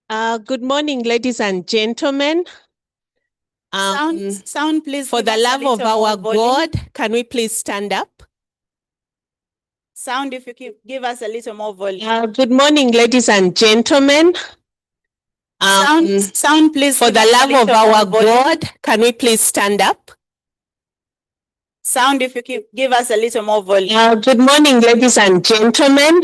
Good morning, ladies and gentlemen. Sound, please. For the love of our God, can we please stand up? Sound, if you give us a little more volume. Good morning, ladies and gentlemen. Sound, please. For the love of our God, can we please stand up? Sound, if you give us a little more volume. Good morning, ladies and gentlemen.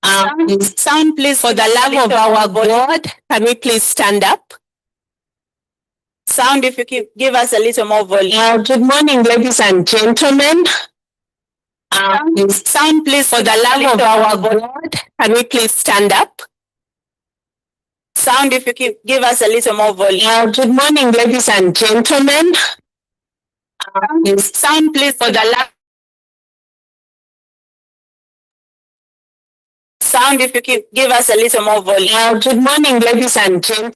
Sound, please. For the love of our God, can we please stand up? Sound, if you give us a little more volume. Good morning, ladies and gentlemen. Sound, please. For the love of our God, can we please stand up? Sound, if you give us a little more volume. Good morning, ladies and gentlemen. Sound, please. For the love. Sound, if you give us a little more volume. Good morning, ladies and gentlemen.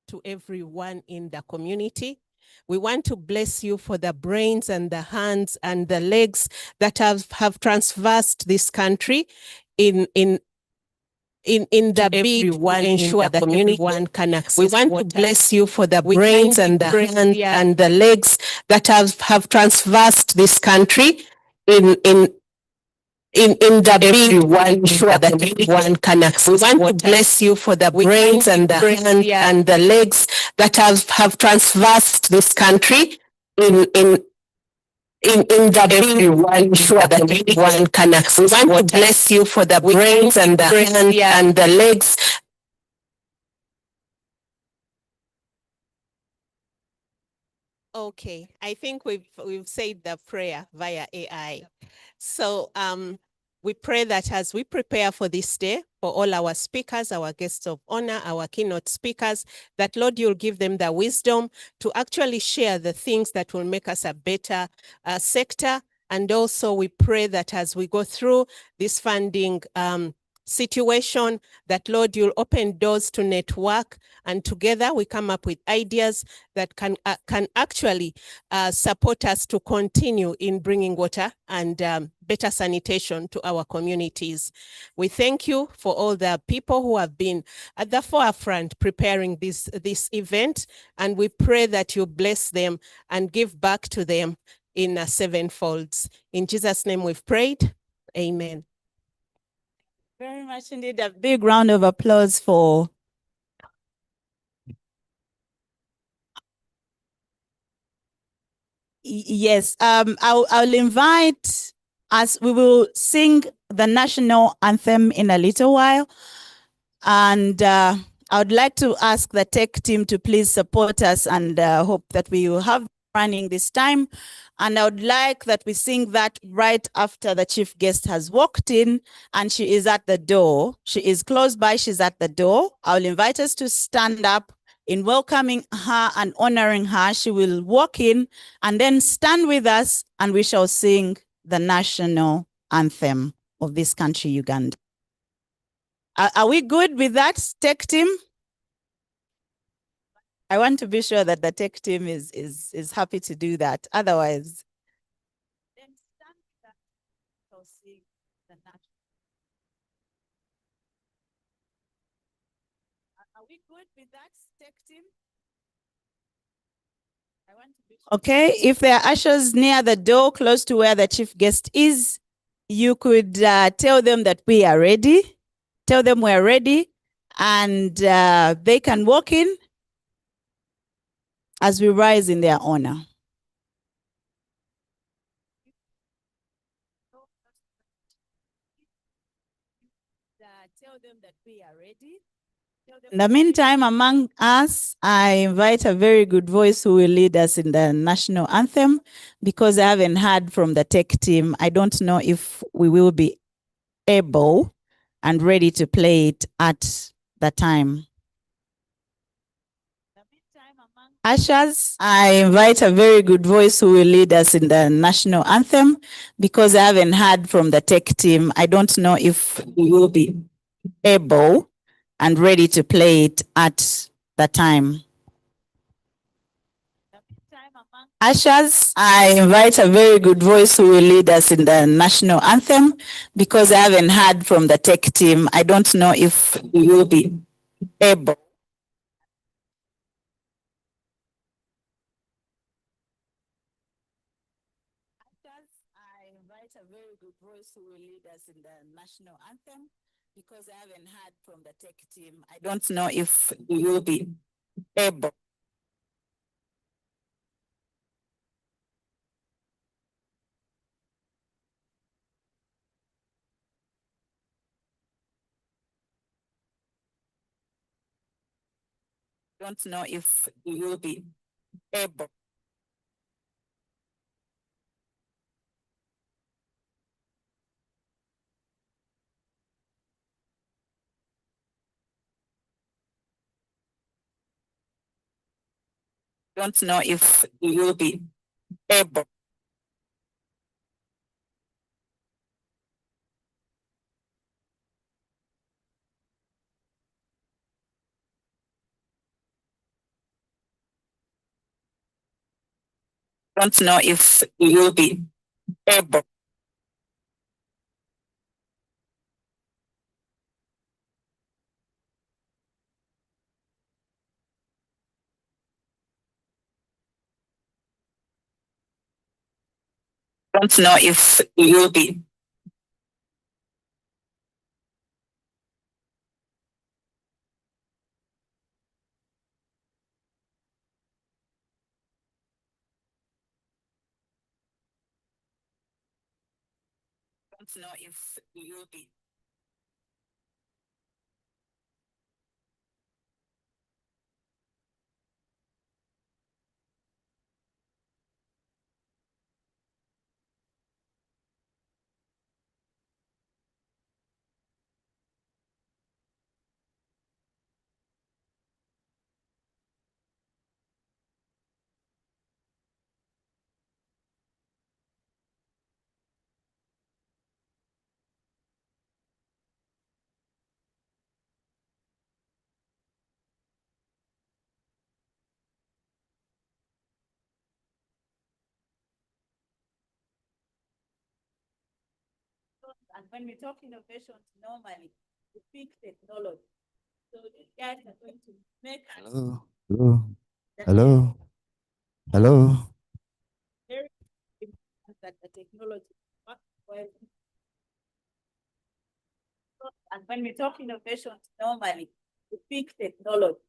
To everyone in the community. We want to bless you for the brains and the hands and the legs that have traversed this country in the bid to ensure that everyone can access. We want to bless you for the brains and the hands and the legs that have traversed this country in the bid to ensure that everyone can access. We want to bless you for the brains and the hands and the legs that have traversed this country in the bid to ensure that everyone can access. We want to bless you for the brains and the hands and the legs. Okay, I think we've said the prayer via AI. So we pray that as we prepare for this day, for all our speakers, our guests of honor, our keynote speakers, that Lord, you'll give them the wisdom to actually share the things that will make us a better sector. And also we pray that as we go through this funding situation, that Lord, you'll open doors to network, and together we come up with ideas that can actually support us to continue in bringing water and better sanitation to our communities. We thank you for all the people who have been at the forefront preparing this event, and we pray that you bless them and give back to them in sevenfolds. In Jesus' name we've prayed. Amen. Very much indeed. A big round of applause for yes. I'll invite us. We will sing the national anthem in a little while, and I would like to ask the tech team to please support us, and hope that we will have running this time. And I would like that we sing that right after the chief guest has walked in, and she is at the door. She is close by, she's at the door. I'll invite us to stand up in welcoming her and honoring her. She will walk in and then stand with us, and we shall sing the national anthem of this country, Uganda. Are we good with that, tech team? I want to be sure that the tech team is happy to do that. Otherwise, then stand with that. So sing the national. Are we good with that, tech team? I want to be sure. Okay, if there are ushers near the door, close to where the chief guest is, you could tell them that we are ready. Tell them we're ready, and they can walk in as we rise in their honor. Tell them that we are ready. In the meantime, among us, I invite a very good voice who will lead us in the national anthem, because I haven't heard from the tech team. I don't know if we will be able and ready to play it at the time. Ushers, I invite a very good voice who will lead us in the national anthem because I haven't heard from the tech team. I don't know if we will be able and ready to play it at the time. Ushers, I invite a very good voice who will lead us in the national anthem because I haven't heard from the tech team. I don't know if we will be able. I invite a very good voice who will lead us in the national anthem because I haven't heard from the tech team. I don't know if we will be able. Don't know if we will be able. Don't know if we will be able. Don't know if we will be able. Don't know if we will be. Don't know if we will be. And when we talk innovations, normally we pick technology. So these guys are going to make Hello, hello, hello, hello. very important that the technology works well. And when we talk innovations, normally we pick technology.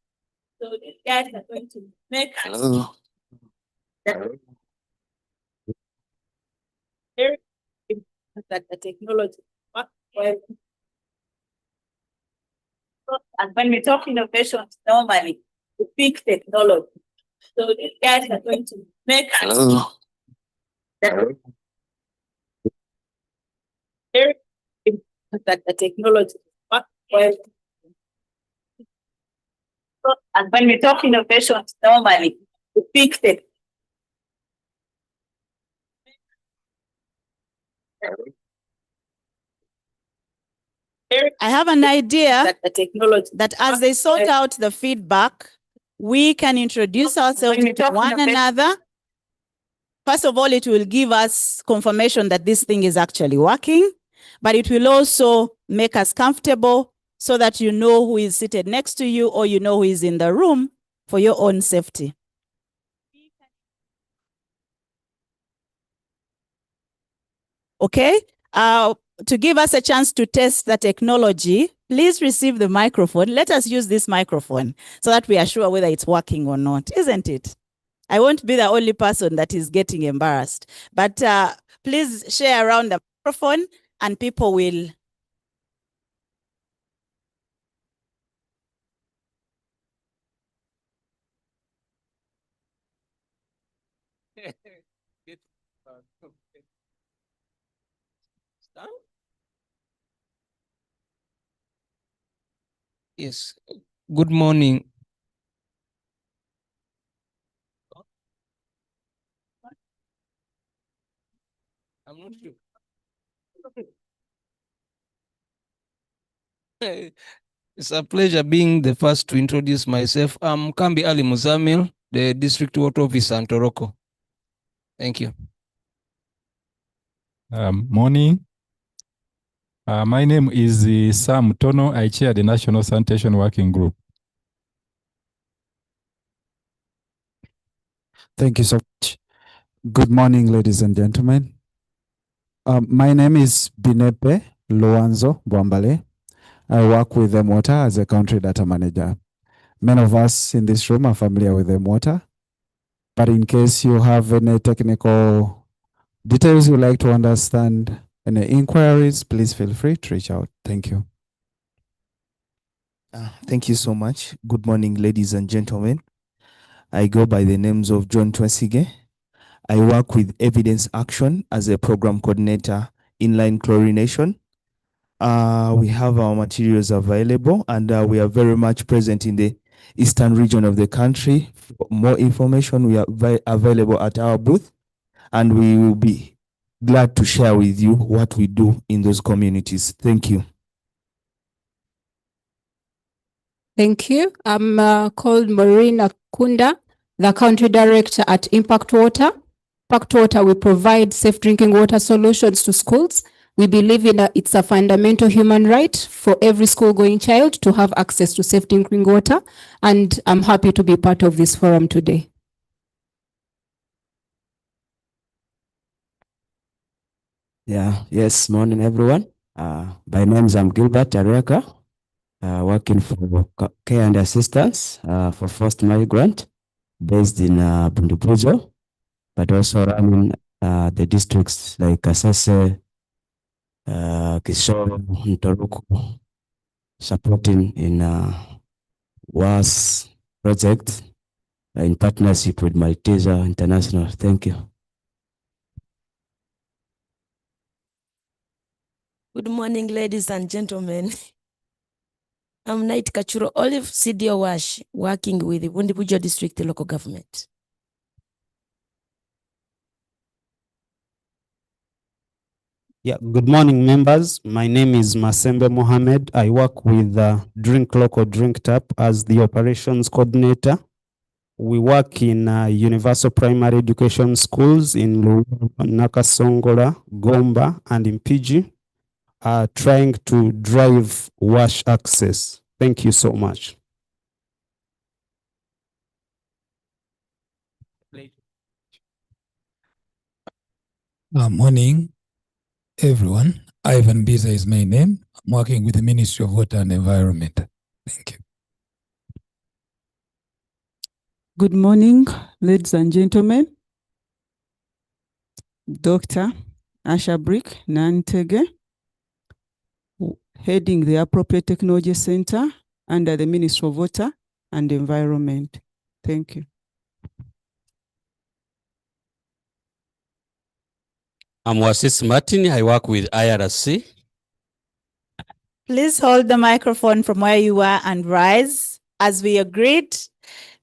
So these guys are going to make Hello. very important that the technology works well. And when we talk innovations, normally we pick technology. So these guys are going to make Hello. very important that the technology works well. And when we talk innovations, normally we pick tech. I have an idea that the technology that as they sort out the feedback, we can introduce ourselves to one another. First of all, it will give us confirmation that this thing is actually working, but it will also make us comfortable so that you know who is seated next to you or you know who is in the room for your own safety. Okay? To give us a chance to test the technology, please receive the microphone. Let us use this microphone so that we are sure whether it's working or not, isn't it? I won't be the only person that is getting embarrassed, but please share around the microphone and people will. Yes. Good morning. I'm not sure. It's a pleasure being the first to introduce myself. I'm Kambi Ali Muzamil, the District Water Officer in Toroko. Thank you. Morning. My name is Sam Tono. I chair the National Sanitation Working Group. Thank you so much. Good morning, ladies and gentlemen. My name is Binepe Luanzo Bwambale. I work with M-Water as a country data manager. Many of us in this room are familiar with M-Water, but in case you have any technical details you'd like to understand, any inquiries, please feel free to reach out. Thank you. Thank you so much. Good morning, ladies and gentlemen. I go by the names of John Twesige. I work with Evidence Action as a program coordinator in line chlorination. We have our materials available, and we are very much present in the eastern region of the country. For more information, we are available at our booth, and we will be glad to share with you what we do in those communities. Thank you. Thank you. I'm called Maureen Akunda, the Country Director at Impact Water. Impact Water, we provide safe drinking water solutions to schools. We believe it's a fundamental human right for every school-going child to have access to safe drinking water, and I'm happy to be part of this forum today. Yes, morning everyone. By names I'm Gilbert Areka, working for care and assistance for first migrant based in Bundubuzo, but also running the districts like Kasese, Kisoro, Ntoruku, supporting in WAS project in partnership with Malteser International. Thank you. Good morning, ladies and gentlemen. I'm Knight Kachuro Olive, CDO WASH, working with the Bundubujo District local government. Good morning, members. My name is Masembe Mohammed. I work with Drink Local Drink Tap as the operations coordinator. We work in universal primary education schools in Nakasongola, Gomba, and Impiji, trying to drive WASH access. Thank you so much. Morning, everyone. Ivan Biza is my name. I'm working with the Ministry of Water and Environment. Thank you. Good morning, ladies and gentlemen. Dr. Asha Brick Nantege, heading the Appropriate Technology Center under the Ministry of Water and Environment. Thank you. I'm Wasis Martin. I work with IRC. Please hold the microphone from where you are and rise. As we agreed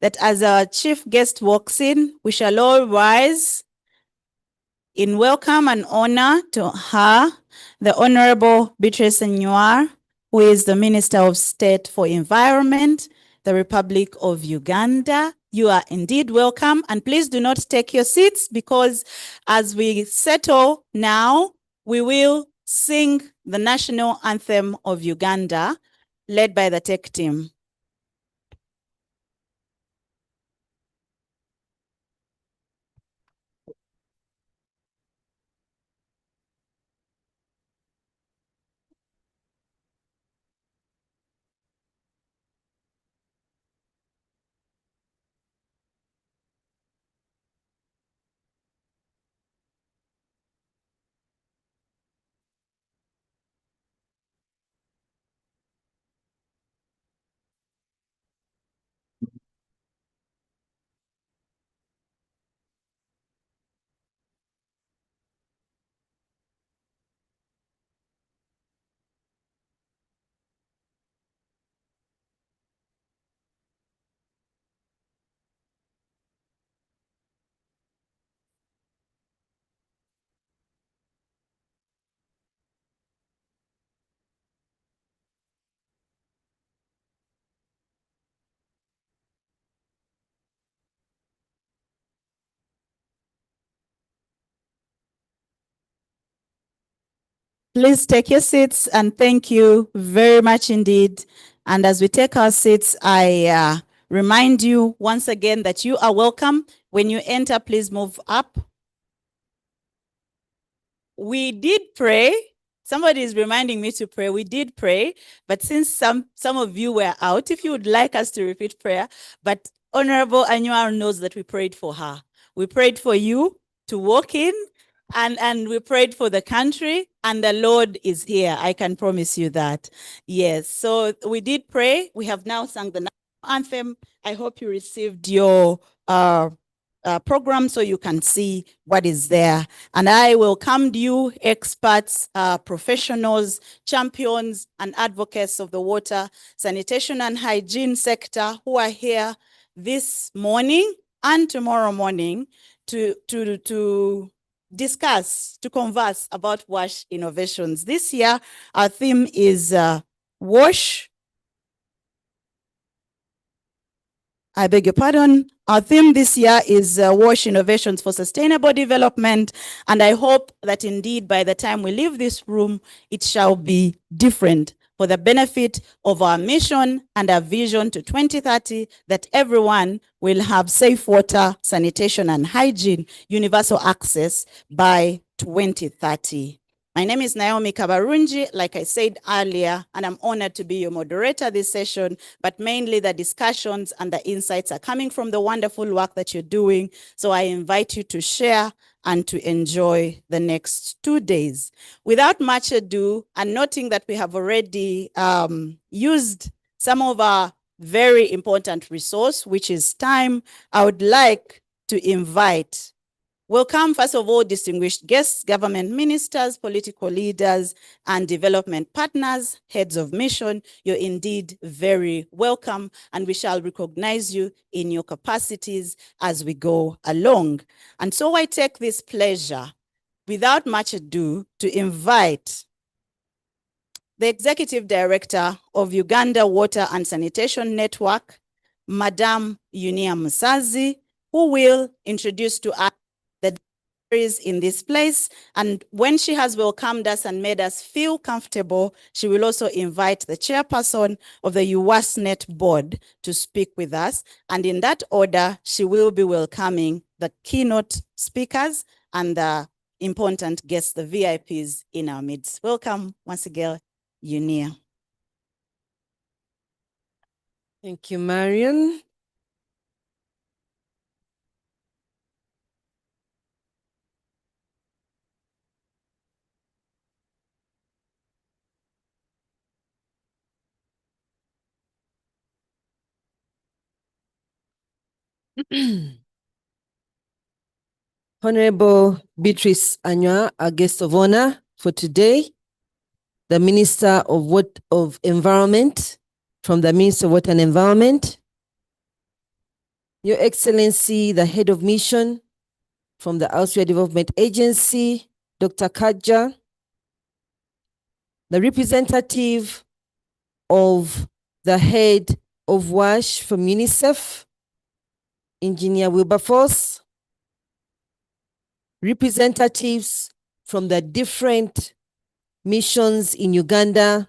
that as our chief guest walks in, we shall all rise in welcome and honor to her, the Honorable Beatrice Nyuar, who is the Minister of State for Environment, the Republic of Uganda. You are indeed welcome, and please do not take your seats, because as we settle now, we will sing the national anthem of Uganda, led by the tech team. Please take your seats and thank you very much indeed. And as we take our seats, I remind you once again that you are welcome. When you enter, please move up. We did pray. Somebody is reminding me to pray. We did pray, but since some of you were out, if you would like us to repeat prayer, but Honorable Annual knows that we prayed for her. We prayed for you to walk in, and we prayed for the country, and the Lord is here. I can promise you that. Yes, so we did pray. We have now sung the national anthem. I hope you received your program so you can see what is there. And I welcome you, experts, professionals, champions, and advocates of the water, sanitation, and hygiene sector who are here this morning and tomorrow morning to discuss, to converse about WASH innovations. This year, our theme is WASH. I beg your pardon. Our theme this year is WASH Innovations for Sustainable Development. And I hope that indeed by the time we leave this room, it shall be different for the benefit of our mission and our vision to 2030, that everyone will have safe water, sanitation, and hygiene, universal access by 2030. My name is Naomi Kabarunji, like I said earlier, and I'm honored to be your moderator this session, but mainly the discussions and the insights are coming from the wonderful work that you're doing. So I invite you to share and to enjoy the next 2 days. Without much ado, and noting that we have already used some of our very important resource, which is time, I would like to invite welcome, first of all, distinguished guests, government ministers, political leaders, and development partners, heads of mission. You're indeed very welcome, and we shall recognize you in your capacities as we go along. And so I take this pleasure, without much ado, to invite the Executive Director of Uganda Water and Sanitation Network, Madam Yunia Musazi, who will introduce to us the is in this place. And when she has welcomed us and made us feel comfortable, she will also invite the chairperson of the UWASNet board to speak with us. And in that order, she will be welcoming the keynote speakers and the important guests, the VIPs in our midst. Welcome once again, Yunia. Thank you, Marion. Honorable Beatrice Anywa, our guest of honor for today, the Minister of Environment from the Ministry of Water and Environment, Your Excellency, the Head of Mission from the Austria Development Agency, Dr. Kaja, the representative of the head of WASH from UNICEF, Engineer Wilberforce, representatives from the different missions in Uganda,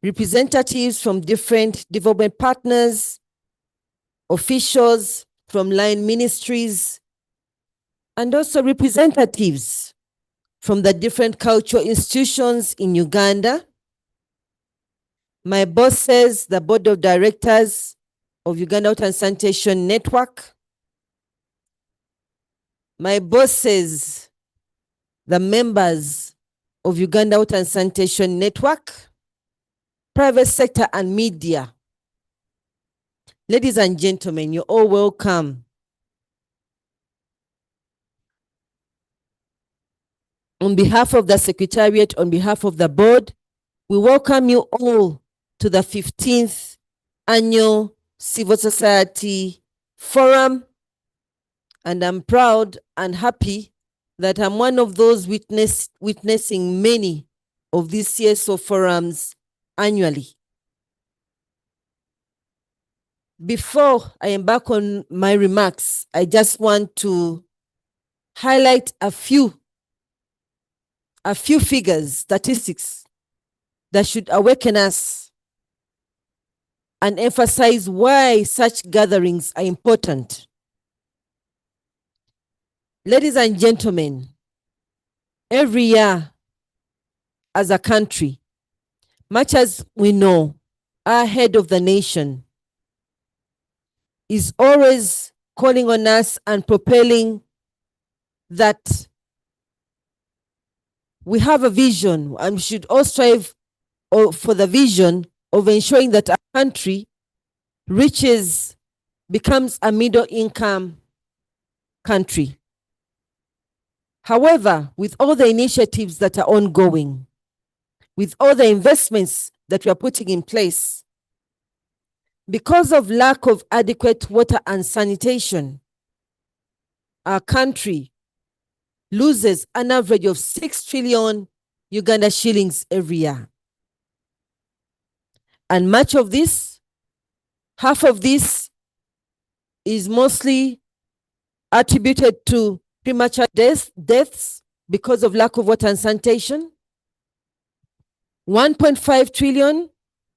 representatives from different development partners, officials from line ministries, and also representatives from the different cultural institutions in Uganda, my bosses, the board of directors of Uganda Water and Sanitation Network, my bosses, the members of Uganda Water and Sanitation Network, private sector and media. Ladies and gentlemen, you're all welcome. On behalf of the Secretariat, on behalf of the board, we welcome you all to the 15th Annual Civil Society Forum. And I'm proud and happy that I'm one of those witnessing many of these CSO forums annually. Before I embark on my remarks, I just want to highlight a few a few figures, statistics that should awaken us and emphasize why such gatherings are important. Ladies and gentlemen, every year as a country, much as we know, our head of the nation is always calling on us and propelling that we have a vision and we should all strive for the vision of ensuring that our country becomes a middle income country. However, with all the initiatives that are ongoing, with all the investments that we are putting in place, because of lack of adequate water and sanitation, our country loses an average of 6 trillion Uganda shillings every year. And much of this, half of this, is mostly attributed to premature deaths because of lack of water and sanitation. 1.5 trillion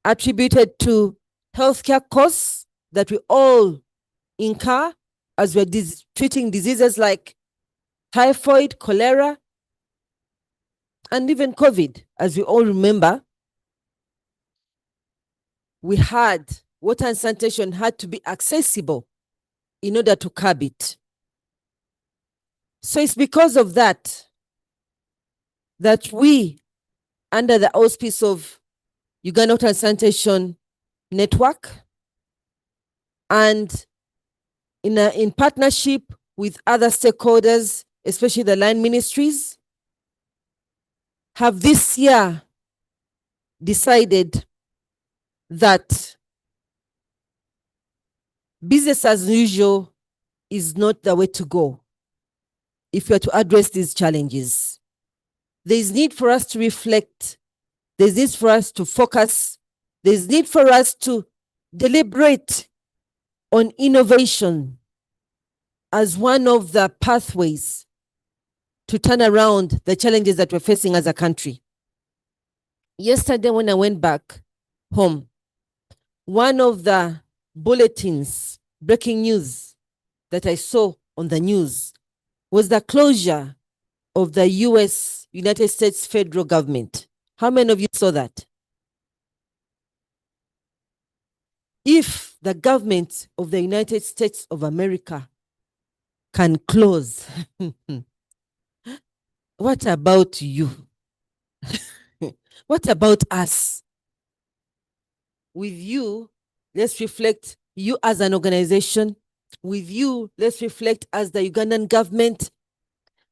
attributed to healthcare costs that we all incur as we're treating diseases like typhoid, cholera, and even COVID. As we all remember, water and sanitation had to be accessible in order to curb it. So it's because of that we, under the auspice of Uganda Water and Sanitation Network, and in partnership with other stakeholders, especially the line ministries, have this year decided that business as usual is not the way to go if we are to address these challenges. There is need for us to reflect. There is need for us to focus. There is need for us to deliberate on innovation as one of the pathways to turn around the challenges that we're facing as a country. Yesterday, when I went back home, one of the bulletins, breaking news that I saw on the news was the closure of the United States federal government. How many of you saw that? If the government of the United States of America can close, what about you? What about us? With you, let's reflect you as an organization. With you, let's reflect as the Ugandan government.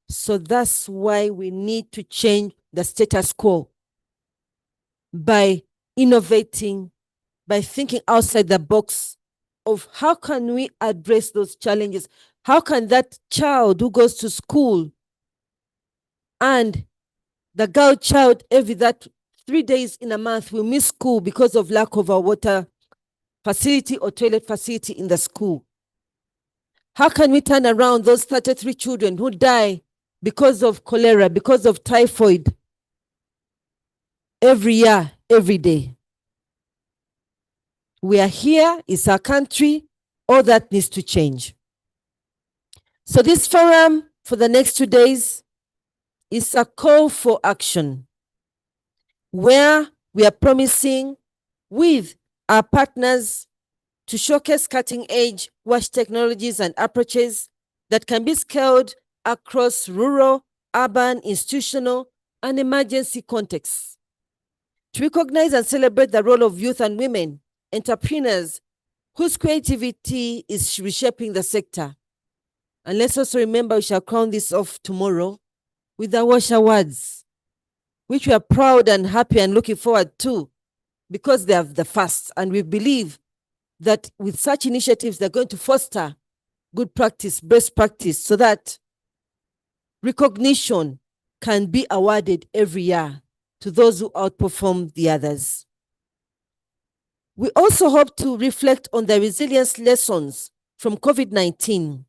So that's why we need to change the status quo by innovating, by thinking outside the box of how can we address those challenges? How can that child who goes to school and the girl child that 3 days in a month will miss school because of lack of a water facility or toilet facility in the school? How can we turn around those 33 children who die because of cholera, because of typhoid every year, every day? We are here, it's our country, all that needs to change. So this forum for the next 2 days is a call for action where we are promising with our partners to showcase cutting-edge wash technologies and approaches that can be scaled across rural, urban, institutional, and emergency contexts. To recognize and celebrate the role of youth and women entrepreneurs whose creativity is reshaping the sector. And let's also remember we shall crown this off tomorrow with the WASH Awards, which we are proud and happy and looking forward to because they are the first. And we believe that with such initiatives, they're going to foster good practice, best practice, so that recognition can be awarded every year to those who outperform the others. We also hope to reflect on the resilience lessons from COVID-19,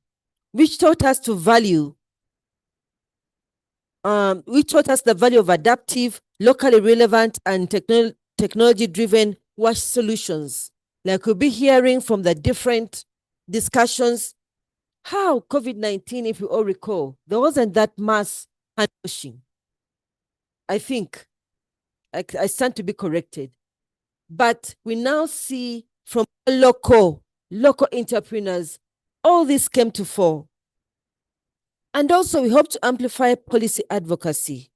which taught us to value which taught us the value of adaptive, locally relevant, and technology-driven WASH solutions. Like we'll be hearing from the different discussions, how COVID-19, if you all recall, there wasn't that mass hand washing. I think I stand to be corrected. But we now see from local entrepreneurs, all this came to fore. And also we hope to amplify policy advocacy,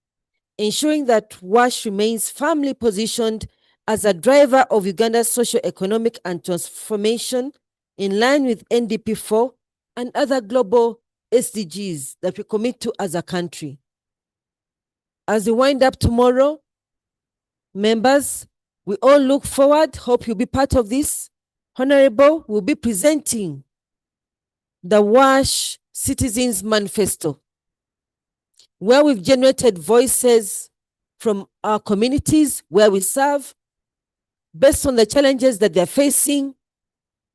ensuring that WASH remains firmly positioned as a driver of Uganda's socio-economic and transformation in line with NDP4 and other global SDGs that we commit to as a country. As we wind up tomorrow, members, we all look forward, hope you'll be part of this. Honorable will be presenting the WASH Citizens Manifesto, where we've generated voices from our communities where we serve, based on the challenges that they're facing,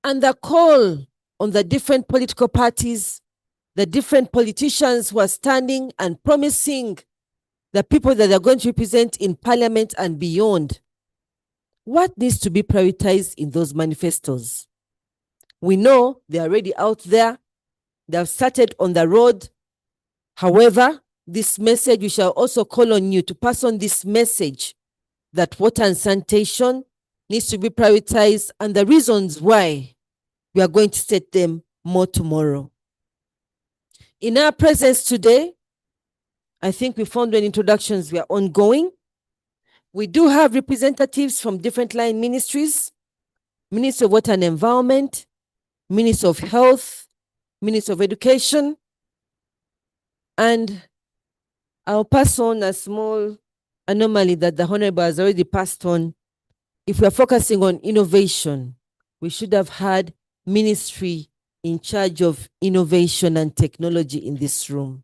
and the call on the different political parties, the different politicians who are standing and promising the people that they're going to represent in parliament and beyond. What needs to be prioritized in those manifestos? We know they're already out there. They have started on the road. However, this message, we shall also call on you to pass on this message that water and sanitation needs to be prioritized and the reasons why we are going to state them more tomorrow. In our presence today, I think we found when introductions were ongoing. We do have representatives from different line ministries, Ministry of Water and Environment, Ministry of Health, Ministry of Education, and I'll pass on a small anomaly that the Honorable has already passed on. If we are focusing on innovation, we should have had ministry in charge of innovation and technology in this room.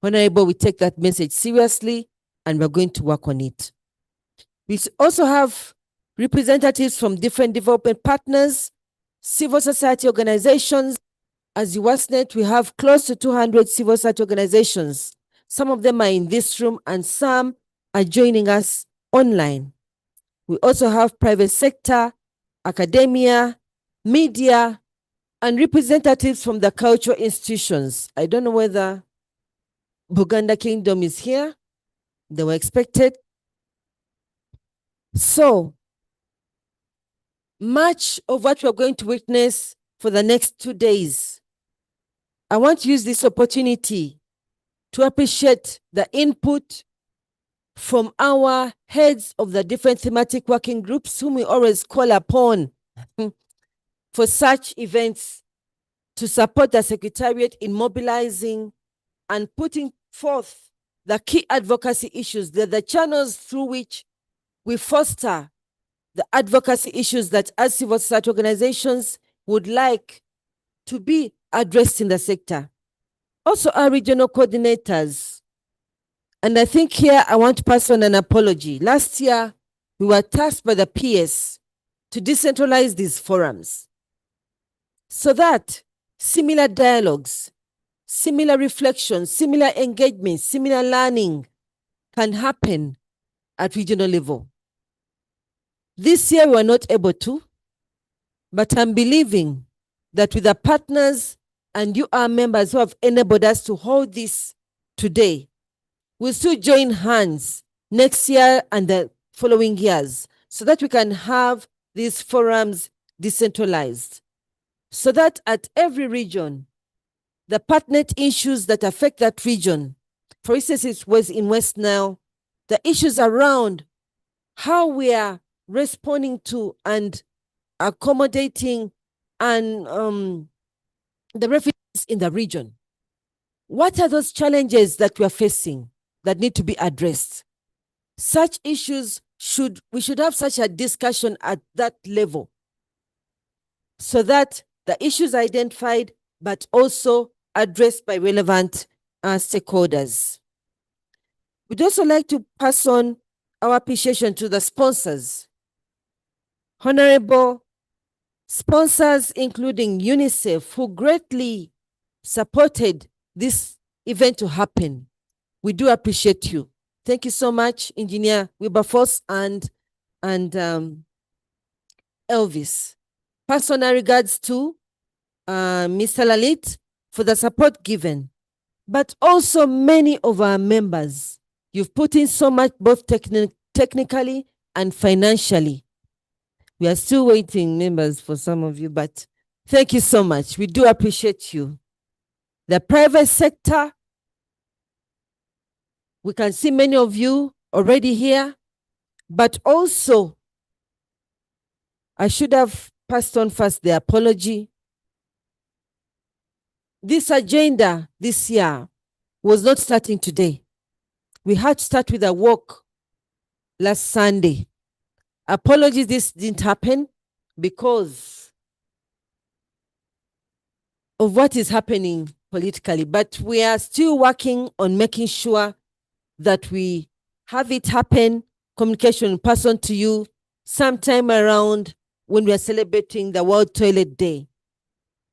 Honorable, we take that message seriously and we're going to work on it. We also have representatives from different development partners, civil society organizations. As UWASNet, we have close to 200 civil society organizations. Some of them are in this room and some are joining us online. We also have private sector, academia, media, and representatives from the cultural institutions. I don't know whether Buganda Kingdom is here. They were expected. So, much of what we're going to witness for the next 2 days, I want to use this opportunity to appreciate the input from our heads of the different thematic working groups, whom we always call upon for such events to support the Secretariat in mobilizing and putting forth the key advocacy issues. They're the channels through which we foster the advocacy issues that as civil society organizations would like to be addressed in the sector. Also our regional coordinators. And I think here I want to pass on an apology. Last year, we were tasked by the PS to decentralize these forums so that similar dialogues, similar reflections, similar engagements, similar learning can happen at regional level. This year we were not able to, but I'm believing that with the partners and you are members who have enabled us to hold this today, we'll still join hands next year and the following years so that we can have these forums decentralized. So that at every region, the partnet issues that affect that region, for instance, it was in West Nile, the issues around how we are responding to and accommodating and the refugees in the region. What are those challenges that we are facing that need to be addressed? Such issues we should have such a discussion at that level so that the issues are identified but also addressed by relevant stakeholders. We'd also like to pass on our appreciation to the sponsors. Honorable sponsors, including UNICEF, who greatly supported this event to happen. We do appreciate you. Thank you so much, Engineer Wilberforce and Elvis. Personal regards to Mr. Lalit for the support given, but also many of our members. You've put in so much, both technically and financially. We are still waiting, members, for some of you, but thank you so much. We do appreciate you. The private sector, we can see many of you already here, but also, I should have passed on first the apology. This agenda this year was not starting today. We had to start with a walk last Sunday. Apologies, this didn't happen because of what is happening politically, but we are still working on making sure that we have it happen, communication in person to you, sometime around when we are celebrating the World Toilet Day.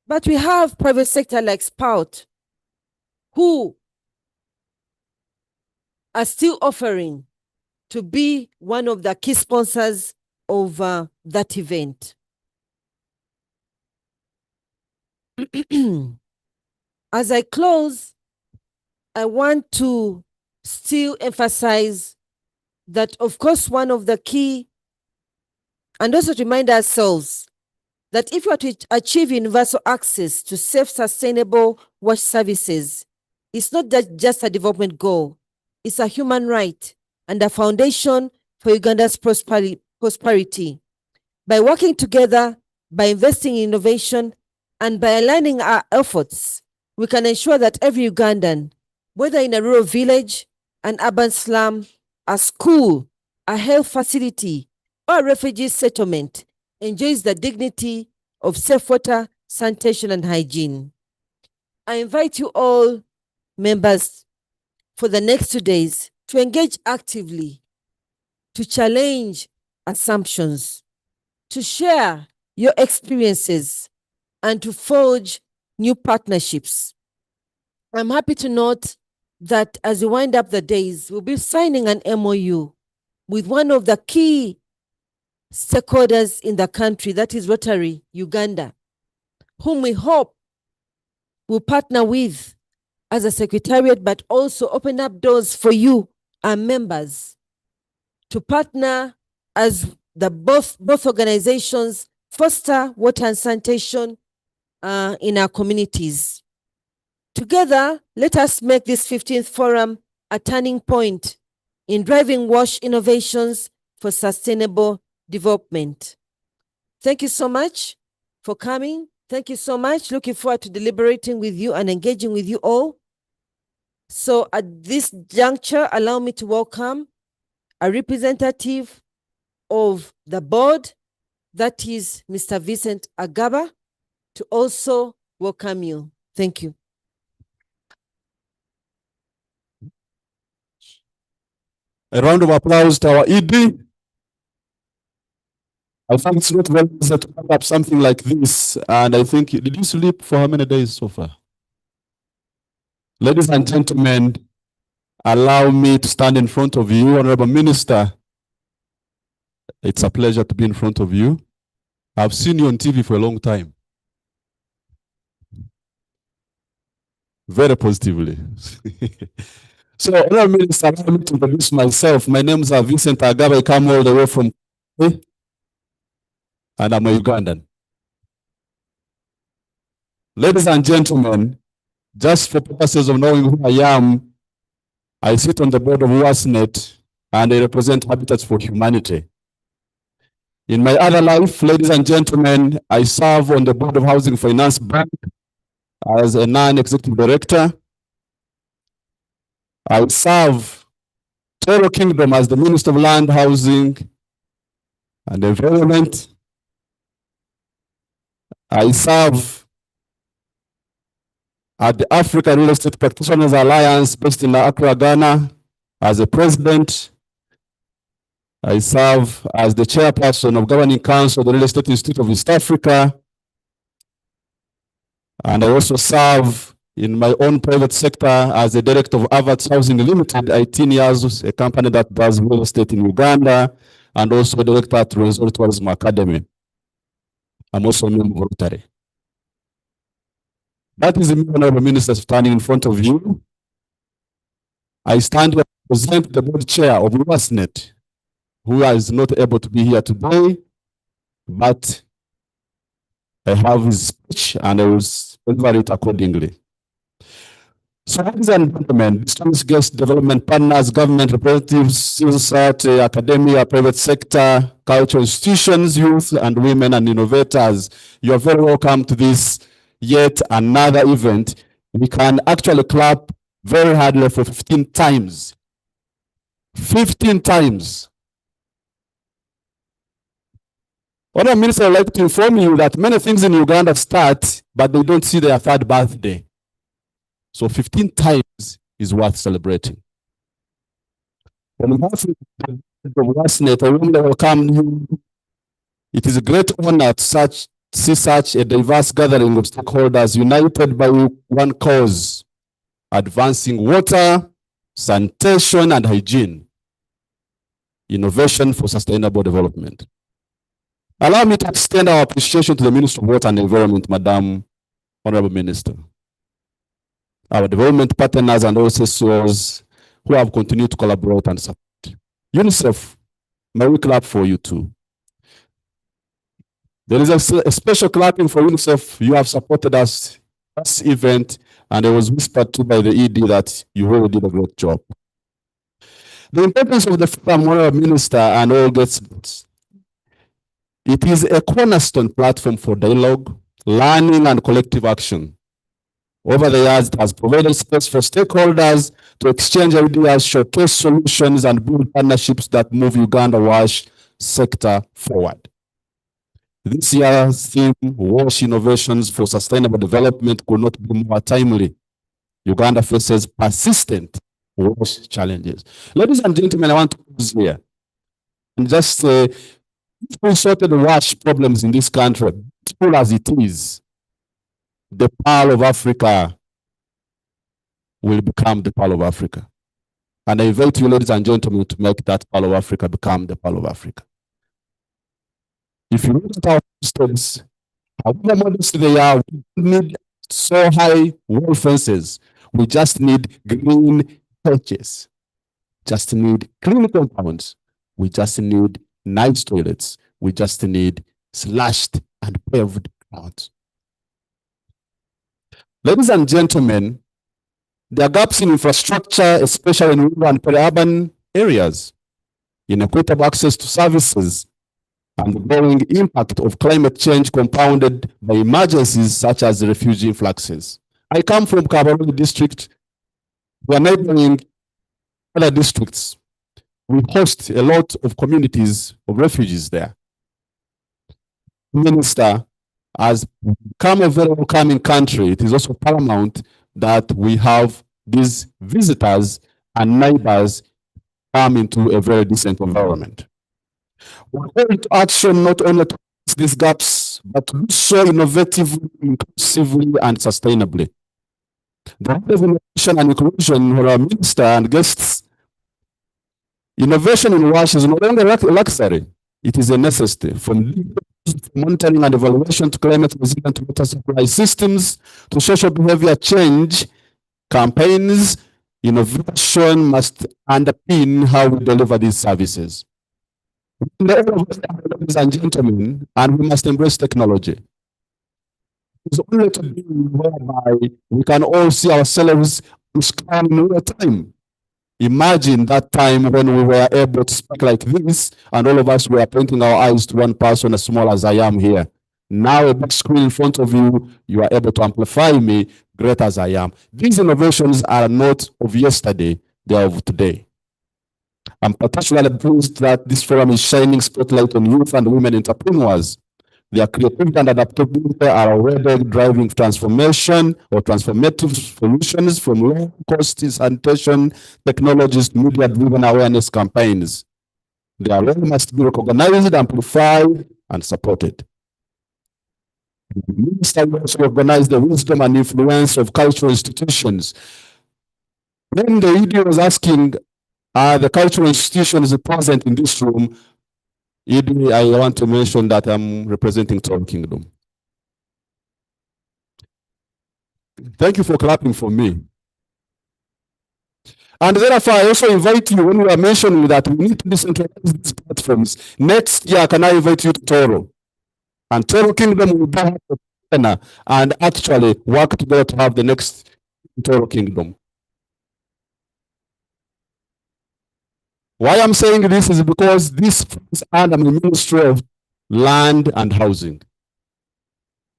But we have private sector like Spout, who are still offering to be one of the key sponsors of that event. As I close, I want to still emphasize that, of course, one of the key, and also to remind ourselves that if we are to achieve universal access to safe, sustainable wash services, it's not just a development goal, it's a human right and a foundation for Uganda's prosperity. By working together, by investing in innovation, and by aligning our efforts, we can ensure that every Ugandan, whether in a rural village, an urban slum, a school, a health facility, or a refugee settlement, enjoys the dignity of safe water, sanitation, and hygiene. I invite you all, members, for the next 2 days to engage actively, to challenge assumptions, to share your experiences, and to forge new partnerships. I'm happy to note that as we wind up the days, we'll be signing an MOU with one of the key stakeholders in the country, that is Rotary Uganda, whom we hope will partner with as a secretariat, but also open up doors for you, our members, to partner as the both organizations foster water and sanitation in our communities. Together, let us make this 15th forum a turning point in driving WASH innovations for sustainable development. Thank you so much for coming. Thank you so much. Looking forward to deliberating with you and engaging with you all. So at this juncture, allow me to welcome a representative of the board, that is Mr. Vincent Agaba, to also welcome you. Thank you. A round of applause to our ED. I think it's not very easy to pick up something like this. And I think, did you sleep for how many days so far? Ladies and gentlemen, allow me to stand in front of you, Honorable Minister. It's a pleasure to be in front of you. I've seen you on TV for a long time. Very positively. So, Honorable Minister, allow me to introduce myself. My name is Vincent Agaba. I come all the way from and I'm a Ugandan. Ladies and gentlemen, just for purposes of knowing who I am, I sit on the board of WASNET and I represent Habitats for Humanity. In my other life, ladies and gentlemen, I serve on the board of Housing Finance Bank as a non-executive director. I serve Toro Kingdom as the Minister of Land, Housing and Environment. I serve at the African Real Estate Practitioners Alliance based in Accra, Ghana as a president. I serve as the chairperson of Governing Council of the Real Estate Institute of East Africa. And I also serve in my own private sector as a director of Avat Housing Limited, 18 years, a company that does real estate in Uganda, and also a director at Resort Tourism Academy. I'm also a member of Rotary. That is the Honorable Minister standing in front of you. I stand to represent the board chair of UASNET, who is not able to be here today, but I have his speech and I will deliver it accordingly. So, ladies and gentlemen, distinguished guests, development partners, government representatives, civil society, academia, private sector, cultural institutions, youth and women and innovators, you are very welcome to this yet another event. We can actually clap very hardly for 15 times. 15 times. Honorable Minister, I'd like to inform you that many things in Uganda start, but they don't see their third birthday. So 15 times is worth celebrating. On behalf of UASNET, I warmly welcome you. It is a great honor to see such a diverse gathering of stakeholders united by one cause: advancing water, sanitation, and hygiene. Innovation for sustainable development. Allow me to extend our appreciation to the Minister of Water and Environment, Madam Honorable Minister, our development partners and all CSOs who have continued to collaborate and support. UNICEF, may we clap for you too. There is a special clapping for UNICEF. You have supported us this event, and it was whispered to by the ED that you really did a great job. The importance of the forum, Honorable Minister and all guests, it is a cornerstone platform for dialogue, learning, and collective action. Over the years, it has provided space for stakeholders to exchange ideas, showcase solutions, and build partnerships that move Uganda WASH sector forward. This year's theme, WASH Innovations for Sustainable Development, could not be more timely. Uganda faces persistent WASH challenges. Ladies and gentlemen, I want to pause here and just say, if we sorted the WASH problems in this country, beautiful as it is, the Pearl of Africa will become the Pearl of Africa. And I invite you, ladies and gentlemen, to make that Pearl of Africa become the Pearl of Africa. If you look at our states, however modest they are, we don't need so high wall fences. We just need green patches. Just need clean compounds. We just need nice toilets. We just need slashed and paved grounds. Ladies and gentlemen, there are gaps in infrastructure, especially in rural and peri-urban areas, inequitable access to services, and the growing impact of climate change compounded by emergencies such as refugee influxes. I come from Kabarole district. We are neighboring other districts. We host a lot of communities of refugees there. Minister, as become a very welcoming country, it is also paramount that we have these visitors and neighbors come into a very decent environment. We call it action not only to fix these gaps, but to do so innovatively, inclusively, and sustainably. The role of innovation and inclusion, for our minister and guests, innovation in WASH is no longer a luxury. It is a necessity. From monitoring and evaluation to climate resilient water supply systems to social behavior change campaigns, innovation must underpin how we deliver these services. Ladies and gentlemen, and we must embrace technology. It's only to be whereby we can all see ourselves on screen in real time. Imagine that time when we were able to speak like this, and all of us were pointing our eyes to one person as small as I am here. Now a big screen in front of you, you are able to amplify me, great as I am. These innovations are not of yesterday, they are of today. I'm particularly pleased that this forum is shining spotlight on youth and women entrepreneurs. Their creativity and adaptability are already driving transformation or transformative solutions from low-cost sanitation technologies to media-driven awareness campaigns. Their role must be recognized, amplified, and supported. The minister will also recognize the wisdom and influence of cultural institutions. When the ED was asking, are the cultural institutions present in this room? ED, I want to mention that I'm representing Toro Kingdom. Thank you for clapping for me. And therefore, I also invite you, when we are mentioning that we need to decentralize these platforms, next year, can I invite you to Toro? And Toro Kingdom will be and actually work together to have the next Toro Kingdom. Why I'm saying this is because this is under the Ministry of Land and Housing.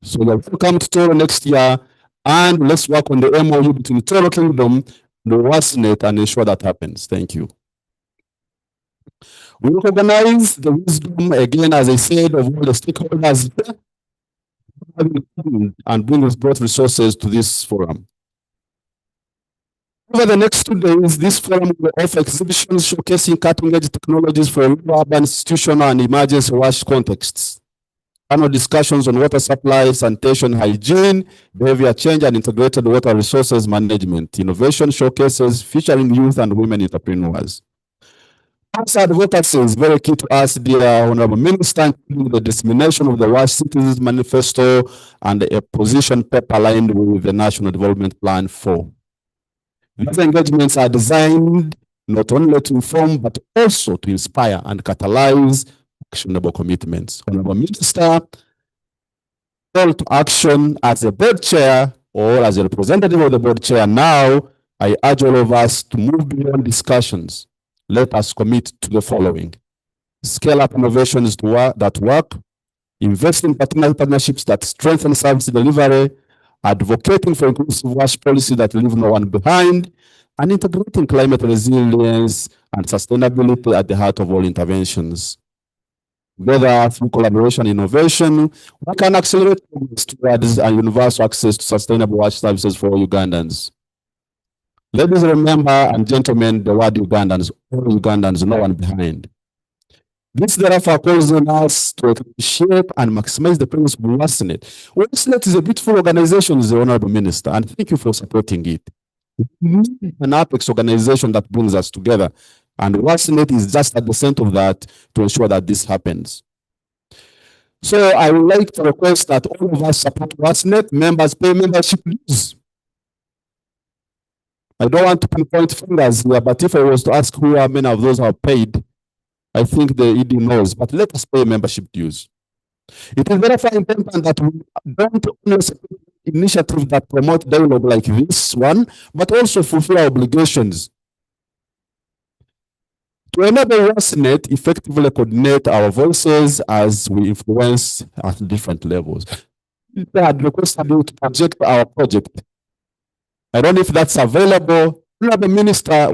So you're welcome to Toro next year, and let's work on the MOU between Toro Kingdom, the WASNet, and ensure that happens. Thank you. We recognize the wisdom, again, as I said, of all the stakeholders and bring both resources to this forum. Over the next 2 days, this forum will offer exhibitions showcasing cutting-edge technologies for urban, institutional, and emergency wash contexts. Panel discussions on water supply, sanitation, hygiene, behavior change, and integrated water resources management. Innovation showcases featuring youth and women entrepreneurs. As advocacy is very key to us, dear Honorable Minister, including the dissemination of the WASH Citizens Manifesto and a position paper aligned with the National Development Plan 4. These engagements are designed not only to inform, but also to inspire and catalyze actionable commitments. Honorable Minister, call to action as a board chair or as a representative of the board chair now, I urge all of us to move beyond discussions. Let us commit to the following: scale up innovations that work, invest in partnerships that strengthen service delivery, advocating for inclusive WASH policy that leave no one behind, and integrating climate resilience and sustainability at the heart of all interventions. Together, through collaboration and innovation, we can accelerate progress towards a universal access to sustainable WASH services for all Ugandans. Ladies, remember, and gentlemen, the word Ugandans, all Ugandans, no one behind. This therefore calls on us to shape and maximize the presence of WASNet. WASNet is a beautiful organization, the Honorable Minister, and thank you for supporting it. We need an apex organization that brings us together, and WASNet is just at the center of that to ensure that this happens. So I would like to request that all of us support WASNet, members pay membership dues. I don't want to pinpoint fingers here, but if I was to ask who are many of those who have paid, I think the ED knows, but let us pay membership dues. It is therefore important that we don't only support initiatives that promote dialogue like this one, but also fulfill our obligations. To enable WASNet effectively coordinate our voices as we influence at different levels. I had requested you to project our project. I don't know if that's available. We have a minister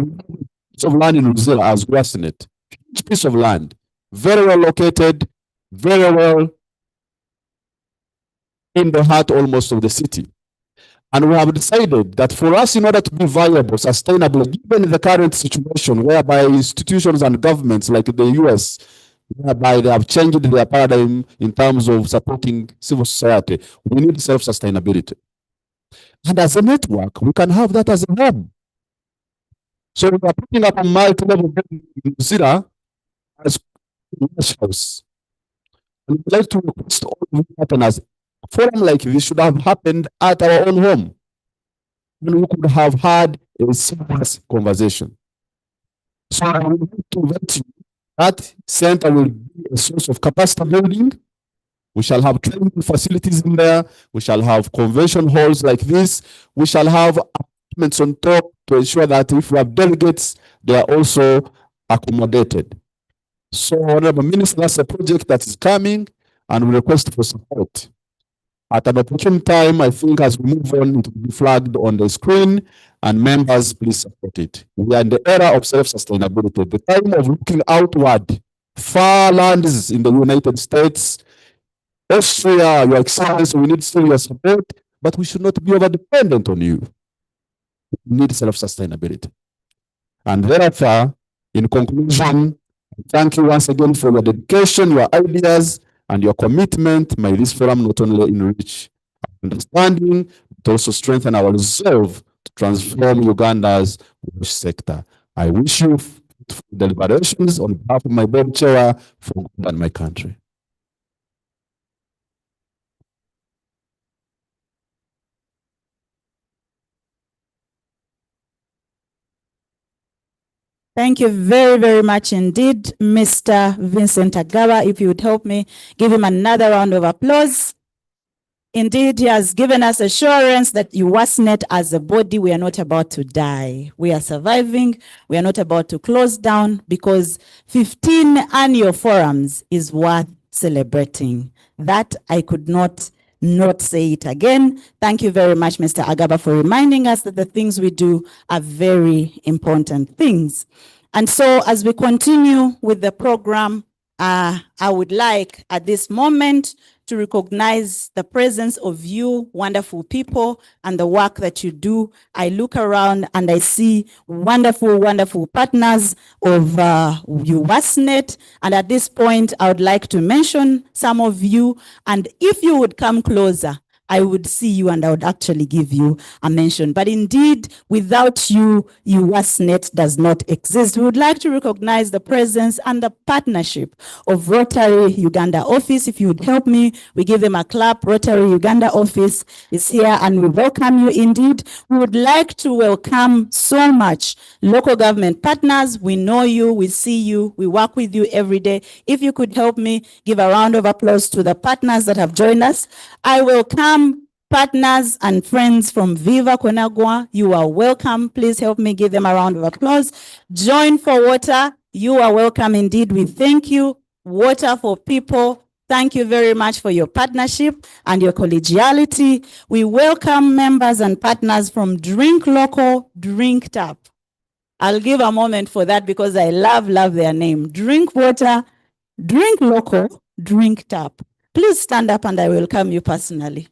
of land in Luzira as WASNet. Huge piece of land, very well located, very well in the heart almost of the city. And we have decided that for us, in order to be viable, sustainable, given the current situation whereby institutions and governments like the US, whereby they have changed their paradigm in terms of supporting civil society, we need self-sustainability. And as a network, we can have that as a hub. So we are putting up a multi-level in Zira as a house. And we'd like to request all of the partners, a forum like this should have happened at our own home. And we could have had a serious conversation. So I would like to invite you. That center will be a source of capacity building. We shall have training facilities in there. We shall have convention halls like this. We shall have apartments on top to ensure that if we have delegates, they are also accommodated. So, Honorable Minister, that's a project that is coming, and we request for support. At an opportune time, I think as we move on, it will be flagged on the screen, and members, please support it. We are in the era of self-sustainability, the time of looking outward, far lands in the United States, Austria, Your Excellency, we need still your support, but we should not be over-dependent on you. We need self-sustainability. And therefore, in conclusion, thank you once again for your dedication, your ideas, And your commitment may this forum not only enrich our understanding, but also strengthen our resolve to transform Uganda's WASH sector. I wish you fruitful deliberations on behalf of my board chair for God and my country. Thank you very, very much indeed, Mr. Vincent Agaba. If you would help me give him another round of applause. Indeed, he has given us assurance that UWASNet as a body, we are not about to die. We are surviving. We are not about to close down because 15 annual forums is worth celebrating. That I could not say it again. Thank you very much, Mr. Agaba, for reminding us that the things we do are very important things. And so as we continue with the program, I would like at this moment to recognize the presence of you wonderful people and the work that you do. I look around and I see wonderful, wonderful partners of UWASNet. And at this point, I would like to mention some of you. And if you would come closer, I would see you and I would actually give you a mention. But indeed, without you, UWASNet does not exist. We would like to recognize the presence and the partnership of Rotary Uganda office. If you would help me, we give them a clap. Rotary Uganda office is here and we welcome you indeed. We would like to welcome so much local government partners. We know you, we see you, we work with you every day. If you could help me give a round of applause to the partners that have joined us. I welcome partners and friends from Viva Konagwa. You are welcome. Please help me give them a round of applause. Join for Water. You are welcome indeed. We thank you. Water for People. Thank you very much for your partnership and your collegiality. We welcome members and partners from Drink Local, Drink Tap. I'll give a moment for that because I love their name. Drink Water, Drink Local, Drink Tap. Please stand up and I welcome you personally.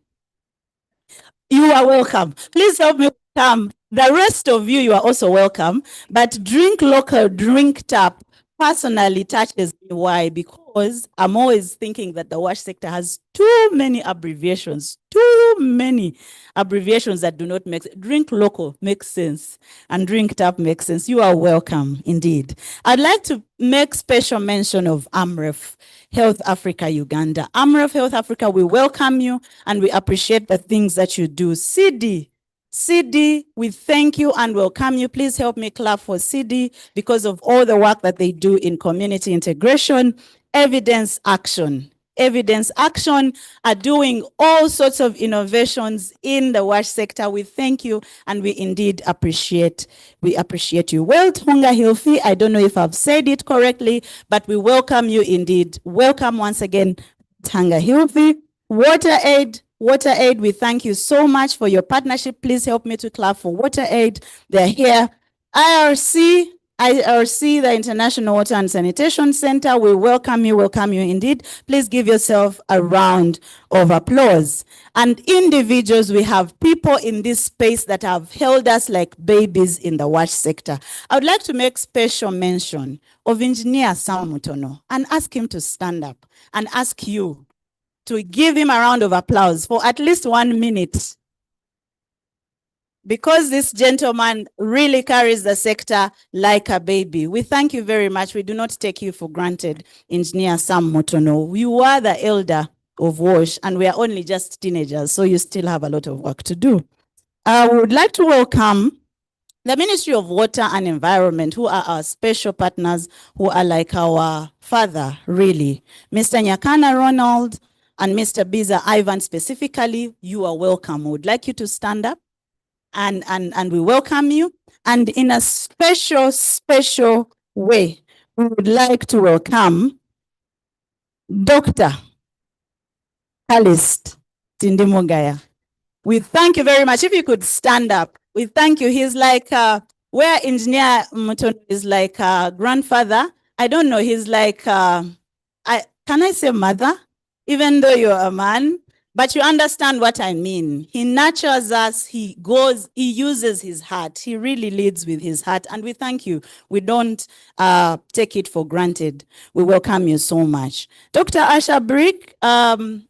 You are welcome. Please help me welcome. The rest of you, you are also welcome. But Drink Local, Drink Tap personally touches me. Why? Because I'm always thinking that the WASH sector has too many abbreviations that do not make sense. Drink Local makes sense and Drink Tap makes sense. You are welcome indeed. I'd like to make special mention of AMREF Health Africa Uganda. AMREF Health Africa, we welcome you and we appreciate the things that you do. CD, we thank you and welcome you. Please help me clap for CD because of all the work that they do in community integration. Evidence Action are doing all sorts of innovations in the WASH sector. We thank you and we indeed appreciate you. Well, Tonga Hilfi, I don't know if I've said it correctly, but we welcome you indeed. Welcome once again, Tonga Hilfi. WaterAid, we thank you so much for your partnership. Please help me to clap for WaterAid. They're here. IRC, the International Water and Sanitation Center, we welcome you indeed. Please give yourself a round of applause. And individuals, we have people in this space that have held us like babies in the WASH sector. I would like to make special mention of Engineer Sam Mutono and ask him to stand up and ask you to give him a round of applause for at least 1 minute. Because this gentleman really carries the sector like a baby. We thank you very much. We do not take you for granted, Engineer Sam Mutono. You are the elder of WASH and we are only just teenagers, so you still have a lot of work to do. I would like to welcome the Ministry of Water and Environment, who are our special partners, who are like our father, really. Mr. Nyakana Ronald and Mr. Biza Ivan specifically, you are welcome. We would like you to stand up. And we welcome you. And in a special way, we would like to welcome Dr. Calist Tindimogaya. We thank you very much. If you could stand up, we thank you. He's like, where Engineer Mutono is like a grandfather. I don't know, he's like, can I say mother? Even though you're a man, But you understand what I mean. He nurtures us, he uses his heart. He really leads with his heart. And we thank you. We don't take it for granted. We welcome you so much. Dr. Asha Brick from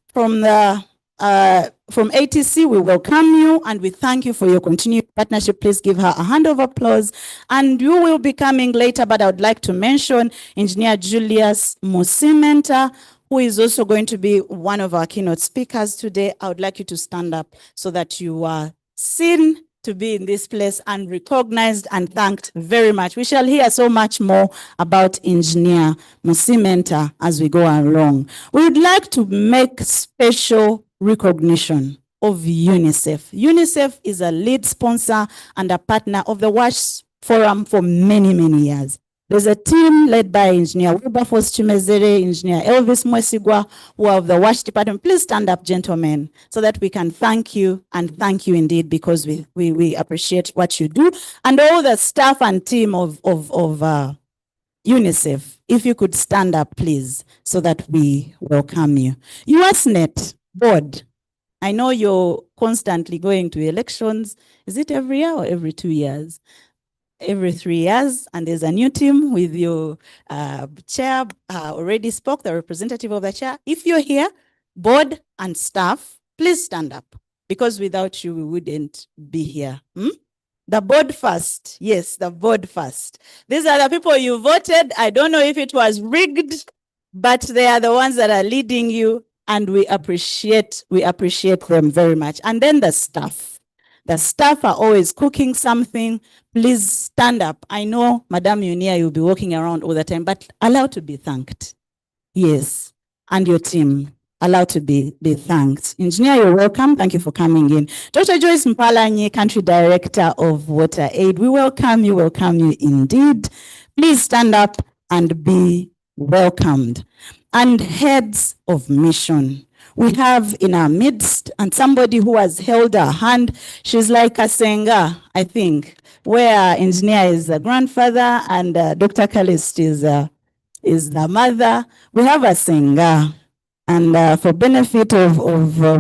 ATC, we welcome you and we thank you for your continued partnership. Please give her a hand of applause. And you will be coming later, but I would like to mention Engineer Julius Musimenta, who is also going to be one of our keynote speakers today. I would like you to stand up so that you are seen to be in this place and recognized and thanked very much. We shall hear so much more about Engineer Musimenta as we go along. We would like to make special recognition of UNICEF. UNICEF is a lead sponsor and a partner of the WASH Forum for many, many years. There's a team led by Engineer Wilberforce Chimezere, Engineer Elvis Mwesigwa, who are of the WASH department. Please stand up, gentlemen, so that we can thank you and thank you indeed, because we appreciate what you do. And all the staff and team of UNICEF, if you could stand up, please, so that we welcome you. USNet board, I know you're constantly going to elections. Is it every year or every 2 years? Every 3 years, and there's a new team with your chair already spoke, the representative of the chair. If you're here, board and staff, please stand up, because without you, we wouldn't be here. The board first. Yes, the board first. These are the people you voted. I don't know if it was rigged, but they are the ones that are leading you, and we appreciate them very much. And then the staff. The staff are always cooking something. Please stand up. I know, Madam Unia, you'll be walking around all the time, but allow to be thanked. Yes, and your team, allow to be thanked. Engineer, you're welcome. Thank you for coming in. Dr. Joyce Mpalanyi, Country Director of Water Aid, we welcome you indeed. Please stand up and be welcomed. And heads of mission. We have in our midst, and somebody who has held her hand. She's like a Senga, I think, where Engineer is a grandfather and Dr. Calist is the mother. We have a Senga. And for benefit of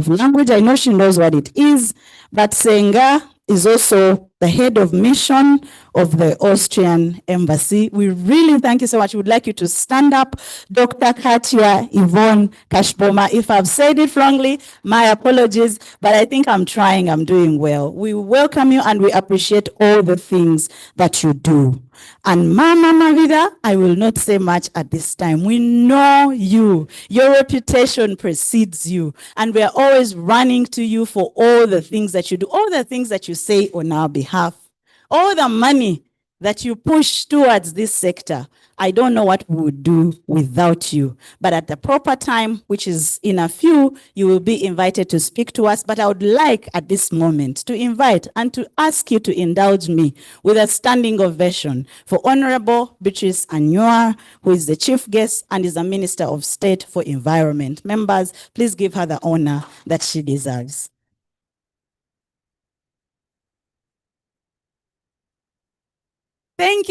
language, I know she knows what it is, but Senga is also the head of mission of the Austrian embassy. We really thank you so much. We would like you to stand up. Dr. Katia Yvonne Kashboma. If I've said it wrongly, my apologies, but I think I'm trying, I'm doing well. We welcome you and we appreciate all the things that you do. And Mama Mavida, I will not say much at this time. We know you. Your reputation precedes you. And we are always running to you for all the things that you do, all the things that you say on our behalf, all the money that you push towards this sector. I don't know what we would do without you. But at the proper time, which is in a few, you will be invited to speak to us. But I would like at this moment to invite and to ask you to indulge me with a standing ovation for Honorable Beatrice Anyua, who is the chief guest and is a Minister of State for Environment. Members, please give her the honor that she deserves. Thank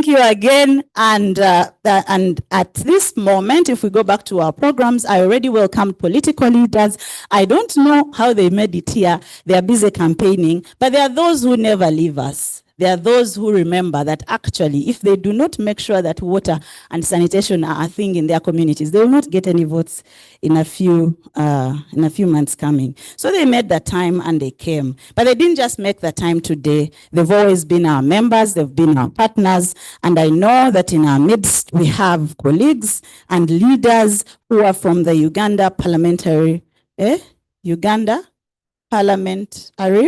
you again. And at this moment, if we go back to our programs, I already welcomed political leaders. I don't know how they made it here. They are busy campaigning, but there are those who never leave us. There are those who remember that actually, if they do not make sure that water and sanitation are a thing in their communities, they will not get any votes in a few months coming. So they made the time and they came. But they didn't just make the time today. They've always been our members, they've been our partners. And I know that in our midst, we have colleagues and leaders who are from the Uganda Parliamentary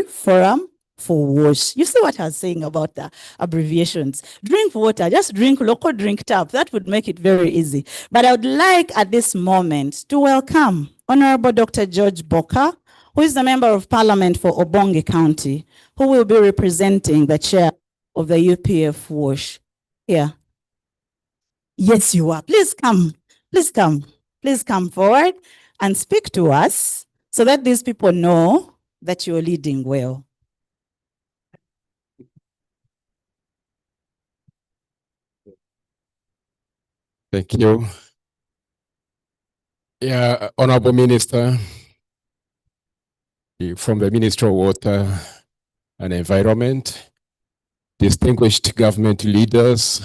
Forum for WASH. You see what I was saying about the abbreviations. Drink water, just drink local drink tap. That would make it very easy. But I would like at this moment to welcome Honorable Dr. George Boka, who is the Member of Parliament for Obonge County, who will be representing the chair of the UPF WASH. Here. Yes, you are. Please come. Please come. Please come forward and speak to us so that these people know that you're leading well. Thank you. Yeah, Honorable Minister, from the Ministry of Water and Environment, distinguished government leaders,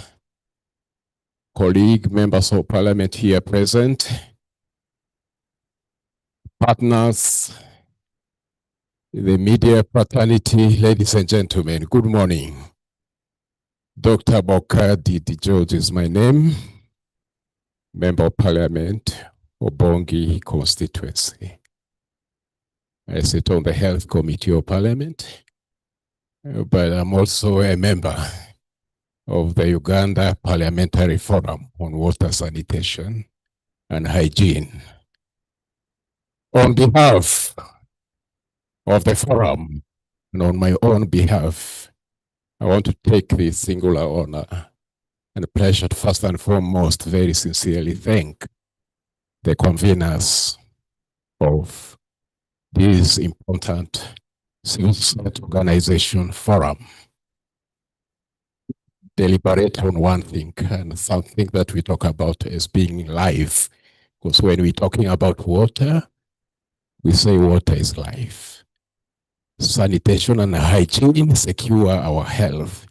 colleagues, members of parliament here present, partners, the media fraternity, ladies and gentlemen, good morning. Dr. Boka Didi George is my name, Member of Parliament, Obongi constituency. I sit on the Health Committee of Parliament, but I'm also a member of the Uganda Parliamentary Forum on Water Sanitation and Hygiene. On behalf of the forum and on my own behalf, I want to take this singular honor and pleasure to first and foremost very sincerely thank the conveners of this important civil society organization forum. Deliberate on one thing and something that we talk about as being life. Because when we're talking about water, we say water is life. Sanitation and hygiene secure our health.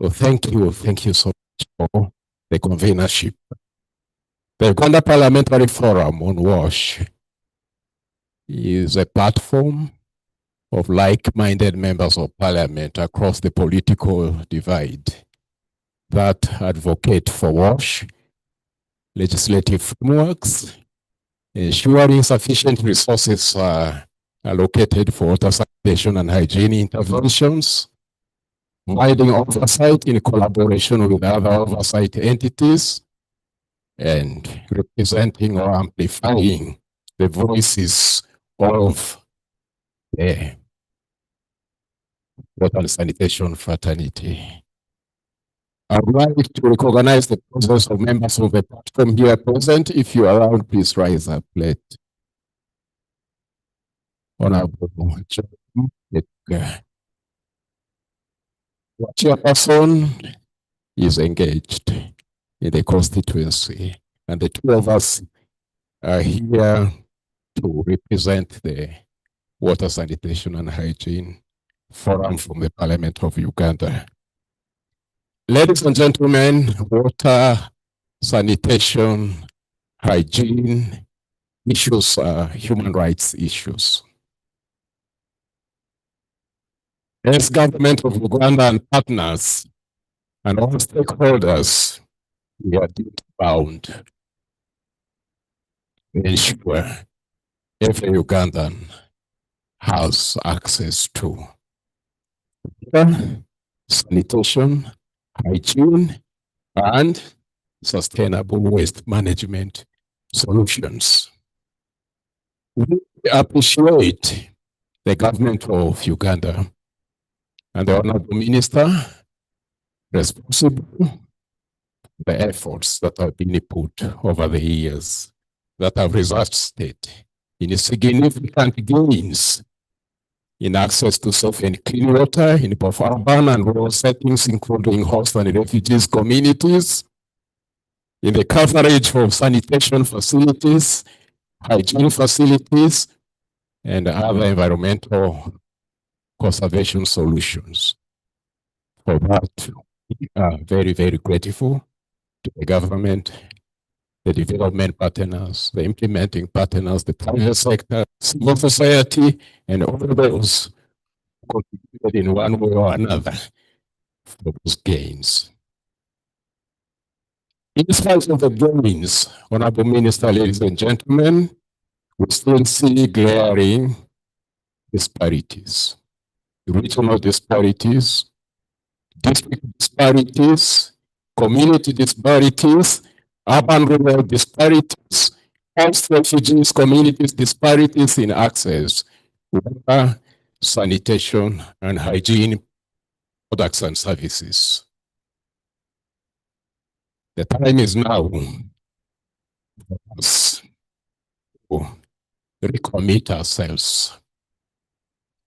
So thank you so much for the convenership. The Uganda Parliamentary Forum on WASH is a platform of like-minded members of parliament across the political divide that advocate for WASH, legislative frameworks, ensuring sufficient resources are allocated for water sanitation and hygiene interventions, providing oversight in collaboration with other oversight entities, and representing or amplifying the voices of the water sanitation fraternity. I would like to recognize the presence of members of the platform here present. If you are around, please rise up. Honorable chairperson is engaged in the constituency, and the two of us are here to represent the Water Sanitation and Hygiene Forum from the Parliament of Uganda. Ladies and gentlemen, water, sanitation, hygiene issues are human rights issues. As government of Uganda and partners and all stakeholders, we are duty-bound to ensure every Ugandan has access to water, sanitation, hygiene, and sustainable waste management solutions. We appreciate the government of Uganda and the Honorable Minister responsible for the efforts that have been put over the years that have resulted in significant gains in access to safe and clean water in both urban and rural settings, including host and refugees communities, in the coverage of sanitation facilities, hygiene facilities, and other environmental conservation solutions. For that, we are very, very grateful to the government, the development partners, the implementing partners, the private sector, civil society, and all those who contributed in one way or another for those gains. In spite of the gains, Honorable Minister, ladies and gentlemen, we still see glaring disparities, regional disparities, district disparities, community disparities, urban-rural disparities, host refugees, communities disparities in access to water, sanitation, and hygiene products and services. The time is now for us to recommit ourselves.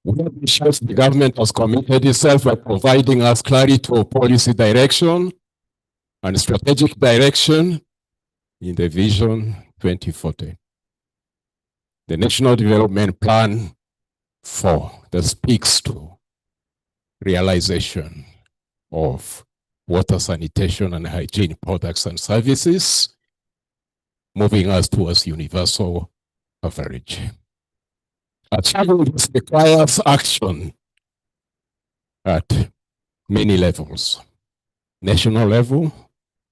We appreciate the government has committed itself by providing us clarity of policy direction and strategic direction in the Vision 2040. The National Development Plan 4 that speaks to realization of water, sanitation, and hygiene products and services, moving us towards universal coverage. Achieving this requires action at many levels: national level,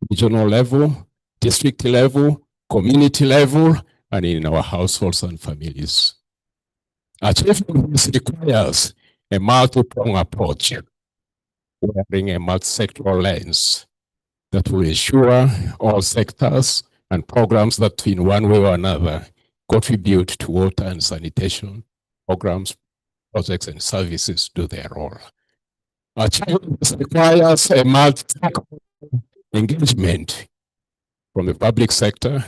regional level, district level, community level, and in our households and families. Achieving this requires a multi-pronged approach, wearing a multi-sectoral lens that will ensure all sectors and programs that in one way or another contribute to water and sanitation programs, projects, and services do their role. Achieving this requires a multi-stakeholder engagement from the public sector,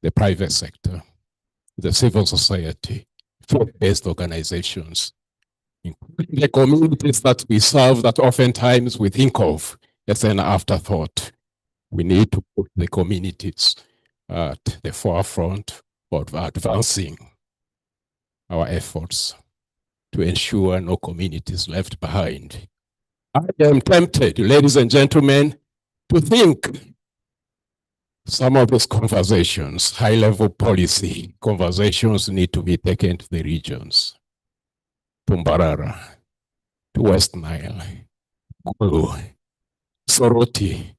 the private sector, the civil society, faith-based organizations, including the communities that we serve that oftentimes we think of as an afterthought. We need to put the communities at the forefront of advancing our efforts to ensure no communities left behind. I am tempted, ladies and gentlemen, to think some of these conversations, high-level policy conversations, need to be taken to the regions, to Mbarara, to West Nile, Gulu, Soroti,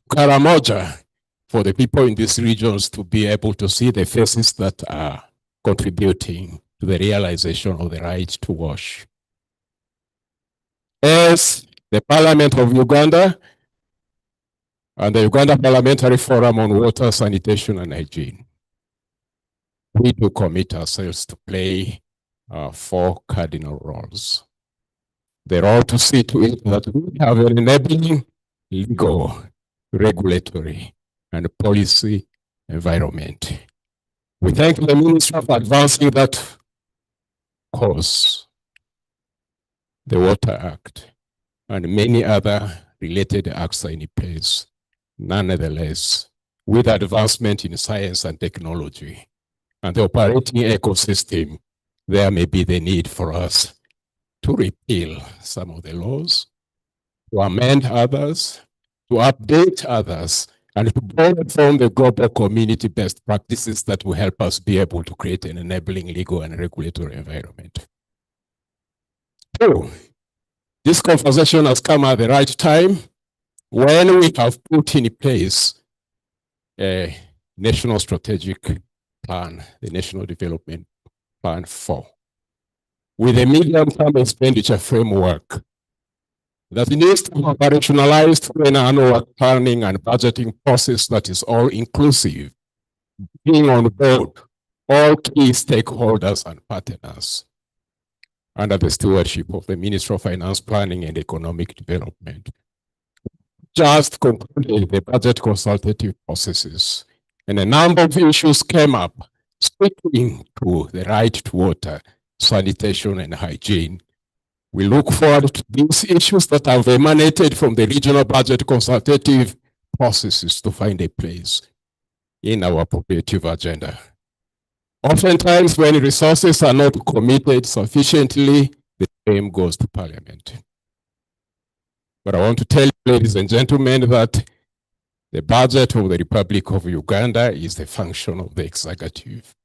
Karamoja, for the people in these regions to be able to see the faces that are contributing to the realization of the right to wash. As the Parliament of Uganda and the Uganda Parliamentary Forum on Water, Sanitation, and Hygiene, we do commit ourselves to play 4 cardinal roles. The role to see to it that we have an enabling legal, regulatory, and policy environment. We thank the Ministry for advancing that course, the Water Act, and many other related acts are in place. Nonetheless, with advancement in science and technology and the operating ecosystem, there may be the need for us to repeal some of the laws, to amend others, to update others, and to borrow from the global community best practices that will help us be able to create an enabling legal and regulatory environment. So, this conversation has come at the right time when we have put in place a national strategic plan, the National Development Plan 4, with a medium-term expenditure framework that needs to be operationalized through an annual planning and budgeting process that is all-inclusive, bringing on board all key stakeholders and partners under the stewardship of the Ministry of Finance, Planning and Economic Development. Just concluded the budget consultative processes, and a number of issues came up speaking to the right to water, sanitation, and hygiene. We look forward to these issues that have emanated from the regional budget consultative processes to find a place in our appropriative agenda. Oftentimes, when resources are not committed sufficiently, the blame goes to Parliament. But I want to tell you, ladies and gentlemen, that the budget of the Republic of Uganda is the function of the executive.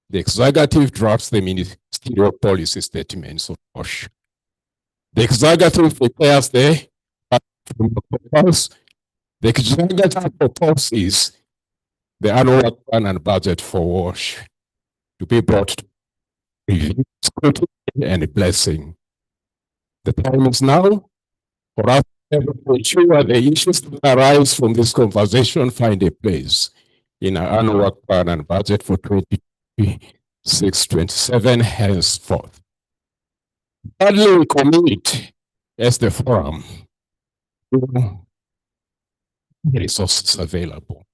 The executive drafts the ministerial policy statements of WASH. The executive prepares the proposals. The executive proposes the annual plan and budget for WASH to be brought to review, scrutiny, and blessing. The time is now for us to ensure the issues that arise from this conversation find a place in our annual plan and budget for 2026-27 henceforth. Thirdly, we commit as the forum to the resources available.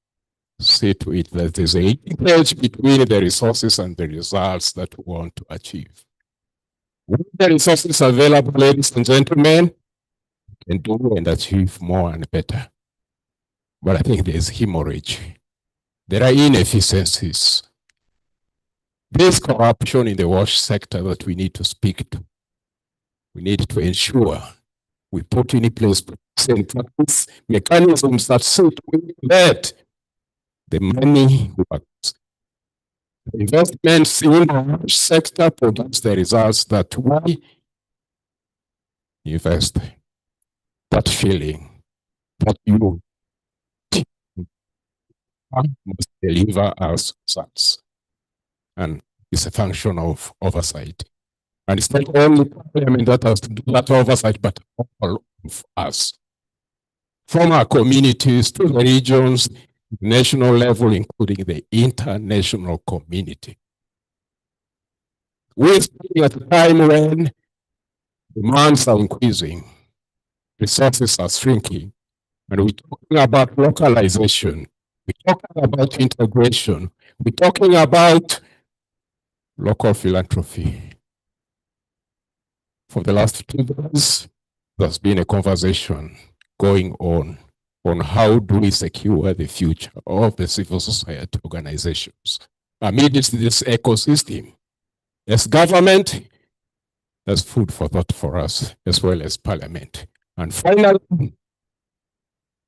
See to it that there's a linkage between the resources and the results that we want to achieve. With the resources available, ladies and gentlemen, can do and achieve more and better. But I think there's hemorrhage. There are inefficiencies. There's corruption in the wash sector that we need to speak to. We need to ensure we put in place mechanisms that say that the money works. The investments in the wash sector produce the results that we invest. That feeling that you must deliver as results. And it's a function of oversight. And it's not only Parliament that has to do that oversight, but all of us. From our communities to the regions, national level, including the international community. We're speaking at a time when demands are increasing, resources are shrinking, and we're talking about localization. We're talking about integration. We're talking about local philanthropy. For the last 2 days, there's been a conversation going on how do we secure the future of the civil society organizations amidst this ecosystem. As government, there's food for thought for us, as well as Parliament. And finally,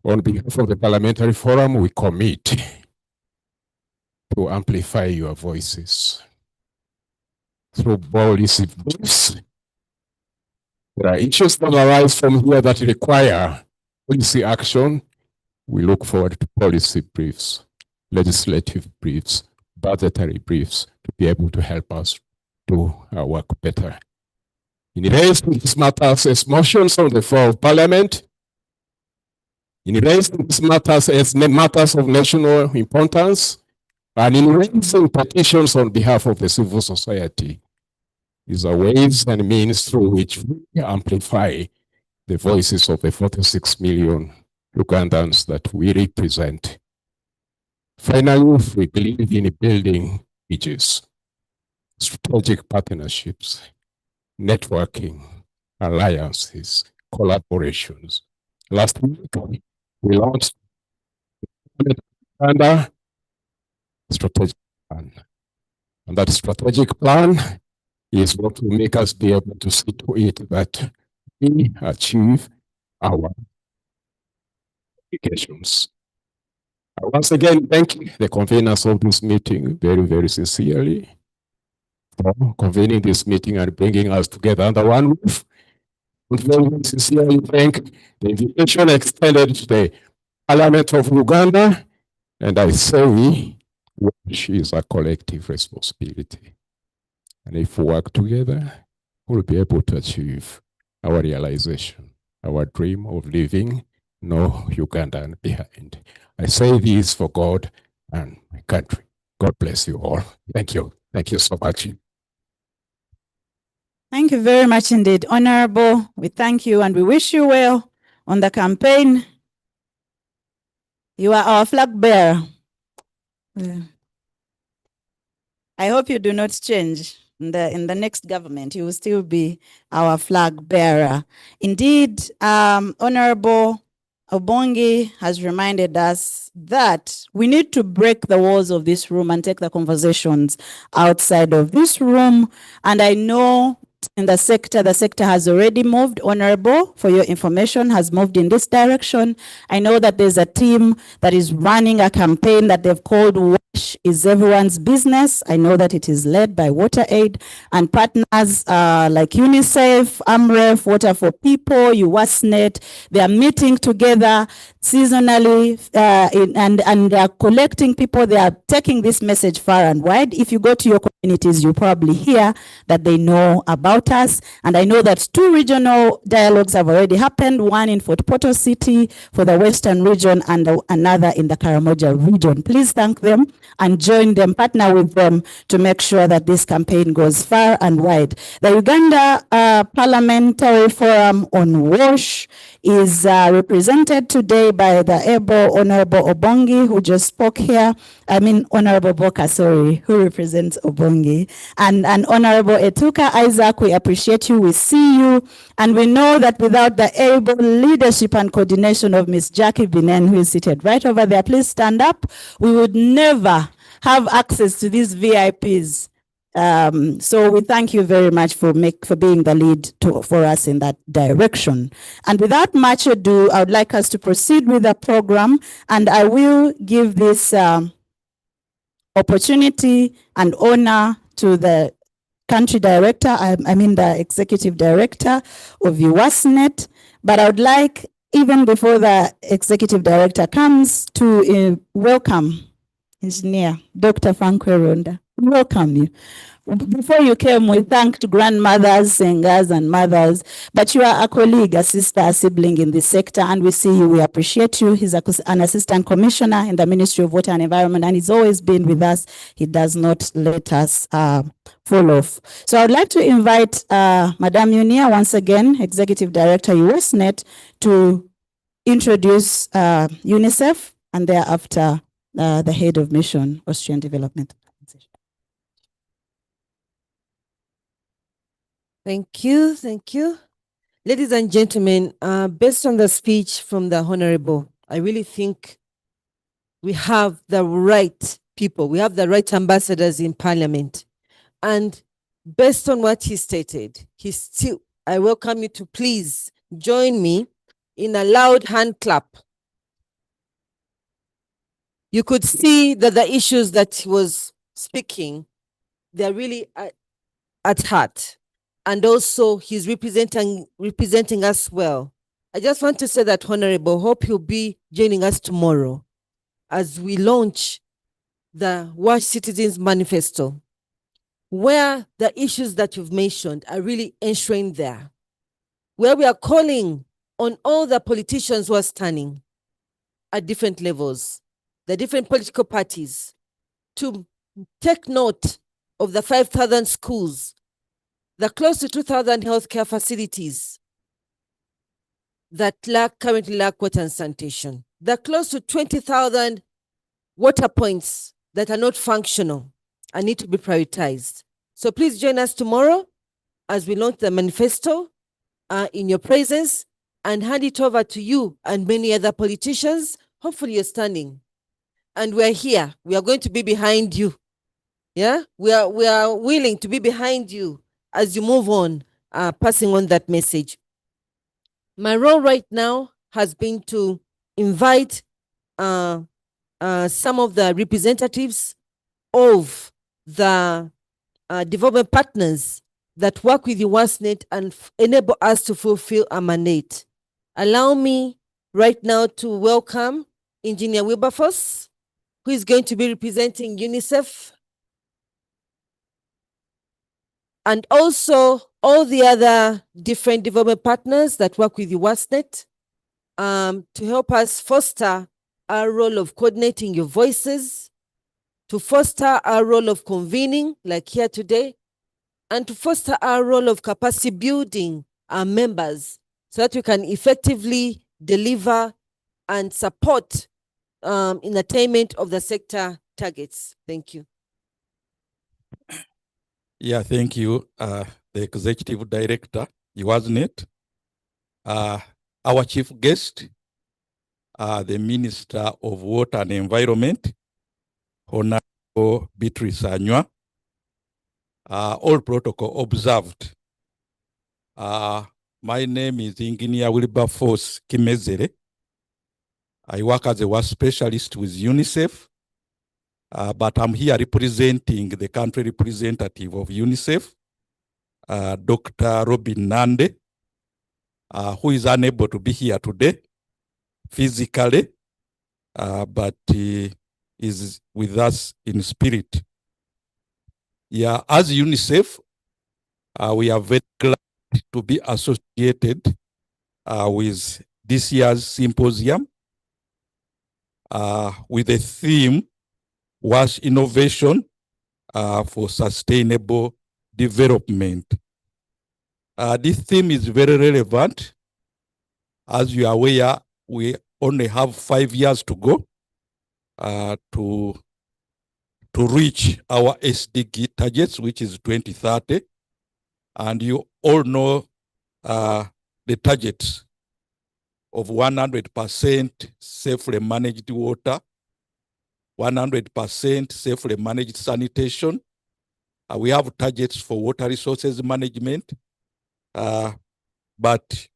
on behalf of the Parliamentary Forum, we commit to amplify your voices through policy briefs. There are issues that arise from here that require policy action. We look forward to policy briefs, legislative briefs, budgetary briefs to be able to help us do our work better. In raising these matters as motions on the floor of Parliament, in raising these matters as matters of national importance, and in raising petitions on behalf of the civil society, these are ways and means through which we amplify the voices of the 46 million Ugandans that we represent. Finally, we believe in building bridges, strategic partnerships, networking, alliances, collaborations. Last week, we launched a strategic plan. And that strategic plan is what will make us be able to see to it that we achieve our obligations. I once again thank the conveners of this meeting very, very sincerely for convening this meeting and bringing us together under one roof. And very sincerely thank the invitation extended to the Parliament of Uganda. And I say, WASH is a collective responsibility. And if we work together, we'll be able to achieve our realization, our dream of leaving no Ugandan behind. I say this for God and my country. God bless you all. Thank you. Thank you so much. Thank you very much indeed, Honorable. We thank you and we wish you well on the campaign. You are our flag bearer. I hope you do not change. In the next government, you will still be our flag bearer. Indeed, Honorable Obongi has reminded us that we need to break the walls of this room and take the conversations outside of this room. And I know in the sector has already moved. Honorable, for your information, has moved in this direction. I know that there's a team that is running a campaign that they've called WASH is Everyone's Business. I know that it is led by WaterAid and partners like UNICEF, AMREF, Water for People, UWASNet. They are meeting together seasonally and they are collecting people. They are taking this message far and wide. If you go to your communities, you probably hear that they know about us. And I know that 2 regional dialogues have already happened, one in Fort Portal City for the Western region and another in the Karamoja region. Please thank them and join them, partner with them to make sure that this campaign goes far and wide. The Uganda Parliamentary Forum on WASH is represented today by the able Honorable Obongi, who just spoke here. I mean, Honorable Boka, sorry, who represents Obongi. And Honorable Etuka Isaac, we appreciate you, we see you. And we know that without the able leadership and coordination of Miss Jackie Binen, who is seated right over there, please stand up. We would never have access to these VIPs. So we thank you very much for being the lead for us in that direction. And without much ado, I would like us to proceed with the program, and I will give this opportunity and honor to the country director, I mean the executive director of UWASNet. But I would like, even before the executive director comes, to welcome Engineer Dr. Frank Ronda. Welcome you. Before you came, we thanked grandmothers, singers, and mothers, but you are a colleague, a sister, a sibling in this sector, and we see you, we appreciate you. He's an assistant commissioner in the Ministry of Water and Environment, and he's always been with us. He does not let us fall off. So I'd like to invite Madame Yunia, once again, Executive Director, USNet, to introduce UNICEF, and thereafter the head of mission, Austrian Development. Thank you, thank you. Ladies and gentlemen, based on the speech from the Honorable, I really think we have the right people, we have the right ambassadors in Parliament. And based on what he stated, I welcome you to please join me in a loud hand clap. You could see that the issues that he was speaking, they're really at heart. And also he's representing us well. I just want to say that, Honorable, hope you'll be joining us tomorrow as we launch the WASH Citizens Manifesto, where the issues that you've mentioned are really enshrined there, where we are calling on all the politicians who are standing at different levels, the different political parties, to take note of the 5,000 schools, the close to 2,000 healthcare facilities that currently lack water and sanitation, the close to 20,000 water points that are not functional and need to be prioritized. So please join us tomorrow as we launch the manifesto in your presence, and hand it over to you and many other politicians. Hopefully you're standing. And we're here. We are going to be behind you. Yeah, we are willing to be behind you as you move on, passing on that message. My role right now has been to invite some of the representatives of the development partners that work with UWASNet and enable us to fulfill our mandate. Allow me right now to welcome Engineer Wilberforce, who is going to be representing UNICEF, and also all the other different development partners that work with UWASNet to help us foster our role of coordinating your voices, to foster our role of convening, like here today, and to foster our role of capacity building our members so that we can effectively deliver and support in attainment of the sector targets. Thank you. Yeah, thank you, the Executive Director, UWASNet. Our chief guest, the Minister of Water and Environment, Honorable Beatrice Anywa. All protocol observed. My name is Engineer Wilberforce Kimezere. I work as a water specialist with UNICEF, but I'm here representing the country representative of UNICEF, Dr. Robin Nande, who is unable to be here today physically, but he is with us in spirit. Yeah, as UNICEF, we are very glad to be associated with this year's symposium with the theme WASH Innovation for Sustainable Development. This theme is very relevant. As you are aware, we only have 5 years to go to reach our SDG targets, which is 2030. And you all know the targets of 100% safely managed water, 100% safely managed sanitation, We have targets for water resources management, but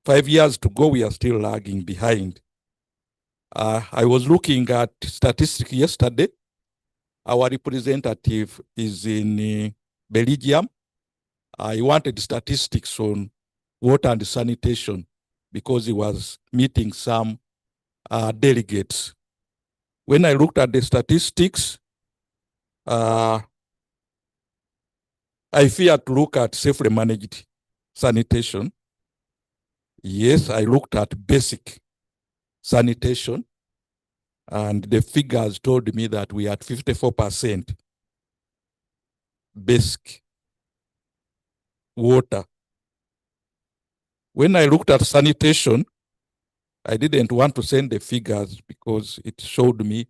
5 years to go, we are still lagging behind. I was looking at statistics yesterday. Our representative is in Belgium. I wanted statistics on water and sanitation because he was meeting some delegates. When I looked at the statistics, I feared to look at safely managed sanitation. Yes, I looked at basic sanitation, and the figures told me that we had 54% basic water. When I looked at sanitation, I didn't want to send the figures because it showed me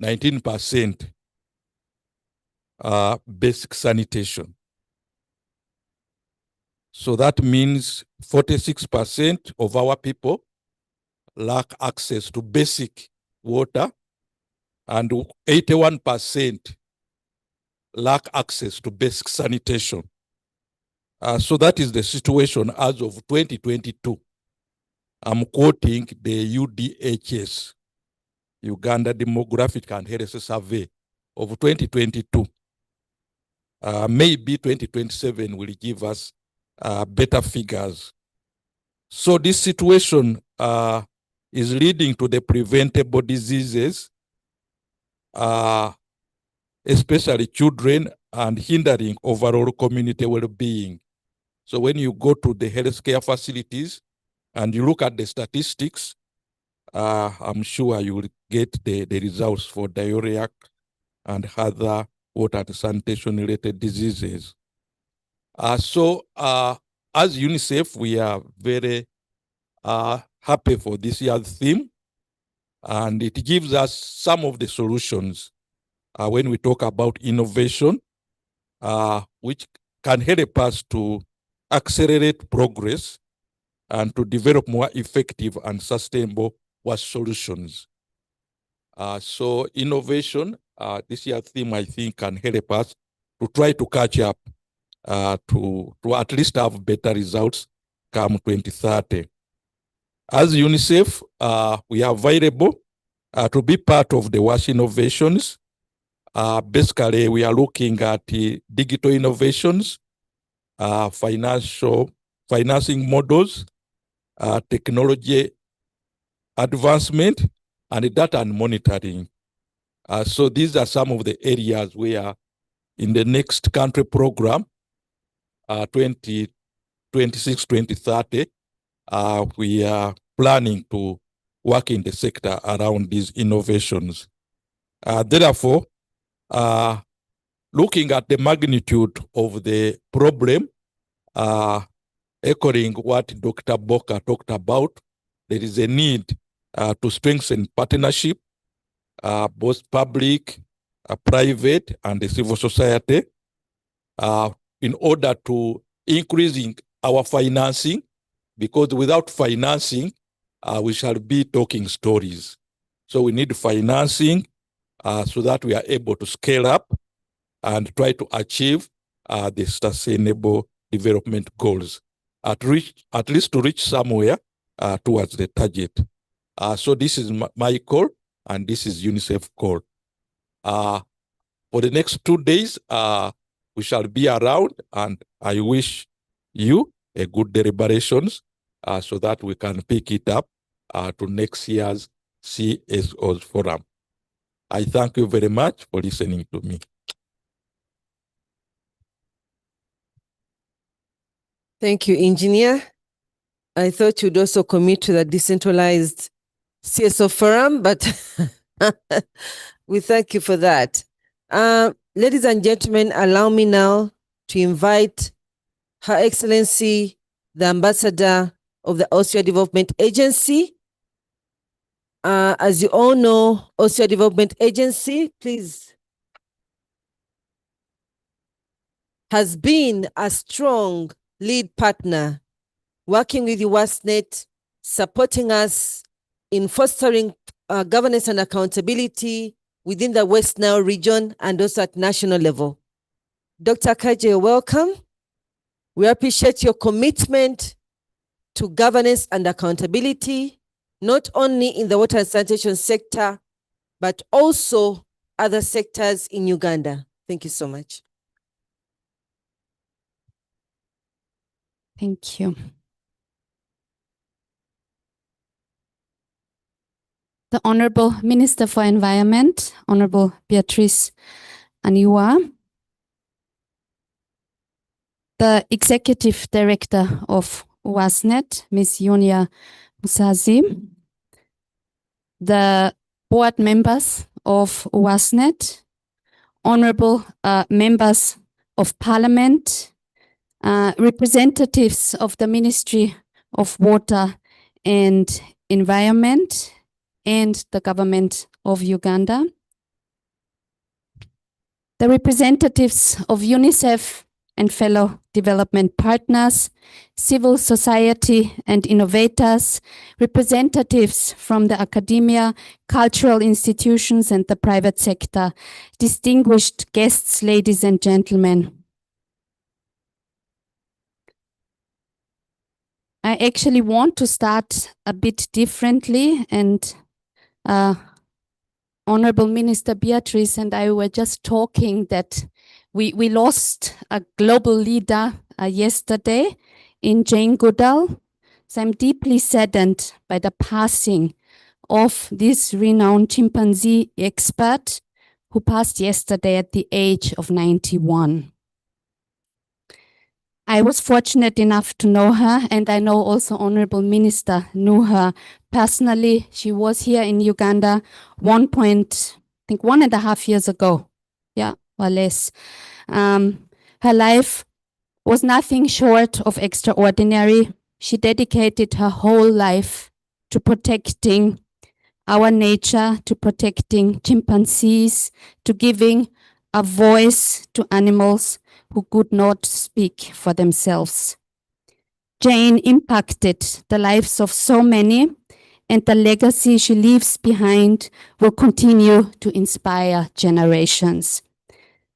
19% basic sanitation. So that means 46% of our people lack access to basic water, and 81% lack access to basic sanitation. So that is the situation as of 2022. I'm quoting the UDHS, Uganda Demographic and Health Survey of 2022. Maybe 2027 will give us better figures. So this situation is leading to the preventable diseases, especially children, and hindering overall community well-being. So when you go to the healthcare facilities and you look at the statistics, I'm sure you will get the results for diarrhea and other water and sanitation related diseases. So as UNICEF, we are very happy for this year's theme, and it gives us some of the solutions when we talk about innovation, which can help us to accelerate progress and to develop more effective and sustainable solutions. So innovation, this year's theme, I think, can help us to try to catch up to at least have better results come 2030. As UNICEF, we are available to be part of the WASH innovations. Basically, we are looking at digital innovations, financing models, technology advancement, and data and monitoring. So these are some of the areas where in the next country program, 2026-2030, we are planning to work in the sector around these innovations. Therefore, looking at the magnitude of the problem, echoing what Dr. Boka talked about, there is a need to strengthen partnership, both public, private, and the civil society, in order to increasing our financing, because without financing, we shall be talking stories. So we need financing so that we are able to scale up and try to achieve the sustainable development goals, at least to reach somewhere towards the target. So this is my call, and this is UNICEF call. For the next 2 days, we shall be around, and I wish you a good deliberations so that we can pick it up to next year's CSOs forum. I thank you very much for listening to me. Thank you, Engineer. I thought you'd also commit to the decentralized CSO forum, but we thank you for that. Ladies and gentlemen, allow me now to invite Her Excellency, the Ambassador of the Austria Development Agency. As you all know, Austria Development Agency, please, has been a strong lead partner working with UWASNet, supporting us in fostering governance and accountability within the West Nile region and also at national level. Dr. Kaje, welcome. We appreciate your commitment to governance and accountability, not only in the water and sanitation sector, but also other sectors in Uganda. Thank you so much. Thank you. The Honorable Minister for Environment, Honorable Beatrice Aniwa, the Executive Director of WASNET, Ms. Yunia Musazi, the board members of WASNET, honorable members of Parliament, representatives of the Ministry of Water and Environment, and the government of Uganda, the representatives of UNICEF and fellow development partners, civil society and innovators, representatives from the academia, cultural institutions and the private sector, distinguished guests, ladies and gentlemen. I actually want to start a bit differently, and Honorable Minister Beatrice and I were just talking that we lost a global leader yesterday in Jane Goodall. So I'm deeply saddened by the passing of this renowned chimpanzee expert who passed yesterday at the age of 91. I was fortunate enough to know her, and I know also Honorable Minister knew her personally. She was here in Uganda 1.5 years ago, yeah, or less. Her life was nothing short of extraordinary. She dedicated her whole life to protecting our nature, to protecting chimpanzees, to giving a voice to animals who could not speak for themselves. Jane impacted the lives of so many, and the legacy she leaves behind will continue to inspire generations.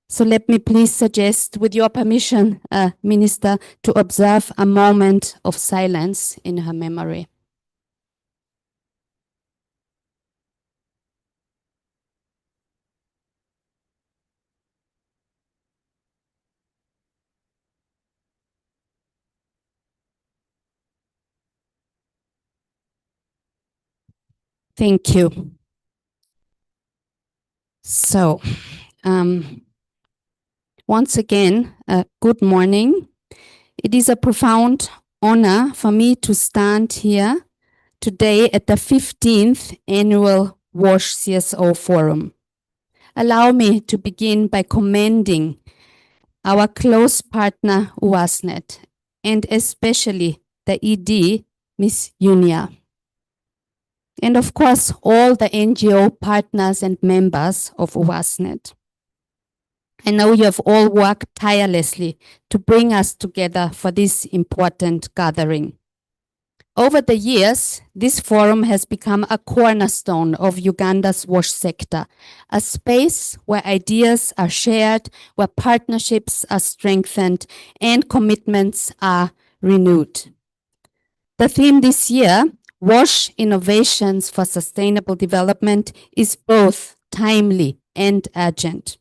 So let me please suggest, with your permission, Minister, to observe a moment of silence in her memory. Thank you. So, once again, good morning. It is a profound honor for me to stand here today at the 15th Annual WASH CSO Forum. Allow me to begin by commending our close partner, WASNET, and especially the ED, Ms. Yunia. And of course, all the NGO partners and members of WASNET. I know you have all worked tirelessly to bring us together for this important gathering. Over the years, this forum has become a cornerstone of Uganda's WASH sector, a space where ideas are shared, where partnerships are strengthened, and commitments are renewed. The theme this year, WASH Innovations for Sustainable Development, is both timely and urgent.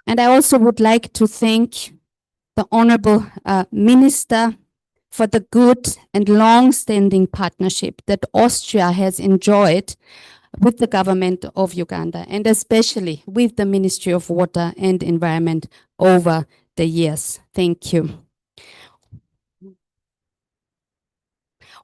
And I also would like to thank the Honorable Minister for the good and long-standing partnership that Austria has enjoyed with the government of Uganda, and especially with the Ministry of Water and Environment over the years. Thank you.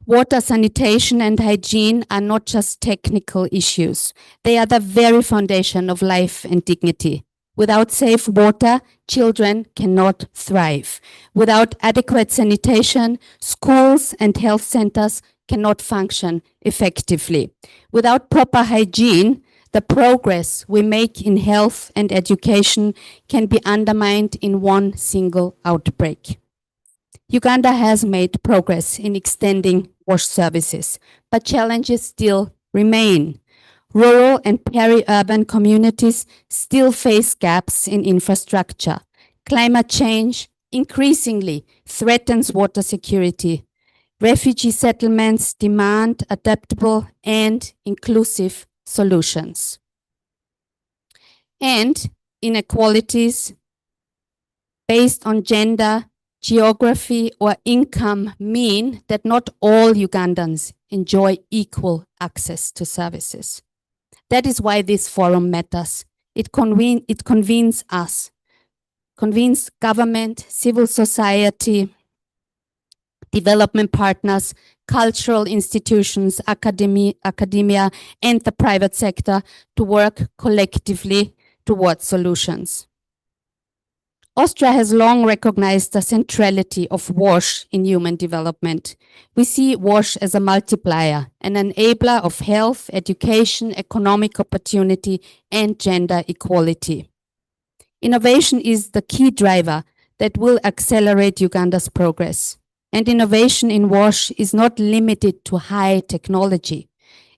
Water, sanitation, and hygiene are not just technical issues. They are the very foundation of life and dignity. Without safe water, children cannot thrive. Without adequate sanitation, schools and health centers cannot function effectively. Without proper hygiene, the progress we make in health and education can be undermined in one single outbreak. Uganda has made progress in extending WASH services, but challenges still remain. Rural and peri-urban communities still face gaps in infrastructure. climate change increasingly threatens water security. Refugee settlements demand adaptable and inclusive solutions. And inequalities based on gender, geography, or income mean that not all Ugandans enjoy equal access to services. That is why this forum matters. It convenes us, convenes government, civil society, development partners, cultural institutions, academia, and the private sector to work collectively towards solutions. Austria has long recognized the centrality of WASH in human development. We see WASH as a multiplier, an enabler of health, education, economic opportunity, and gender equality. Innovation is the key driver that will accelerate Uganda's progress. And innovation in WASH is not limited to high technology.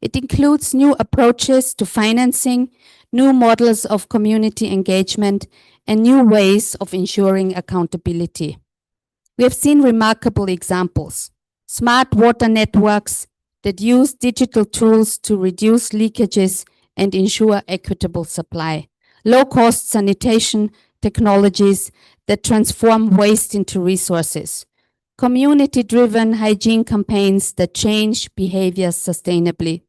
It includes new approaches to financing, new models of community engagement, and new ways of ensuring accountability. We have seen remarkable examples. Smart water networks that use digital tools to reduce leakages and ensure equitable supply. Low-cost sanitation technologies that transform waste into resources. Community-driven hygiene campaigns that change behaviors sustainably.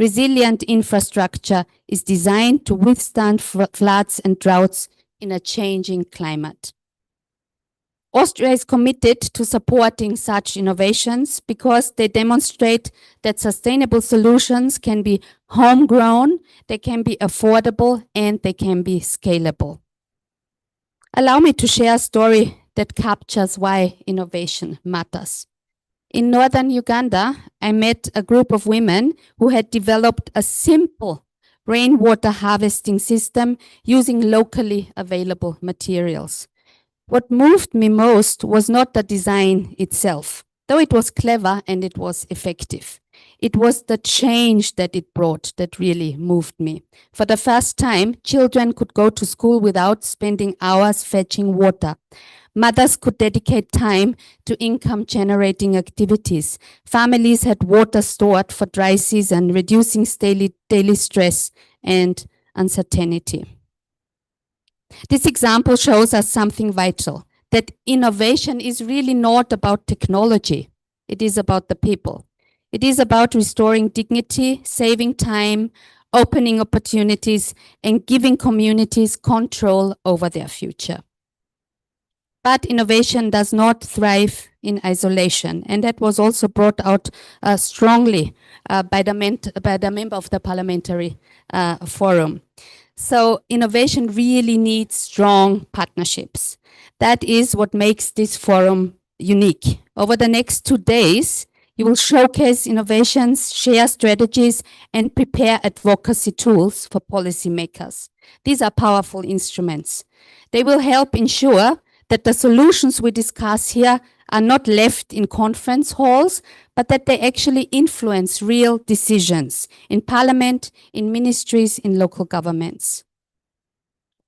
Resilient infrastructure is designed to withstand floods and droughts in a changing climate. Austria is committed to supporting such innovations because they demonstrate that sustainable solutions can be homegrown, they can be affordable, and they can be scalable. Allow me to share a story that captures why innovation matters. In northern Uganda, I met a group of women who had developed a simple rainwater harvesting system using locally available materials. What moved me most was not the design itself, though it was clever and it was effective. It was the change that it brought that really moved me. For the first time, children could go to school without spending hours fetching water. Mothers could dedicate time to income-generating activities. Families had water stored for dry season, reducing daily stress and uncertainty. This example shows us something vital, that innovation is really not about technology. It is about the people. It is about restoring dignity, saving time, opening opportunities, and giving communities control over their future. But innovation does not thrive in isolation, and that was also brought out strongly by the member of the parliamentary forum. So innovation really needs strong partnerships. That is what makes this forum unique. Over the next 2 days, you will showcase innovations, share strategies, and prepare advocacy tools for policymakers. These are powerful instruments. They will help ensure that the solutions we discuss here are not left in conference halls, but that they actually influence real decisions in parliament, in ministries, in local governments.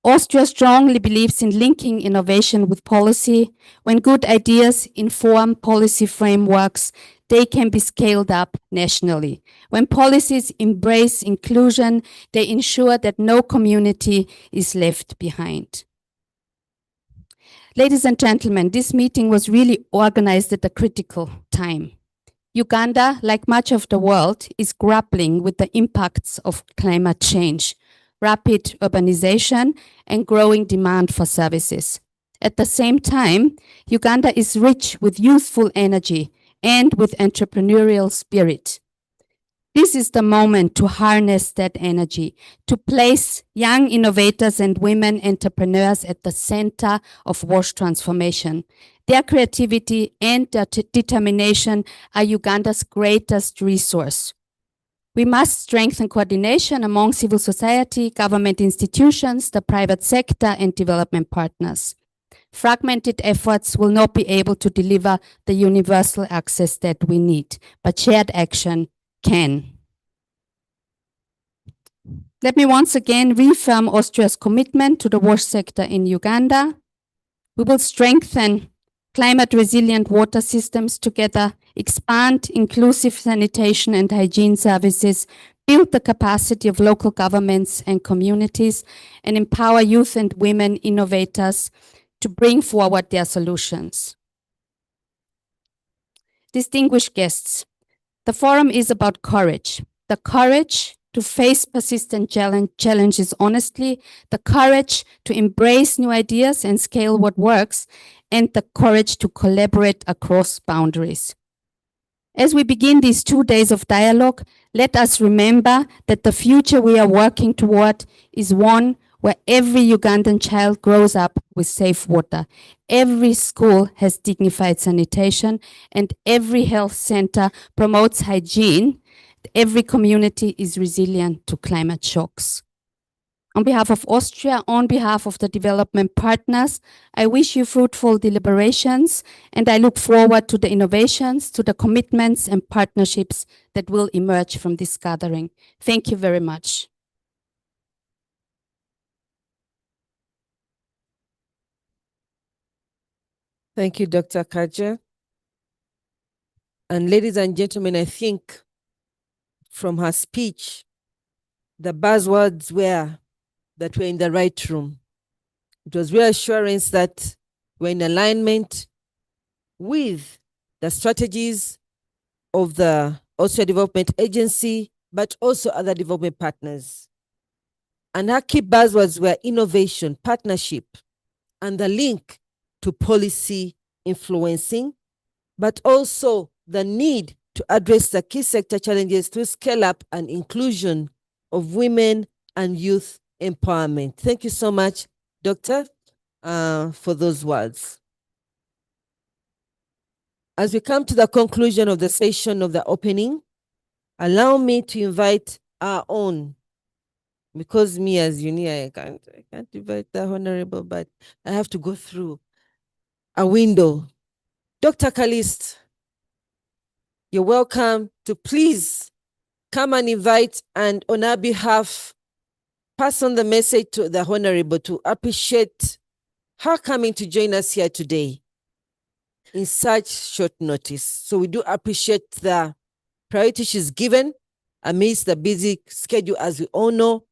Austria strongly believes in linking innovation with policy. When good ideas inform policy frameworks, they can be scaled up nationally. When policies embrace inclusion, they ensure that no community is left behind. Ladies and gentlemen, this meeting was really organized at a critical time. Uganda, like much of the world, is grappling with the impacts of climate change, rapid urbanization, and growing demand for services. At the same time, Uganda is rich with youthful energy and with entrepreneurial spirit. This is the moment to harness that energy, to place young innovators and women entrepreneurs at the center of WASH transformation. Their creativity and their determination are Uganda's greatest resource. We must strengthen coordination among civil society, government institutions, the private sector, and development partners. Fragmented efforts will not be able to deliver the universal access that we need, but shared action can. Let me once again reaffirm Austria's commitment to the WASH sector in Uganda. We will strengthen climate resilient water systems together, expand inclusive sanitation and hygiene services, build the capacity of local governments and communities, and empower youth and women innovators to bring forward their solutions. Distinguished guests, the forum is about courage. The courage to face persistent challenges honestly, the courage to embrace new ideas and scale what works, and the courage to collaborate across boundaries. As we begin these 2 days of dialogue, let us remember that the future we are working toward is one where every Ugandan child grows up with safe water, every school has dignified sanitation, and every health center promotes hygiene. Every community is resilient to climate shocks. On behalf of Austria, on behalf of the development partners, I wish you fruitful deliberations, and I look forward to the innovations, to the commitments and partnerships that will emerge from this gathering. Thank you very much. Thank you, Dr. Kaja. And ladies and gentlemen, I think from her speech, the buzzwords were that we're in the right room. It was reassurance that we're in alignment with the strategies of the Austria Development Agency, but also other development partners. And her key buzzwords were innovation, partnership, and the link to policy influencing, but also the need to address the key sector challenges through scale up and inclusion of women and youth empowerment. Thank you so much, Doctor, for those words. As we come to the conclusion of the session of the opening, allow me to invite our own, because me as uni, I can't invite the honorable, but I have to go through a window. Dr. Kalist, you're welcome to please come and invite, and on our behalf, pass on the message to the honorable to appreciate her coming to join us here today in such short notice. So we do appreciate the priority she's given amidst the busy schedule, as we all know,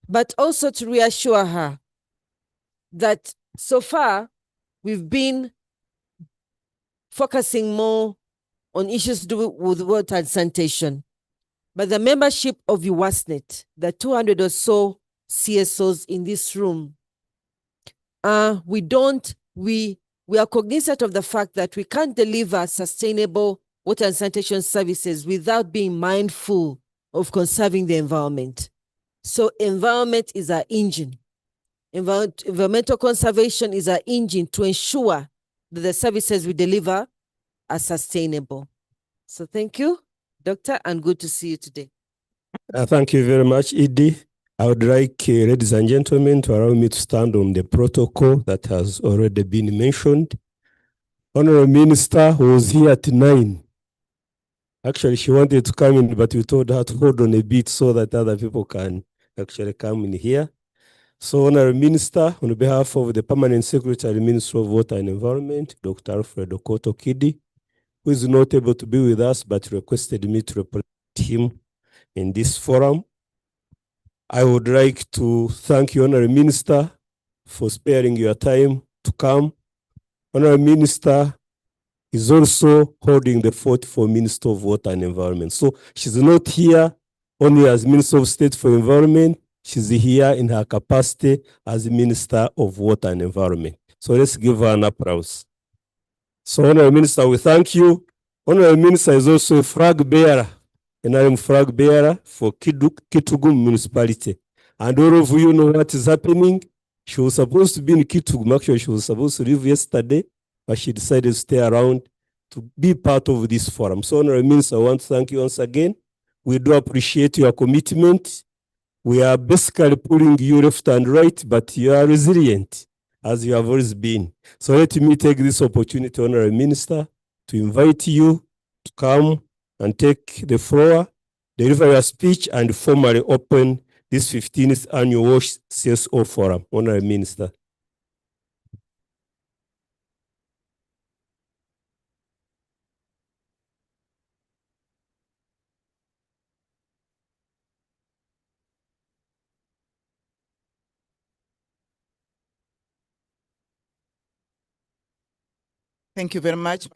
but also to reassure her that so far we've been focusing more on issues to do with water and sanitation. But the membership of UWASNET, the 200 or so CSOs in this room, we are cognizant of the fact that we can't deliver sustainable water and sanitation services without being mindful of conserving the environment. So environment is our engine. Environmental conservation is our engine to ensure that the services we deliver are sustainable. So thank you, Doctor, and good to see you today. Thank you very much, Edie. I would like, ladies and gentlemen, to allow me to stand on the protocol that has already been mentioned. Honorable Minister was here at 9. Actually, she wanted to come in, but we told her to hold on a bit so that other people can actually come in here. So, Honorable Minister, on behalf of the Permanent Secretary, Minister of Water and Environment, Dr. Alfred Okoto Kidi, who is not able to be with us, but requested me to represent him in this forum. I would like to thank you, Honorable Minister, for sparing your time to come. Honorable Minister is also holding the fort for Minister of Water and Environment. So she's not here only as Minister of State for Environment, she's here in her capacity as Minister of Water and Environment. So let's give her an applause. So Honorable Minister, we thank you. Honorable Minister is also a flag bearer, and I am flag bearer for Kitugu Municipality. And all of you know what is happening. She was supposed to be in Kitugu. Actually, she was supposed to leave yesterday, but she decided to stay around to be part of this forum. So Honorable Minister, I want to thank you once again. We do appreciate your commitment. We are basically pulling you left and right, but you are resilient, as you have always been. So let me take this opportunity, Honorable Minister, to invite you to come and take the floor, deliver your speech, and formally open this 15th annual WASH CSO Forum. Honorable Minister. Thank you very much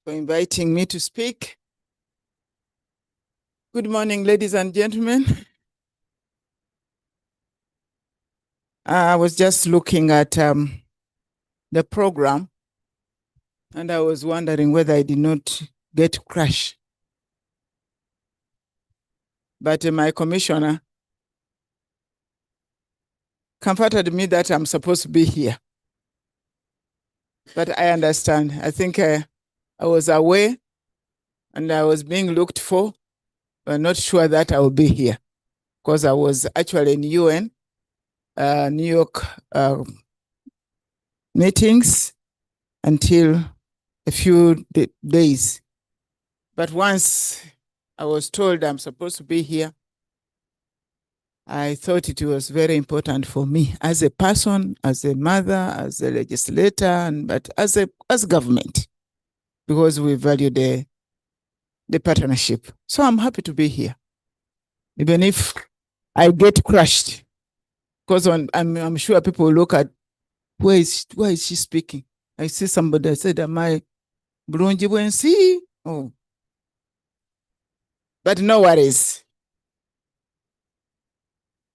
for inviting me to speak. Good morning, ladies and gentlemen. I was just looking at the program, and I was wondering whether I did not get crushed. But my commissioner comforted me that I'm supposed to be here. But I understand. I think I was away and I was being looked for, but not sure that I will be here because I was actually in UN, New York meetings until a few days. But once I was told I'm supposed to be here, I thought it was very important for me as a person, as a mother, as a legislator, but as government, because we value the partnership. So I'm happy to be here, even if I get crushed, because I'm sure people look at why is she speaking? I see somebody that said, "Am I Brunji Wensi?" Oh, but no worries.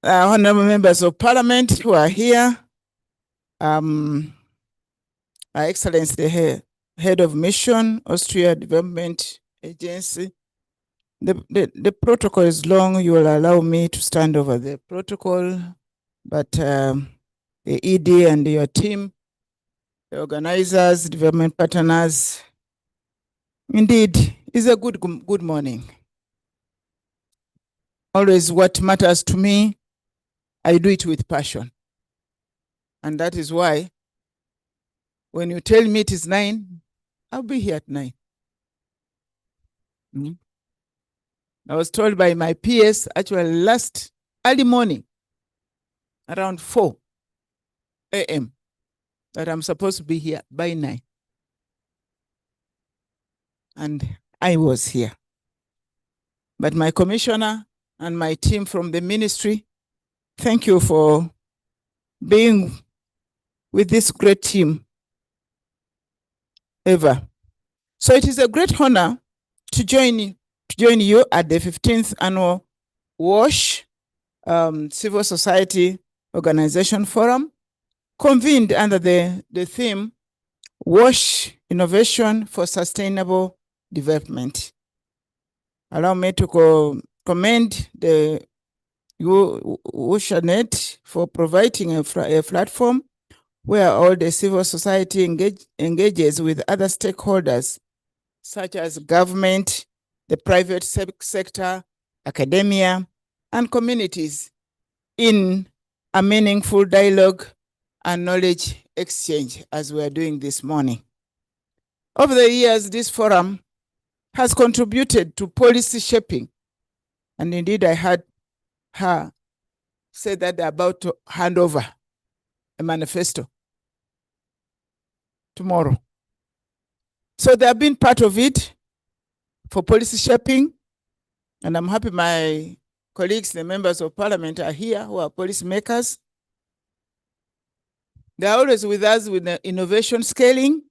Honorable members of parliament who are here, Her Excellency the head of mission, Austria Development Agency. The protocol is long. You will allow me to stand over the protocol, but the ED and your team, the organizers, development partners, indeed, it's a good morning. Always what matters to me, I do it with passion. And that is why when you tell me it is 9, I'll be here at 9. I was told by my PS actually last early morning, around 4 a.m., that I'm supposed to be here by 9. And I was here. But my commissioner and my team from the ministry, thank you for being with this great team ever. So it is a great honor to join you at the 15th annual WASH Civil Society Organization Forum, convened under the theme WASH Innovation for Sustainable Development. Allow me to commend the WASHnet for providing a platform where all the civil society engages with other stakeholders, such as government, the private sector, academia, and communities in a meaningful dialogue and knowledge exchange, as we are doing this morning. Over the years, this forum has contributed to policy shaping. And indeed, I heard her say that they're about to hand over a manifesto tomorrow. So they have been part of it for policy shaping. And I'm happy my colleagues, the members of parliament, are here who are policy makers. They're always with us with the innovation scaling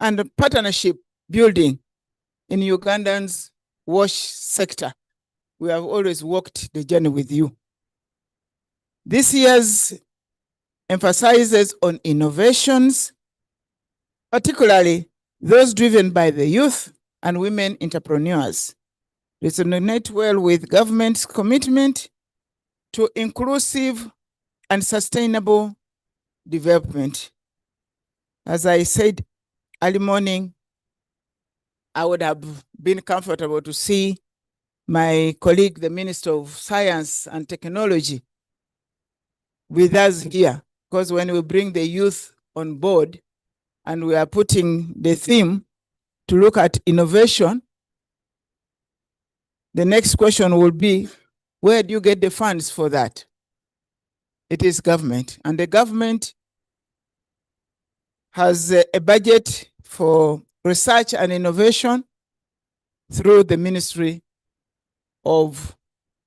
and the partnership building in Ugandan's WASH sector. We have always walked the journey with you. This year's emphasizes on innovations, particularly those driven by the youth and women entrepreneurs. Resonate well with government's commitment to inclusive and sustainable development. As I said early morning, I would have been comfortable to see my colleague, the Minister of Science and Technology, with us here, because when we bring the youth on board and we are putting the theme to look at innovation, the next question will be, where do you get the funds for that? It is government, and the government has a budget for research and innovation through the Ministry of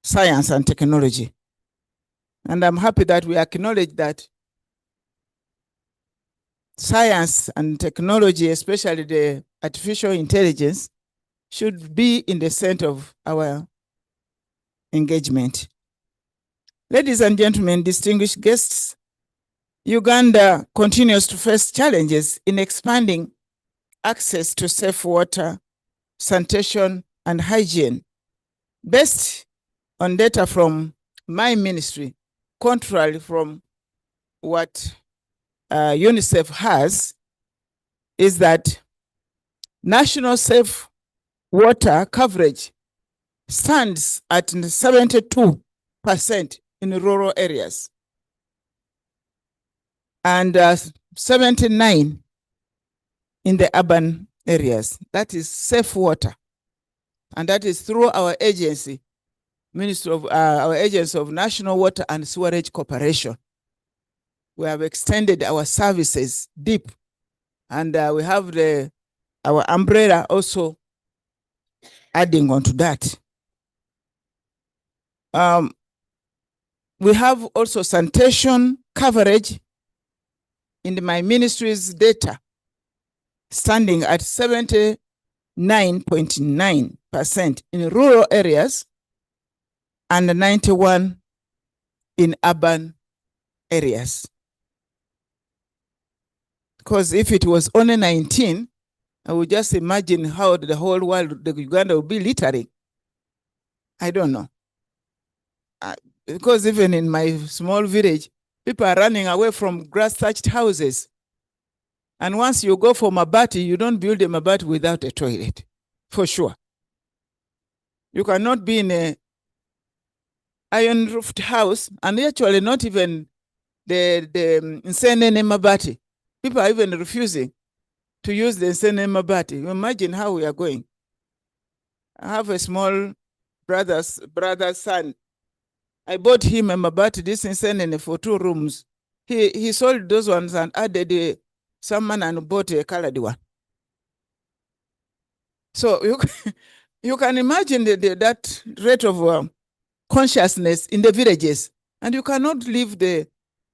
Science and Technology. And I'm happy that we acknowledge that science and technology, especially the artificial intelligence, should be in the center of our engagement. Ladies and gentlemen, distinguished guests, Uganda continues to face challenges in expanding access to safe water, sanitation, and hygiene. Based on data from my ministry, contrary from what UNICEF has, is that national safe water coverage stands at 72% in rural areas and 79 in the urban areas. That is safe water. And that is through our agency, our Agency of National Water and Sewerage Corporation. We have extended our services deep, and we have our umbrella also adding on to that. We have also sanitation coverage in my ministry's data, standing at 79.9% in rural areas and 91% in urban areas. Because if it was only 19, I would just imagine how the whole world, the Uganda, would be littering. I don't know. Because even in my small village, people are running away from grass-thatched houses. And once you go for mabati, you don't build a mabati without a toilet, for sure. You cannot be in a iron-roofed house, and actually not even the Nsenene mabati. People are even refusing to use the Nsenene mabati. You imagine how we are going. I have a small brother's son. I bought him a mabati, this Nsenene, for 2 rooms. He sold those ones and added some man and bought a colored one. So you can imagine that rate of consciousness in the villages, and you cannot leave the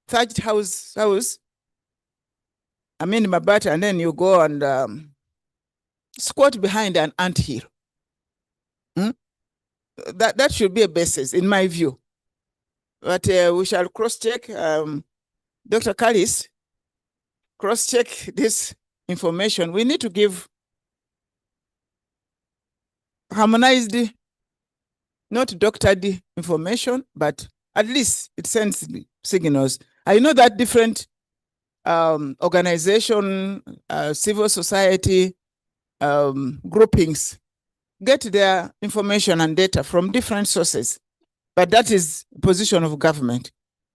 thatched house, I mean mabati, and then you go and squat behind an anthill. That should be a basis, in my view. But we shall cross-check. Dr. Callis, cross-check this information. We need to give harmonized, not doctored information, but at least it sends signals. I know that different organization, civil society groupings get their information and data from different sources, but that is the position of government.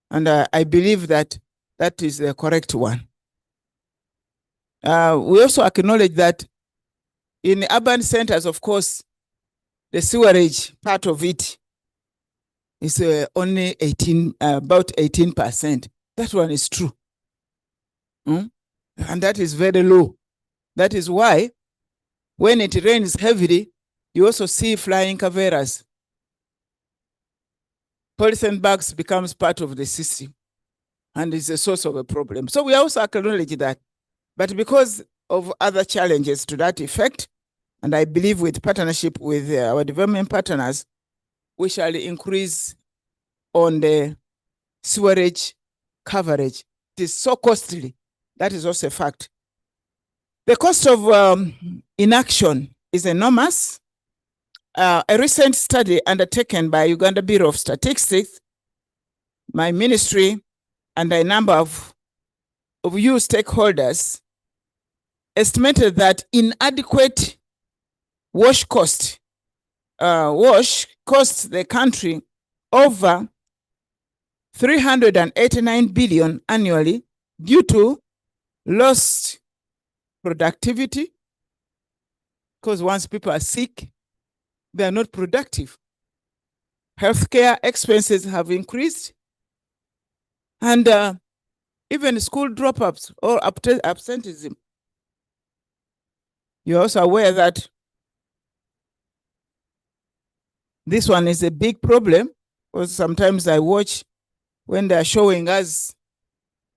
And I believe that that is the correct one. We also acknowledge that in urban centers, of course, the sewerage part of it is only about 18%. That one is true. And that is very low. That is why when it rains heavily, you also see flying caveras. Polythene bags becomes part of the system and is a source of a problem. So we also acknowledge that. But because of other challenges to that effect, and I believe with partnership with our development partners, we shall increase on the sewerage coverage. It is so costly. That is also a fact. The cost of inaction is enormous. A recent study undertaken by Uganda Bureau of Statistics, my ministry, and a number of you stakeholders estimated that inadequate wash costs the country over 389 billion annually due to lost productivity, because once people are sick, they are not productive. Healthcare expenses have increased, and even school drop-ups or absenteeism. You're also aware that this one is a big problem, because sometimes I watch when they're showing us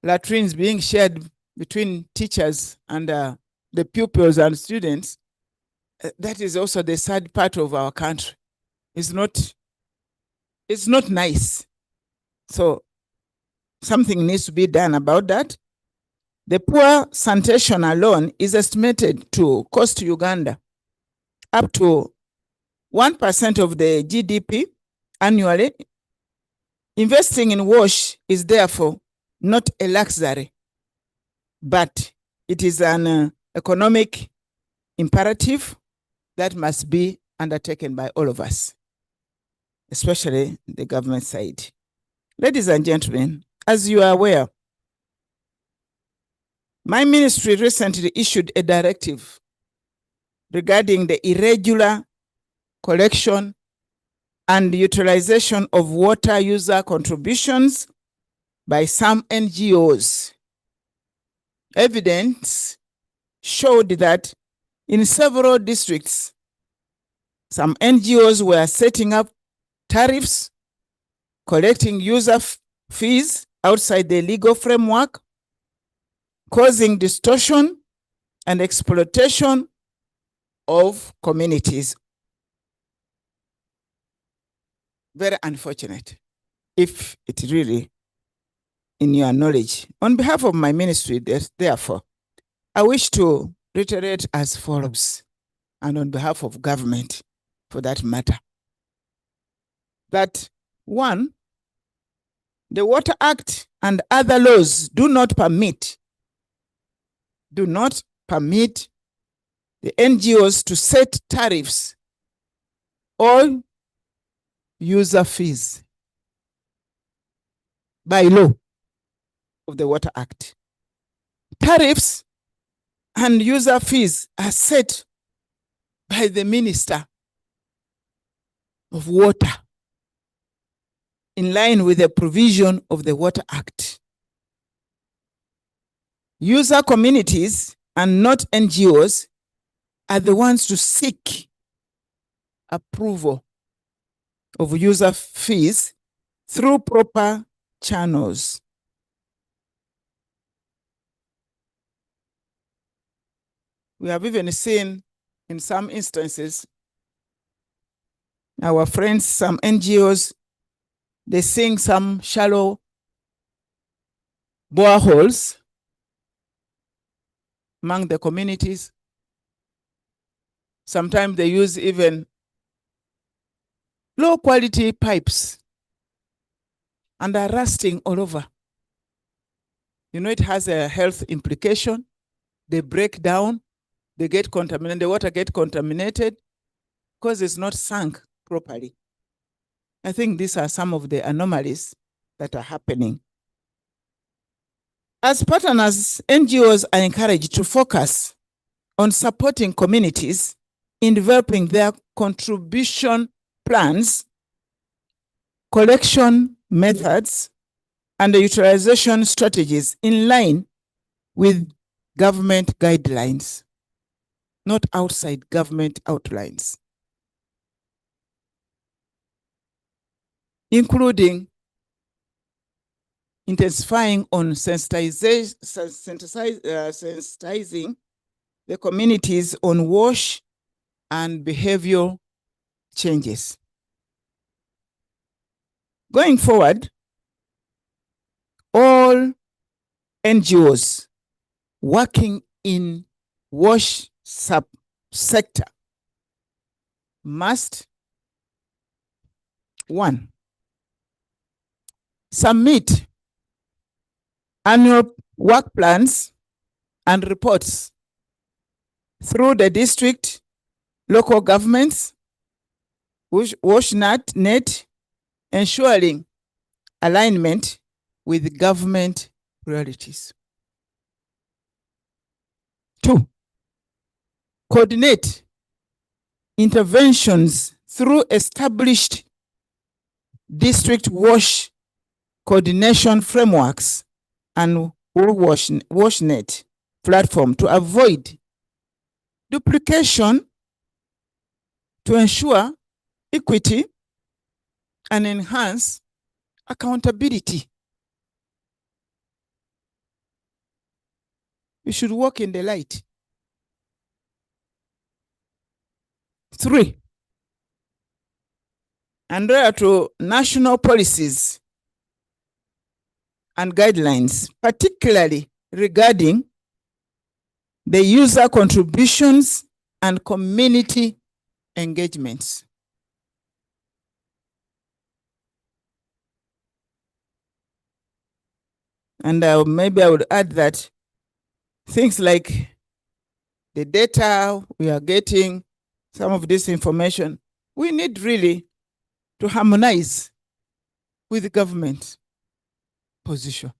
latrines being shared between teachers and the pupils and students, that is also the sad part of our country. It's not nice. So something needs to be done about that. The poor sanitation alone is estimated to cost Uganda up to 1% of the GDP annually. Investing in WASH is therefore not a luxury, but it is an economic imperative that must be undertaken by all of us, especially the government side. Ladies and gentlemen, as you are aware, my ministry recently issued a directive regarding the irregular collection and utilization of water user contributions by some NGOs. Evidence showed that in several districts, some NGOs were setting up tariffs, collecting user fees outside the legal framework, causing distortion and exploitation of communities. Very unfortunate, if it really in your knowledge. On behalf of my ministry, therefore, I wish to reiterate as follows, and on behalf of government, for that matter, that one, the Water Act and other laws do not permit the NGOs to set tariffs or user fees by law of the Water Act. Tariffs and user fees are set by the Minister of Water in line with the provision of the Water Act. User communities and not NGOs are the ones to seek approval of user fees through proper channels. We have even seen in some instances, our friends, some NGOs, they sink some shallow boreholes among the communities. Sometimes they use even low quality pipes and are rusting all over. You know, it has a health implication. They break down, they get contaminated, the water gets contaminated because it's not sunk properly. I think these are some of the anomalies that are happening. As partners, NGOs are encouraged to focus on supporting communities in developing their contribution plans, collection methods, and the utilization strategies in line with government guidelines, not outside government outlines, including intensifying on sensitizing the communities on WASH and behavioral changes. Going forward, all NGOs working in WASH subsector must, one, submit annual work plans and reports through the district, local governments, WashNet, ensuring alignment with government priorities. Two, coordinate interventions through established district WASH coordination frameworks and WashNet platform to avoid duplication, to ensure equity and enhance accountability. You should walk in the light. 3, adhere to national policies and guidelines, particularly regarding the user contributions and community engagements. And maybe I would add that things like the data we are getting, some of this information, we need really to harmonize with the government position.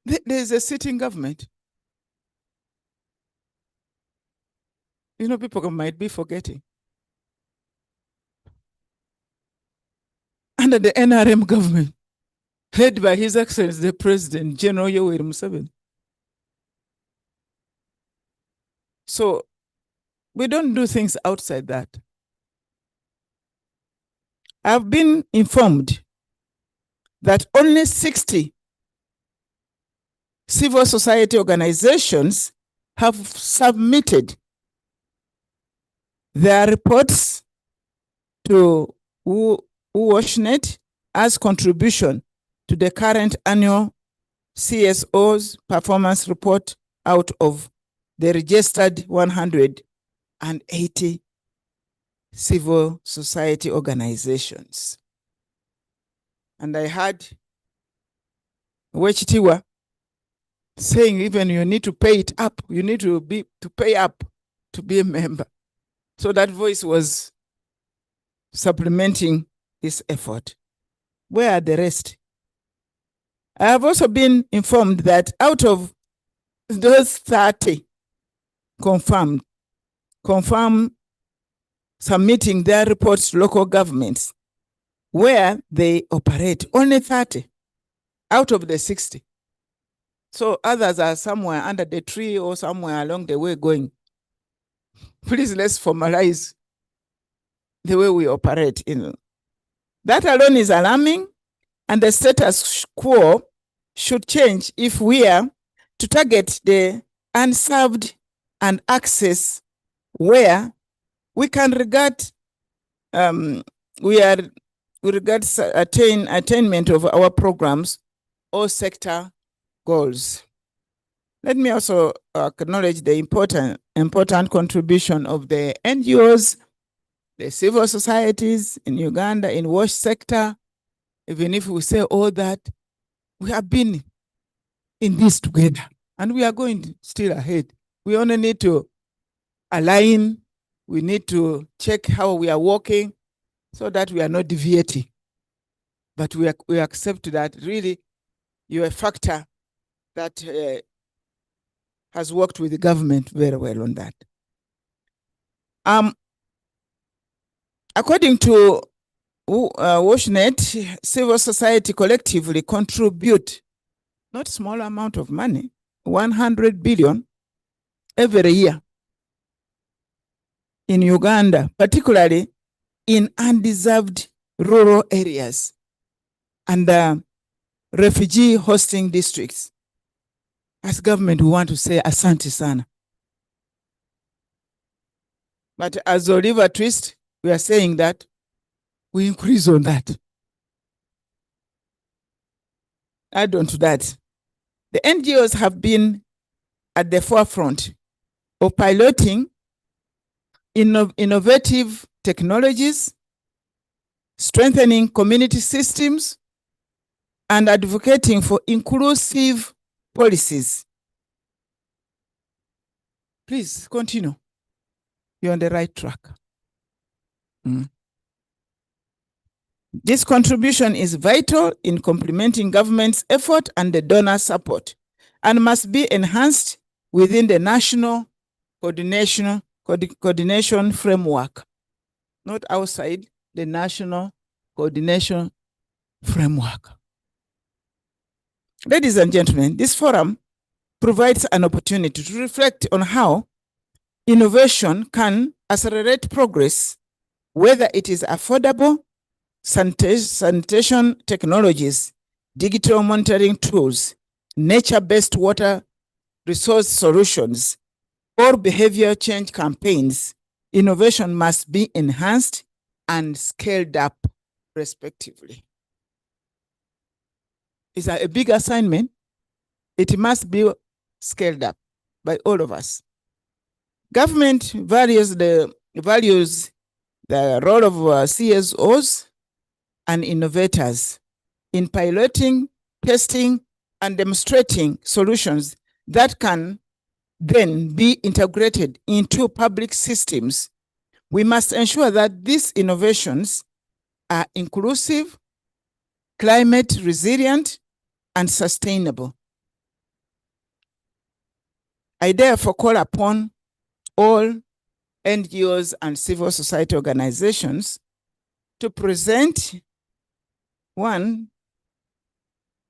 There's a sitting government. You know, people might be forgetting. Under the NRM government, led by His Excellency the President, General Yoweri Museveni. So we don't do things outside that. I've been informed that only 60 civil society organizations have submitted their reports to WashNet as contribution to the current annual CSOs performance report out of the registered 180 civil society organizations. And I heard Wechitiwa saying even you need to pay it up, you need to pay up to be a member. So that voice was supplementing this effort. Where are the rest? I have also been informed that out of those 30 confirmed submitting their reports to local governments where they operate, only 30 out of the 60. So others are somewhere under the tree or somewhere along the way going. Please, let's formalize the way we operate. That alone is alarming, and the status quo should change if we are to target the unserved and access where we can regard attainment of our programs or sector goals. Let me also acknowledge the important contribution of the NGOs, the civil societies in Uganda, in WASH sector. Even if we say all that, we have been in this together and we are going still ahead. We only need to align. We need to check how we are working so that we are not deviating. But we accept that really you're a factor that has worked with the government very well on that. According to WashNet, civil society collectively contribute not small amount of money, 100 billion every year in Uganda, particularly in undeserved rural areas and refugee hosting districts. As government, we want to say asante sana. But as Oliver Twist, we are saying that we increase on that. Add on to that. The NGOs have been at the forefront of piloting innovative technologies, strengthening community systems, and advocating for inclusive policies. Please continue. You're on the right track. This contribution is vital in complementing government's effort and the donor support and must be enhanced within the national coordination framework, not outside the national coordination framework. Ladies and gentlemen, this forum provides an opportunity to reflect on how innovation can accelerate progress, whether it is affordable sanitation technologies, digital monitoring tools, nature-based water resource solutions, or behavior change campaigns, innovation must be enhanced and scaled up respectively. It's a big assignment. It must be scaled up by all of us. Government values the role of CSOs and innovators in piloting, testing, and demonstrating solutions that can then be integrated into public systems. We must ensure that these innovations are inclusive, climate resilient, and sustainable. I therefore call upon all NGOs and civil society organizations to present, one,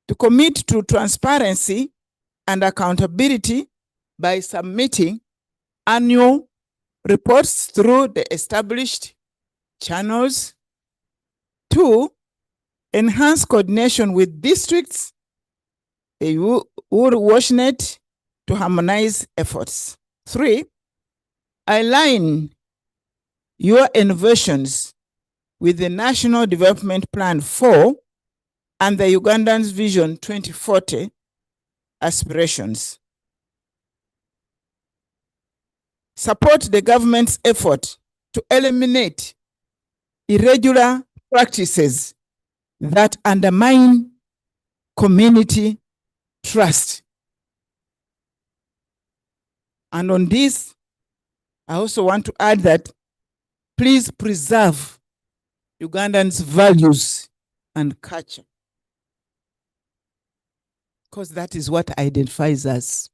to commit to transparency and accountability by submitting annual reports through the established channels. Two, enhance coordination with districts, the WashNet, to harmonize efforts. Three, align your innovations with the National Development Plan 4 and the Ugandan's Vision 2040 aspirations. Support the government's effort to eliminate irregular practices that undermine community trust. And on this, I also want to add that please preserve Ugandans' values and culture, because that is what identifies us.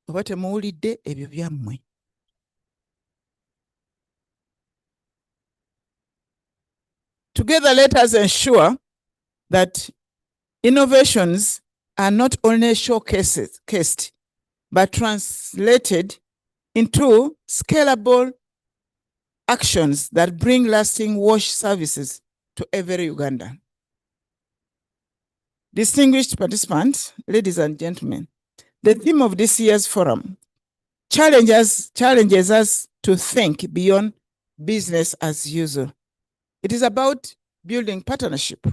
What muwulidde ebyo byammwe. Together, let us ensure that innovations are not only showcased, but translated into scalable actions that bring lasting wash services to every Ugandan. Distinguished participants, ladies and gentlemen, the theme of this year's forum challenges us to think beyond business as usual. It is about building partnership,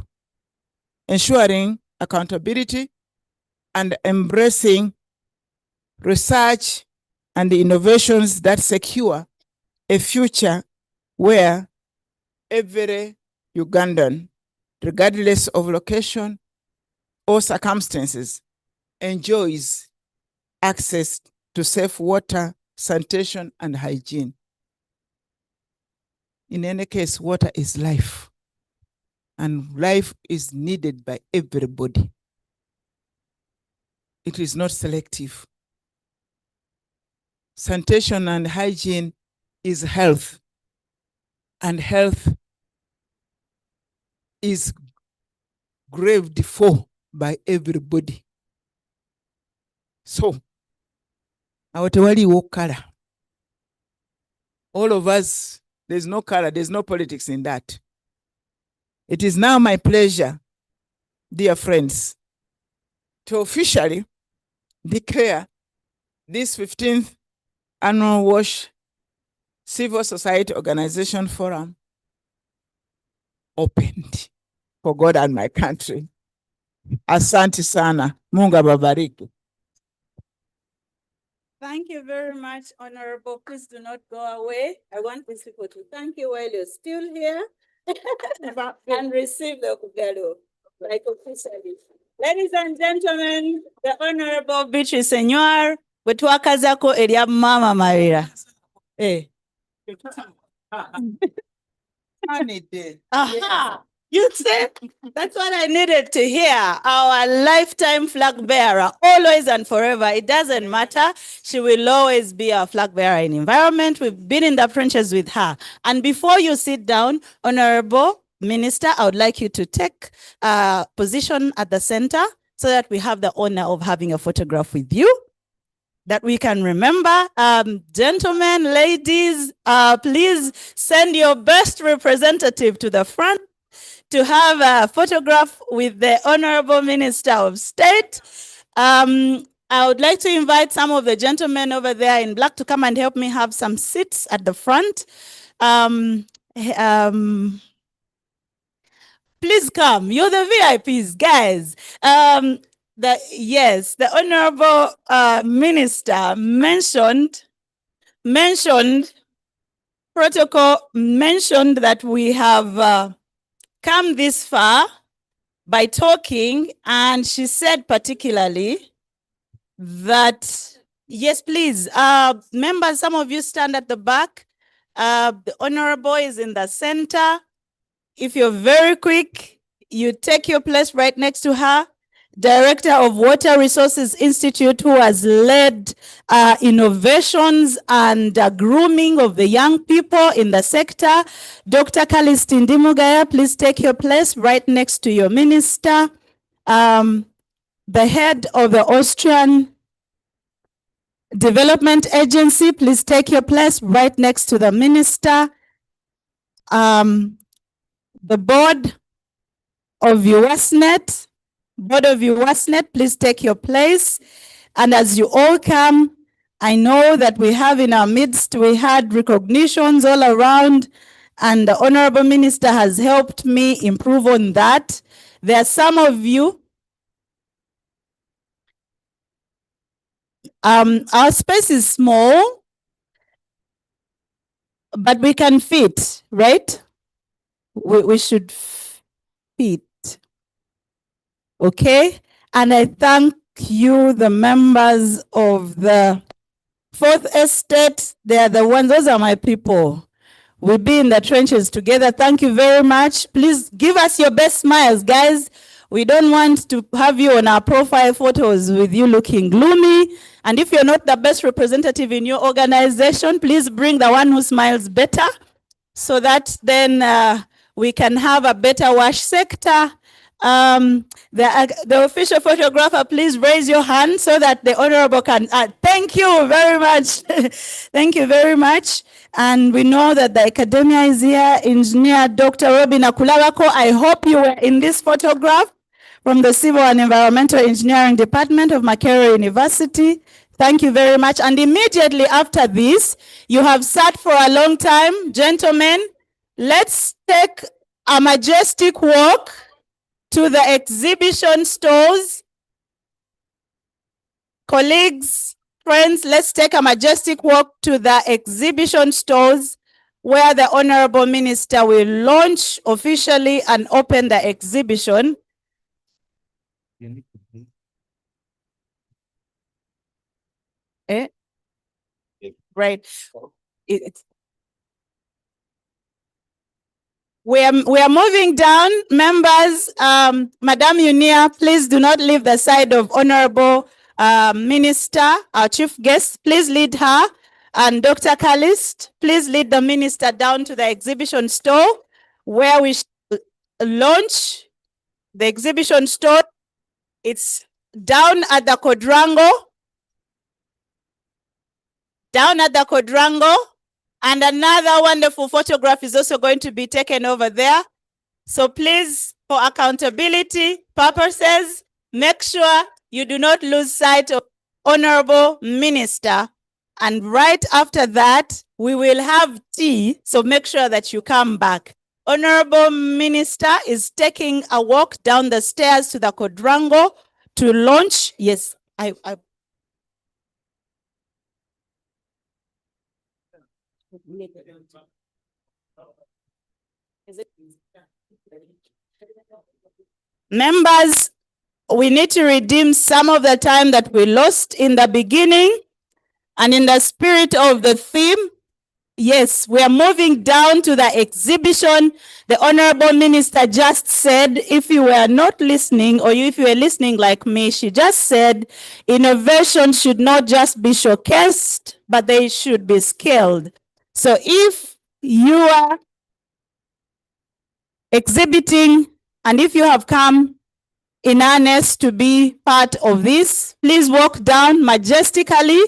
ensuring accountability, and embracing research and the innovations that secure a future where every Ugandan, regardless of location or circumstances, enjoys access to safe water, sanitation, and hygiene. In any case, water is life, and life is needed by everybody. It is not selective. Sanitation and hygiene is health, and health is graved for by everybody. So, awo tewaliwo color. All of us, there's no color, there's no politics in that. It is now my pleasure, dear friends, to officially declare this 15th Annual WASH Civil Society Organization Forum opened for God and my country. Asante sana. Mungu awabariki. Thank you very much, Honorable. Please do not go away. I want these people to thank you while you're still here and receive the Kugalo, like officially. Ladies and gentlemen, the Honorable Beatrice Senyor, wetwakazako elia mama Marira. Eh. Aha. You see, that's what I needed to hear. Our lifetime flag bearer, always and forever. It doesn't matter. She will always be our flag bearer in environment. We've been in the trenches with her. And before you sit down, Honorable Minister, I would like you to take a position at the center so that we have the honor of having a photograph with you that we can remember. Gentlemen, ladies, please send your best representative to the front. to have a photograph with the Honorable Minister of State. I would like to invite some of the gentlemen over there in black to come and help me have some seats at the front. Please come. You're the VIPs, guys. The Honorable Minister mentioned protocol mentioned that we have come this far by talking, and she said particularly that, yes, please, members, some of you stand at the back. The Honorable is in the center. If you're very quick, you take your place right next to her. Director of Water Resources Institute, who has led innovations and grooming of the young people in the sector. Dr. Kalisti Ndimugaya, please take your place right next to your minister. The head of the Austrian Development Agency, please take your place right next to the minister. The board of USNet, please take your place. And as you all come, I know that we have in our midst, we had recognitions all around, and the Honorable Minister has helped me improve on that. There are some of you, our space is small, but we can fit, right? We should fit. Okay, and I thank you, the members of the Fourth Estate. They are the ones, those are my people. We'll be in the trenches together. Thank you very much. Please give us your best smiles, guys. We don't want to have you on our profile photos with you looking gloomy. And if you're not the best representative in your organization, please bring the one who smiles better, so that then we can have a better WASH sector. The official photographer, please raise your hand so that the Honorable can. Thank you very much. Thank you very much. And we know that the academia is here. Engineer Dr. Robin Akulawako, I hope you were in this photograph from the Civil and Environmental Engineering Department of Makerere University. Thank you very much. And immediately after this, you have sat for a long time. Gentlemen, let's take a majestic walk to the exhibition stores. Colleagues, friends, let's take a majestic walk to the exhibition stores where the Honorable Minister will launch officially and open the exhibition. Right. We are moving down, members. Madam Unia, please do not leave the side of Honorable Minister, our chief guest. Please lead her. And Dr. Kalist, please lead the minister down to the exhibition store where we launch the exhibition store. It's down at the quadrangle. Down at the quadrangle. And another wonderful photograph is also going to be taken over there. So please, for accountability purposes, make sure you do not lose sight of Honorable Minister. And right after that, we will have tea. So make sure that you come back. Honorable Minister is taking a walk down the stairs to the quadrangle to launch. Yes, Members, we need to redeem some of the time that we lost in the beginning, and in the spirit of the theme, yes, we are moving down to the exhibition. The Honorable Minister just said, if you were not listening, or if you were listening like me, she just said, innovation should not just be showcased, but they should be scaled. So if you are exhibiting, and if you have come in earnest to be part of this, please walk down majestically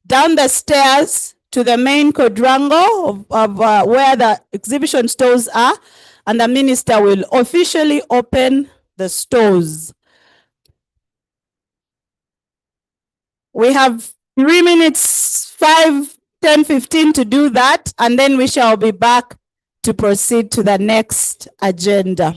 down the stairs to the main quadrangle of where the exhibition stores are. and the minister will officially open the stores. We have 3 minutes, 5, 10, 15 to do that, and then we shall be back to proceed to the next agenda.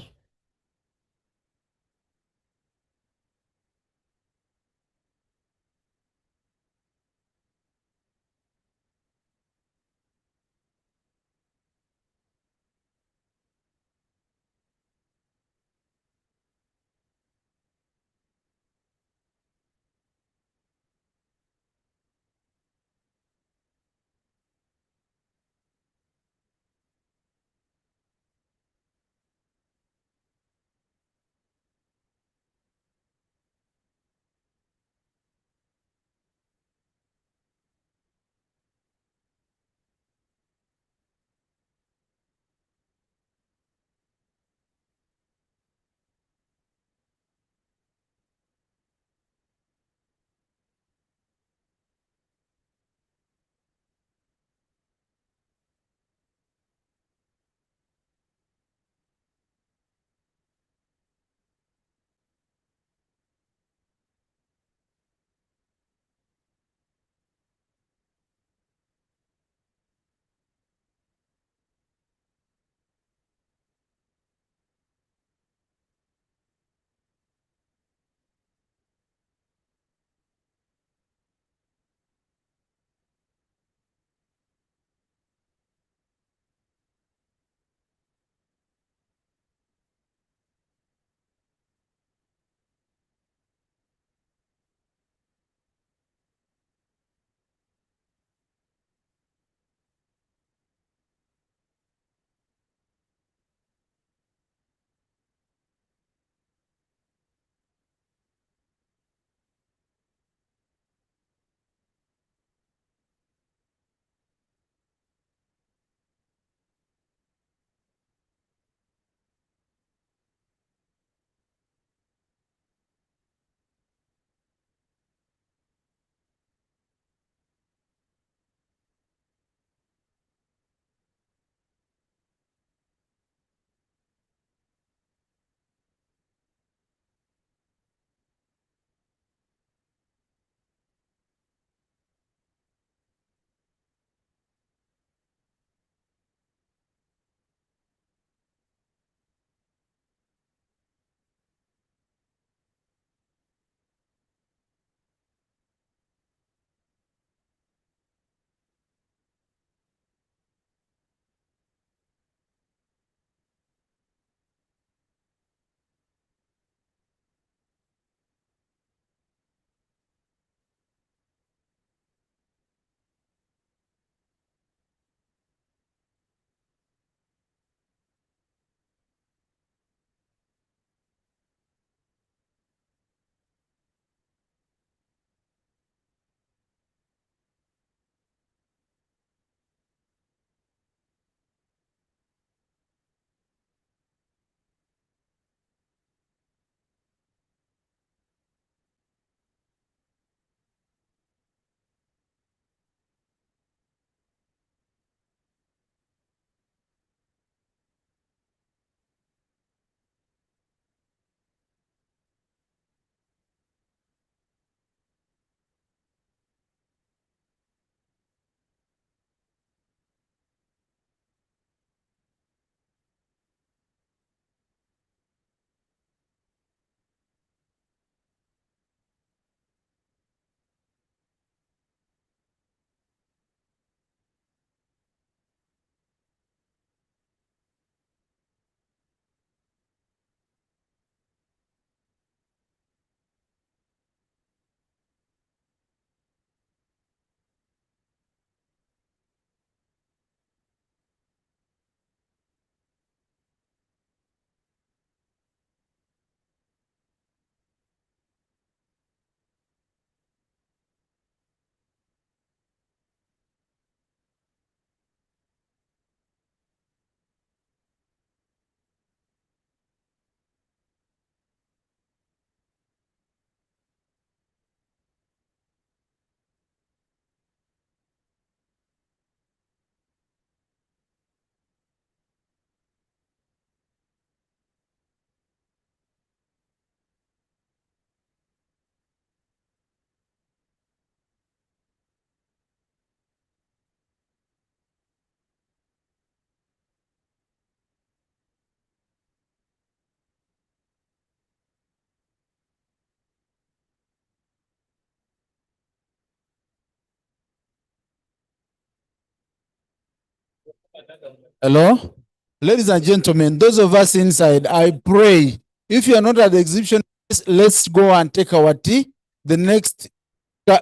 Hello? Ladies and gentlemen, those of us inside, I pray, if you are not at the exhibition, let's go and take our tea. The next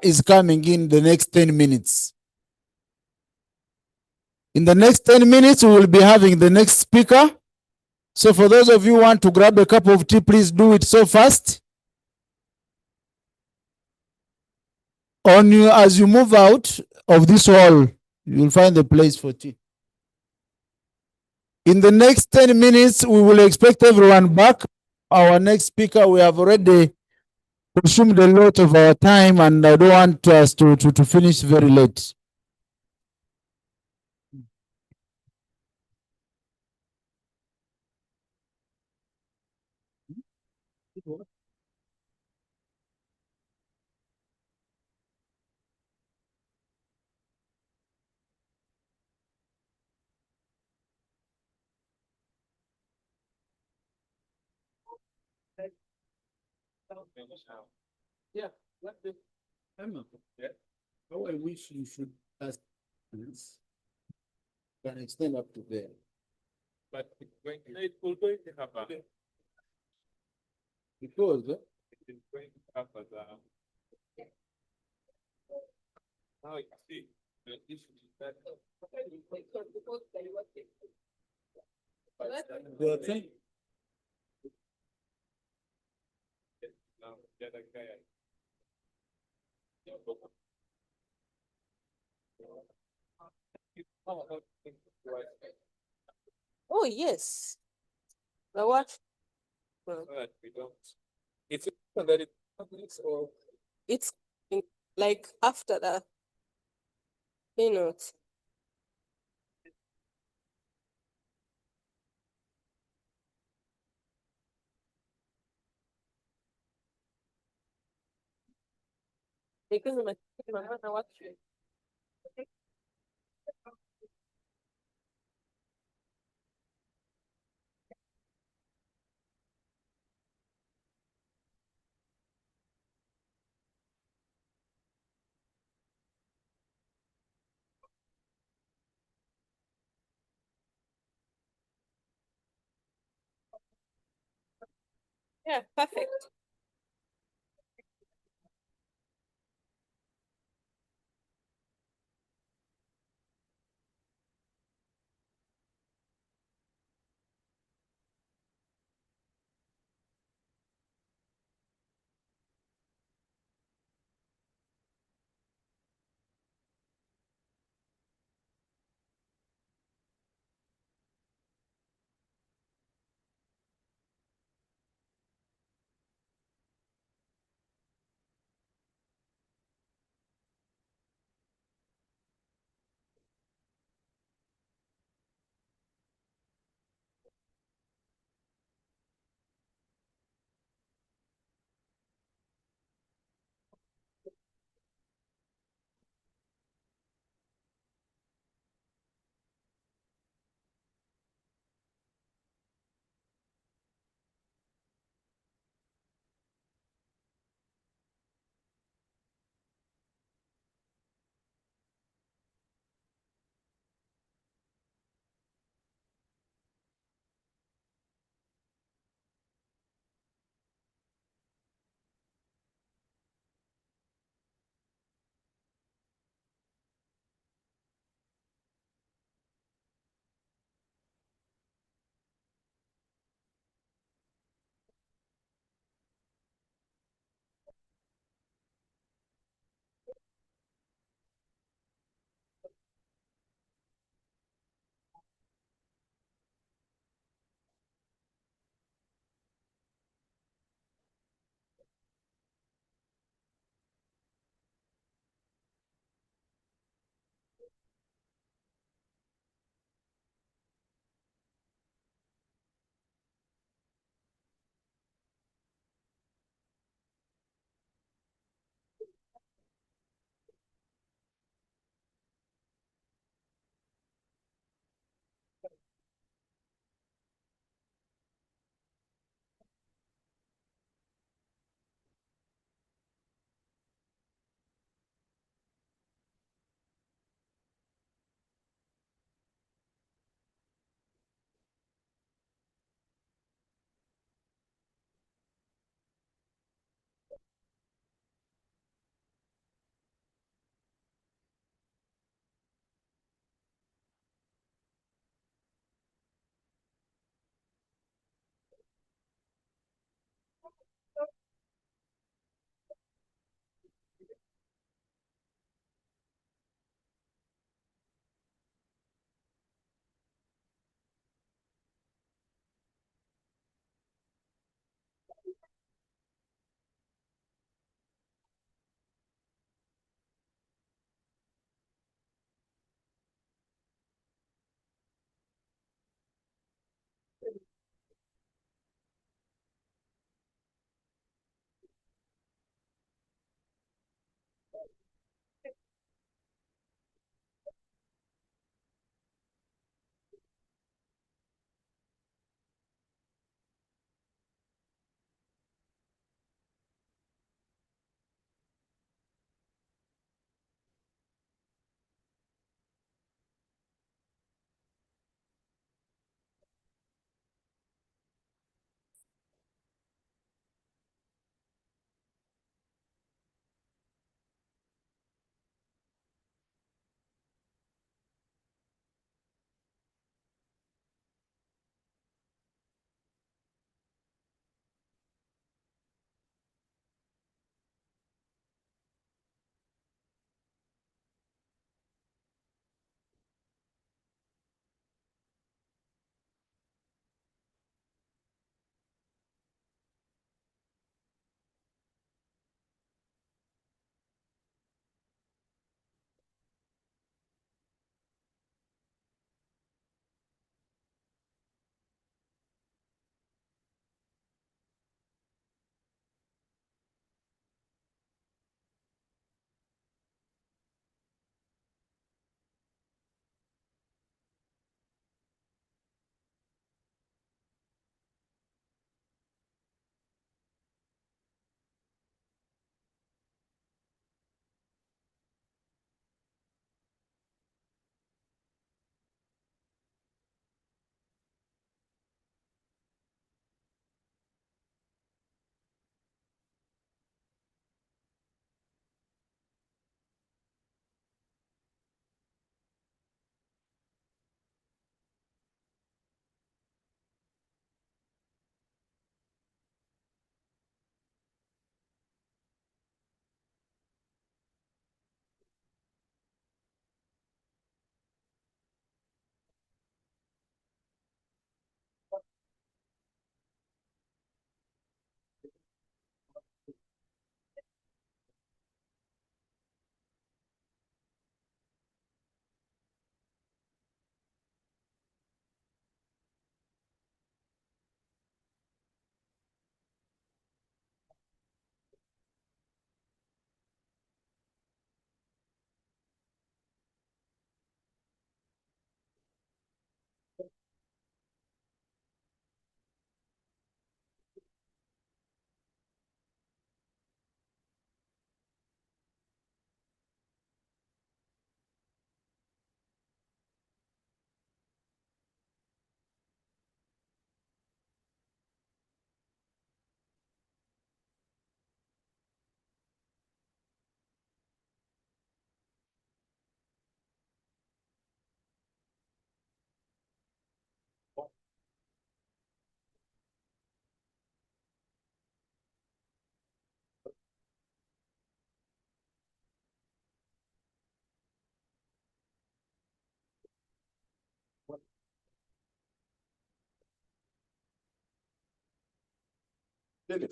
is coming in the next 10 minutes. In the next 10 minutes, we will be having the next speaker. So for those of you who want to grab a cup of tea, please do it so fast. As you move out of this hall, you will find the place for tea. In the next 10 minutes, we will expect everyone back. Our next speaker, we have already consumed a lot of our time, and I don't want us to finish very late. Yeah, how I wish you should ask this. Can extend up to there. But it will going to happen. Because It is going to happen. Now you see, the issue is that. the thing, Now, the other guy. Oh, yes. The what? But we don't. It's that it happens or It's like after the keynote. Because of my mother watching. Yeah, perfect. David.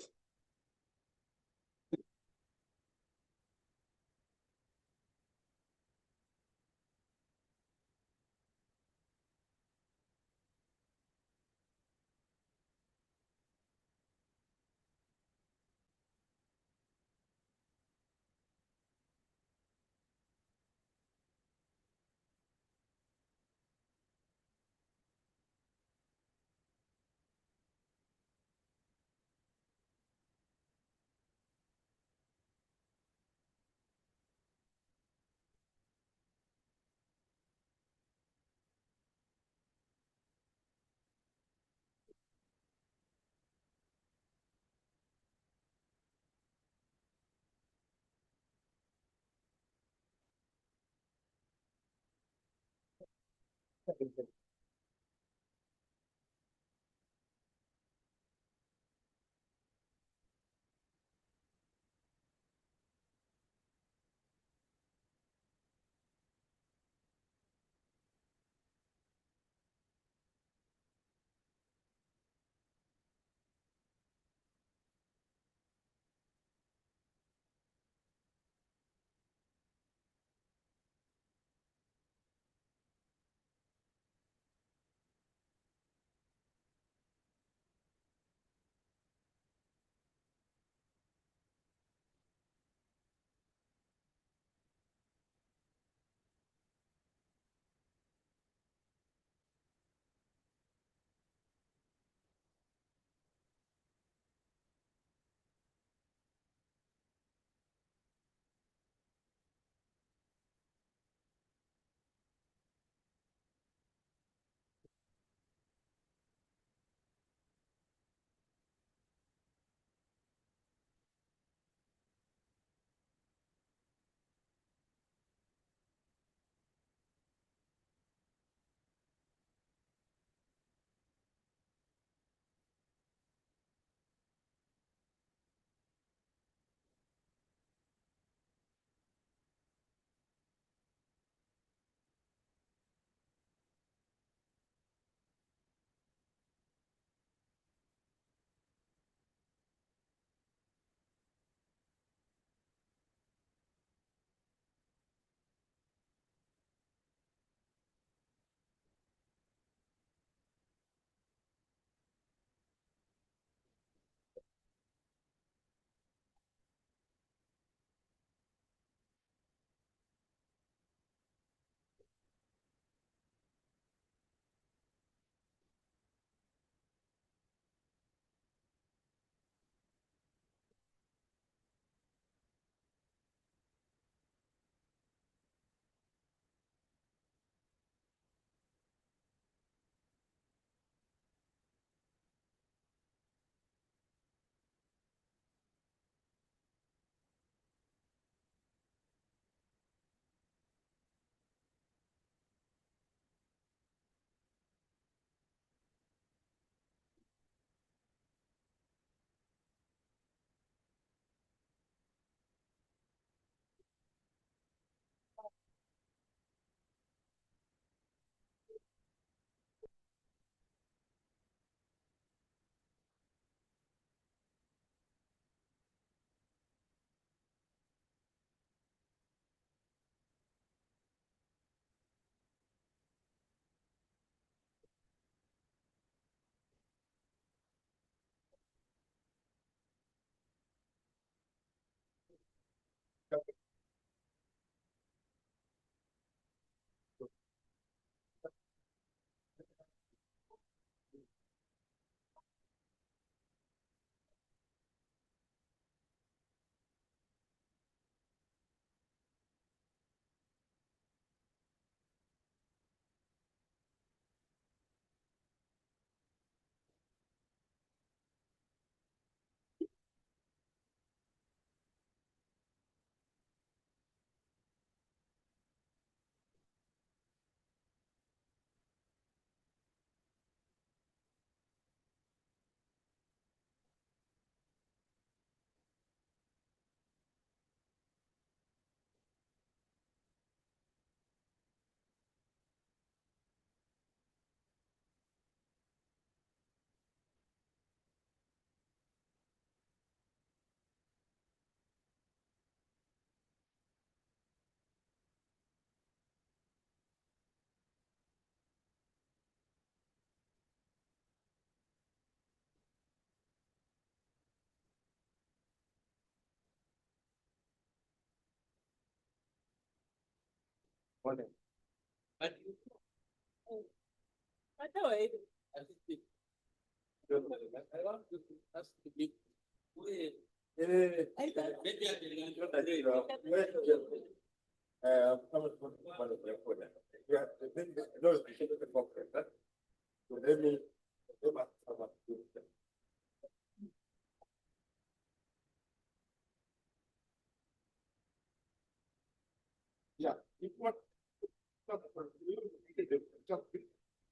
Yeah, if what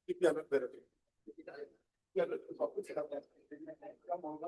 if you are not better. Come on.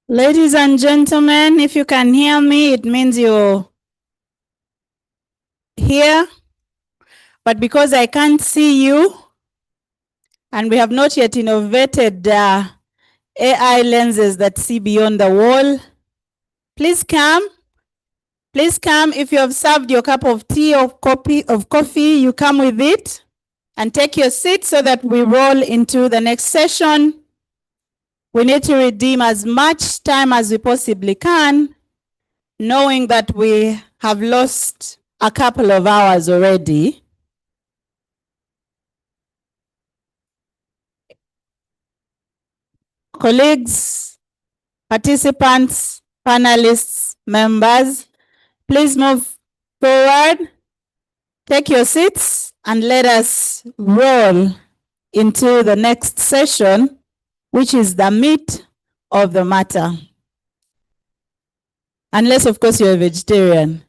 Ladies and gentlemen, if you can hear me, it means you're here. But because I can't see you, and we have not yet innovated AI lenses that see beyond the wall, please come. Please come. If you have served your cup of tea or coffee, you come with it and take your seat so that we roll into the next session. We need to redeem as much time as we possibly can, knowing that we have lost a couple of hours already. Colleagues, participants, panelists, members, please move forward, take your seats, and let us roll into the next session, which is the meat of the matter. Unless, of course, you're a vegetarian.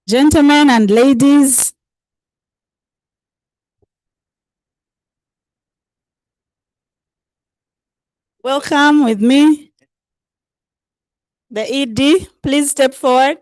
Gentlemen and ladies, welcome with me. The ED, please step forward.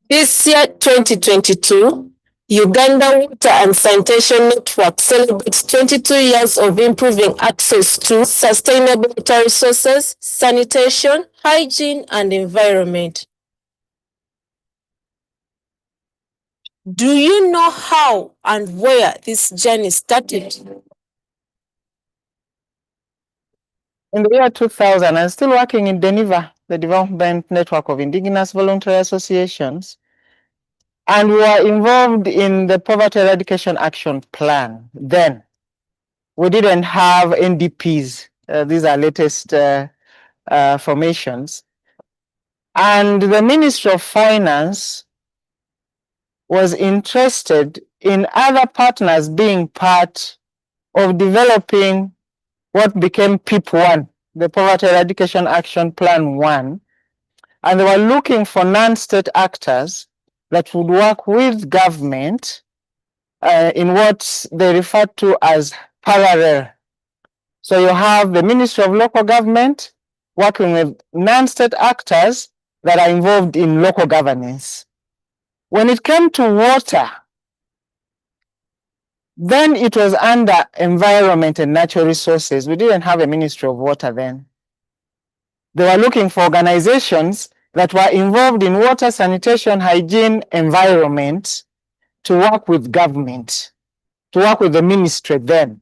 This year, 2022, Uganda Water and Sanitation Network celebrates 22 years of improving access to sustainable water resources, sanitation, hygiene, and environment. Do you know how and where this journey started? In the year 2000, I'm still working in DENIVA, the Development Network of Indigenous Voluntary Associations, and we were involved in the Poverty Eradication Action Plan. Then we didn't have NDPs. These are latest formations. And the Ministry of Finance was interested in other partners being part of developing what became PIP1, the Poverty Eradication Action Plan 1. And they were looking for non-state actors that would work with government in what they refer to as parallel. So you have the Ministry of Local Government working with non-state actors that are involved in local governance. When it came to water, then it was under Environment and Natural Resources. We didn't have a Ministry of Water then. They were looking for organizations that were involved in water, sanitation, hygiene, environment to work with government, to work with the ministry then.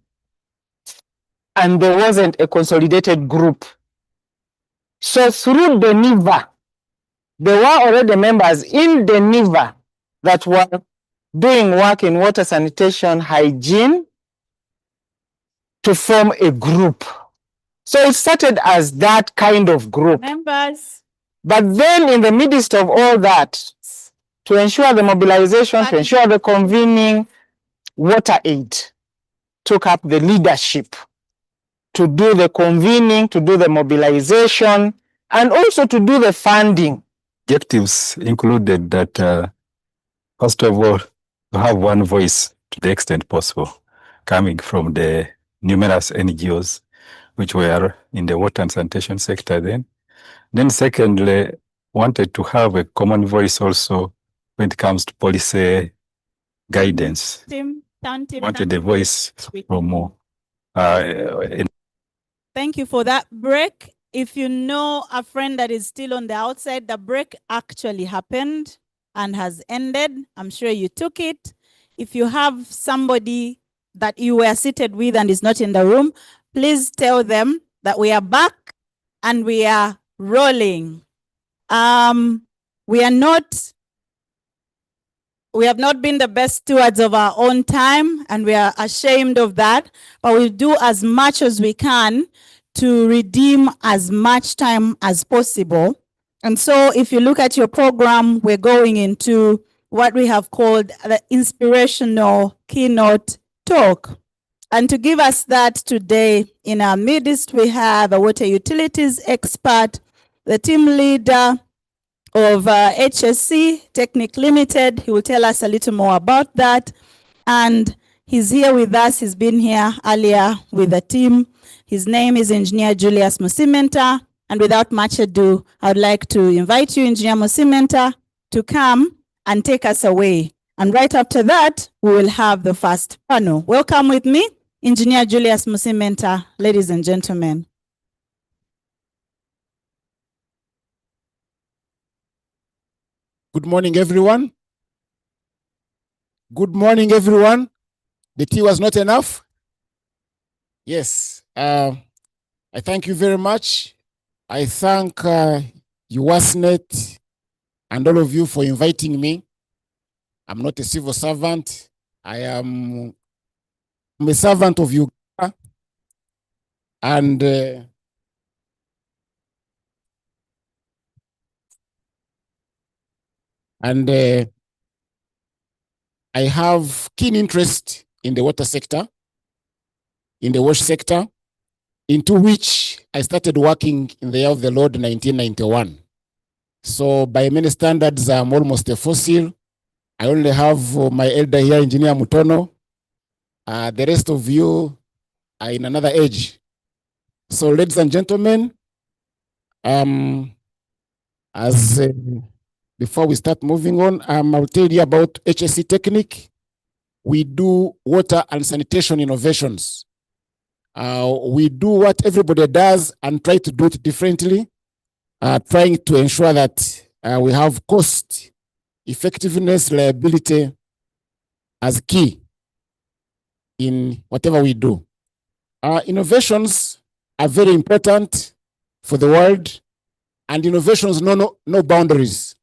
And there wasn't a consolidated group. So through DENIVA, there were already members in DENIVA that were doing work in water, sanitation, hygiene to form a group. So it started as that kind of group. Members. But then in the midst of all that, to ensure the mobilization, to ensure the convening, WaterAid took up the leadership to do the convening, to do the mobilization, and also to do the funding. Objectives included that, first of all, to have one voice to the extent possible, coming from the numerous NGOs which were in the water and sanitation sector then. Then secondly, wanted to have a common voice also when it comes to policy guidance. Wanted a voice from more. Thank you for that break. If you know a friend that is still on the outside, the break actually happened and has ended. I'm sure you took it. If you have somebody that you were seated with and is not in the room, please tell them that we are back and we are rolling. We have not been the best stewards of our own time, and we are ashamed of that, but we'll do as much as we can to redeem as much time as possible. And so if you look at your program, we're going into what we have called the inspirational keynote talk. And to give us that today in our midst, we have a water utilities expert, the team leader of HSC Technic Limited. He will tell us a little more about that. And he's here with us. He's been here earlier with the team. His name is Engineer Julius Musimenta. And without much ado, I would like to invite you, Engineer Musimenta, to come and take us away. And right after that, we will have the first panel. Welcome with me, Engineer Julius Musimenta, ladies and gentlemen. Good morning, everyone. Good morning, everyone. The tea was not enough? Yes. I thank you very much. I thank UASNet and all of you for inviting me. I'm not a civil servant. I'm a servant of Uganda. And I have keen interest in the water sector, in the wash sector, into which I started working in the year of the Lord 1991. So by many standards, I'm almost a fossil. I only have my elder here, Engineer Mutono. The rest of you are in another age. So ladies and gentlemen, I'm As before we start moving on, I'll tell you about HSC Technique. We do water and sanitation innovations. We do what everybody does and try to do it differently, trying to ensure that we have cost, effectiveness, reliability as key in whatever we do. Innovations are very important for the world, and innovations know no boundaries.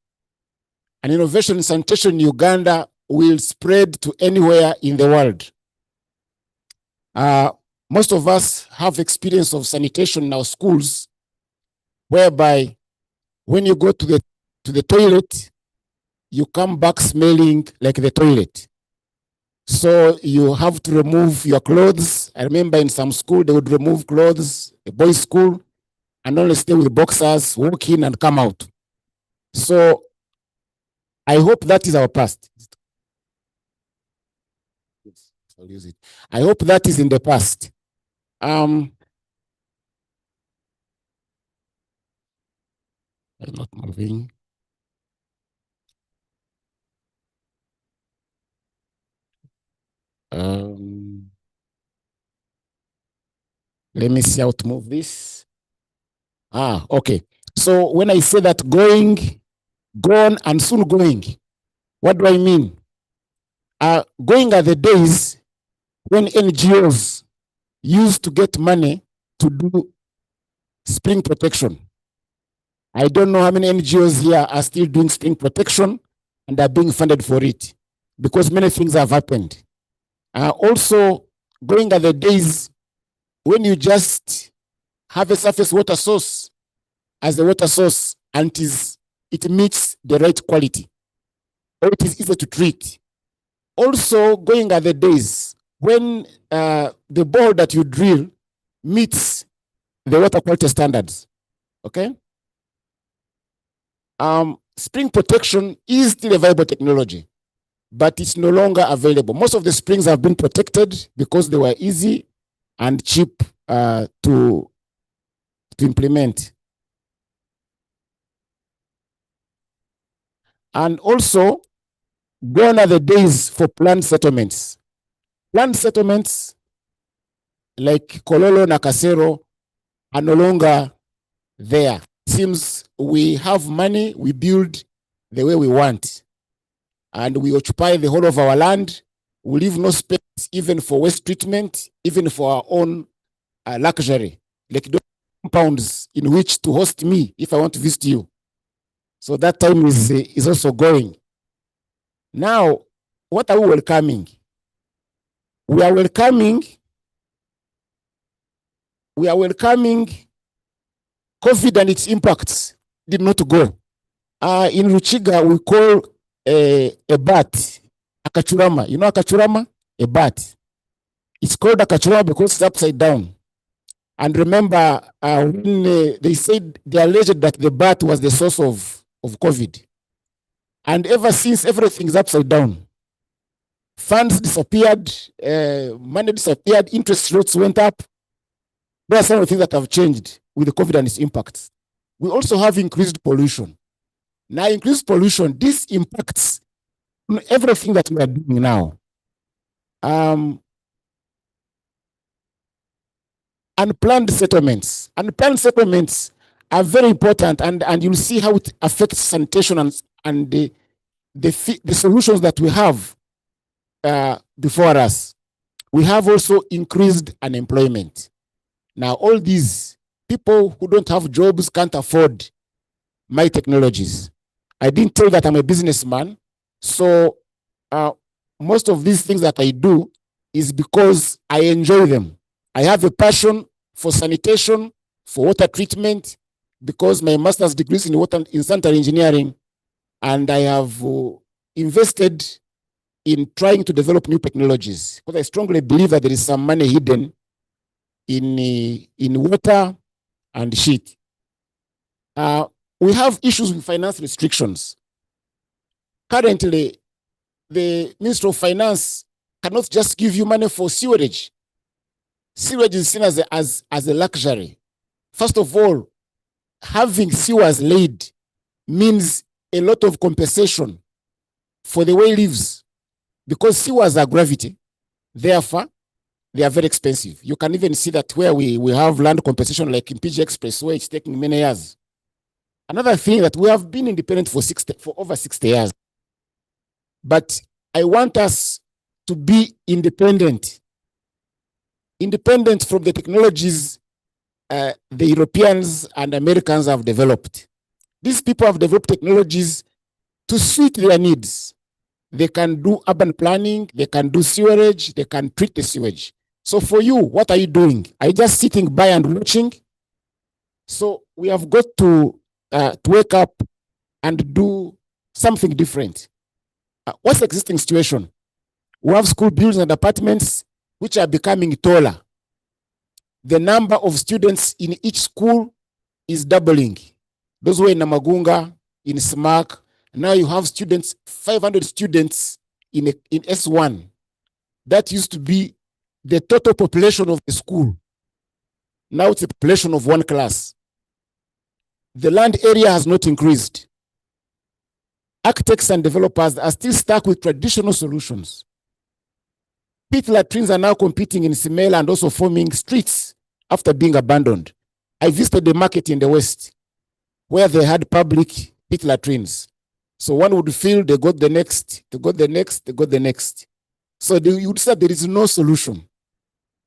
And innovation in sanitation in Uganda will spread to anywhere in the world. Most of us have experience of sanitation in our schools, whereby when you go to the toilet, you come back smelling like the toilet. So you have to remove your clothes. I remember in some school, they would remove clothes, a boys' school, and only stay with boxers, walk in and come out. So I hope that is our past. Yes, I'll use it. I hope that is in the past. I'm not moving. Let me see how to move this. Okay. So when I say that going, gone, and soon going, what do I mean? Going are the days when NGOs used to get money to do spring protection. I don't know how many NGOs here are still doing spring protection and are being funded for it, because many things have happened. Also, going are the days when you just have a surface water source as the water source and it meets the right quality, or it is easy to treat. Also, going are the days when the bore that you drill meets the water quality standards. Okay? Spring protection is still a viable technology, but it's no longer available. Most of the springs have been protected because they were easy and cheap to implement. And also, gone are the days for planned settlements. Planned settlements like Kololo, Nakasero are no longer there. Seems we have money, we build the way we want, and we occupy the whole of our land. We leave no space even for waste treatment, even for our own luxury, like those compounds in which to host me if I want to visit you. So that time is also going. Now, what are we welcoming? We are welcoming COVID and its impacts did not go. In Ruchiga, we call a bat akachurama. You know akachurama? A bat. It's called akachurama because it's upside down. And remember, when they said, they alleged that the bat was the source of COVID. And ever since, everything is upside down. Funds disappeared, money disappeared, interest rates went up. There are some of the things that have changed with the COVID and its impacts. We also have increased pollution. Now, increased pollution, this impacts everything that we are doing now. Unplanned settlements. Unplanned settlements are very important, and you'll see how it affects sanitation and the solutions that we have before us. We have also increased unemployment. Now, all these people who don't have jobs can't afford my technologies. I didn't tell that I'm a businessman, so most of these things that I do is because I enjoy them. I have a passion for sanitation, for water treatment, because my master's degree is in sanitary engineering, and I have invested in trying to develop new technologies, because I strongly believe that there is some money hidden in water and shit. We have issues with finance restrictions. Currently, the Ministry of Finance cannot just give you money for sewerage. Sewage is seen as a luxury. First of all, having sewers laid means a lot of compensation for the way lives, because sewers are gravity. Therefore, they are very expensive. You can even see that where we have land compensation, like in PG Express, where it's taking many years. Another thing that we have been independent for over 60 years. But I want us to be independent from the technologies the Europeans and Americans have developed. These people have developed technologies to suit their needs. They can do urban planning, they can do sewerage, they can treat the sewage. So for you, what are you doing? Are you just sitting by and watching? So we have got to wake up and do something different. What's the existing situation? We have school buildings and apartments which are becoming taller. The number of students in each school is doubling. Those were in Namagunga, in SMAC. Now you have students, 500 students in S1. That used to be the total population of the school. Now it's a population of one class. The land area has not increased. Architects and developers are still stuck with traditional solutions. Pit latrines are now competing in Simela and also forming streets after being abandoned. I visited the market in the West where they had public pit latrines. So one would feel they got the next, they got the next, they got the next. So you would say there is no solution.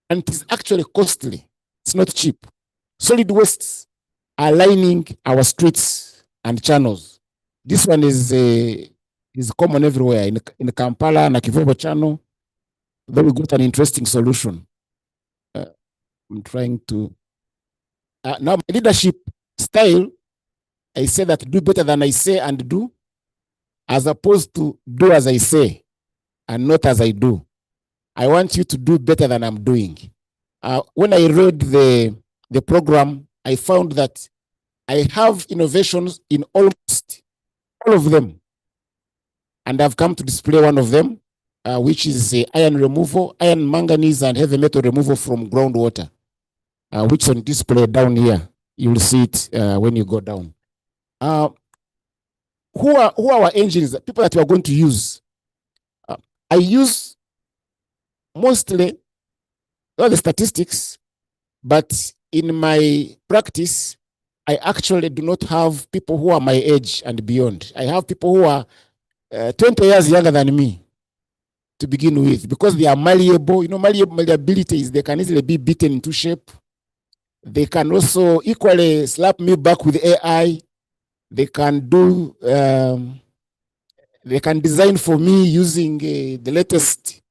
And it is actually costly. It's not cheap. Solid wastes are lining our streets and channels. This one is common everywhere. In Kampala, Nakivobo channel, then we got an interesting solution. I'm trying to... now, my leadership style, I say that do better than I say and do, as opposed to do as I say and not as I do. I want you to do better than I'm doing. When I read the program, I found that I have innovations in almost all of them. And I've come to display one of them, which is iron removal, iron, manganese, and heavy metal removal from groundwater, which is on display down here. You'll see it when you go down. Who are our engines, people that we are going to use? I use mostly all the statistics, but in my practice, I actually do not have people who are my age and beyond. I have people who are 20 years younger than me to begin with, because they are malleable. You know, malleability is they can easily be beaten into shape. They can also equally slap me back with AI. They can do, they can design for me using the latest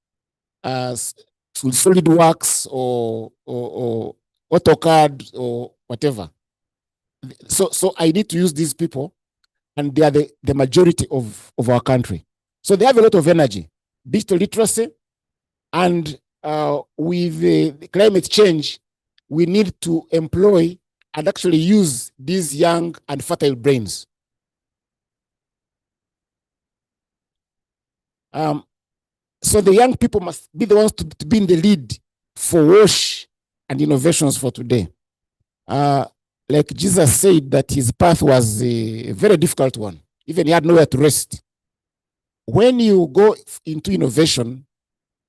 SolidWorks or AutoCAD or whatever. So I need to use these people, and they are the majority of our country. So they have a lot of energy, digital literacy, and with climate change, we need to employ and actually use these young and fertile brains. So the young people must be the ones to be in the lead for WASH and innovations for today. Like Jesus said that his path was a very difficult one. Even he had nowhere to rest. When you go into innovation,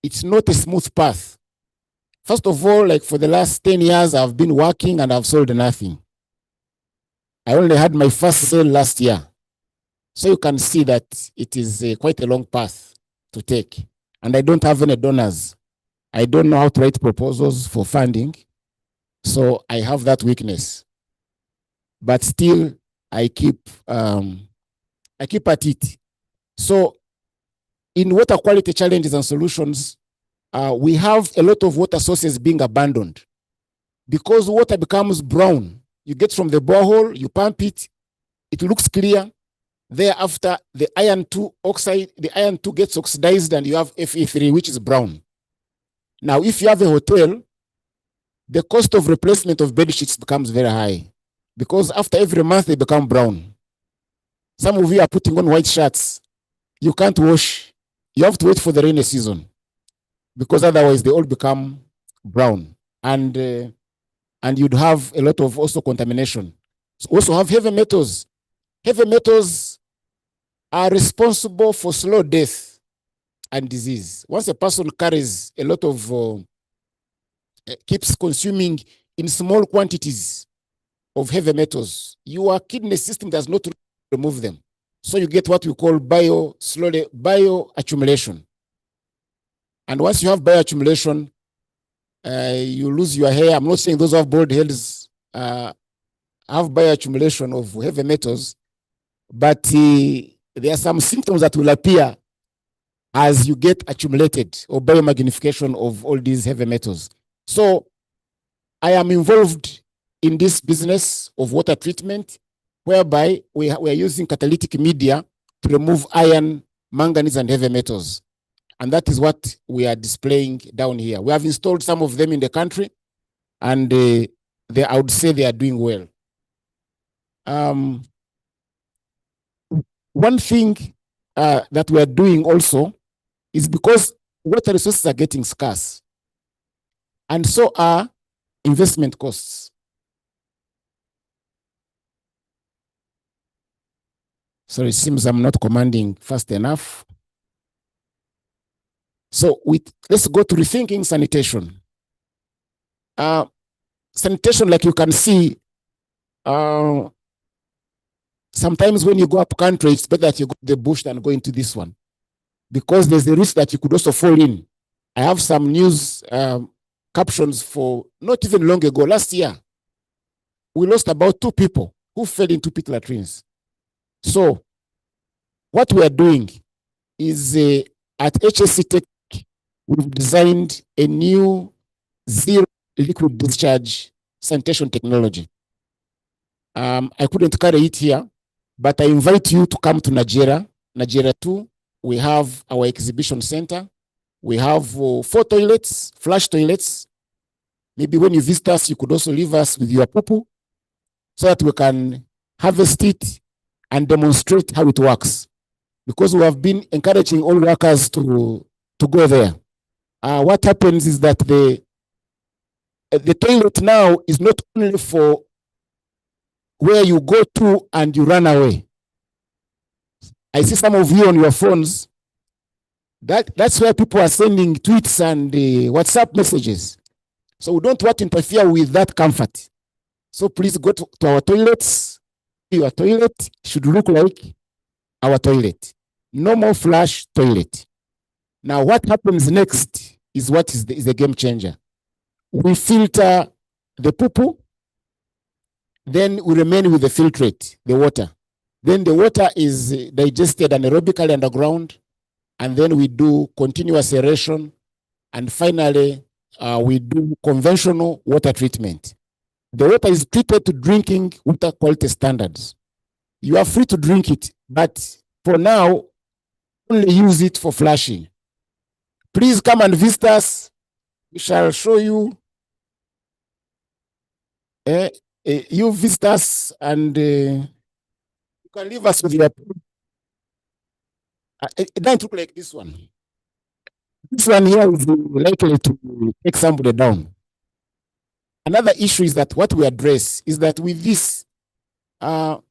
it's not a smooth path. First of all, like for the last 10 years, I've been working and I've sold nothing. I only had my first sale last year. So you can see that it is quite a long path to take. And I don't have any donors. I don't know how to write proposals for funding. So I have that weakness. But still, I keep at it. So in water quality challenges and solutions, we have a lot of water sources being abandoned. Because water becomes brown, you get from the borehole, you pump it, it looks clear. Thereafter, the iron 2 oxide, the iron 2 gets oxidized and you have Fe3, which is brown. Now, if you have a hotel, the cost of replacement of bed sheets becomes very high, because after every month they become brown. Some of you are putting on white shirts. You can't wash. You have to wait for the rainy season, because otherwise they all become brown. And you'd have a lot of also contamination. So also have heavy metals. Heavy metals are responsible for slow death and disease. Once a person carries a lot of, keeps consuming in small quantities of heavy metals, your kidney system does not remove them. So you get what we call bioaccumulation. And once you have bioaccumulation, you lose your hair. I'm not saying those who have bald heads have bioaccumulation of heavy metals, but there are some symptoms that will appear as you get accumulated or biomagnification of all these heavy metals. So I am involved in this business of water treatment, whereby we are using catalytic media to remove iron, manganese, and heavy metals. And that is what we are displaying down here. We have installed some of them in the country, and I would say they are doing well. One thing that we are doing also is because water resources are getting scarce, and so are investment costs. So it seems I'm not commanding fast enough. So let's go to rethinking sanitation. Sanitation, like you can see, sometimes when you go up country, it's better that you go to the bush than go into this one, because there's a risk that you could also fall in. I have some news captions for not even long ago. Last year, we lost about 2 people who fell into pit latrines. So what we are doing is at HSC Tech, we've designed a new zero liquid discharge sanitation technology. I couldn't carry it here, but I invite you to come to Nigeria. Nigeria 2, we have our exhibition center. We have 4 toilets, flush toilets. Maybe when you visit us, you could also leave us with your poo so that we can harvest it and demonstrate how it works. Because we have been encouraging all workers to go there. What happens is that the toilet now is not only for where you go to and you run away. I see some of you on your phones. That's where people are sending tweets and WhatsApp messages. So we don't want to interfere with that comfort. So please go to our toilets. Your toilet should look like our toilet. No more flush toilet. Now what happens next is what is the game changer. We filter the poo-poo, then we remain with the filtrate, the water. Then the water is digested anaerobically underground, and then we do continuous aeration, and finally we do conventional water treatment. The water is treated to drinking water quality standards. You are free to drink it, but for now, only use it for flushing. Please come and visit us. We shall show you. You visit us, and you can leave us with your. It doesn't look like this one. This one here is likely to take somebody down. Another issue is that what we address is that with this, the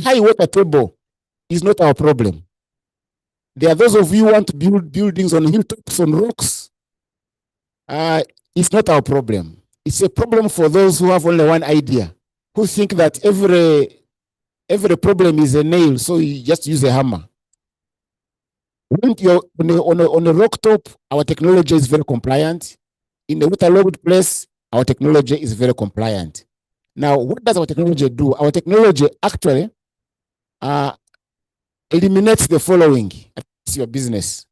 high water table is not our problem. There are those of you who want to build buildings on hilltops, on rocks. It's not our problem. It's a problem for those who have only one idea, who think that every problem is a nail, so you just use a hammer. When you're on a rock top, our technology is very compliant. In a waterlogged place, our technology is very compliant. Now, what does our technology do? Our technology actually eliminates the following. It's your business.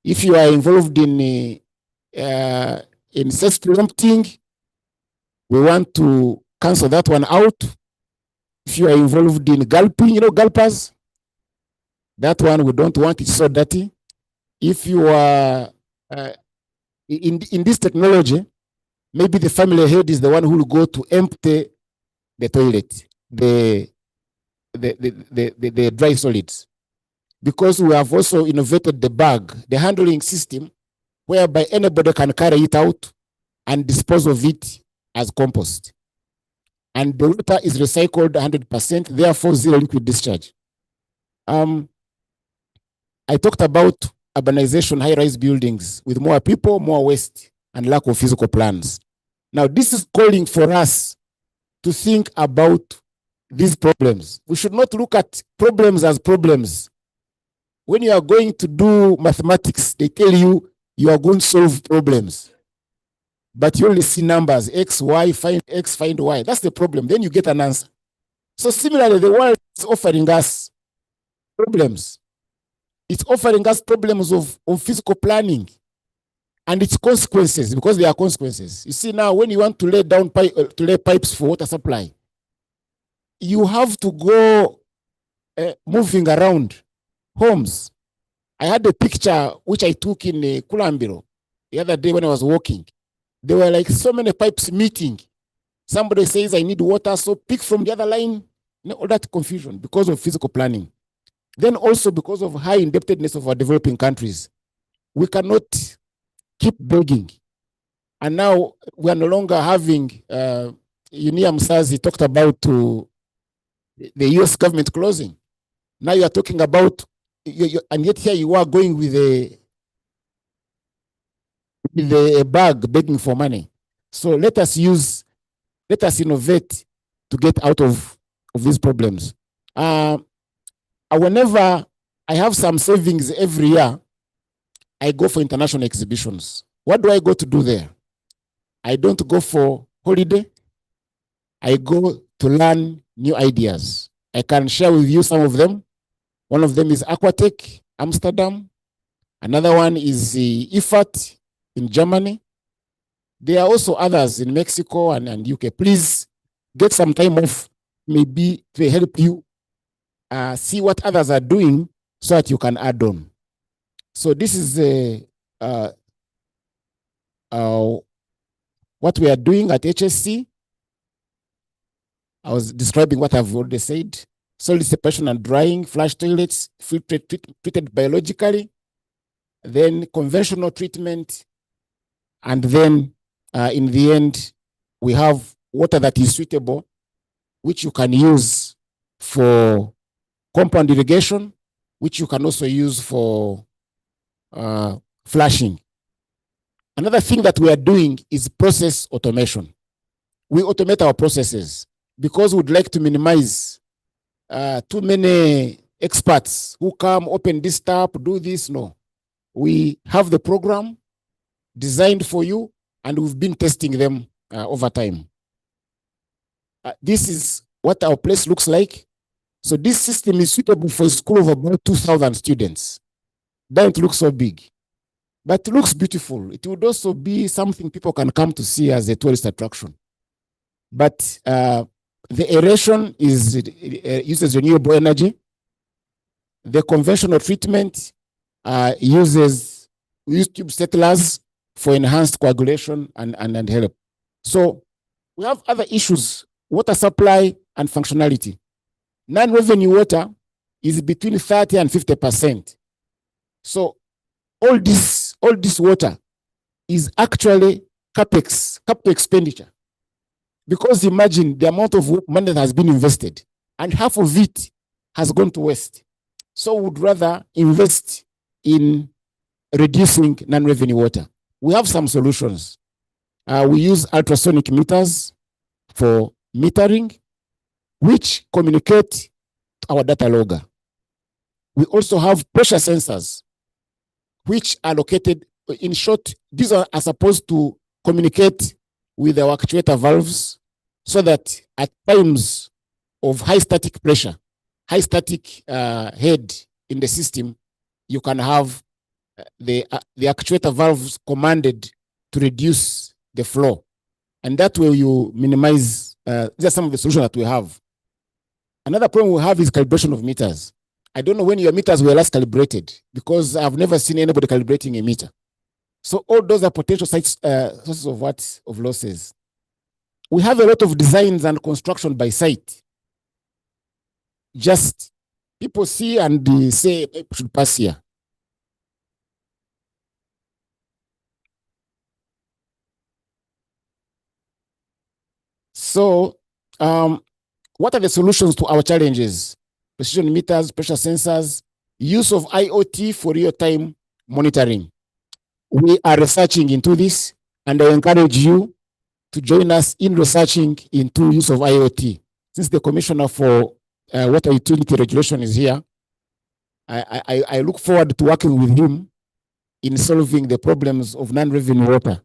If you are involved in self-prompting, we want to cancel that one out. If you are involved in gulping, gulpers, that one we don't want, it's so dirty. If you are in this technology, maybe the family head is the one who will go to empty the toilet, the dry solids. Because we have also innovated the bag, the handling system, whereby anybody can carry it out and dispose of it as compost. and the water is recycled 100%, therefore zero liquid discharge. I talked about urbanization, high-rise buildings with more people, more waste, and lack of physical plans. Now, this is calling for us to think about these problems. We should not look at problems as problems. When you are going to do mathematics, they tell you you are going to solve problems. But you only see numbers, X, Y, find X, find Y. That's the problem. Then you get an answer. So similarly, the world is offering us problems. It's offering us problems of physical planning and its consequences, because there are consequences. You see now, when you want to lay down pipes for water supply, you have to go moving around homes. I had a picture which I took in Kulambiro the other day when I was walking. There were like so many pipes meeting. Somebody says, I need water, so pick from the other line. All that confusion because of physical planning. Then also because of high indebtedness of our developing countries. We cannot keep begging. And now we are no longer having, Yunia Msazi talked about the US government closing. Now you are talking about, and yet here you are going with a bag begging for money. So let us innovate to get out of these problems. Whenever I have some savings every year, I go for international exhibitions. What do I go to do there? I don't go for holiday. I go to learn new ideas. I can share with you some of them. One of them is Aquatech, Amsterdam. Another one is IFAT in Germany. There are also others in Mexico and UK. Please get some time off, maybe to help you see what others are doing so that you can add on. So this is what we are doing at HSC. I was describing what I've already said. Solid separation and drying, flush toilets, treated biologically, then conventional treatment, and then in the end, we have water that is suitable, which you can use for compound irrigation, which you can also use for flushing. Another thing that we are doing is process automation. We automate our processes because we'd like to minimize too many experts who come, open this tap, do this. No, we have the program designed for you, and we've been testing them over time. This is what our place looks like. So this system is suitable for a school of about 2,000 students. Doesn't look so big, but it looks beautiful. It would also be something people can come to see as a tourist attraction. But the aeration uses renewable energy. The conventional treatment uses tube settlers for enhanced coagulation and help. So we have other issues: water supply and functionality. Non-revenue water is between 30 and 50%. So all this water is actually capital expenditure. Because imagine the amount of money that has been invested, and half of it has gone to waste. So we would rather invest in reducing non-revenue water. We have some solutions. We use ultrasonic meters for metering, which communicate our data logger. We also have pressure sensors, which are located, in short, these are supposed to communicate with our actuator valves so that at times of high static pressure, high static head in the system, you can have the actuator valves commanded to reduce the flow. And that way you minimize, these are some of the solutions that we have. Another problem we have is calibration of meters. I don't know when your meters were last calibrated, because I've never seen anybody calibrating a meter. So all those are potential sources of losses. We have a lot of designs and construction by site. Just people see and they say, we should pass here. So what are the solutions to our challenges? Precision meters, pressure sensors, use of IoT for real-time monitoring. We are researching into this, and I encourage you to join us in researching into use of IoT. Since the Commissioner for Water Utility Regulation is here, I look forward to working with him in solving the problems of non-revenue water.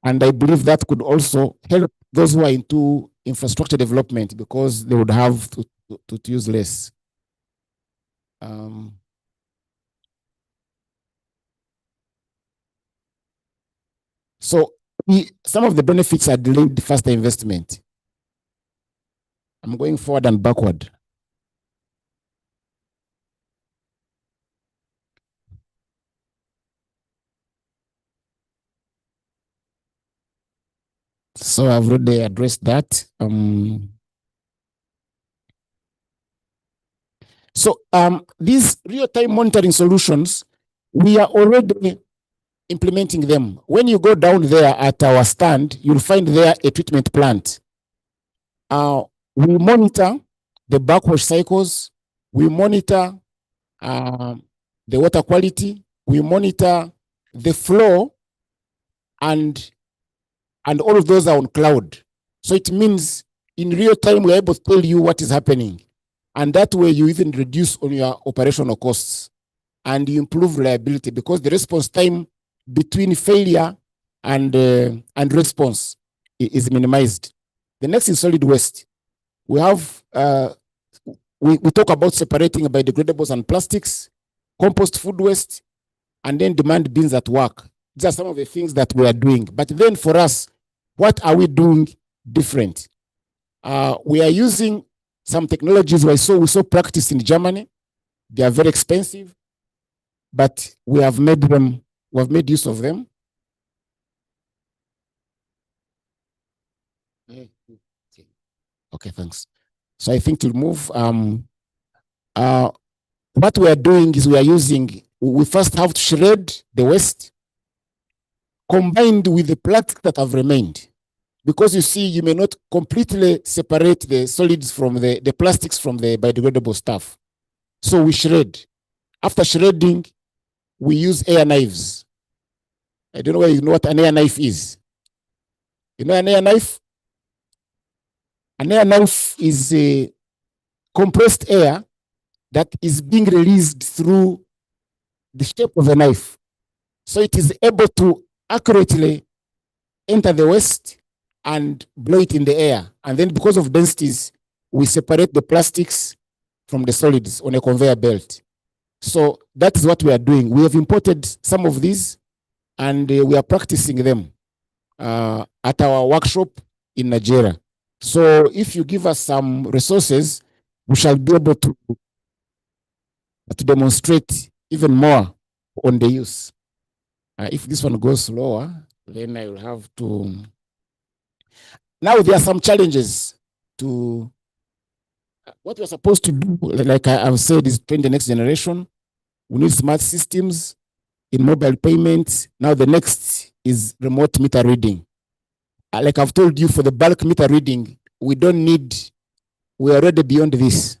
And I believe that could also help those who are into infrastructure development because they would have to use less. So some of the benefits are delayed faster investment. I'm going forward and backward. So I've already addressed that. These real-time monitoring solutions, we are already implementing them. When you go down there at our stand, you'll find there a treatment plant. We monitor the backwash cycles. We monitor the water quality. We monitor the flow, and all of those are on cloud. So it means in real time, we're able to tell you what is happening. And that way you even reduce on your operational costs and you improve reliability because the response time between failure and response is minimized. The next is solid waste. We have, we talk about separating biodegradables and plastics, compost food waste, and then demand bins at work. These are some of the things that we are doing. But then for us, what are we doing different? We are using some technologies we saw practiced in Germany. They are very expensive, but we have made use of them. Okay, thanks. So I think to move, what we are doing is we first have to shred the waste combined with the plastic that have remained. Because you see, you may not completely separate the solids from the plastics from the biodegradable stuff. So we shred. After shredding, we use air knives. I don't know whether you know what an air knife is. You know an air knife? An air knife is a compressed air that is being released through the shape of a knife. So it is able to accurately enter the waste and blow it in the air. And then because of densities, we separate the plastics from the solids on a conveyor belt. So that is what we are doing. We have imported some of these and we are practicing them at our workshop in Nigeria. So if you give us some resources, we shall be able to demonstrate even more on the use. If this one goes slower, then I will have to. Now there are some challenges to what we're supposed to do. Like I've said, is train the next generation. We need smart systems in mobile payments. Now the next is remote meter reading. Like I've told you, for the bulk meter reading, we don't need, we're already beyond this.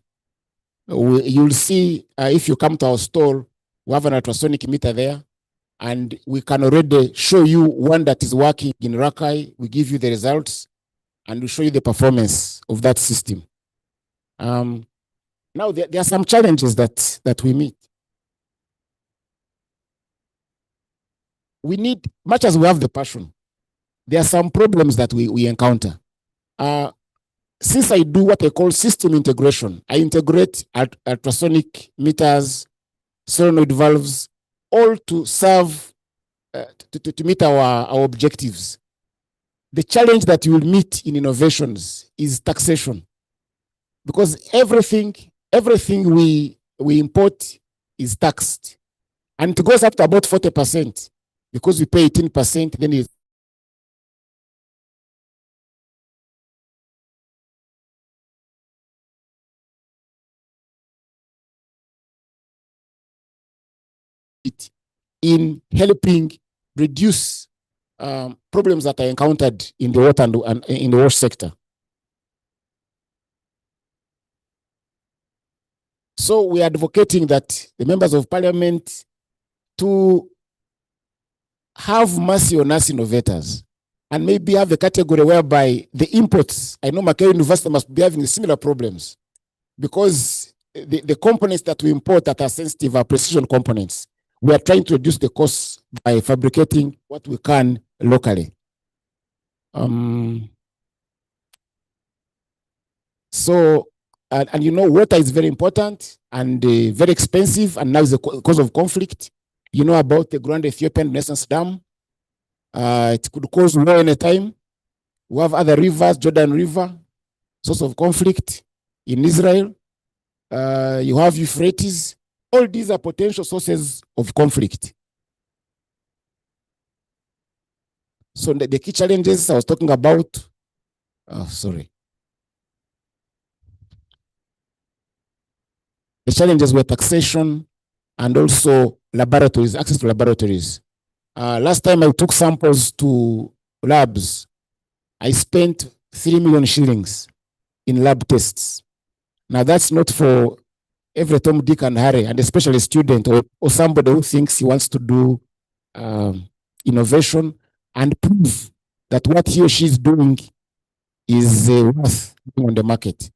You'll see if you come to our store, we have an ultrasonic meter there, and we can already show you one that is working in Rakai. We give you the results, and we show you the performance of that system. Now, there are some challenges that we meet. We need, much as we have the passion, there are some problems that we encounter. Since I do what I call system integration, I integrate ultrasonic meters, solenoid valves, all to serve, to meet our objectives. The challenge that you will meet in innovations is taxation. Because everything we import is taxed. And it goes up to about 40%. Because we pay 18%, then it's in helping reduce problems that are encountered in the water and in the wash sector. So we are advocating that the members of parliament to have mercy on us innovators and maybe have a category whereby the imports, I know Makerere University must be having similar problems because the components that we import that are sensitive are precision components. We are trying to reduce the costs by fabricating what we can locally. So, and you know, water is very important and very expensive, and now is the cause of conflict. You know about the Grand Ethiopian Renaissance Dam. It could cause war anytime. We have other rivers, Jordan River, source of conflict in Israel. You have Euphrates. All these are potential sources of conflict. So the key challenges I was talking about, the challenges were taxation and also laboratories, access to laboratories. Last time I took samples to labs, I spent 3 million shillings in lab tests. Now that's not for every Tom, Dick and Harry, and especially a student or somebody who thinks he wants to do innovation and prove that what he or she is doing is worth being on the market.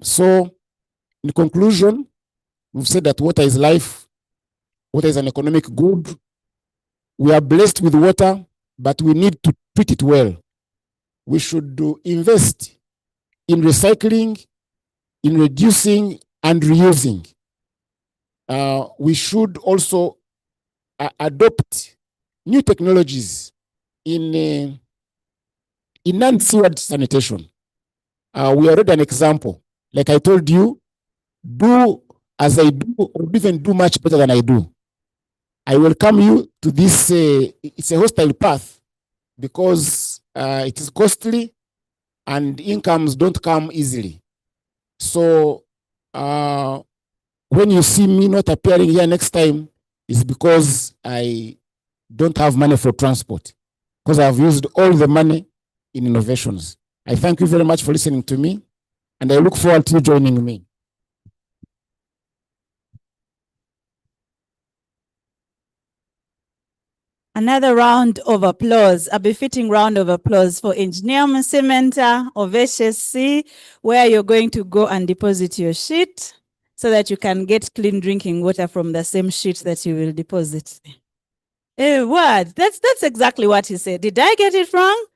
So in conclusion, we've said that water is life, water is an economic good. We are blessed with water, but we need to treat it well. We should invest in recycling, in reducing and reusing. We should also adopt new technologies in non-sewage sanitation. We already an example. Like I told you, do as I do, or even do much better than I do. I welcome you to this, it's a hostile path because it is costly and incomes don't come easily. So when you see me not appearing here next time, it's because I don't have money for transport, because I've used all the money in innovations. I thank you very much for listening to me, and I look forward to you joining me. Another round of applause, a befitting round of applause for Engineer Msementa of HSC, where you're going to go and deposit your sheet so that you can get clean drinking water from the same sheet that you will deposit. What? That's exactly what he said. Did I get it wrong?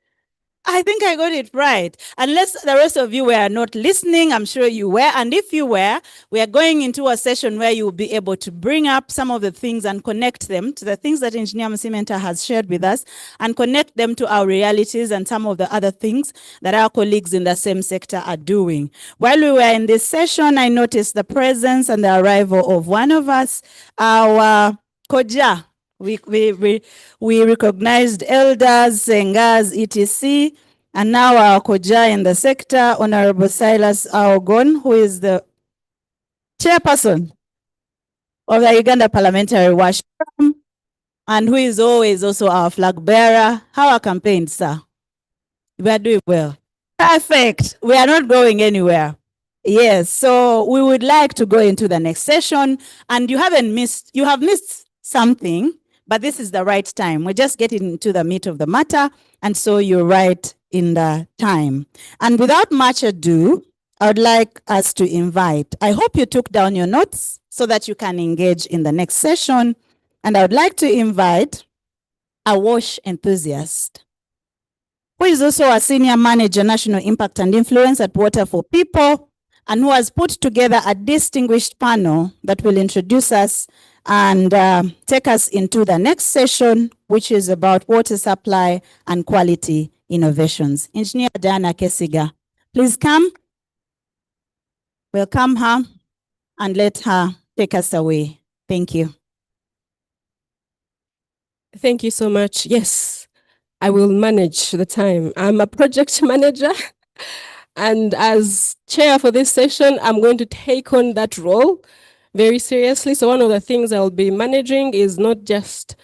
I think I got it right. Unless the rest of you were not listening, I'm sure you were. And if you were, we are going into a session where you will be able to bring up some of the things and connect them to the things that Engineer Msementa has shared with us and connect them to our realities and some of the other things that our colleagues in the same sector are doing. While we were in this session, I noticed the presence and the arrival of one of us, our Koja. We recognized elders, Sengas, etc. And now our Koja in the sector, Honorable Silas Aogon, who is the chairperson of the Uganda Parliamentary Wash Forum, and who is always also our flag bearer. How are campaigns, sir? We are doing well. Perfect. We are not going anywhere. Yes, so we would like to go into the next session, and you have missed something, but this is the right time. We're just getting into the meat of the matter, and so you're right in the time. And without much ado, I would like us to invite, I hope you took down your notes so that you can engage in the next session, and I would like to invite a WASH enthusiast, who is also a senior manager, national impact and influence at Water for People, and who has put together a distinguished panel that will introduce us and take us into the next session, which is about water supply and quality innovations. Engineer Diana Kesiga, please come. Welcome her and let her take us away. Thank you. Thank you so much. Yes, I will manage the time. I'm a project manager. And as chair for this session, I'm going to take on that role very seriously. So one of the things I'll be managing is not just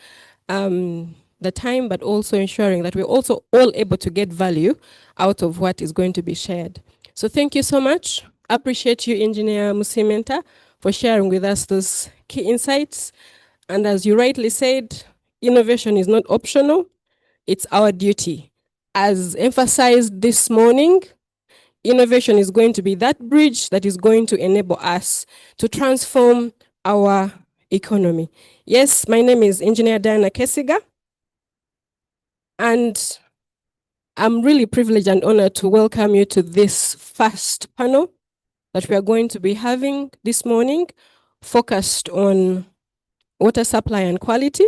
the time, but also ensuring that we're also all able to get value out of what is going to be shared. So thank you so much appreciate you, Engineer Musimenta, for sharing with us those key insights. And as you rightly said, innovation is not optional, it's our duty. As emphasized this morning, innovation is going to be that bridge that is going to enable us to transform our economy. Yes, my name is Engineer Diana Kesiga, and I'm really privileged and honored to welcome you to this first panel that we are going to be having this morning, focused on water supply and quality.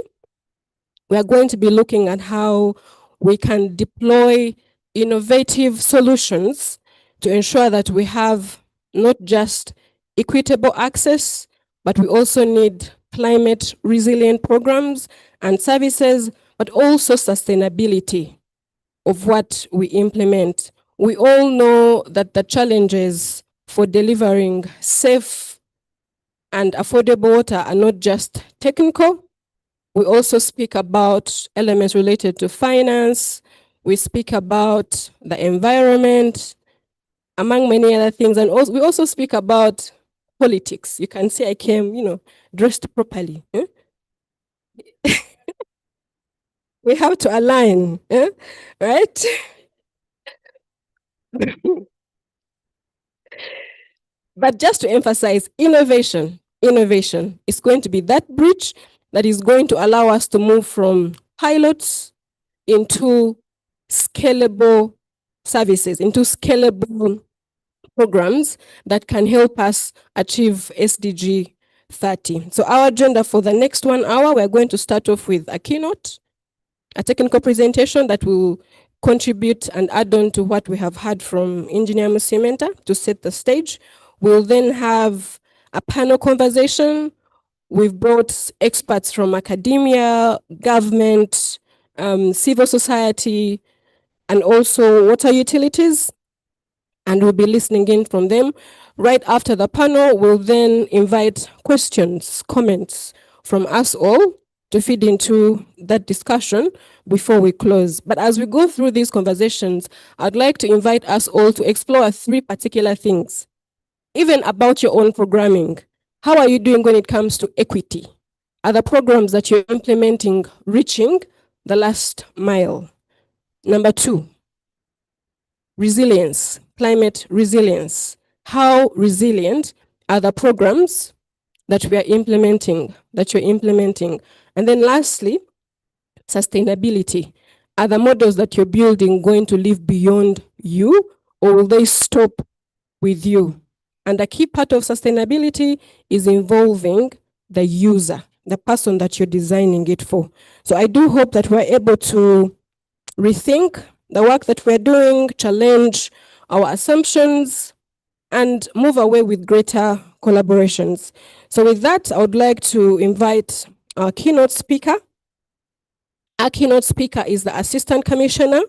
We are going to be looking at how we can deploy innovative solutions to ensure that we have not just equitable access, but we also need climate resilient programs and services, but also sustainability of what we implement. We all know that the challenges for delivering safe and affordable water are not just technical. We also speak about elements related to finance. We speak about the environment, among many other things. And also, we also speak about politics. You can see I came, dressed properly. We have to align, right? But just to emphasize, innovation is going to be that bridge that is going to allow us to move from pilots into scalable services, into scalable programs that can help us achieve SDG 30. So our agenda for the next 1 hour, we're going to start off with a keynote, a technical presentation that will contribute and add on to what we have heard from Engineer Musimenta to set the stage. We'll then have a panel conversation. We've brought experts from academia, government, civil society, and also water utilities, and we'll be listening in from them. Right after the panel, we'll then invite questions, comments from us all to feed into that discussion before we close. But as we go through these conversations, I'd like to invite us all to explore 3 particular things, even about your own programming. How are you doing when it comes to equity? Are the programs that you're implementing reaching the last mile? Number 2, resilience, climate resilience. How resilient are the programs that we are implementing, that you're implementing? And then lastly, sustainability. Are the models that you're building going to live beyond you, or will they stop with you? And a key part of sustainability is involving the user, the person that you're designing it for. So I do hope that we're able to rethink the work that we're doing, challenge our assumptions, and move away with greater collaborations. So with that, I would like to invite our keynote speaker. Our keynote speaker is the Assistant Commissioner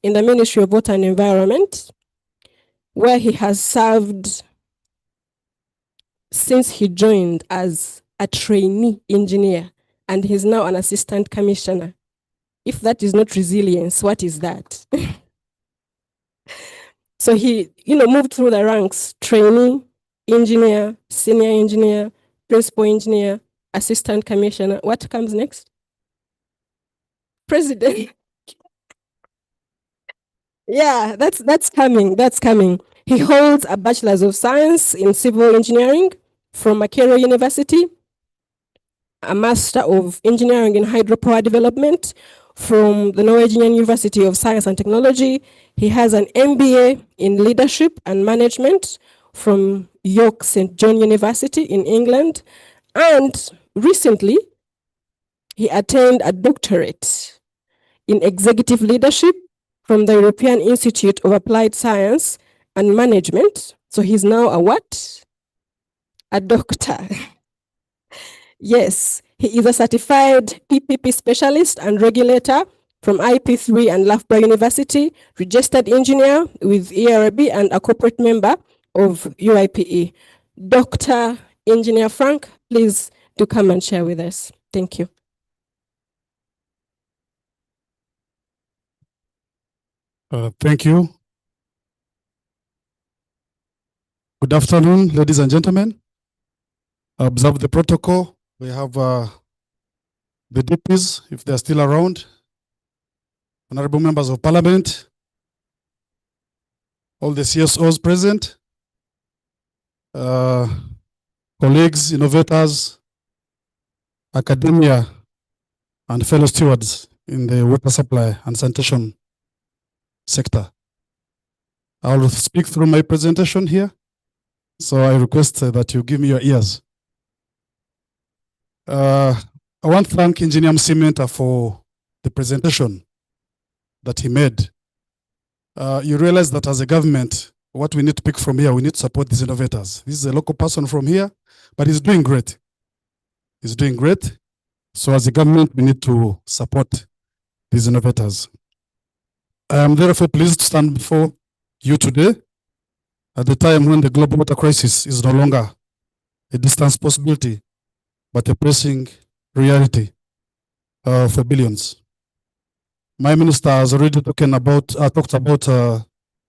in the Ministry of Water and Environment, where he has served since he joined as a trainee engineer, and he's now an Assistant Commissioner. If that is not resilience, what is that? So he, moved through the ranks: trainee, engineer, senior engineer, principal engineer, assistant commissioner. What comes next? President. Yeah, that's coming. That's coming. He holds a Bachelor's of Science in Civil Engineering from Makerere University, a Master of Engineering in Hydropower Development from the Norwegian University of Science and Technology. He has an MBA in Leadership and Management from York St. John University in England. And recently, he attained a doctorate in Executive Leadership from the European Institute of Applied Science and Management. So he's now a what? A doctor. Yes, he is a certified PPP specialist and regulator from IP3 and Loughborough University, registered engineer with ERB and a corporate member of UIPE. Dr. Engineer Frank, please do come and share with us. Thank you. Thank you. Good afternoon, ladies and gentlemen. Observe the protocol. We have the DPs, if they're still around, honorable members of parliament, all the CSOs present, colleagues, innovators, academia, and fellow stewards in the water supply and sanitation sector. I will speak through my presentation here, so I request that you give me your ears. I want to thank Engineer Msimenta for the presentation that he made. You realize that as a government, what we need to pick from here, we need to support these innovators. This is a local person from here, but he's doing great. He's doing great. So as a government, we need to support these innovators. I am therefore pleased to stand before you today at the time when the global water crisis is no longer a distant possibility, but a pressing reality for billions. My minister has already talked about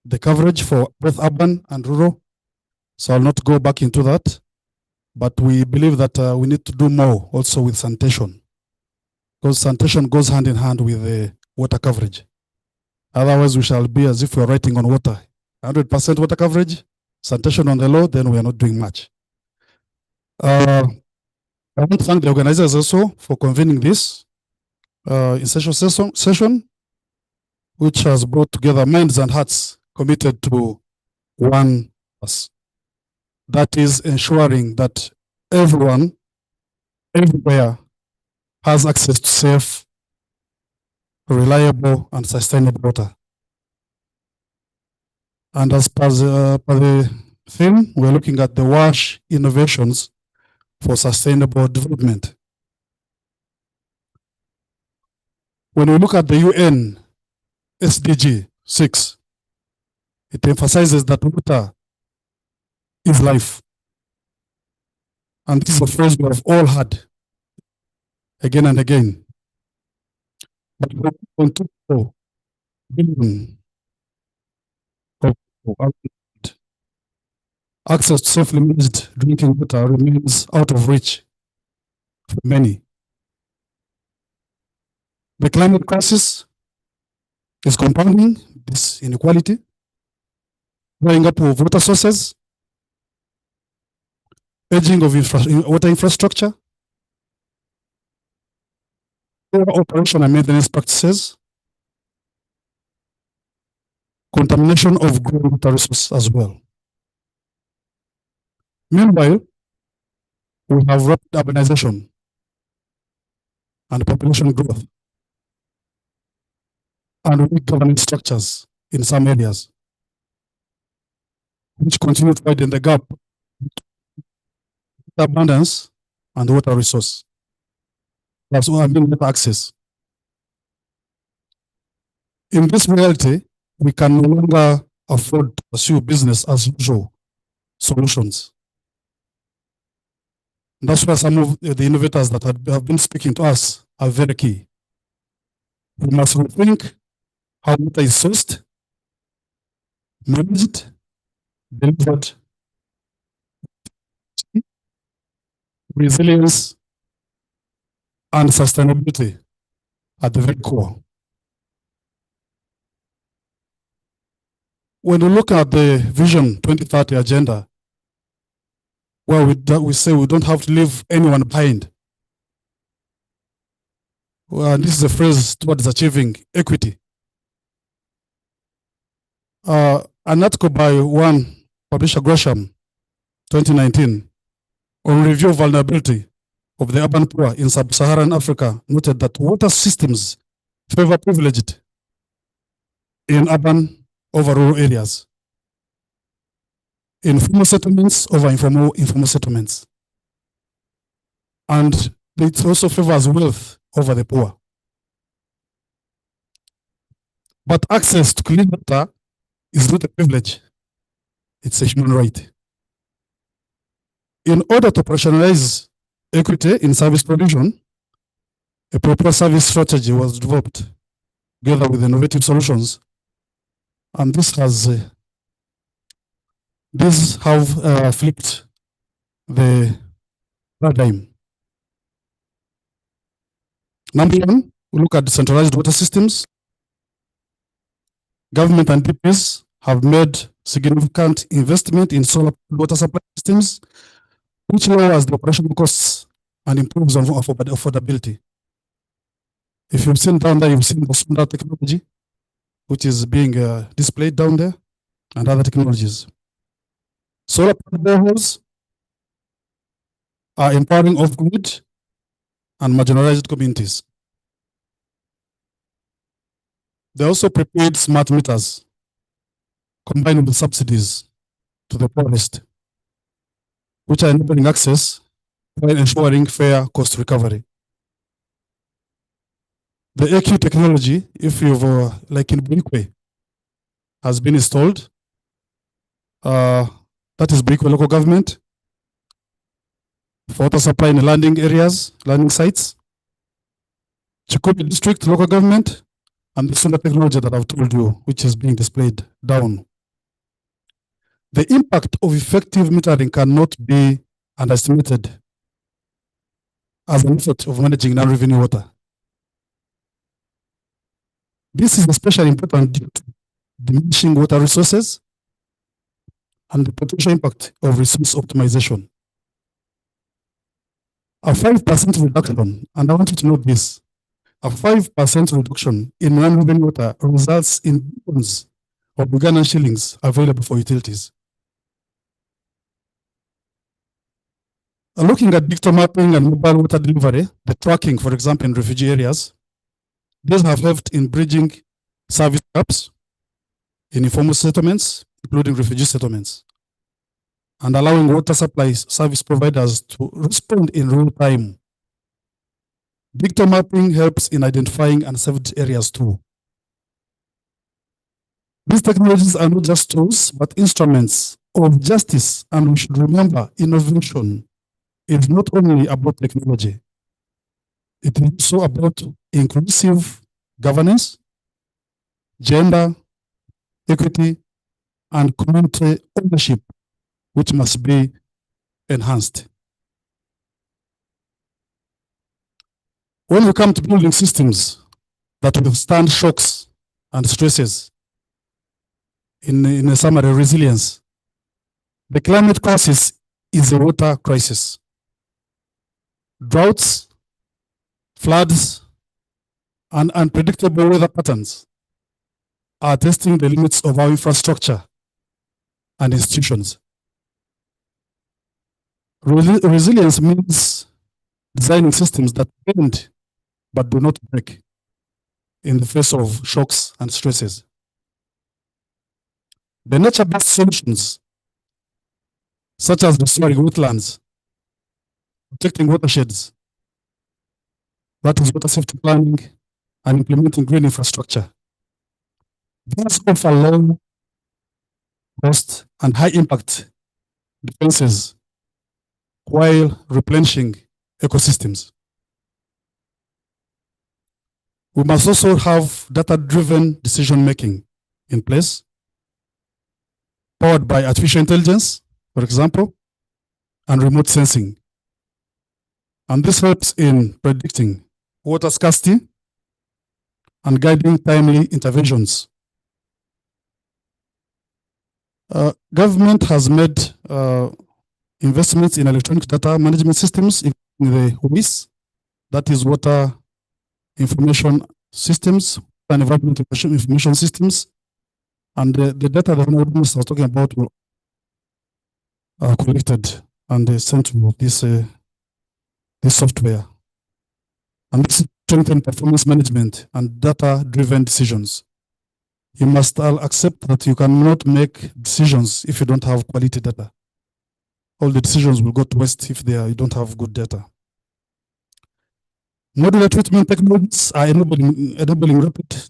the coverage for both urban and rural, so I'll not go back into that. But we believe that we need to do more also with sanitation, because sanitation goes hand in hand with the water coverage. Otherwise, we shall be as if we are writing on water. 100% water coverage, sanitation on the low, then we are not doing much. I want to thank the organizers also for convening this essential session, which has brought together minds and hearts committed to one purpose. That is ensuring that everyone, everywhere, has access to safe, reliable, and sustainable water. And as per the theme, we're looking at the WASH innovations for sustainable development. When we look at the UN SDG 6, it emphasizes that water is life. And this is a phrase we have all heard again and again. But 1.24 billion of access to safely managed drinking water remains out of reach for many. The climate crisis is compounding this inequality, drying up of water sources, aging of water infrastructure, poor operation and maintenance practices, contamination of groundwater resources as well. Meanwhile, we have rapid urbanization and population growth and weak governance structures in some areas, which continue to widen the gap between abundance and water resource. That's what I mean with access. In this reality, we can no longer afford to pursue business as usual solutions. And that's why some of the innovators that have been speaking to us are very key. We must rethink how water is sourced, managed, delivered, resilience, and sustainability at the very core. When we look at the Vision 2030 agenda, where we say we don't have to leave anyone behind. Well, this is a phrase towards achieving equity. An article by one publisher, Gresham, 2019, on review of vulnerability of the urban poor in sub-Saharan Africa noted that water systems favor privileged in urban over rural areas, informal settlements over informal settlements. And it also favors wealth over the poor. But access to clean water is not a privilege, it's a human right. In order to operationalize equity in service provision, a proper service strategy was developed together with innovative solutions. And this has These have flipped the paradigm. Number one, we look at decentralized water systems. Government and DPs have made significant investment in solar water supply systems, which lowers the operational costs and improves on affordability. If you've seen down there, you've seen the solar technology, which is being displayed down there, and other technologies. Solar boreholes are empowering off-grid and marginalized communities. They also prepared smart meters, combined with subsidies to the poorest, which are enabling access while ensuring fair cost recovery. The AQ technology, if you've, like in Buikwe, has been installed. That is Buikwe local government for water supply in the landing areas, landing sites. Chikobi district local government, and the solar technology that I've told you, which is being displayed down. The impact of effective metering cannot be underestimated as an effort of managing non-revenue water. This is especially important due to diminishing water resources and the potential impact of resource optimization. A 5% reduction, and I want you to note this, a 5% reduction in non-revenue water results in billions of Ugandan shillings available for utilities. Looking at digital mapping and mobile water delivery, the tracking, for example, in refugee areas, these have helped in bridging service gaps in informal settlements, including refugee settlements, and allowing water supply service providers to respond in real time. Digital mapping helps in identifying unserved areas too. These technologies are not just tools, but instruments of justice, and we should remember innovation is not only about technology. It is also about inclusive governance, gender, equity, and community ownership, which must be enhanced. When we come to building systems that withstand shocks and stresses, in a summary, resilience, the climate crisis is a water crisis. Droughts, floods, and unpredictable weather patterns are testing the limits of our infrastructure and institutions. Resilience means designing systems that bend but do not break in the face of shocks and stresses. The nature-based solutions, such as restoring wetlands, protecting watersheds, that is water safety planning, and implementing green infrastructure. These offer low cost and high impact defenses while replenishing ecosystems. We must also have data-driven decision-making in place, powered by artificial intelligence, for example, and remote sensing. And this helps in predicting water scarcity and guiding timely interventions. Government has made investments in electronic data management systems, including the WIS, that is Water Information Systems and Environmental Information Systems. And the data that I was talking about will collected and sent to this software. And this strengthens performance management and data-driven decisions. You must all accept that you cannot make decisions if you don't have quality data. All the decisions will go to waste if you don't have good data. Modular treatment technologies are enabling rapid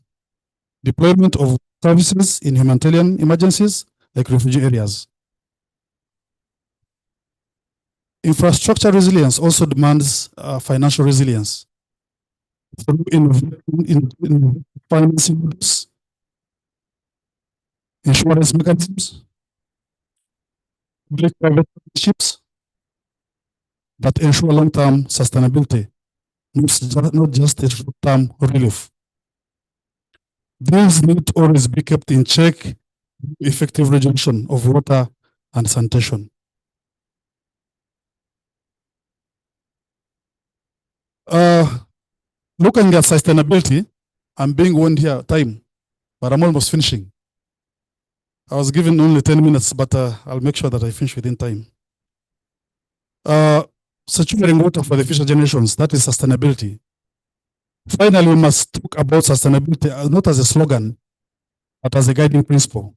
deployment of services in humanitarian emergencies like refugee areas. Infrastructure resilience also demands financial resilience through in financing models, insurance mechanisms, public-private partnerships that ensure long-term sustainability, not just a short-term relief. These need to always be kept in check, effective regulation of water and sanitation. Looking at sustainability, I'm being warned here time, but I'm almost finishing. I was given only 10 minutes, but I'll make sure that I finish within time. Securing water for the future generations, that is sustainability. Finally, we must talk about sustainability not as a slogan, but as a guiding principle.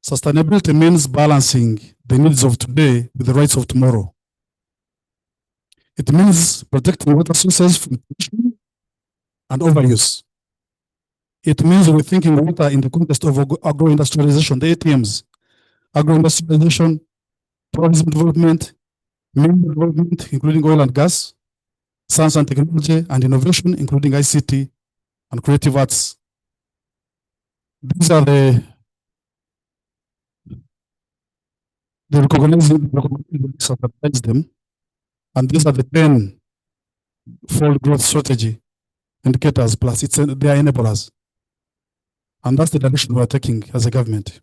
Sustainability means balancing the needs of today with the rights of tomorrow. It means protecting water sources from pollution and overuse. It means rethinking water in the context of agro-industrialization, the ATMs, agro-industrialization, tourism development, mineral development, including oil and gas, science and technology, and innovation, including ICT and creative arts. These are the recognizing them, and these are the 10-fold growth strategy indicators plus they are enablers. And that's the direction we are taking as a government.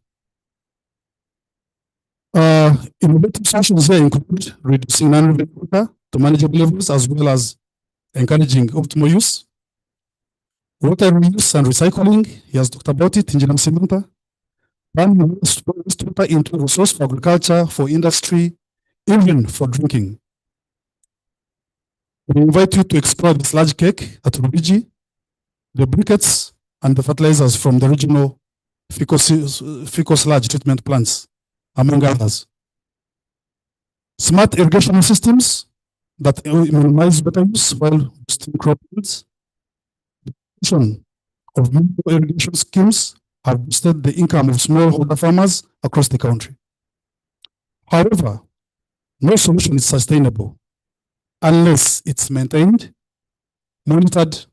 Innovative solutions here include reducing non-revenue water to manageable levels, as well as encouraging optimal use. Water reuse and recycling, he has talked about it, Engineer Simanta. Turning wastewater into a resource for agriculture, for industry, even for drinking. We invite you to explore this large cake at Rubiji, the briquettes and the fertilizers from the regional fecal sludge treatment plants, among others. Smart irrigation systems that minimize water use while boosting crop yields. The creation of multiple irrigation schemes have boosted the income of smallholder farmers across the country. However, no solution is sustainable unless it's maintained, monitored,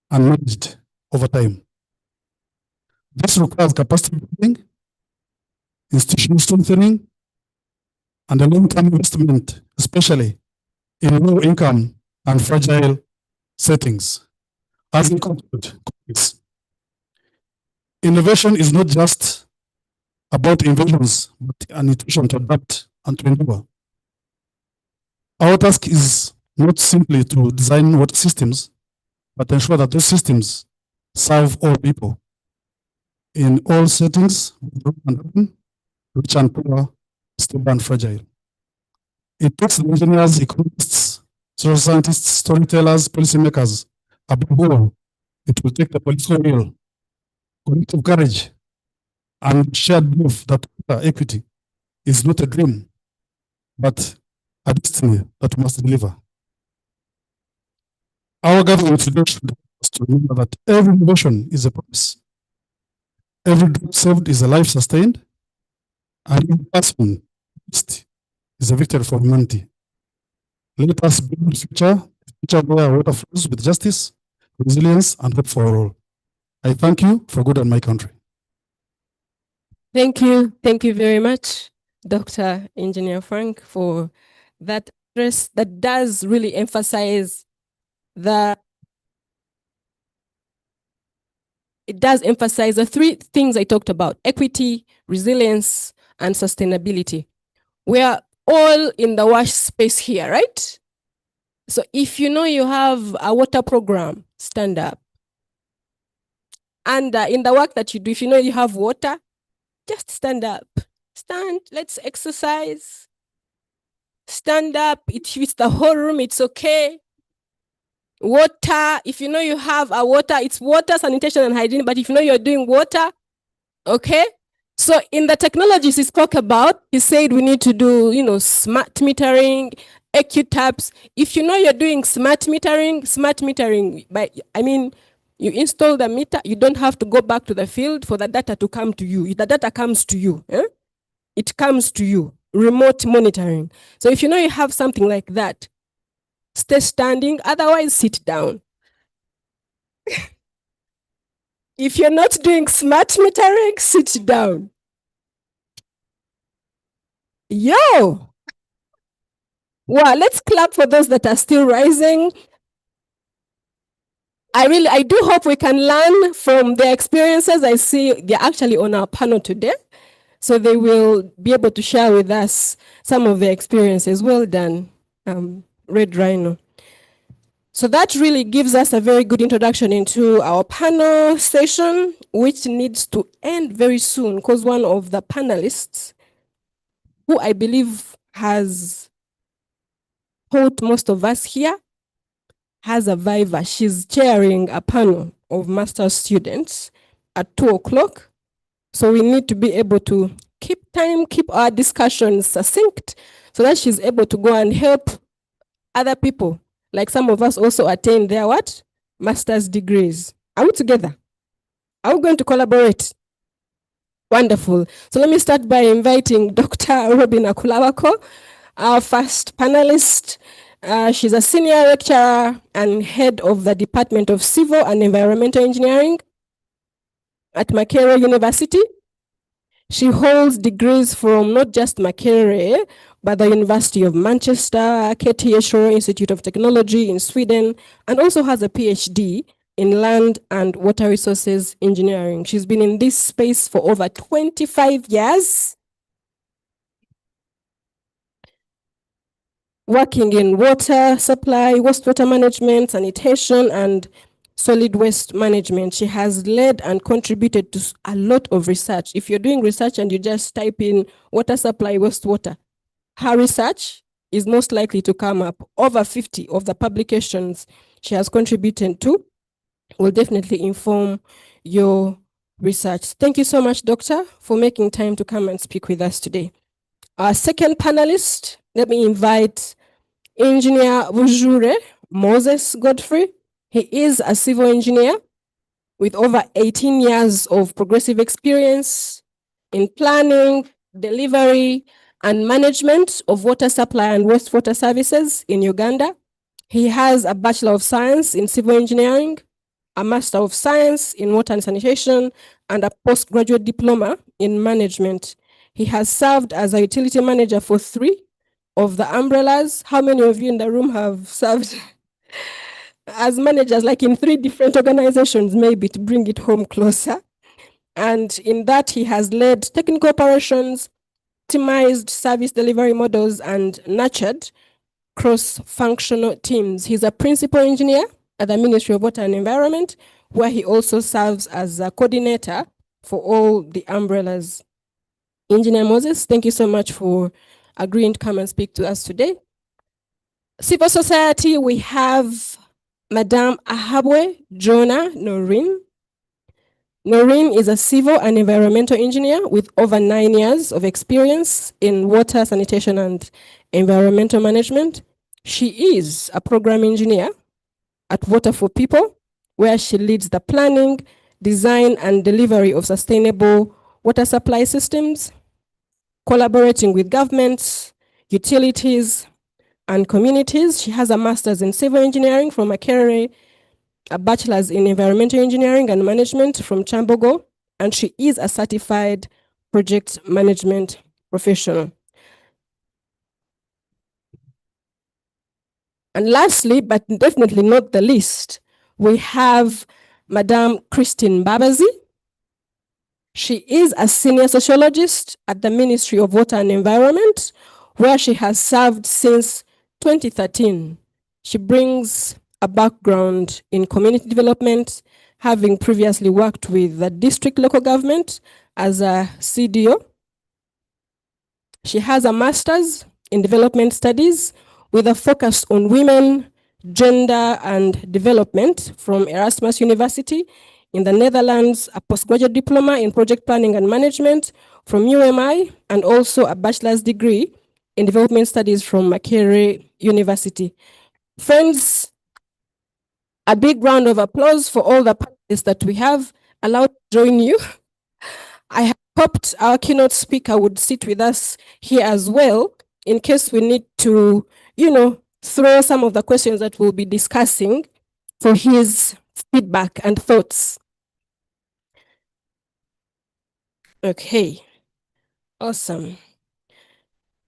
and managed over time. This requires capacity building, institutional strengthening, and a long-term investment, especially in low-income and fragile settings. As we conclude, innovation is not just about inventions, but an intention to adapt and to endure. Our task is not simply to design water systems, but ensure that those systems serve all people in all settings, rich and poor, stable and fragile. It takes the engineers, economists, social scientists, storytellers, policymakers. Above all, it will take the political will, collective courage, and shared belief that equity is not a dream, but a destiny that we must deliver. Our government today should help us to remember that every innovation is a promise. Every drop saved is a life sustained, and every person is a victory for humanity. Let us build a future where water flows with justice, resilience, and hope for all. I thank you for good on my country. Thank you. Thank you very much, Dr. Engineer Frank, for that address that does really emphasize the three things I talked about: equity, resilience, and sustainability. We are all in the WASH space here, right? So if you know you have a water program, stand up. And in the work that you do, if you know you have water, just stand up. Stand, let's exercise. Stand up, if it's the whole room, it's okay. Water, if you know you have a water, it's water, sanitation, and hygiene, but if you know you're doing water, okay? So in the technologies he spoke about, he said we need to do, smart metering, EquiTaps. If you know you're doing smart metering, you install the meter, you don't have to go back to the field for the data to come to you. The data comes to you. It comes to you. Remote monitoring. So if you know you have something like that, stay standing, otherwise sit down. If you're not doing smart metering, sit down. Yo! Wow, let's clap for those that are still rising. I do hope we can learn from their experiences. I see they're actually on our panel today. So they will be able to share with us some of their experiences. Well done, Red Rhino. So that really gives us a very good introduction into our panel session, which needs to end very soon because one of the panelists, who I believe has taught most of us here, has a viva. She's chairing a panel of master's students at 2:00. So we need to be able to keep time, keep our discussions succinct so that she's able to go and help other people. Like some of us also attain their what? Master's degrees. Are we together? Are we going to collaborate? Wonderful. So let me start by inviting Dr. Robin Akulawako, our first panelist. She's a senior lecturer and head of the Department of Civil and Environmental Engineering at Makerere University. She holds degrees from not just Makerere, but the University of Manchester, KTH Institute of Technology in Sweden, and also has a PhD in land and water resources engineering. She's been in this space for over 25 years, working in water supply, wastewater management, sanitation, and solid waste management. She has led and contributed to a lot of research. If you're doing research and you just type in water supply, wastewater, her research is most likely to come up. Over 50 of the publications she has contributed to will definitely inform your research. Thank you so much, Doctor, for making time to come and speak with us today. Our second panelist, let me invite Engineer Bujure Moses Godfrey. He is a civil engineer with over 18 years of progressive experience in planning, delivery, and management of water supply and wastewater services in Uganda. He has a Bachelor of Science in Civil Engineering, a Master of Science in Water and Sanitation, and a postgraduate diploma in management. He has served as a utility manager for 3 of the umbrellas. How many of you in the room have served as managers, like in 3 different organizations, maybe to bring it home closer? And in that, he has led technical operations, optimized service delivery models, and nurtured cross-functional teams. He's a principal engineer at the Ministry of Water and Environment, where he also serves as a coordinator for all the umbrellas. Engineer Moses, thank you so much for agreeing to come and speak to us today. Civil society, we have Madame Ahabwe Jonah Noreen. Noreen is a civil and environmental engineer with over 9 years of experience in water, sanitation, and environmental management. She is a program engineer at Water for People, where she leads the planning, design, and delivery of sustainable water supply systems, collaborating with governments, utilities, and communities. She has a master's in civil engineering from Makerere, a bachelor's in environmental engineering and management from Chambogo, and she is a certified project management professional. And lastly, but definitely not the least, we have Madame Christine Babazi. She is a senior sociologist at the Ministry of Water and Environment, where she has served since 2013. She brings a background in community development, having previously worked with the district local government as a CDO. She has a master's in development studies with a focus on women, gender, and development from Erasmus University in the Netherlands, a postgraduate diploma in project planning and management from UMI, and also a bachelor's degree in development studies from Makerere University. Friends, a big round of applause for all the panelists that we have allowed to join you. I had hoped our keynote speaker would sit with us here as well, in case we need to, throw some of the questions that we'll be discussing for his feedback and thoughts. Okay, awesome.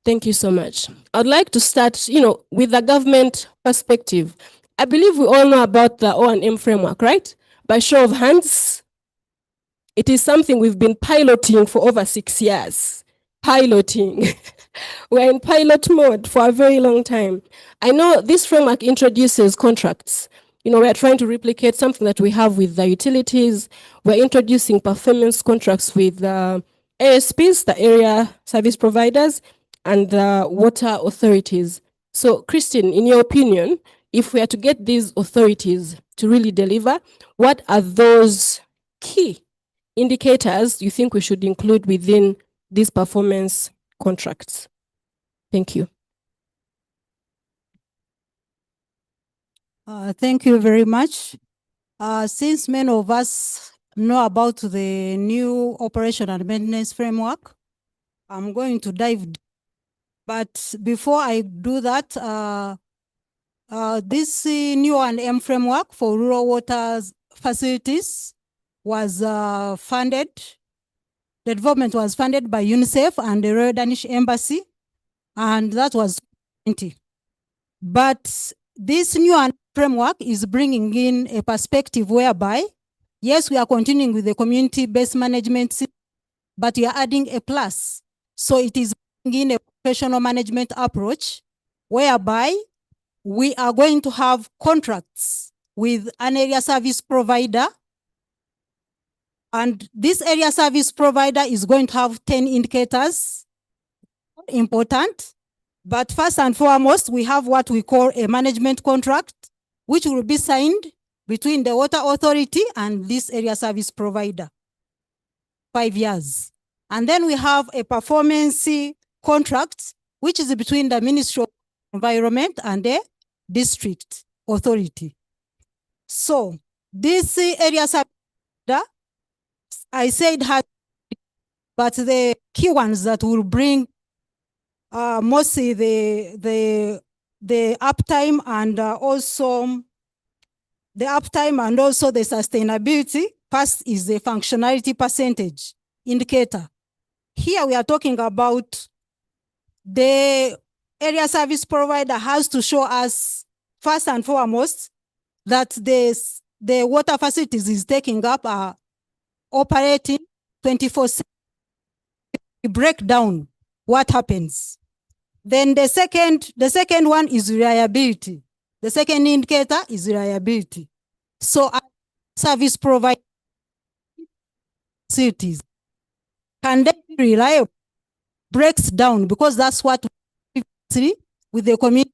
Thank you so much. I'd like to start, with the government perspective. I believe we all know about the O&M framework, right? By show of hands, it is something we've been piloting for over 6 years. Piloting. We're in pilot mode for a very long time. I know this framework introduces contracts. We're trying to replicate something that we have with the utilities. We're introducing performance contracts with ASPs, the area service providers, and the water authorities. So, Christine, in your opinion, if we are to get these authorities to really deliver, what are those key indicators you think we should include within these performance contracts? Thank you. Thank you very much. Since many of us know about the new operation and maintenance framework, I'm going to dive deep. But before I do that, this new O&M framework for rural water facilities was funded. The development was funded by UNICEF and the Royal Danish Embassy, and that was 20. But this new framework is bringing in a perspective whereby, yes, we are continuing with the community-based management system, but we are adding a plus. So it is bringing in a professional management approach whereby we are going to have contracts with an area service provider. And this area service provider is going to have 10 indicators. Important. But first and foremost, we have what we call a management contract, which will be signed between the water authority and this area service provider. 5 years. And then we have a performance contract, which is between the Ministry of Environment and the district authority. So this area service, I said, but the key ones that will bring mostly the uptime and also the sustainability. First is the functionality percentage indicator. Here we are talking about the area service provider has to show us first and foremost that the water facilities is taking up operating 24/7. Break down what happens. Then the second one is reliability. The second indicator is reliability. So service provider facilities, can they be reliable? Breaks down, because that's what we see with the community.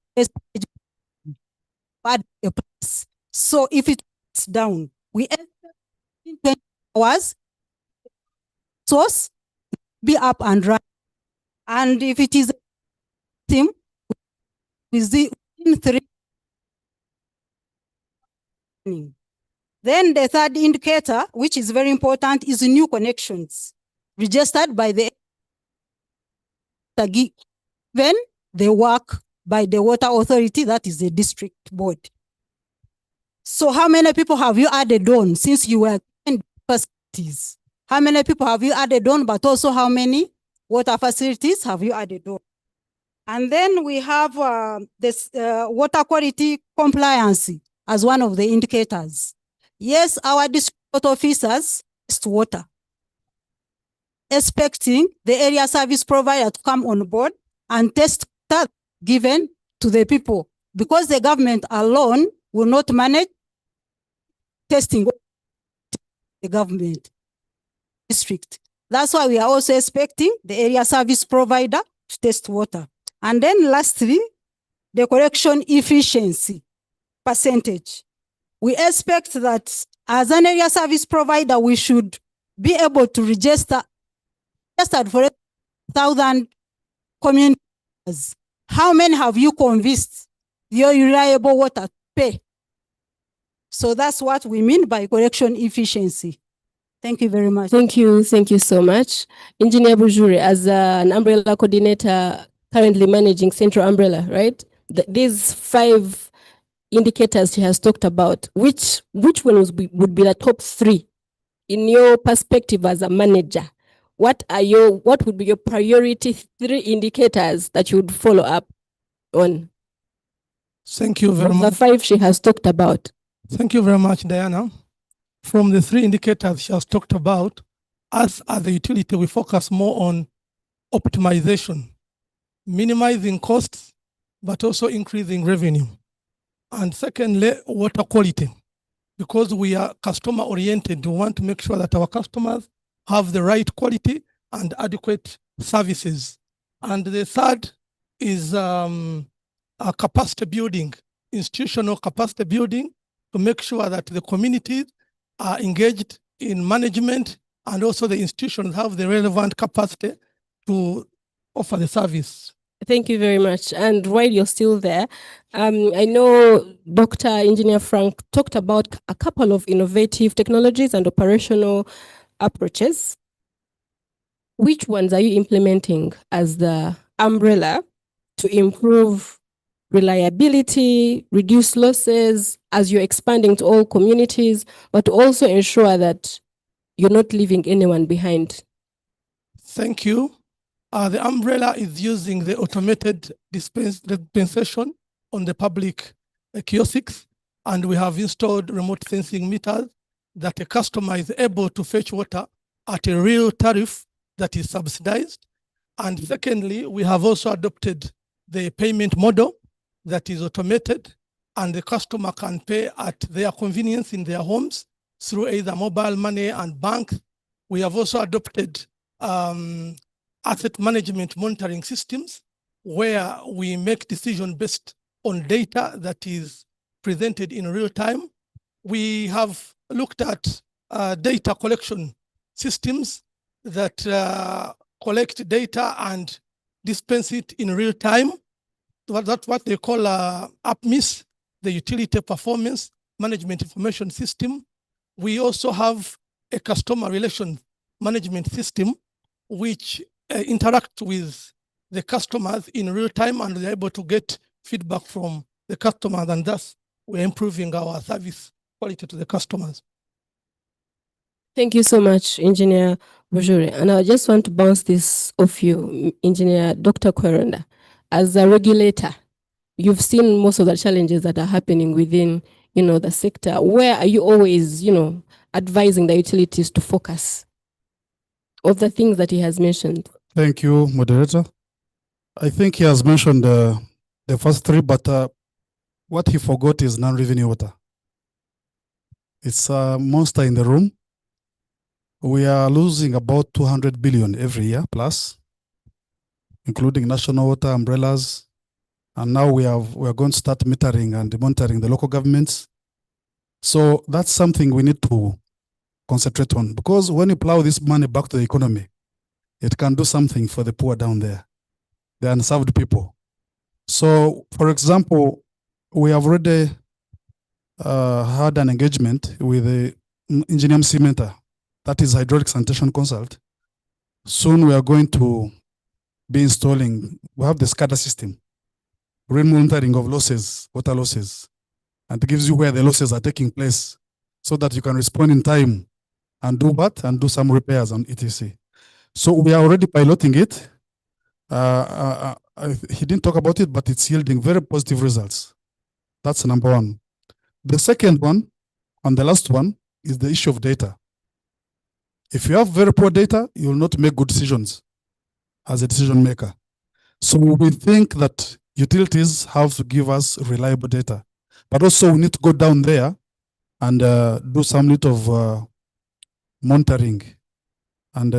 So if it's down, we in 20 hours, source be up and running. And if it is a team, within 3. Then the third indicator, which is very important, is new connections registered by the when they work by the water authority, that is the district board. So how many people have you added on since you were in facilities? How many people have you added on, but also how many water facilities have you added on? And then we have this water quality compliance as one of the indicators. Yes, our district officers test water, expecting the area service provider to come on board and test that given to the people, because the government alone will not manage testing the government district. That's why we are also expecting the area service provider to test water. And then lastly, the collection efficiency percentage. We expect that as an area service provider, we should be able to register for 1,000 communities. How many have you convinced your reliable water to pay? So that's what we mean by collection efficiency. Thank you very much. Thank you so much. Engineer Bujuri, as an umbrella coordinator currently managing Central Umbrella, right? These 5 indicators she has talked about, which ones would be the top 3 in your perspective as a manager? what would be your priority 3 indicators that you would follow up on? Thank you very From the much. 5 she has talked about. Thank you very much, Diana. From the 3 indicators she has talked about, us as a utility, we focus more on optimization, minimizing costs, but also increasing revenue. And secondly, water quality. Because we are customer oriented, we want to make sure that our customers have the right quality and adequate services. And the third is a capacity building, institutional capacity building, to make sure that the communities are engaged in management and also the institutions have the relevant capacity to offer the service. Thank you very much. And while you're still there, I know Dr. Engineer Frank talked about a couple of innovative technologies and operational approaches. Which ones are you implementing as the umbrella to improve reliability, reduce losses as you're expanding to all communities, but also ensure that you're not leaving anyone behind? Thank you. The umbrella is using the automated dispensation on the public kiosks, and we have installed remote sensing meters that a customer is able to fetch water at a real tariff that is subsidized. And secondly, we have also adopted the payment model that is automated, and the customer can pay at their convenience in their homes through either mobile money and bank. We have also adopted asset management monitoring systems where we make decisions based on data that is presented in real time. We have looked at data collection systems that collect data and dispense it in real time. That's what they call APMIS, the Utility Performance Management Information System. We also have a customer relation management system which interact with the customers in real time, and they're able to get feedback from the customers, and thus we're improving our service quality to the customers. Thank you so much, Engineer Bujure. And I just want to bounce this off you, Engineer Dr. Kweronda. As a regulator, you've seen most of the challenges that are happening within, the sector. Where are you always, advising the utilities to focus of the things that he has mentioned? Thank you, moderator. I think he has mentioned the first 3, but what he forgot is non-revenue water. It's a monster in the room. We are losing about 200 billion every year plus, including national water umbrellas. And now we are going to start metering and monitoring the local governments. So that's something we need to concentrate on, because when you plow this money back to the economy, it can do something for the poor down there, the unserved people. So, for example, we have already had an engagement with the Engineer Cementer, that is hydraulic sanitation consult. Soon we are going to be installing, we have the SCADA system, real monitoring of losses, water losses, and it gives you where the losses are taking place so that you can respond in time and do what? And do some repairs on ETC. So we are already piloting it. He didn't talk about it, but it's yielding very positive results. That's number 1. The second one, and the last one, is the issue of data. If you have very poor data, you will not make good decisions as a decision maker. So we think that utilities have to give us reliable data, but also we need to go down there and do some little of monitoring, and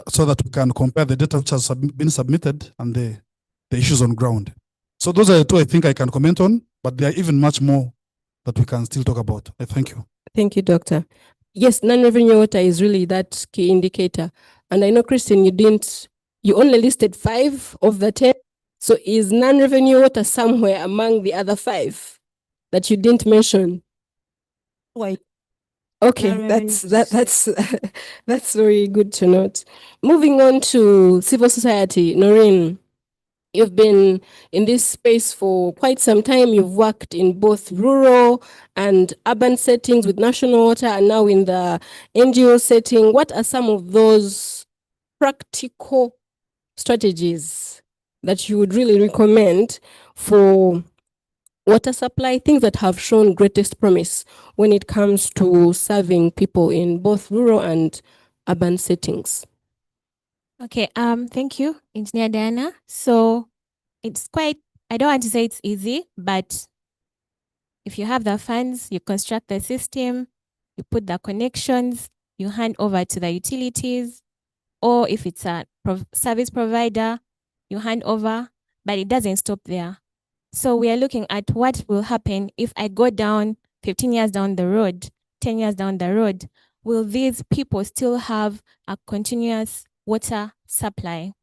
so that we can compare the data which has been submitted and the issues on ground. So those are the 2 I think I can comment on, but there are even much more that we can still talk about. I thank you. Thank you, Doctor. Yes, non-revenue water is really that key indicator. And I know, Christine, you only listed 5 of the 10. So is non-revenue water somewhere among the other 5 that you didn't mention? Why? Okay, that's very good to note. Moving on to civil society, Noreen, you've been in this space for quite some time. You've worked in both rural and urban settings with national water, and now in the NGO setting. What are some of those practical strategies that you would really recommend for water supply, things that have shown greatest promise when it comes to serving people in both rural and urban settings? Okay, thank you, Engineer Diana. So it's quite, I don't want to say it's easy, but if you have the funds, you construct the system, you put the connections, you hand over to the utilities, or if it's a service provider, you hand over, but it doesn't stop there. So we are looking at what will happen if I go down 15 years down the road, 10 years down the road. Will these people still have a continuous water supply?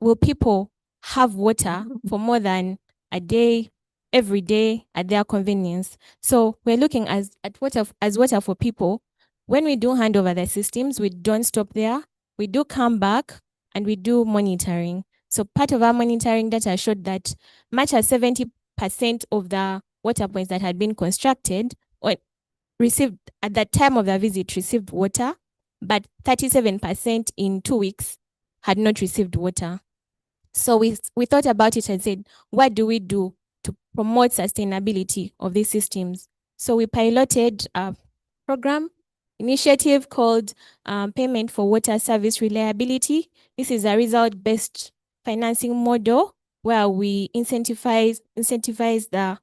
Will people have water for more than a day, every day at their convenience? So we're looking at water for people. When we do hand over the systems, we don't stop there. We do come back and we do monitoring. So part of our monitoring data showed that much as 70% of the water points that had been constructed or received at the time of the visit received water, but 37% in 2 weeks had not received water. So we thought about it and said, what do we do to promote sustainability of these systems? So we piloted a program initiative called Payment for Water Service Reliability. This is a result-based financing model where we incentivize the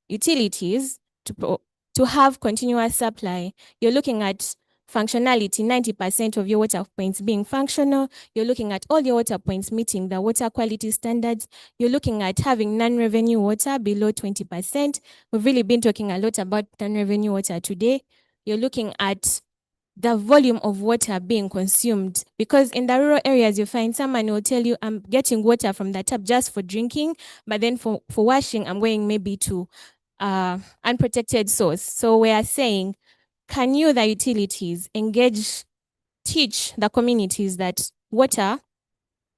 utilities to have continuous supply. You're looking at functionality, 90% of your water points being functional. You're looking at all your water points meeting the water quality standards. You're looking at having non-revenue water below 20%. We've really been talking a lot about non-revenue water today. You're looking at the volume of water being consumed, because in the rural areas you find someone will tell you, I'm getting water from the tap just for drinking, but then for washing I'm going maybe to unprotected source. So we are saying, can you, the utilities, teach the communities that water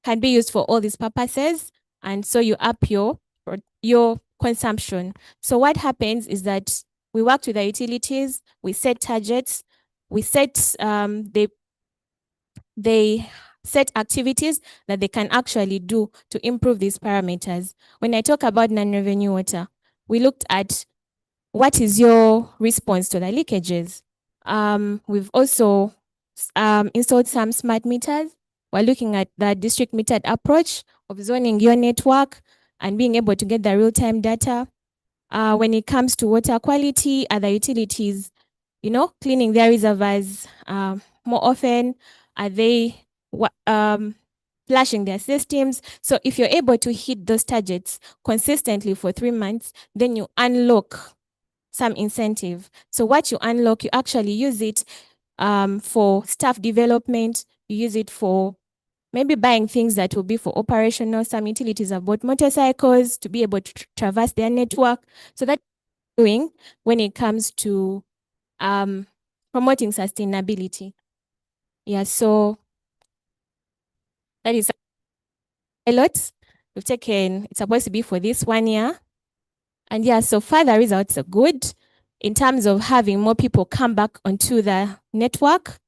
can be used for all these purposes, and so you up your consumption. So what happens is that we work with the utilities, we set targets, we set they set activities that they can actually do to improve these parameters. When I talk about non-revenue water, we looked at what is your response to the leakages. We've also installed some smart meters. We're looking at the district metered approach of zoning your network and being able to get the real-time data. When it comes to water quality, other utilities, cleaning their reservoirs more often? Are they flushing their systems? So if you're able to hit those targets consistently for 3 months, then you unlock some incentive. So what you unlock, you actually use it for staff development. You use it for maybe buying things that will be for operational. Some utilities have bought motorcycles to be able to traverse their network. So that's doing when it comes to promoting sustainability. Yeah, so that is pilots we've taken. It's supposed to be for this 1 year. And yeah, so far the results are good in terms of having more people come back onto the network,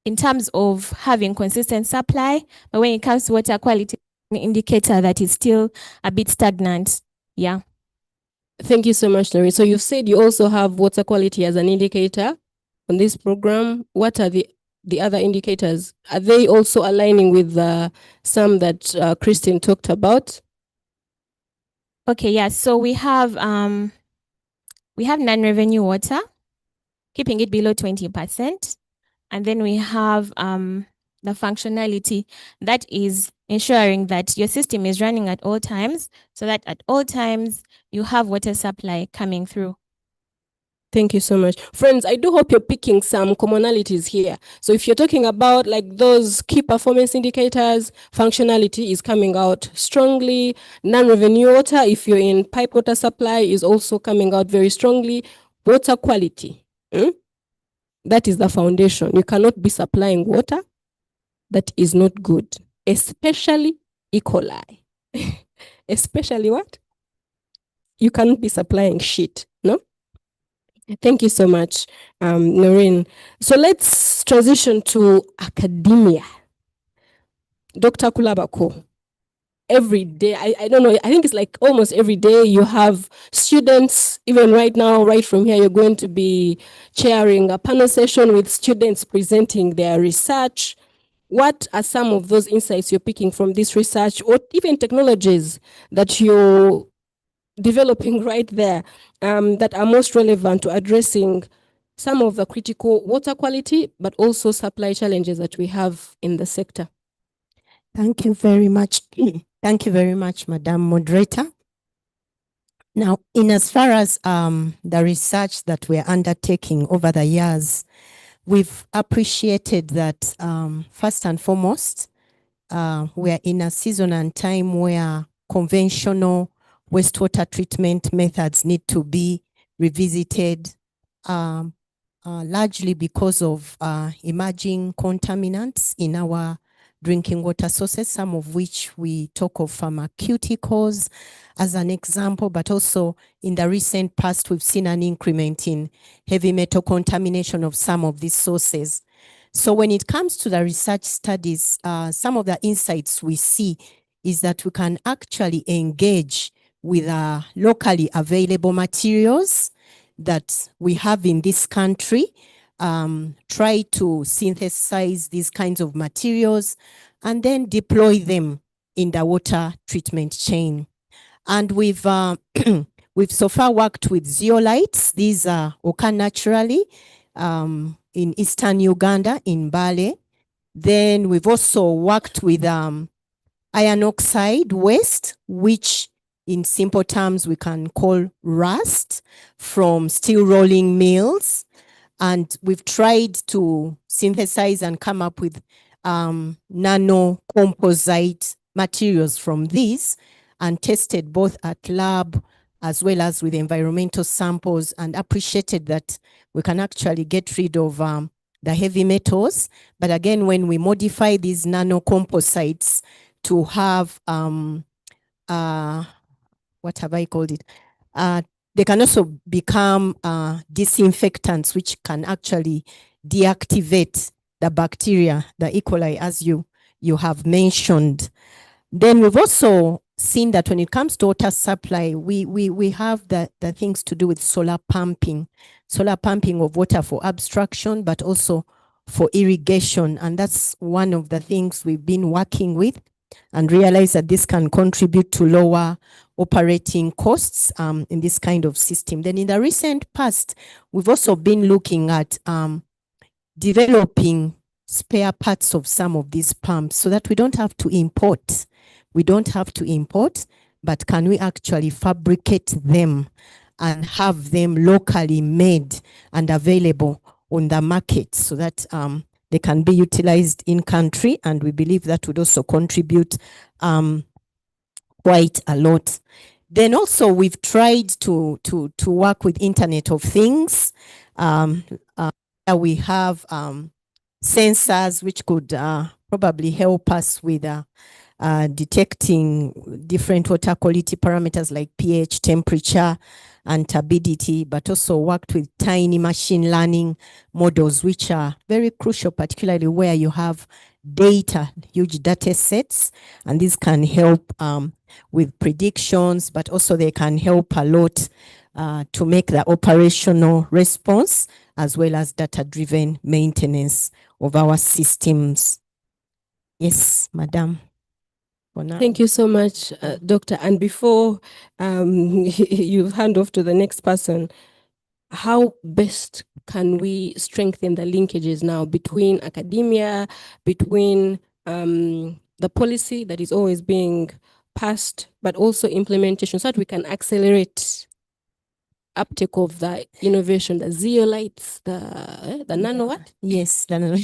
in terms of having consistent supply. But when it comes to water quality, an indicator that is still a bit stagnant. Yeah. Thank you so much, Noreen. So you've said you also have water quality as an indicator on this program. What are the other indicators? Are they also aligning with some that Christine talked about? Okay, yeah. So we have non-revenue water, keeping it below 20%, and then we have the functionality that is ensuring that your system is running at all times, so that at all times you have water supply coming through. Thank you so much. Friends, I do hope you're picking some commonalities here. So if you're talking about like those key performance indicators, functionality is coming out strongly. Non-revenue water, if you're in pipe water supply, is also coming out very strongly. Water quality, that is the foundation. You cannot be supplying water that is not good, especially E. coli. Especially what? You cannot be supplying shit, no? Thank you so much, Noreen. So let's transition to academia. Dr. Kulabako, every day, I don't know, I think it's like almost every day you have students, even right now, right from here, you're going to be chairing a panel session with students presenting their research. What are some of those insights you're picking from this research, or even technologies that you're developing right there that are most relevant to addressing some of the critical water quality, but also supply challenges that we have in the sector? Thank you very much. Thank you very much, Madam Moderator. Now, in as far as the research that we're undertaking over the years, we've appreciated that first and foremost, we're in a season and time where conventional wastewater treatment methods need to be revisited, largely because of emerging contaminants in our drinking water sources, some of which we talk of pharmaceuticals as an example, but also in the recent past, we've seen an increment in heavy metal contamination of some of these sources. So when it comes to the research studies, some of the insights we see is that we can actually engage with locally available materials that we have in this country, try to synthesize these kinds of materials and then deploy them in the water treatment chain. And we've we've so far worked with zeolites. These occur naturally in eastern Uganda, in Bale. Then we've also worked with iron oxide waste, which in simple terms we can call rust, from steel rolling mills. And we've tried to synthesize and come up with nano composite materials from these, and tested both at lab as well as with environmental samples, and appreciated that we can actually get rid of the heavy metals. But again, when we modify these nano composites to have, what have I called it? They can also become disinfectants, which can actually deactivate the bacteria, the E. coli, as you have mentioned. Then we've also seen that when it comes to water supply, we have the things to do with solar pumping of water for abstraction, but also for irrigation. And that's one of the things we've been working with, and realize that this can contribute to lower operating costs in this kind of system. Then in the recent past, we've also been looking at developing spare parts of some of these pumps so that we don't have to import. We don't have to import, but can we actually fabricate them and have them locally made and available on the market so that they can be utilized in country? And we believe that would also contribute quite a lot. Then also we've tried to work with Internet of Things. We have sensors which could probably help us with detecting different water quality parameters like pH, temperature, and turbidity, but also worked with tiny machine learning models, which are very crucial, particularly where you have data, huge data sets, and these can help with predictions, but also they can help a lot to make the operational response as well as data-driven maintenance of our systems. Yes, Madam. Thank you so much, Doctor. And before you hand off to the next person, how best can we strengthen the linkages now between academia, between the policy that is always being passed, but also implementation, so that we can accelerate uptake of the innovation, the zeolites, the nano what? Yes, the nano.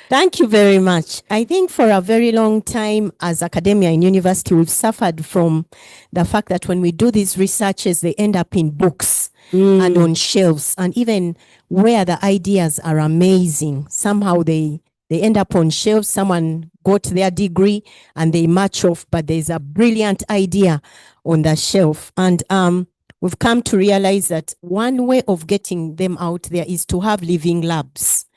Thank you very much. I think for a very long time as academia in university, we've suffered from the fact that when we do these researches, they end up in books and on shelves, and even where the ideas are amazing, somehow they end up on shelves. Someone got their degree and they match off, but there's a brilliant idea on the shelf. And we've come to realize that one way of getting them out there is to have living labs.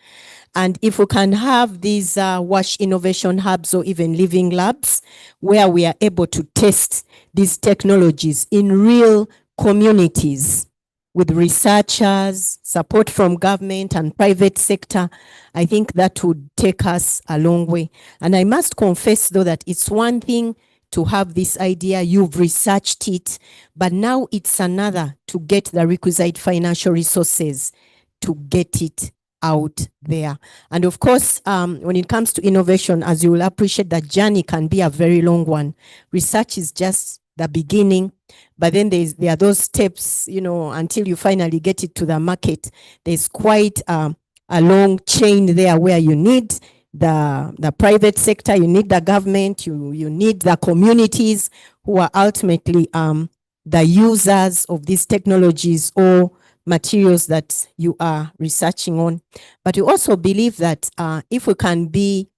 And if we can have these WASH innovation hubs or even living labs where we are able to test these technologies in real communities with researchers, support from government and private sector, I think that would take us a long way. And I must confess though that it's one thing to have this idea, you've researched it, but now it's another to get the requisite financial resources to get it out there. And of course, when it comes to innovation, as you will appreciate, the journey can be a very long one. Research is just the beginning, but then there are those steps, you know, until you finally get it to the market. There's quite a long chain there where you need the private sector, you need the government, you need the communities who are ultimately the users of these technologies or materials that you are researching on. But we also believe that if we can be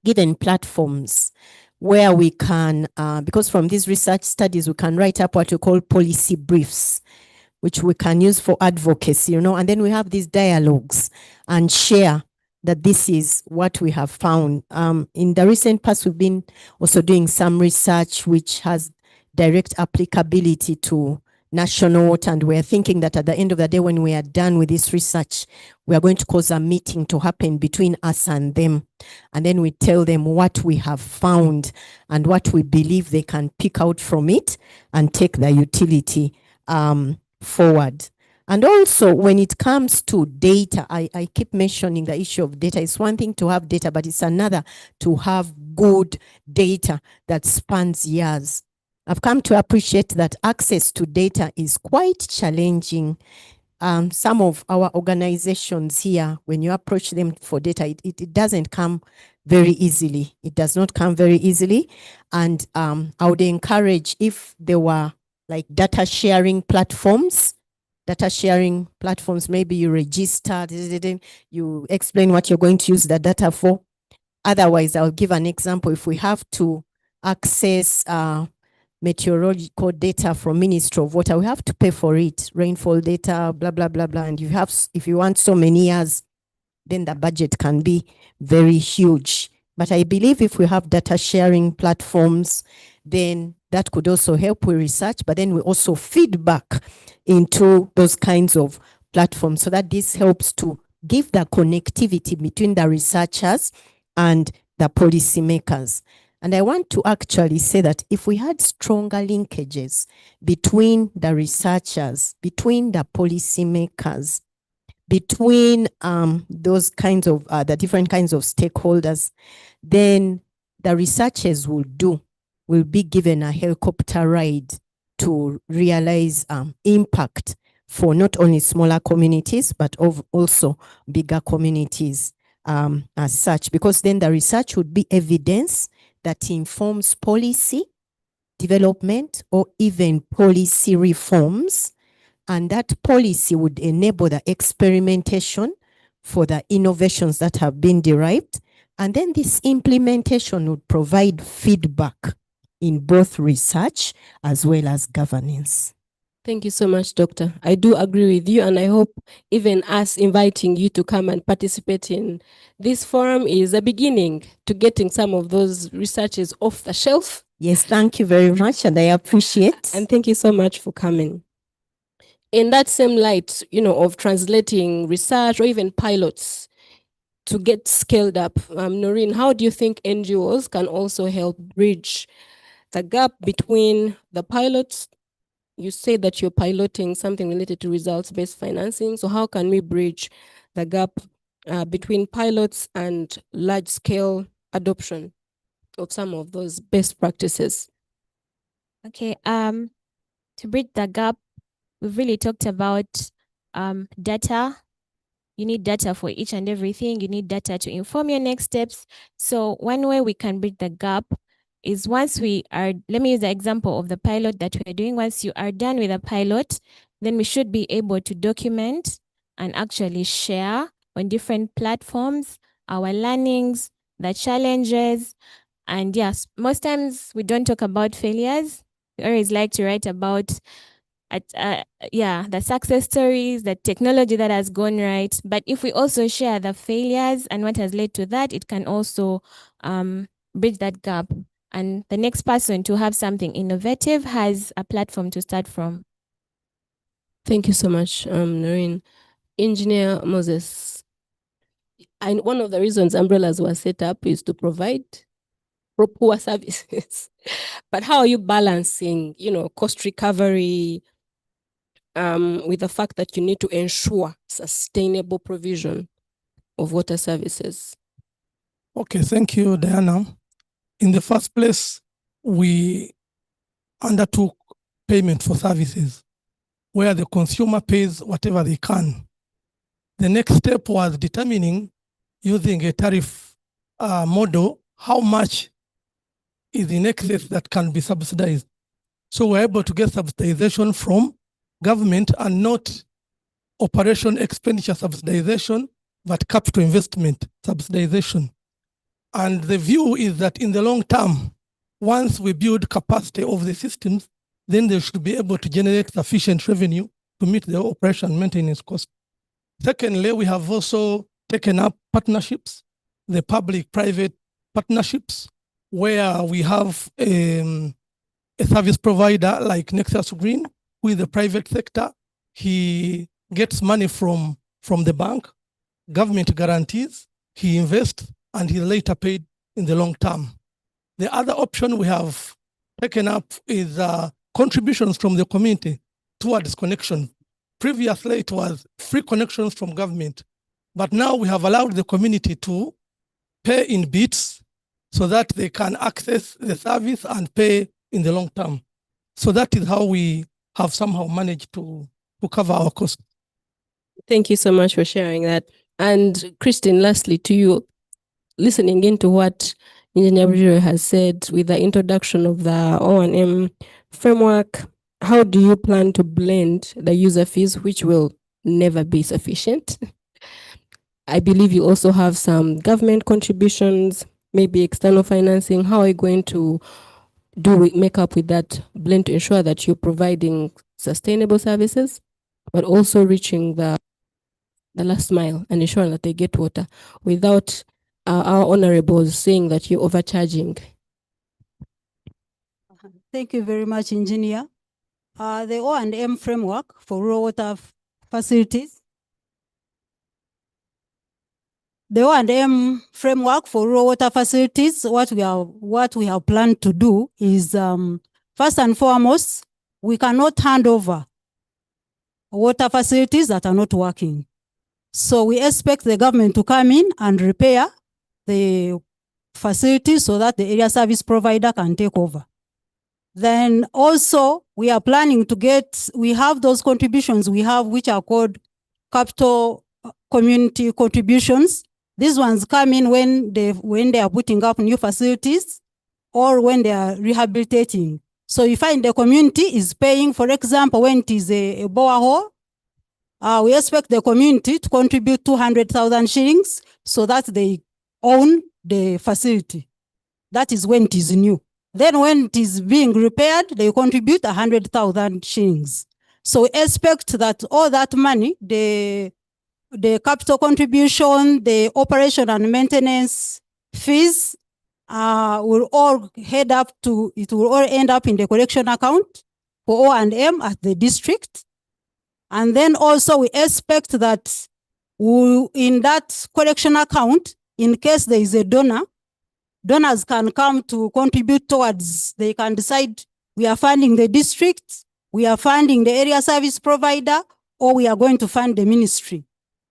given platforms where we can, because from these research studies, we can write up what we call policy briefs, which we can use for advocacy, you know, and then we have these dialogues and share that this is what we have found. In the recent past, we've been also doing some research which has direct applicability to national water, and we're thinking that at the end of the day, when we are done with this research, we are going to cause a meeting to happen between us and them. And then we tell them what we have found and what we believe they can pick out from it and take the utility forward. And also when it comes to data, I keep mentioning the issue of data. It's one thing to have data, but it's another to have good data that spans years. I've come to appreciate that access to data is quite challenging. Some of our organizations here, when you approach them for data, it doesn't come very easily. It does not come very easily. And I would encourage if there were like data sharing platforms, maybe you register, you explain what you're going to use the data for. Otherwise, I'll give an example. If we have to access meteorological data from Ministry of Water, we have to pay for it, rainfall data, blah, blah, blah, blah. And if you want so many years, then the budget can be very huge. But I believe if we have data sharing platforms, then that could also help with research, but then we also feedback into those kinds of platforms so that this helps to give the connectivity between the researchers and the policymakers. And I want to actually say that if we had stronger linkages between the researchers, between the policymakers, between those kinds of, the different kinds of stakeholders, then the researchers will be given a helicopter ride to realize impact for not only smaller communities, but also bigger communities as such, because then the research would be evidence that informs policy development or even policy reforms. And that policy would enable the experimentation for the innovations that have been derived. And then this implementation would provide feedback in both research as well as governance. Thank you so much, Doctor. I do agree with you, and I hope even us inviting you to come and participate in this forum is a beginning to getting some of those researches off the shelf. Yes, thank you very much, and I appreciate. And thank you so much for coming. In that same light, you know, of translating research or even pilots to get scaled up, Noreen, how do you think NGOs can also help bridge the gap between the pilots? You say that you're piloting something related to results-based financing. So how can we bridge the gap between pilots and large-scale adoption of some of those best practices? Okay, to bridge the gap, we've really talked about data. You need data for each and everything. You need data to inform your next steps. So one way we can bridge the gap is once we are, let me use the example of the pilot that we're doing. Once you are done with a pilot, then we should be able to document and actually share on different platforms our learnings, the challenges. And yes, most times we don't talk about failures. We always like to write about the success stories, the technology that has gone right. But if we also share the failures and what has led to that, it can also bridge that gap. And the next person to have something innovative has a platform to start from. Thank you so much, Noreen. Engineer Moses, and one of the reasons umbrellas were set up is to provide poor services. But how are you balancing, cost recovery with the fact that you need to ensure sustainable provision of water services? Okay, thank you, Diana. In the first place, we undertook payment for services where the consumer pays whatever they can. The next step was determining, using a tariff model, how much is in excess that can be subsidized. So we're able to get subsidization from government and not operation expenditure subsidization, but capital investment subsidization. And the view is that in the long term, once we build capacity of the systems, then they should be able to generate sufficient revenue to meet the operation and maintenance cost. Secondly, we have also taken up partnerships, the public-private partnerships, where we have a service provider like Nexus Green, who is the private sector. He gets money from the bank, government guarantees, he invests, and he later paid in the long term. The other option we have taken up is contributions from the community towards connection. Previously, it was free connections from government, but now we have allowed the community to pay in bits so that they can access the service and pay in the long term. So that is how we have somehow managed to cover our costs. Thank you so much for sharing that. And Christine, lastly to you, listening into what Engineer Bujiro has said with the introduction of the O&M framework, how do you plan to blend the user fees, which will never be sufficient? I believe you also have some government contributions, maybe external financing. How are you going to make up with that blend to ensure that you're providing sustainable services, but also reaching the last mile and ensuring that they get water without our honorables saying that you're overcharging? Thank you very much, Engineer. The O&M framework for rural water facilities. The O&M framework for rural water facilities, what we have planned to do is, first and foremost, we cannot hand over water facilities that are not working. So we expect the government to come in and repair the facilities so that the area service provider can take over. Then also we are planning to we have those contributions which are called capital community contributions. These ones come in when they are putting up new facilities or when they are rehabilitating. So you find the community is paying, for example, when it is a borehole, we expect the community to contribute 200,000 shillings so that they own the facility. That is when it is new. Then when it is being repaired, they contribute 100,000 shillings. So we expect that all that money, the capital contribution, the operation and maintenance fees, will all end up in the collection account for O&M at the district. And then also we expect that in that collection account, in case there is a donor, donors can come to contribute towards, they can decide we are funding the district, we are funding the area service provider, or we are going to fund the ministry.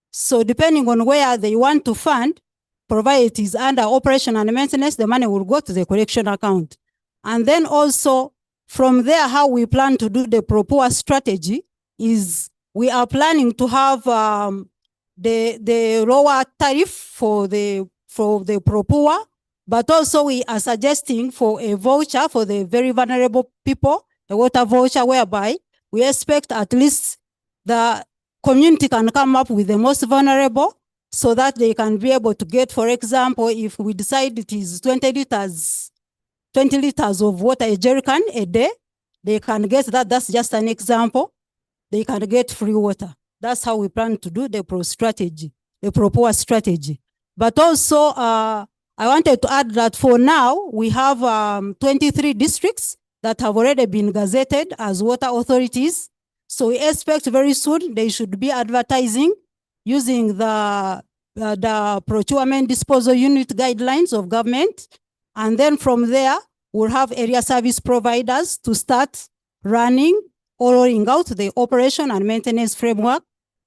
So depending on where they want to fund, provided it is under operation and maintenance, the money will go to the collection account. And then also from there, how we plan to do the ProPoor strategy is we are planning to have the lower tariff for the ProPoor, but also we are suggesting for a voucher for the very vulnerable people, a water voucher whereby we expect at least the community can come up with the most vulnerable so that they can be able to get, for example, if we decide it is 20 liters of water, a jerrycan a day, they can get that. That's just an example. they can get free water. That's how we plan to do the proposed strategy. But also, I wanted to add that for now, we have 23 districts that have already been gazetted as water authorities. So we expect very soon they should be advertising using the procurement disposal unit guidelines of government. And then from there, we'll have area service providers to start running or rolling out the operation and maintenance framework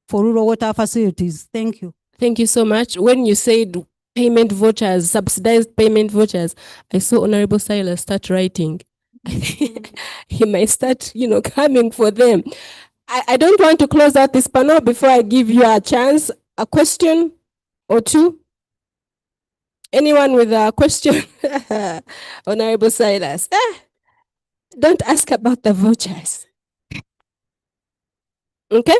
for rural water facilities. Thank you. Thank you so much. When you said payment vouchers, subsidized payment vouchers, I saw Honorable Silas start writing. He might start, coming for them. I don't want to close out this panel before I give you a chance. A question or two? Anyone with a question? Honorable Silas. Don't ask about the vouchers. Okay?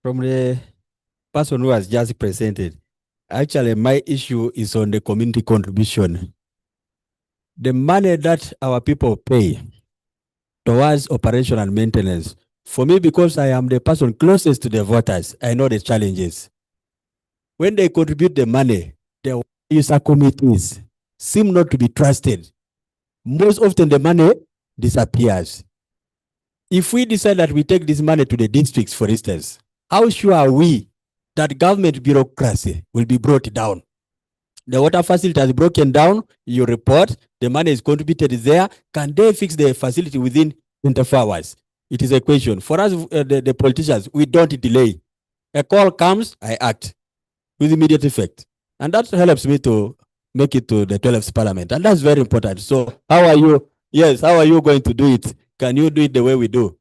From the person who has just presented, actually my issue is on the community contribution. The money that our people pay towards operation and maintenance, for me, because I am the person closest to the voters, I know the challenges. When they contribute the money, the user committees seem not to be trusted. Most often the money disappears. If we decide that we take this money to the districts, for instance, how sure are we that government bureaucracy will be brought down? The water facility has broken down, you report, the money is contributed there. Can they fix the facility within 24 hours? It is a question. For us, the politicians, we don't delay. A call comes, I act with immediate effect. And that helps me to make it to the 12th parliament. And that's very important. So how are you? Yes, how are you going to do it? Can you do it the way we do?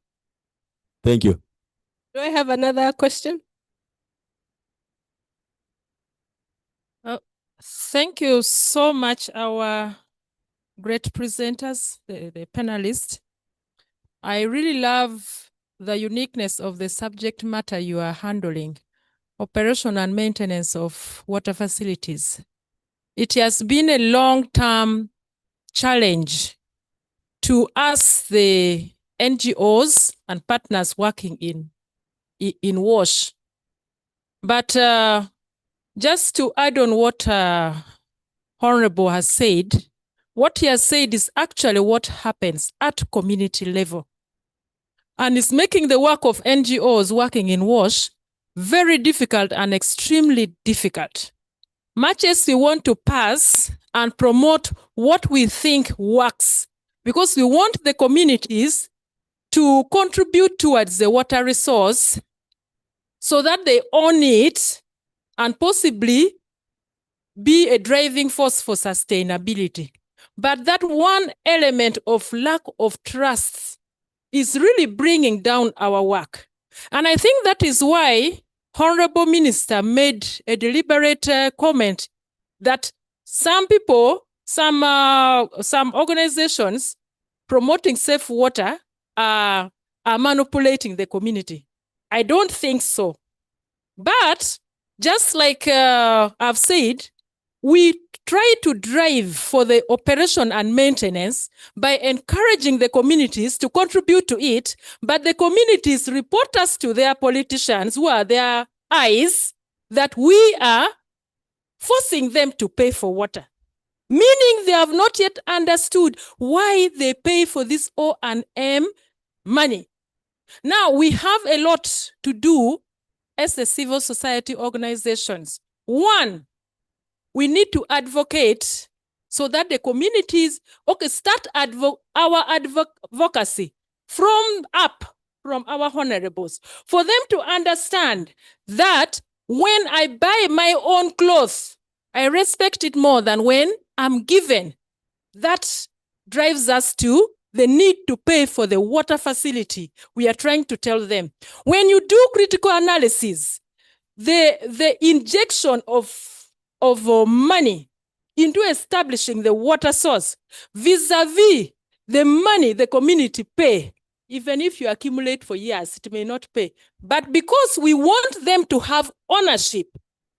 Thank you. Do I have another question? Thank you so much, our great presenters, the panelists. I really love the uniqueness of the subject matter you are handling, operation and maintenance of water facilities. It has been a long-term challenge to us, the NGOs and partners working in WASH. But just to add on what Honorable has said, what he has said is actually what happens at community level. And it's making the work of NGOs working in WASH very difficult and extremely difficult. Much as we want to pass and promote what we think works, because we want the communities to contribute towards the water resource so that they own it and possibly be a driving force for sustainability. But that one element of lack of trust is really bringing down our work. And I think that is why Honorable Minister made a deliberate comment that some people, some organizations promoting safe water are manipulating the community. I don't think so. But just like I've said, we try to drive for the operation and maintenance by encouraging the communities to contribute to it, but the communities report us to their politicians, who are their eyes, that we are forcing them to pay for water. Meaning they have not yet understood why they pay for this O&M money. Now, we have a lot to do as the civil society organizations. One, we need to advocate so that the communities, start our advocacy from our honorables, for them to understand that when I buy my own clothes, I respect it more than when I'm given. That drives us to the need to pay for the water facility. We are trying to tell them. When you do critical analysis, the injection of money into establishing the water source vis-a-vis the money the community pay, even if you accumulate for years, it may not pay. But because we want them to have ownership,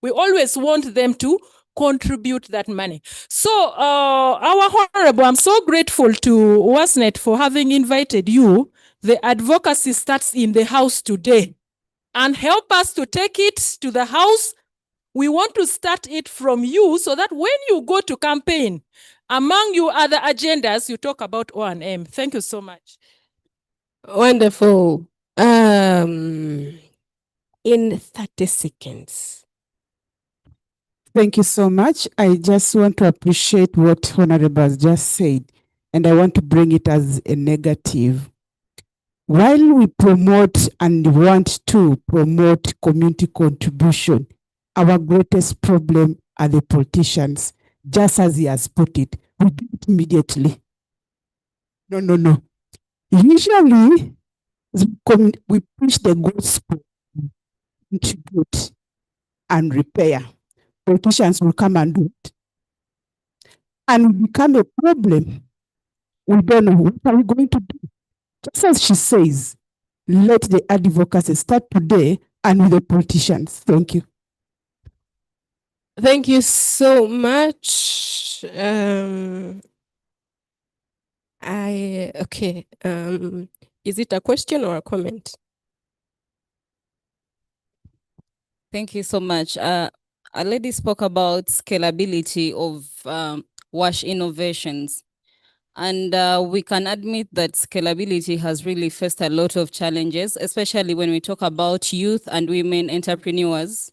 we always want them to contribute that money. So our Honorable, I'm so grateful to WASNET for having invited you. The advocacy starts in the House today, and help us to take it to the House. We want to start it from you so that when you go to campaign, among your other agendas, you talk about O&M. Thank you so much. Wonderful. In 30 seconds. Thank you so much. I just want to appreciate what Honorable has just said, and I want to bring it as a negative. While we promote and want to promote community contribution, our greatest problem are the politicians, just as he has put it. We do it immediately. No. Usually, we preach the gospel, contribute and repair. Politicians will come and do it. And we become a problem. We don't know what are we going to do. Just as she says, let the advocacy start today and with the politicians. Thank you. Thank you so much. Is it a question or a comment? Thank you so much. A lady spoke about scalability of WASH innovations. And we can admit that scalability has really faced a lot of challenges, especially when we talk about youth and women entrepreneurs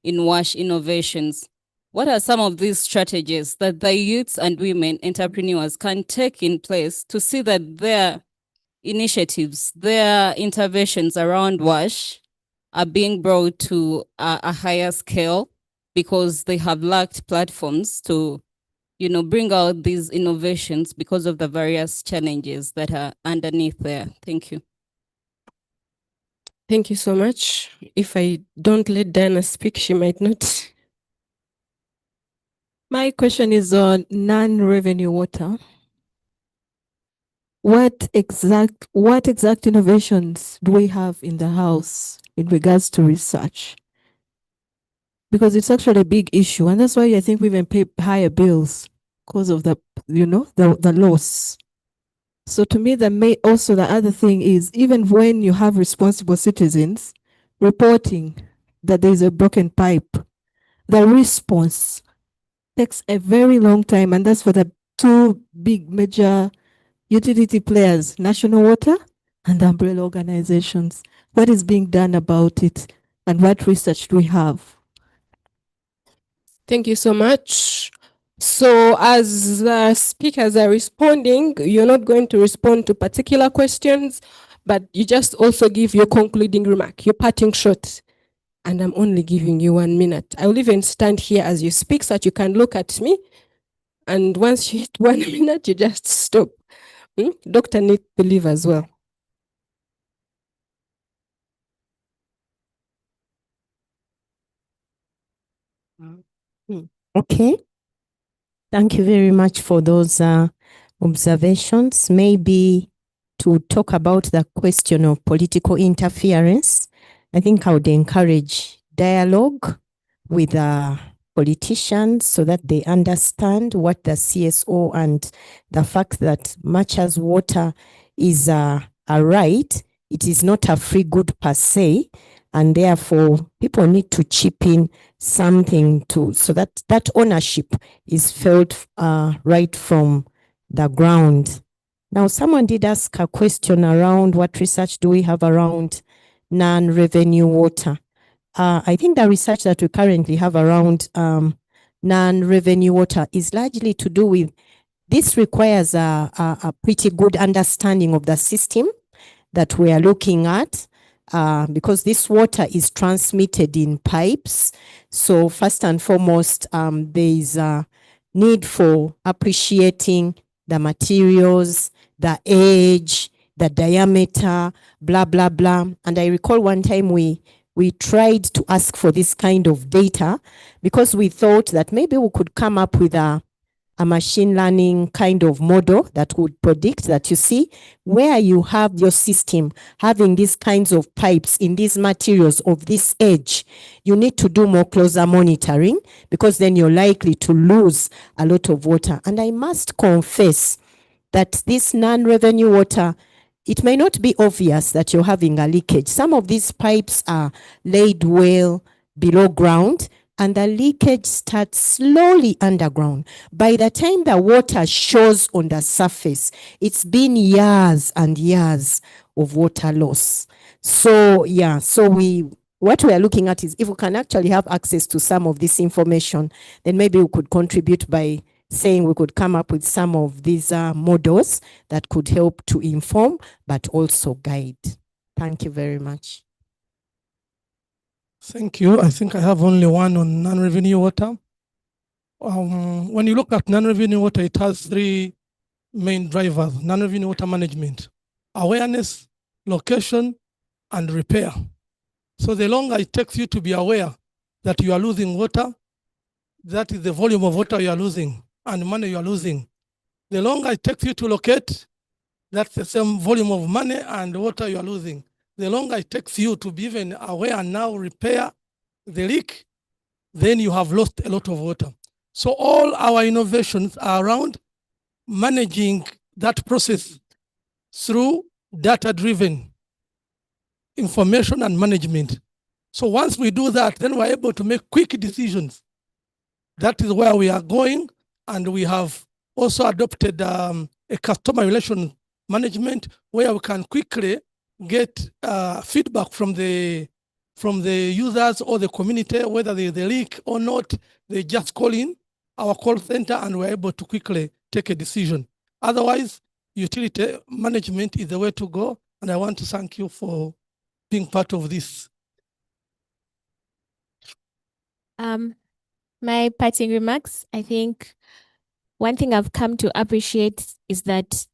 in WASH innovations. What are some of these strategies that the youths and women entrepreneurs can take in place to see that their initiatives, their interventions around WASH are being brought to a higher scale because they have lacked platforms to bring out these innovations because of the various challenges that are underneath there? Thank you. Thank you so much. If I don't let Diana speak, she might not. My question is on non-revenue water. What exact innovations do we have in the house in regards to research? Because it's actually a big issue, and that's why I think we even pay higher bills because of the loss. So to me, the other thing is, even when you have responsible citizens reporting that there's a broken pipe, the response takes a very long time, and that's for the two big major utility players, National Water and the umbrella organizations. What is being done about it, and what research do we have? Thank you so much. So as the speakers are responding, you're not going to respond to particular questions, but you just also give your concluding remark, your parting shot. And I'm only giving you 1 minute. I will even stand here as you speak so that you can look at me. And once you hit 1 minute, you just stop. Doctor needs to leave as well. Okay. Thank you very much for those observations. Maybe to talk about the question of political interference, I think I would encourage dialogue with politicians so that they understand what the CSO and the fact that much as water is a right, it is not a free good per se, and therefore people need to chip in something so that that ownership is felt right from the ground. Now, someone did ask a question around what research do we have around non-revenue water. I think the research that we currently have around non-revenue water is largely to do with, this requires a pretty good understanding of the system that we are looking at, because this water is transmitted in pipes. So first and foremost, there is a need for appreciating the materials, the age, the diameter, blah, blah, blah. And I recall one time we tried to ask for this kind of data because we thought that maybe we could come up with a a machine learning kind of model that would predict that, you see, where you have your system having these kinds of pipes in these materials of this age, you need to do more closer monitoring, because then you're likely to lose a lot of water. And I must confess that this non-revenue water, it may not be obvious that you're having a leakage. Some of these pipes are laid well below ground, and the leakage starts slowly underground. By the time the water shows on the surface, it's been years and years of water loss. So yeah, what we are looking at is if we can actually have access to some of this information, then maybe we could contribute by saying we could come up with some of these models that could help to inform, but also guide. Thank you very much. Thank you. I think I have only one on non-revenue water. When you look at non-revenue water, it has three main drivers: non-revenue water management, awareness, location, and repair. So the longer it takes you to be aware that you are losing water, that is the volume of water you are losing and money you are losing. The longer it takes you to locate, that's the same volume of money and water you are losing. The longer it takes you to be even aware and now repair the leak, then you have lost a lot of water. So all our innovations are around managing that process through data-driven information and management. So once we do that, then we're able to make quick decisions. That is where we are going, and we have also adopted a customer relation management where we can quickly get feedback from the users or the community, whether there's a leak or not. They just call in our call center and we're able to quickly take a decision. Otherwise, utility management is the way to go, and I want to thank you for being part of this. My parting remarks, I think one thing I've come to appreciate is that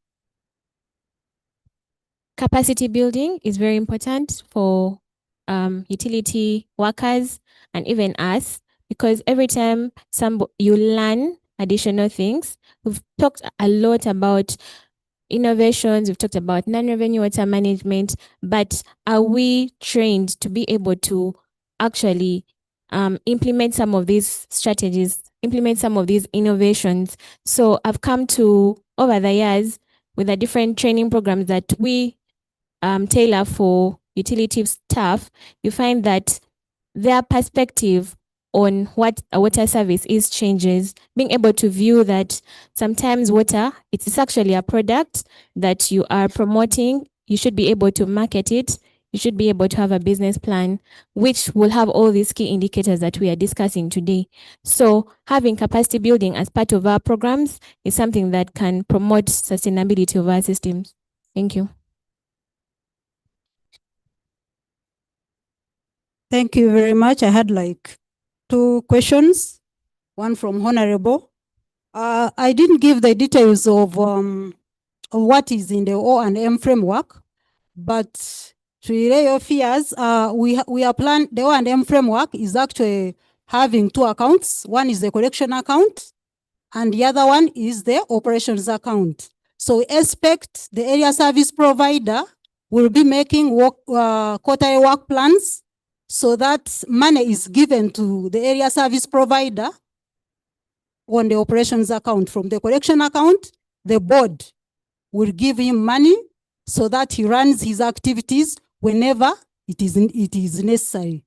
capacity building is very important for utility workers and even us, because every time you learn additional things. We've talked a lot about innovations, we've talked about non-revenue water management, but are we trained to be able to actually implement some of these strategies, implement some of these innovations? So I've come to, over the years, with the different training programs that we tailor for utility staff, you find that their perspective on what a water service is changes, being able to view that sometimes water, it is actually a product that you are promoting. You should be able to market it. You should be able to have a business plan, which will have all these key indicators that we are discussing today. So having capacity building as part of our programs is something that can promote sustainability of our systems. Thank you. Thank you very much. I had like 2 questions, one from Honorable. I didn't give the details of what is in the O&M framework, but to relay your fears, we are planning, the O&M framework is actually having 2 accounts. One is the collection account, and the other one is the operations account. So we expect the area service provider will be making quarterly work plans, so that money is given to the area service provider on the operations account. From the collection account, the board will give him money so that he runs his activities whenever it is necessary.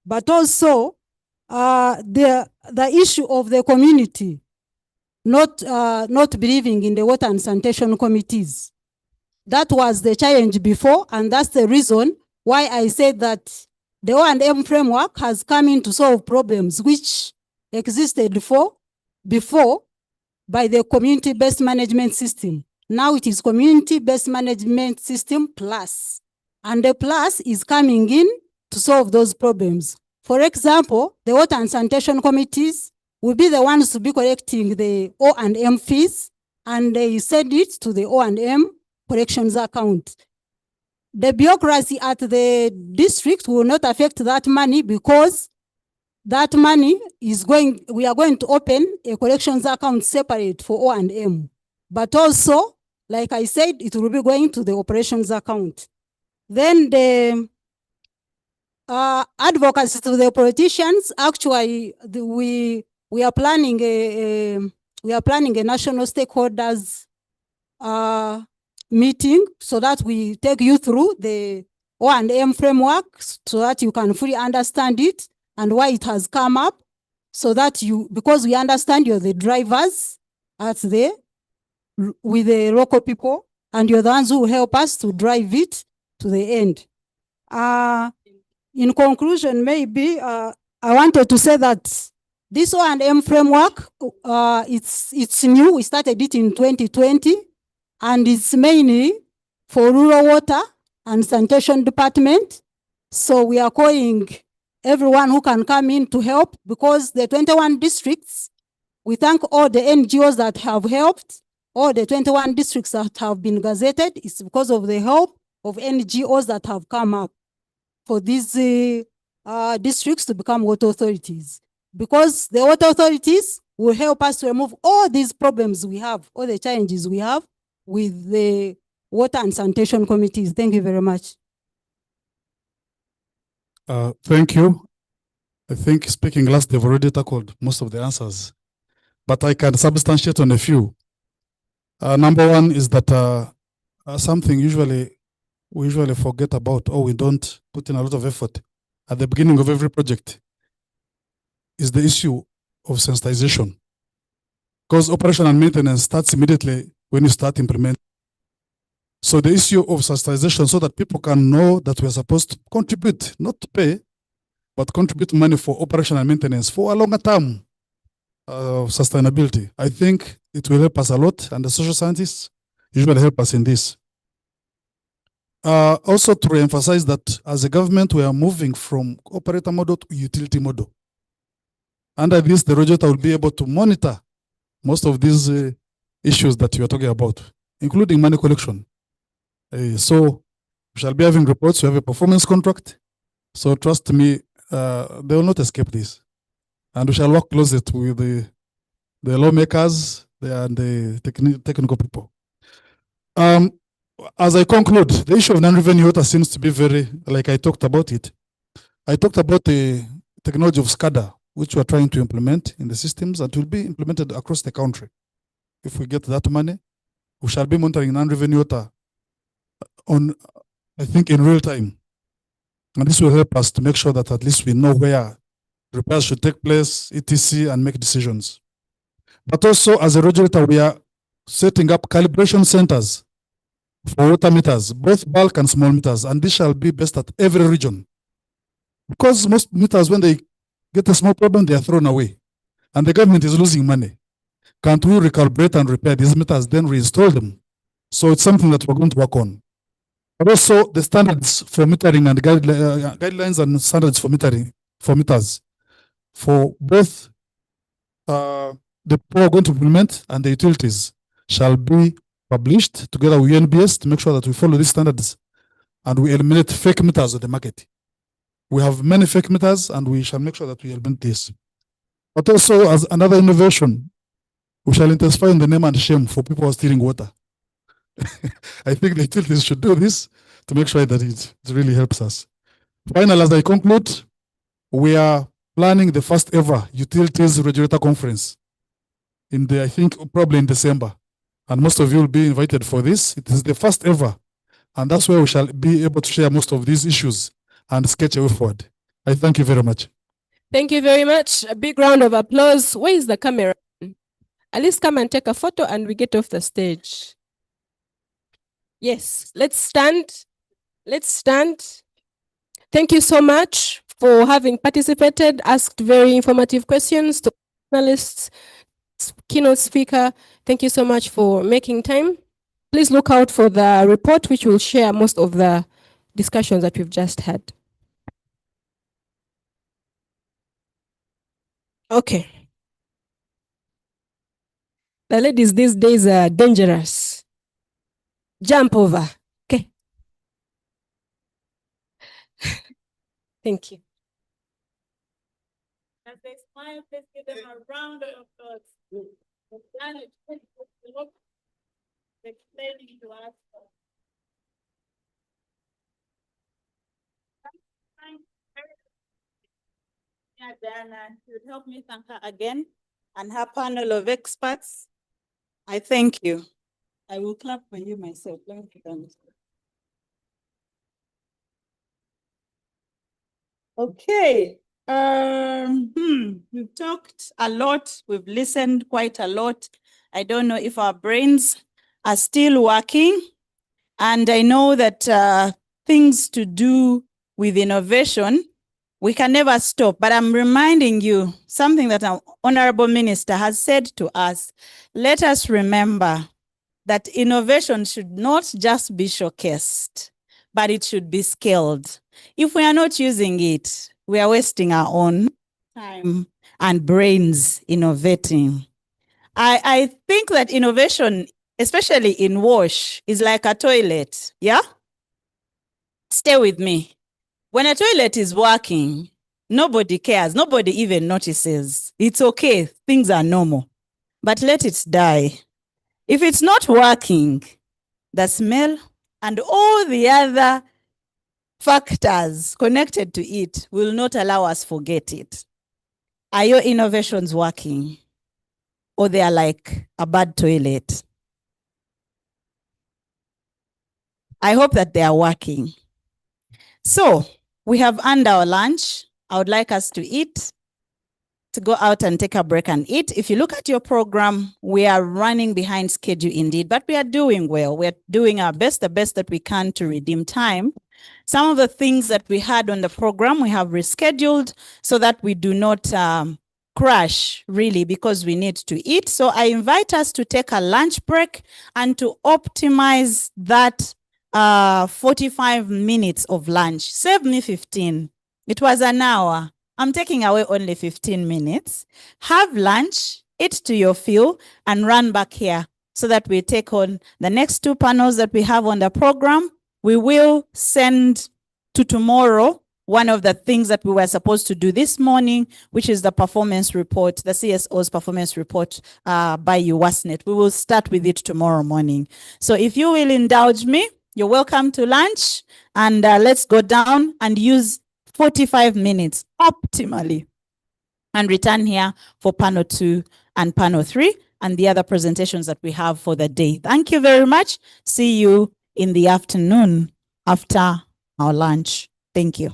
But also, the issue of the community not believing in the water and sanitation committees. That was the challenge before, and that's the reason why I said that the O&M framework has come in to solve problems which existed before by the community-based management system. Now it is community-based management system plus, and the plus is coming in to solve those problems. For example, the water and sanitation committees will be the ones to be collecting the O&M fees, and they send it to the O&M collections account. The bureaucracy at the district will not affect that money because that money is going, we are going to open a collections account separate for O&M. But also, like I said, it will be going to the operations account. Then the advocacy to the politicians, actually, we are planning a national stakeholders meeting so that we take you through the O&M framework so that you can fully understand it and why it has come up, so that you, because we understand you're the drivers out there with the local people and you're the ones who help us to drive it to the end. In conclusion, maybe I wanted to say that this O&M framework, it's new. We started it in 2020, and it's mainly for rural water and sanitation department. So we are calling everyone who can come in to help, because the 21 districts, we thank all the NGOs that have helped, all the 21 districts that have been gazetted. It's because of the help of NGOs that have come up for these districts to become water authorities. Because the water authorities will help us to remove all these problems we have, all the challenges we have with the water and sanitation committees. Thank you very much. Thank you. I think speaking last, they've already tackled most of the answers, but I can substantiate on a few. Number one is that something we usually forget about, or we don't put in a lot of effort at the beginning of every project, is the issue of sensitization. Because operation and maintenance starts immediately when you start implementing. So the issue of sensitization, so that people can know that we're supposed to contribute, not to pay, but contribute money for operation and maintenance for a longer term sustainability. I think it will help us a lot, and the social scientists usually help us in this. Also to re-emphasize that as a government, we are moving from operator model to utility model. Under this, the regulator will be able to monitor most of these issues that you are talking about, including money collection. So we shall be having reports. We have a performance contract. So trust me, they will not escape this. And we shall work closely with the lawmakers and the technical people. As I conclude, the issue of non-revenue water seems to be very, like I talked about it. I talked about the technology of SCADA, which we are trying to implement in the systems, and will be implemented across the country. If we get that money, we shall be monitoring non-revenue water on, I think, in real time. And this will help us to make sure that at least we know where repairs should take place, etc., and make decisions. But also, as a regulator, we are setting up calibration centers for water meters, both bulk and small meters, and this shall be based at every region. Because most meters, when they get a small problem, they are thrown away, and the government is losing money. Can't we recalibrate and repair these meters, then reinstall them? So it's something that we're going to work on. But also the standards for metering and guidelines and standards for metering, for meters, for both the people who are going to implement and the utilities shall be published together with UNBS to make sure that we follow these standards and we eliminate fake meters on the market. We have many fake meters and we shall make sure that we eliminate this. But also, as another innovation, we shall intensify in the name and shame for people who are stealing water. I think the utilities should do this to make sure that it really helps us. Finally, as I conclude, we are planning the first ever utilities regulator conference in the, I think, probably in December. And most of you will be invited for this. It is the first ever. And that's where we shall be able to share most of these issues and sketch a way forward. I thank you very much. Thank you very much. A big round of applause. Where is the camera? At least come and take a photo and we get off the stage. Yes, let's stand. Let's stand. Thank you so much for having participated, asked very informative questions to panelists, keynote speaker. Thank you so much for making time. Please look out for the report, which will share most of the discussions that we've just had. Okay. The ladies these days are dangerous. Jump over. Okay. Thank you. Maya, please give them a round of applause. They've done a good job explaining to us. Yeah, Diana, you'd help me thank her again and her panel of experts. I thank you. I will clap for you myself. Let me put on this. Okay. We've talked a lot. We've listened quite a lot. I don't know if our brains are still working. And I know that things to do with innovation, we can never stop. But I'm reminding you something that our Honorable Minister has said to us. Let us remember that innovation should not just be showcased, but it should be scaled. If we are not using it, we are wasting our own time and brains innovating. I think that innovation, especially in WASH, is like a toilet. Yeah? Stay with me. When a toilet is working, nobody cares. Nobody even notices. It's okay. Things are normal. But let it die. If it's not working, the smell and all the other factors connected to it will not allow us forget it. Are your innovations working? Or they are like a bad toilet? I hope that they are working. So we have earned our lunch. I would like us to eat, to go out and take a break and eat. If you look at your program, we are running behind schedule indeed, but we are doing well. We're doing our best, the best that we can to redeem time. Some of the things that we had on the program, we have rescheduled so that we do not crash really because we need to eat. So I invite us to take a lunch break and to optimize that 45 minutes of lunch. Save me 15. It was an hour. I'm taking away only 15 minutes. Have lunch, eat to your fill, and run back here so that we take on the next two panels that we have on the program. We will send to tomorrow one of the things that we were supposed to do this morning, which is the performance report, the CSOs performance report by UWASNet. We will start with it tomorrow morning. So if you will indulge me, you're welcome to lunch, and let's go down and use 45 minutes optimally and return here for panel 2 and panel 3 and the other presentations that we have for the day. Thank you very much. See you in the afternoon after our lunch. Thank you.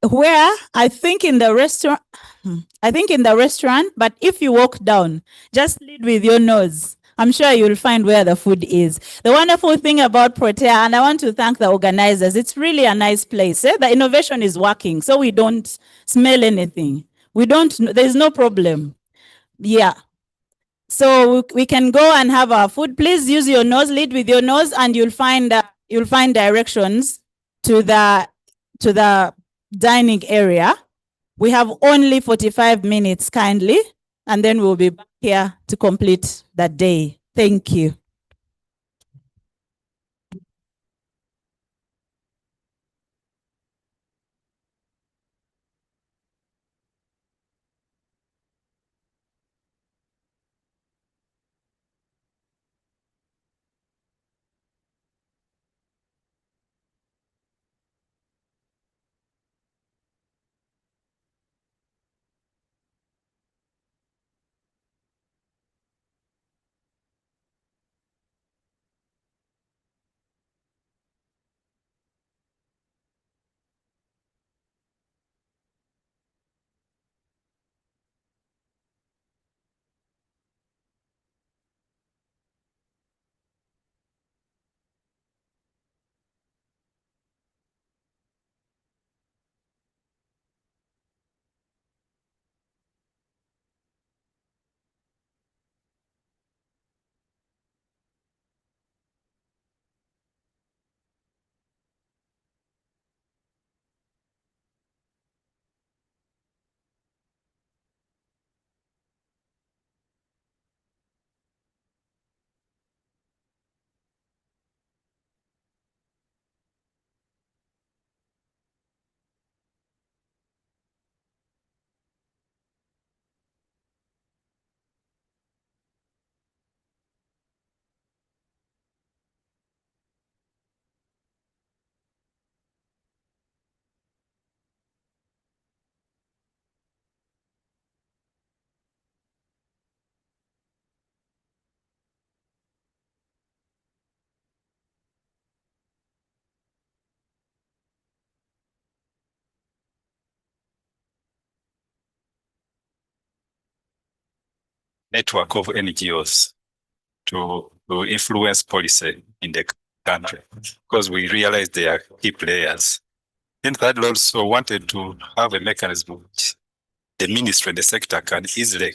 Where? I think in the restaurant. I think in the restaurant, but if you walk down, just lead with your nose. I'm sure you'll find where the food is. The wonderful thing about Protea, and I want to thank the organizers, it's really a nice place. The innovation is working, so we don't smell anything. There's no problem. Yeah. So we can go and have our food. Please use your nose, lead with your nose, and you'll find directions to the dining area. We have only 45 minutes, kindly, and then we'll be back here to complete the day. Thank you. network of NGOs to influence policy in the country, because we realize they are key players. And that also wanted to have a mechanism which the ministry, the sector can easily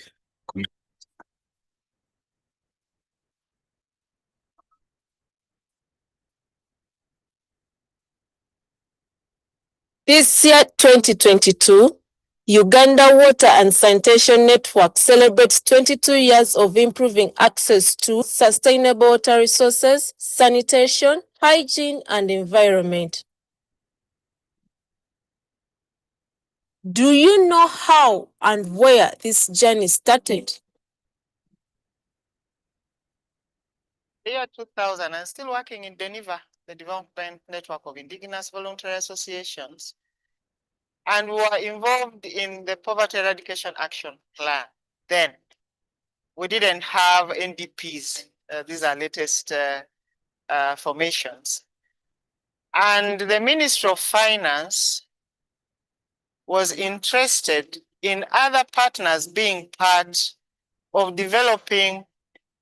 This year, 2022, Uganda Water and Sanitation Network celebrates 22 years of improving access to sustainable water resources, sanitation, hygiene, and environment. Do you know how and where this journey started? The year 2000, I'm still working in DENIVA, the Development Network of Indigenous Voluntary Associations. And we were involved in the Poverty Eradication Action Plan. Then we didn't have NDPs. These are latest formations. And the Ministry of Finance was interested in other partners being part of developing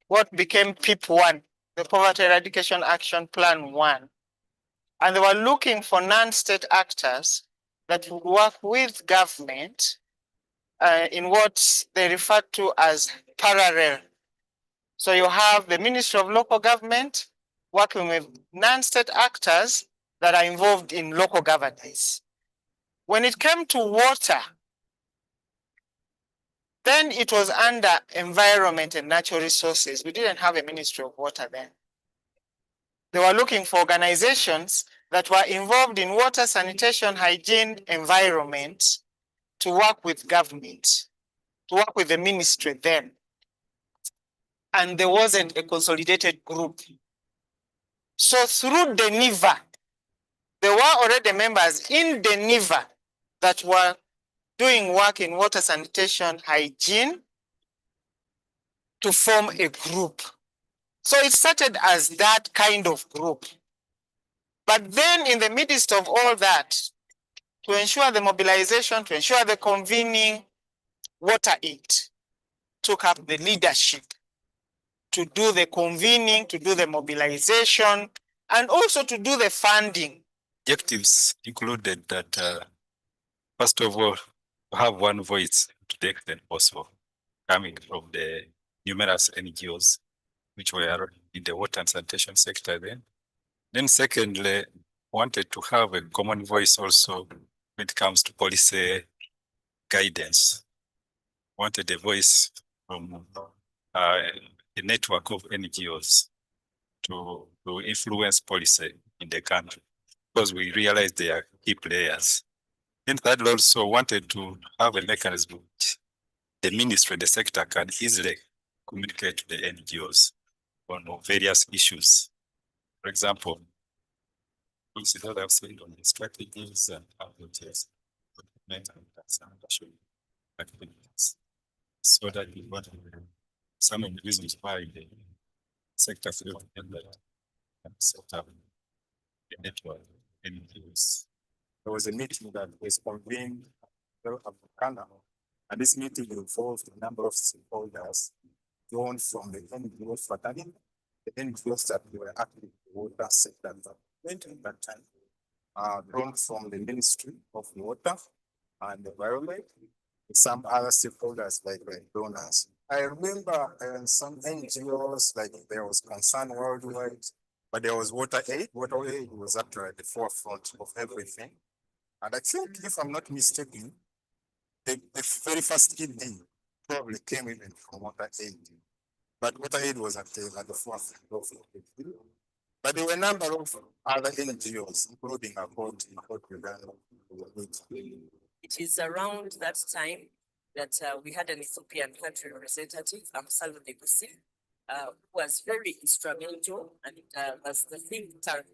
what became PIP1, the Poverty Eradication Action Plan 1. And they were looking for non-state actors that would work with government in what they refer to as parallel. So you have the Ministry of Local Government working with non-state actors that are involved in local governance. When it came to water, then it was under Environment and Natural Resources. We didn't have a Ministry of Water then. They were looking for organizations that were involved in water, sanitation, hygiene, environment to work with government, to work with the ministry then. And there wasn't a consolidated group. So through DENIVA, there were already members in DENIVA that were doing work in water, sanitation, hygiene to form a group. So it started as that kind of group. But then in the midst of all that, to ensure the mobilization, to ensure the convening, WaterAid took up the leadership to do the convening, to do the mobilization, and also to do the funding. objectives included that, first of all, to have one voice to the extent possible, coming from the numerous NGOs which were in the water and sanitation sector then. Then secondly, wanted to have a common voice also when it comes to policy guidance. Wanted a voice from a network of NGOs to influence policy in the country, because we realize they are key players. And that also wanted to have a mechanism which the ministry, the sector can easily communicate to the NGOs on various issues. For example, we see that I've said on the strategies and approaches, so that we want some of the reasons why the sector failed and set up the network NGOs. There was a meeting that was convened in Ghana, and this meeting involved a number of stakeholders drawn from the NGOs fraternity, the NGOs that were active in the water sector at that time, drawn from the Ministry of Water and Environment, some other stakeholders like donors. I remember some NGOs, like there was Concern Worldwide, but there was WaterAid. WaterAid was actually at the forefront of everything. And I think, if I'm not mistaken, the very first kidney probably came even from WaterAid. But WaterAid was at the forefront of it. But there were a number of other NGOs, including Accord Uganda. It is around that time that we had an Ethiopian country representative, Amsalo Debussy, who was very instrumental and was the think tank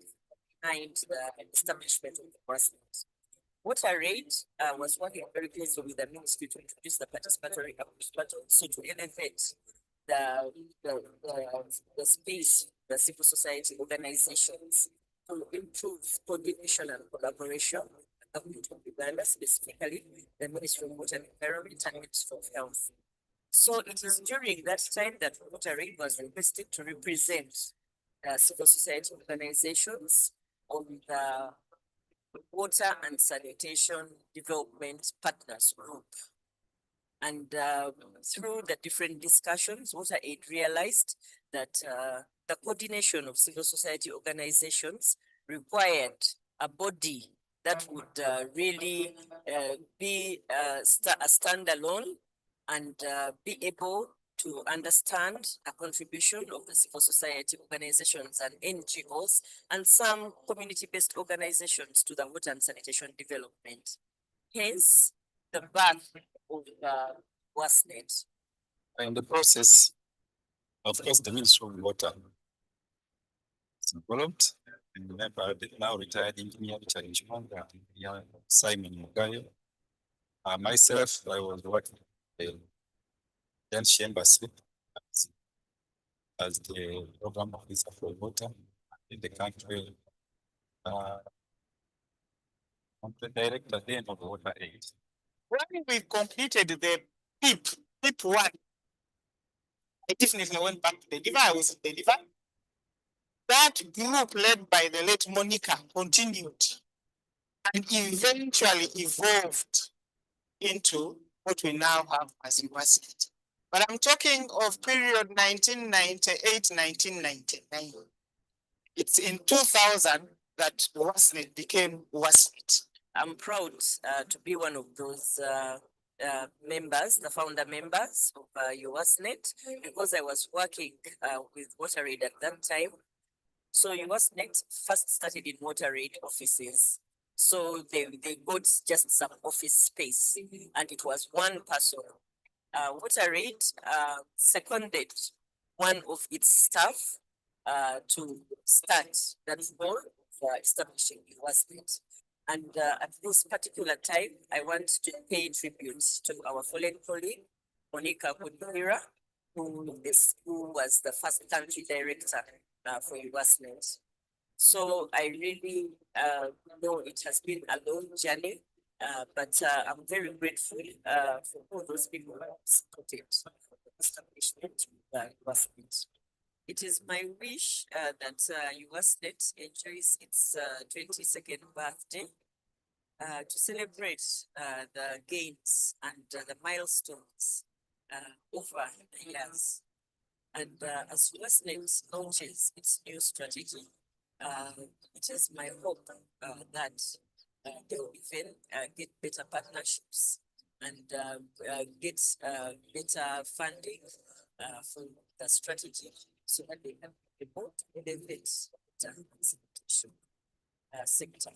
behind the establishment of the president. WaterAid was working very closely with the ministry to introduce the participatory approach, but also to elevate the space, the civil society organizations to improve coordination and collaboration. Government of Uganda, specifically the Ministry of Water and Environment and Ministry of Health. So it is during that time that Rotary was requested to represent civil society organizations on the Water and Sanitation Development Partners Group. And through the different discussions, WaterAid realized that the coordination of civil society organizations required a body that would really be a standalone and be able to understand a contribution of the civil society organizations and NGOs and some community-based organizations to the water and sanitation development. Hence, the birth of WASNET. In the process, of course, the Ministry of Water is involved. And remember, the now retired engineer Richard Nchimanga, Simon Mugayo. Myself, I was working in the Embassy as the program officer for water in the country. I'm the director then of WaterAid. When we completed the PIP 1, I definitely went back to deliver. I was delivered. That group led by the late Monica continued and eventually evolved into what we now have as USAID. But I'm talking of period 1998, 1999. It's in 2000 that WASNET became WASNET. I'm proud to be one of those members, the founder members of UWASNET, because I was working with WaterAid at that time. So UWASNET first started in WaterAid offices. So they got just some office space and it was one person. WaterAid seconded one of its staff to start that role for establishing UWASNET. And at this particular time, I want to pay tribute to our fallen colleague, Monica Kodira, who was the first country director for UWASNET. So I really know it has been a long journey, but I'm very grateful for all those people who have supported the establishment of UWASNET. It is my wish that UWASNET enjoys its 22nd birthday to celebrate the gains and the milestones over the years. And as UWASNET launches its new strategy, it is my hope that they will even get better partnerships and get better funding for the strategy so that they can be able to benefit the sanitation sector.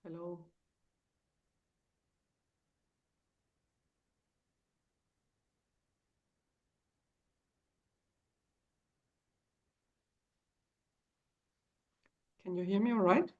Hello. Can you hear me all right?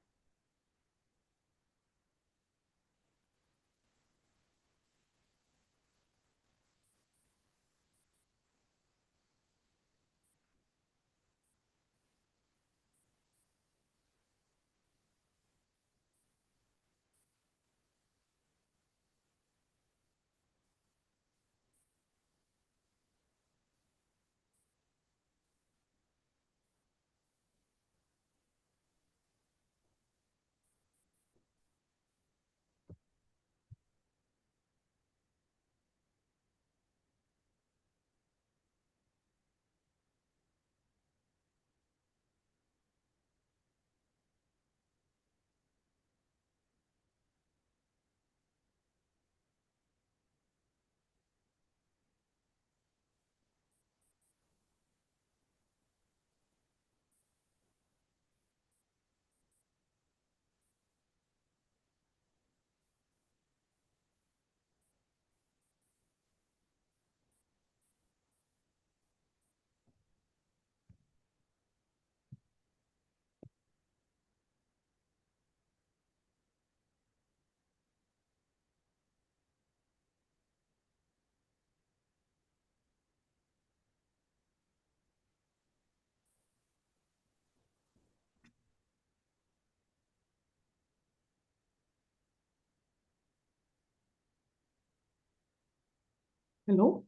Hello.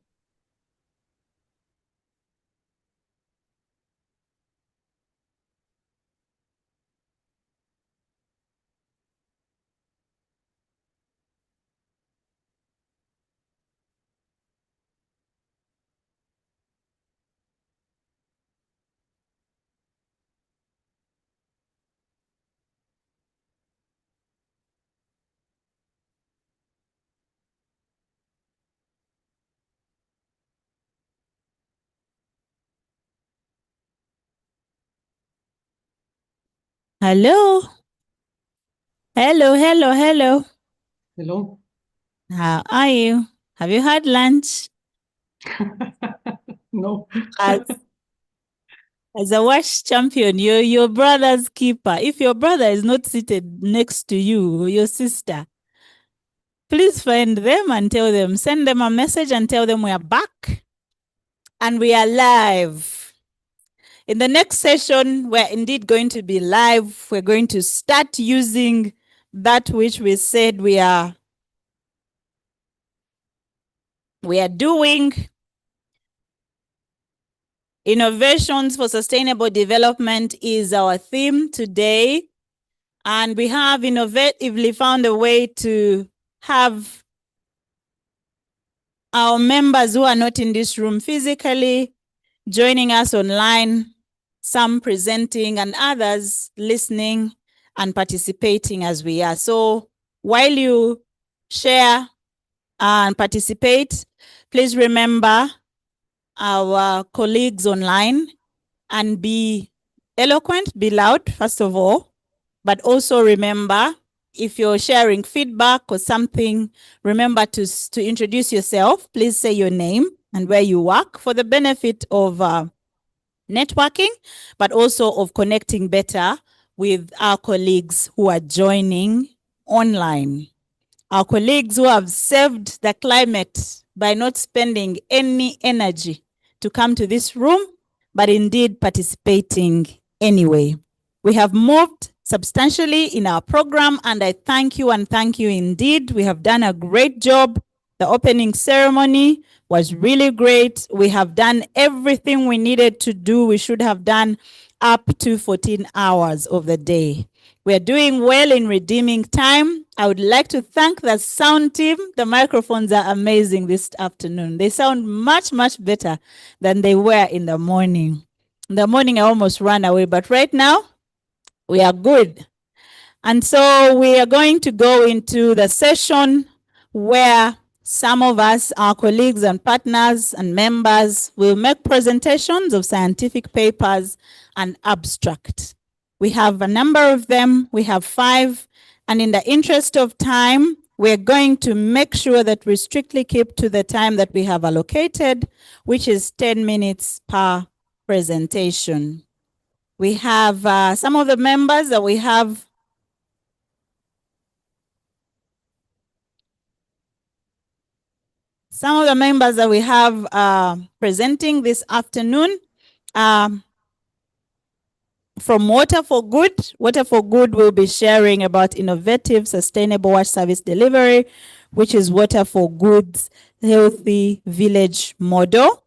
Hello. Hello, hello, hello. Hello. How are you? Have you had lunch? No. As, as a WASH champion, you're your brother's keeper. If your brother is not seated next to you, or your sister, please find them and tell them, send them a message and tell them we are back and we are live. In the next session, we're indeed going to be live. We're going to start using that which we said we are doing. Innovations for sustainable development is our theme today. And we have innovatively found a way to have our members who are not in this room physically joining us online, some presenting and others listening and participating as we are. So while you share and participate, please remember our colleagues online and be eloquent, be loud, first of all, but also remember, if you're sharing feedback or something, remember to introduce yourself. Please say your name and where you work for the benefit of networking, but also of connecting better with our colleagues who are joining online. Our colleagues who have saved the climate by not spending any energy to come to this room, but indeed participating anyway. We have moved substantially in our program, and I thank you and thank you indeed. We have done a great job. The opening ceremony was really great. We have done everything we needed to do. We should have done up to 14 hours of the day. We are doing well in redeeming time. I would like to thank the sound team. The microphones are amazing this afternoon. They sound much, much better than they were in the morning. In the morning, I almost ran away, but right now, we are good. And so we are going to go into the session where some of us, our colleagues and partners and members, will make presentations of scientific papers and abstracts. We have a number of them. We have 5, And in the interest of time, we're going to make sure that we strictly keep to the time that we have allocated, which is 10 minutes per presentation. We have some of the members that we have. Some of the members that we have presenting this afternoon from Water for Good. Water for Good will be sharing about innovative, sustainable water service delivery, which is Water for Good's Healthy Village model.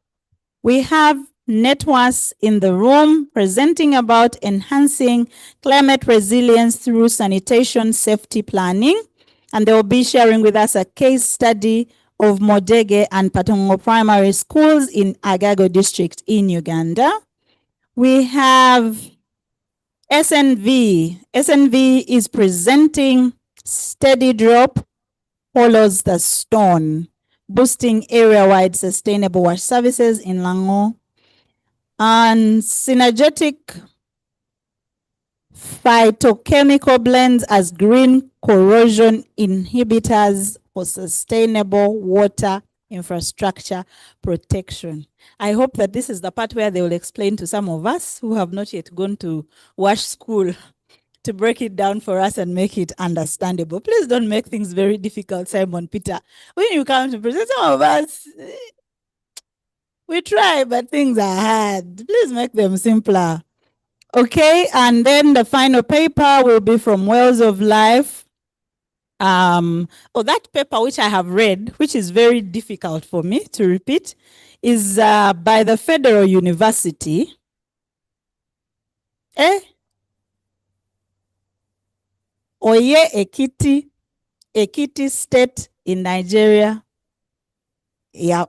We have Networks in the room presenting about enhancing climate resilience through sanitation safety planning. And they will be sharing with us a case study of Modege and Patongo Primary Schools in Agago District in Uganda. We have SNV. SNV is presenting Steady Drop Follows the Stone, boosting area-wide sustainable water services in Lango. And synergetic phytochemical blends as green corrosion inhibitors for sustainable water infrastructure protection. I hope that this is the part where they will explain to some of us who have not yet gone to WASH school to break it down for us and make it understandable. Please don't make things very difficult, Simon Peter. When you come to present, some of us, we try, but things are hard. Please make them simpler. Okay, and then the final paper will be from Wells of Life. That paper which I have read, which is very difficult for me to repeat, is by the Federal University. Oye Ekiti State in Nigeria. Yeah.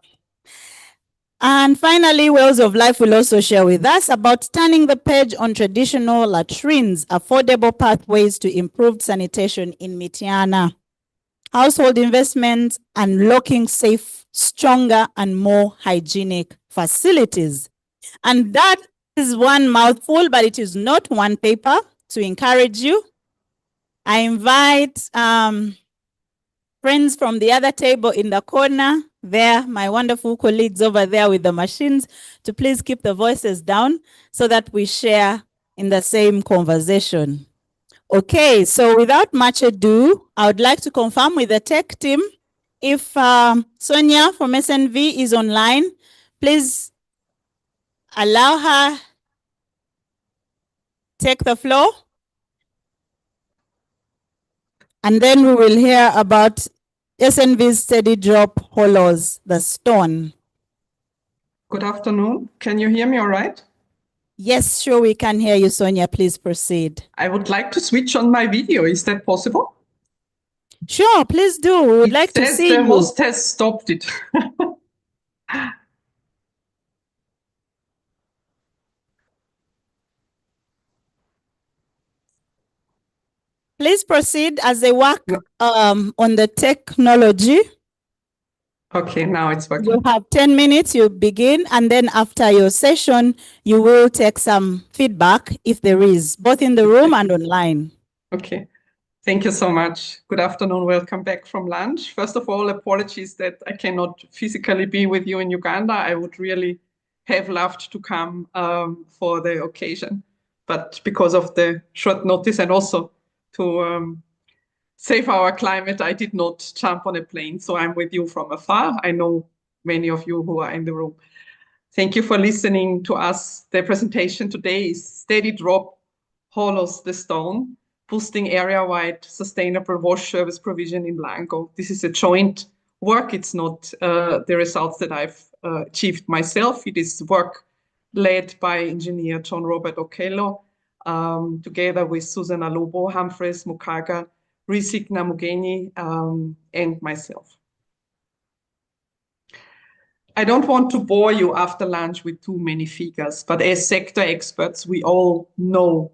And finally, Wells of Life will also share with us about turning the page on traditional latrines, affordable pathways to improved sanitation in Mityana, household investments, unlocking safe, stronger, and more hygienic facilities. And that is one mouthful, but it is not one paper. To encourage you, I invite friends from the other table in the corner there, my wonderful colleagues over there with the machines, to please keep the voices down so that we share in the same conversation. Okay, so without much ado, I would like to confirm with the tech team if Sonia from SNV is online. Please allow her take the floor. And then we will hear about SNV's Steady Drop Hollows the Stone. Good afternoon. Can you hear me all right? Yes, sure, we can hear you, Sonia. Please proceed. I would like to switch on my video. Is that possible? Sure, please do. We would like to see the you. host has stopped it. Please proceed as they work on the technology. Okay, now it's working. You have 10 minutes, you begin, and then after your session, you will take some feedback if there is, both in the room and online. Okay, thank you so much. Good afternoon, welcome back from lunch. First of all, apologies that I cannot physically be with you in Uganda. I would really have loved to come for the occasion, but because of the short notice and also to save our climate, I did not jump on a plane, so I'm with you from afar. I know many of you who are in the room. Thank you for listening to us. The presentation today is Steady Drop Hollows the Stone, boosting area-wide sustainable wash service provision in Lango. This is a joint work. It's not the results that I've achieved myself. It is work led by engineer John Robert Okello, together with Susan Lobo, Humphreys Mukaga, Risikna Mugeni, and myself. I don't want to bore you after lunch with too many figures, but as sector experts, we all know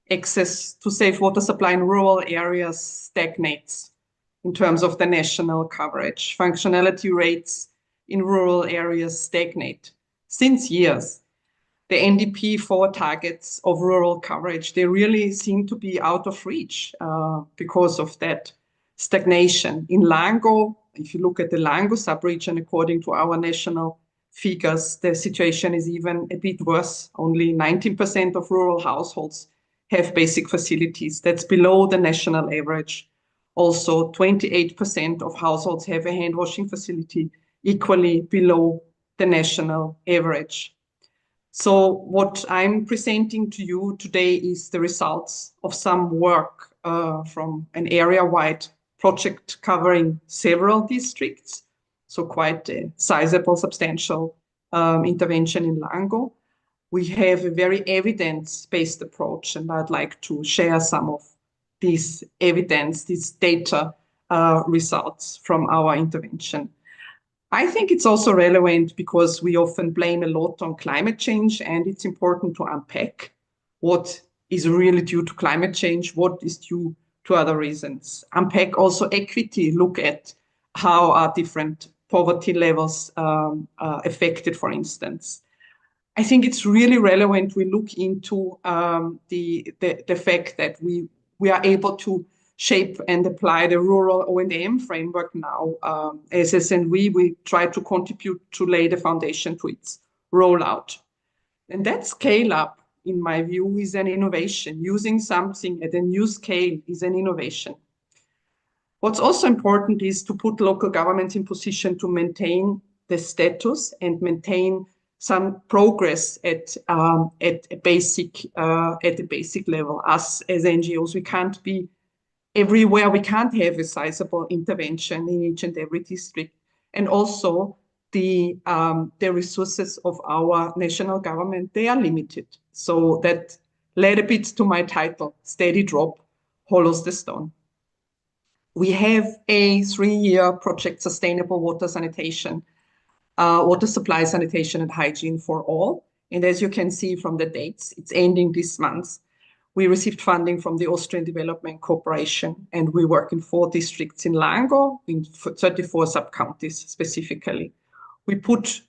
access to safe water supply in rural areas stagnates in terms of the national coverage. Functionality rates in rural areas stagnate since years. the NDP 4 targets of rural coverage, they really seem to be out of reach because of that stagnation. In Lango, if you look at the Lango subregion, according to our national figures, the situation is even a bit worse. Only 19% of rural households have basic facilities. That's below the national average. Also, 28% of households have a hand washing facility, equally below the national average. So what I'm presenting to you today is the results of some work from an area-wide project covering several districts. So quite a sizable, substantial intervention in Lango. We have a very evidence-based approach, and I'd like to share some of these evidence, these data results from our intervention. I think it's also relevant because we often blame a lot on climate change, and it's important to unpack what is really due to climate change, what is due to other reasons. Unpack also equity, look at how are different poverty levels affected, for instance. I think it's really relevant we look into the fact that we are able to shape and apply the rural O&M framework now. As SNV, we try to contribute to lay the foundation to its rollout. And that scale up, in my view, is an innovation. Using something at a new scale is an innovation. What's also important is to put local governments in position to maintain the status and maintain some progress at a basic level. Us as NGOs, we can't be everywhere. We can't have a sizable intervention in each and every district. And also the resources of our national government, they are limited. So that led a bit to my title, Steady Drop Hollows the Stone. We have a 3-year project, Sustainable Water Sanitation, Water Supply, Sanitation and Hygiene for All. And as you can see from the dates, it's ending this month. We received funding from the Austrian Development Corporation, and we work in 4 districts in Lango, in 34 sub-counties specifically. We put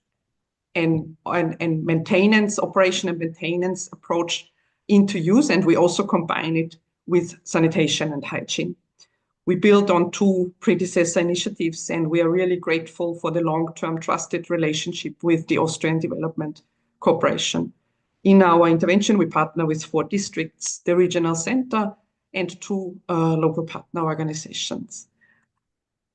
an maintenance, operation and maintenance approach into use, and we also combine it with sanitation and hygiene. We build on 2 predecessor initiatives, and we are really grateful for the long-term trusted relationship with the Austrian Development Corporation. In our intervention, we partner with 4 districts, the regional center, and 2 local partner organizations.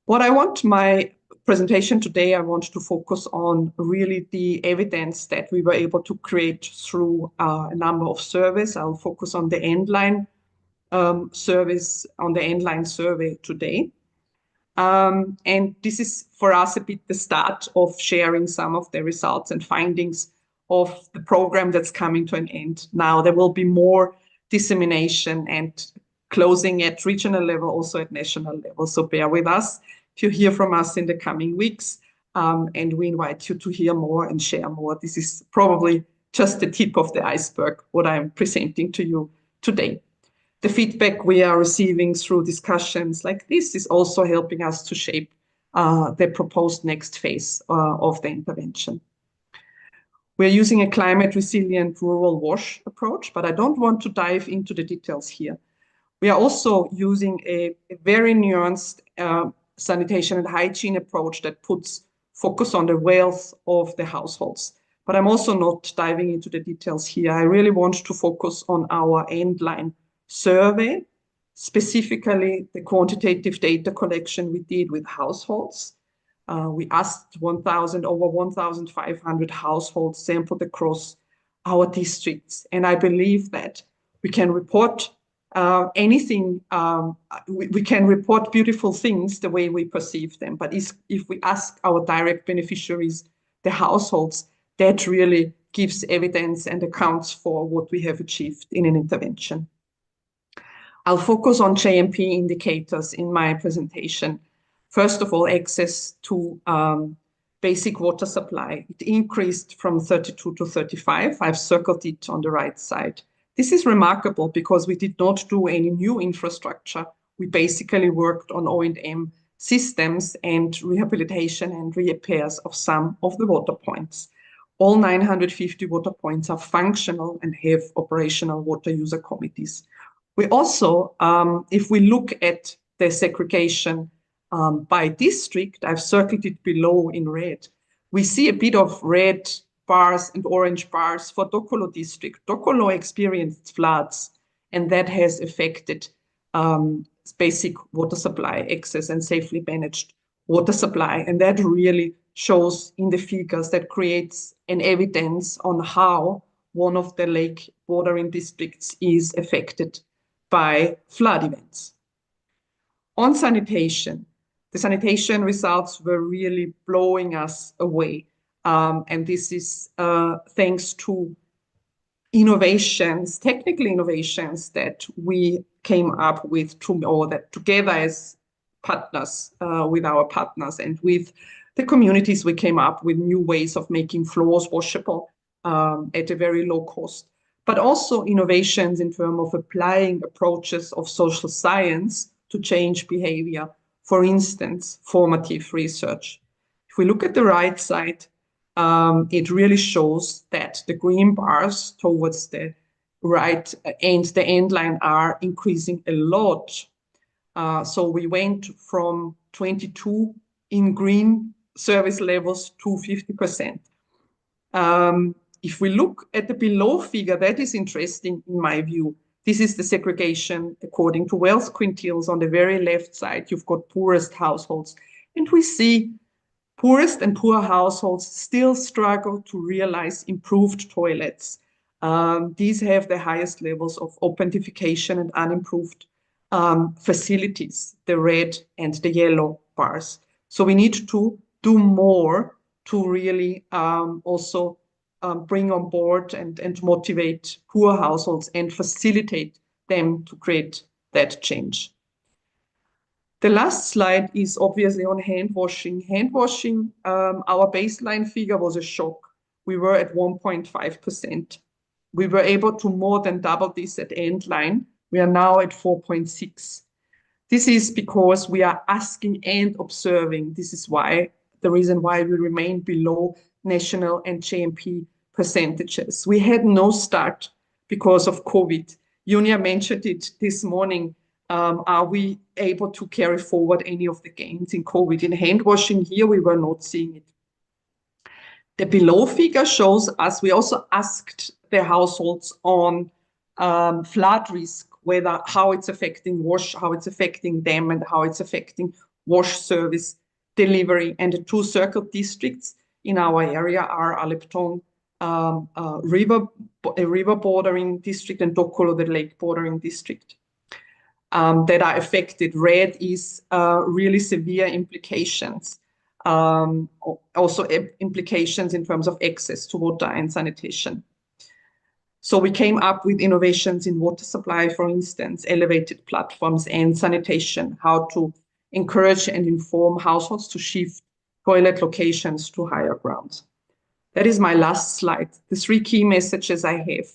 What I want my presentation today, I want to focus on really the evidence that we were able to create through a number of surveys. I'll focus on the endline service, on the endline survey today. And this is for us a bit the start of sharing some of the results and findings of the program that's coming to an end. Now there will be more dissemination and closing at regional level, also at national level. So bear with us to hear from us in the coming weeks. And we invite you to hear more and share more. This is probably just the tip of the iceberg, what I'm presenting to you today. The feedback we are receiving through discussions like this is also helping us to shape the proposed next phase of the intervention. We're using a climate resilient rural WASH approach, but I don't want to dive into the details here. We are also using a very nuanced sanitation and hygiene approach that puts focus on the wealth of the households. But I'm also not diving into the details here. I really want to focus on our endline survey, specifically the quantitative data collection we did with households. We asked over 1,500 households sampled across our districts. And I believe that we can report anything, we can report beautiful things the way we perceive them. But if we ask our direct beneficiaries, the households, that really gives evidence and accounts for what we have achieved in an intervention. I'll focus on JMP indicators in my presentation. First of all, access to basic water supply. It increased from 32 to 35. I've circled it on the right side. This is remarkable because we did not do any new infrastructure. We basically worked on O&M systems and rehabilitation and repairs of some of the water points. All 950 water points are functional and have operational water user committees. We also, if we look at the segregation by district, I've circled it below in red. We see a bit of red bars and orange bars for Dokolo district. Dokolo experienced floods, and that has affected basic water supply access and safely managed water supply. And that really shows in the figures, that creates an evidence on how one of the lake bordering districts is affected by flood events. On sanitation, the sanitation results were really blowing us away. And this is thanks to innovations, technical innovations that we came up with, or that together as partners, with our partners and with the communities, we came up with new ways of making floors washable at a very low cost. But also innovations in terms of applying approaches of social science to change behavior. For instance, formative research. If we look at the right side, it really shows that the green bars towards the right and the end line are increasing a lot. So we went from 22 in green service levels to 50%. If we look at the below figure, that is interesting in my view. This is the segregation according to wealth quintiles. On the very left side, you've got poorest households. And we see poorest and poor households still struggle to realize improved toilets. These have the highest levels of open defecation and unimproved facilities, the red and the yellow bars. So we need to do more to really also bring on board and motivate poor households and facilitate them to create that change. The last slide is obviously on hand washing. Hand washing, our baseline figure was a shock. We were at 1.5%. We were able to more than double this at end line. We are now at 4.6. This is because we are asking and observing. This is why the reason why we remain below national and JMP percentages. We had no start because of COVID. Junia mentioned it this morning. Are we able to carry forward any of the gains in COVID? In hand washing here, we were not seeing it. The below figure shows us, we also asked the households on flood risk, how it's affecting wash, how it's affecting them, and how it's affecting wash service delivery. And the two circled districts in our area are Aleptong, a river bordering district, and Dokolo, the lake bordering district. That are affected. Red is really severe implications. Also implications in terms of access to water and sanitation. So we came up with innovations in water supply, for instance, elevated platforms and sanitation, how to encourage and inform households to shift toilet locations to higher grounds. That is my last slide. The three key messages I have.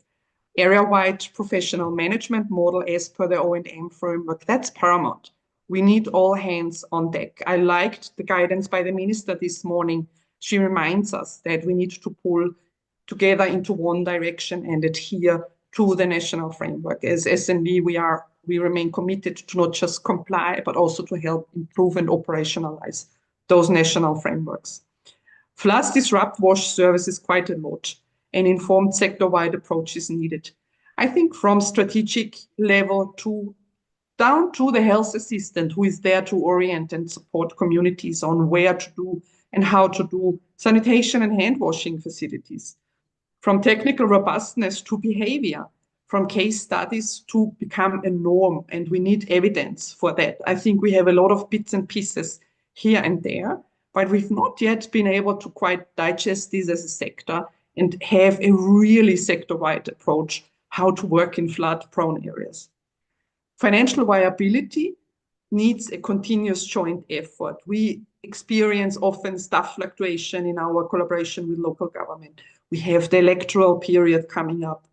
Area-wide professional management model as per the O&M framework, that's paramount. We need all hands on deck. I liked the guidance by the minister this morning. She reminds us that we need to pull together into one direction and adhere to the national framework. As SNV, we remain committed to not just comply, but also to help improve and operationalize those national frameworks. Floods disrupt wash services quite a lot. An informed sector-wide approach is needed. I think from strategic level down to the health assistant who is there to orient and support communities on where to do and how to do sanitation and hand washing facilities. From technical robustness to behavior, from case studies to become a norm, and we need evidence for that. I think we have a lot of bits and pieces here and there, but we've not yet been able to quite digest this as a sector and have a really sector-wide approach how to work in flood-prone areas. Financial viability needs a continuous joint effort. We experience often staff fluctuation in our collaboration with local government. We have the electoral period coming up.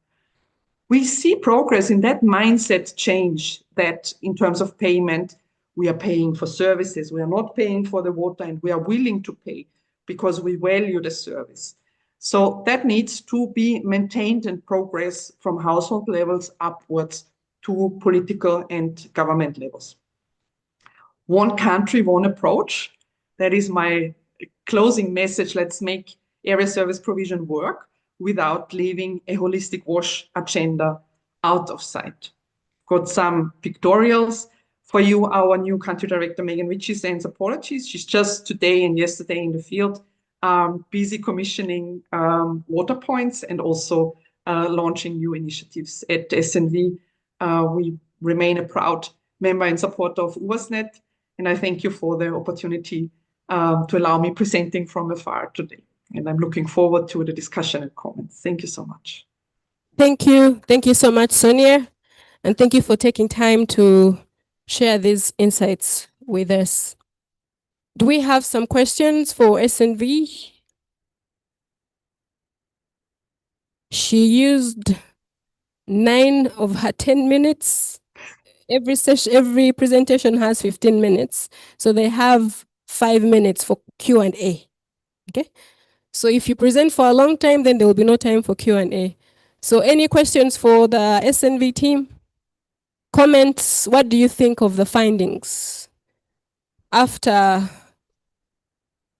We see progress in that mindset change, that in terms of payment, we are paying for services. We are not paying for the water, and we are willing to pay because we value the service. So that needs to be maintained and progress from household levels upwards to political and government levels. One country, one approach. That is my closing message. Let's make area service provision work without leaving a holistic WASH agenda out of sight. Got some pictorials for you. Our new country director, Megan Ritchie, sends apologies. She's just today and yesterday in the field, busy commissioning water points and also launching new initiatives at SNV. We remain a proud member and supporter of UVASNet, and I thank you for the opportunity to allow me presenting from afar today. And I'm looking forward to the discussion and comments. Thank you so much. Thank you. Thank you so much, Sonia. And thank you for taking time to share these insights with us. Do we have some questions for SNV? She used 9 of her 10 minutes. Every session, every presentation has 15 minutes. So they have 5 minutes for Q&A. Okay. So if you present for a long time, then there will be no time for Q&A. So any questions for the SNV team? Comments, what do you think of the findings after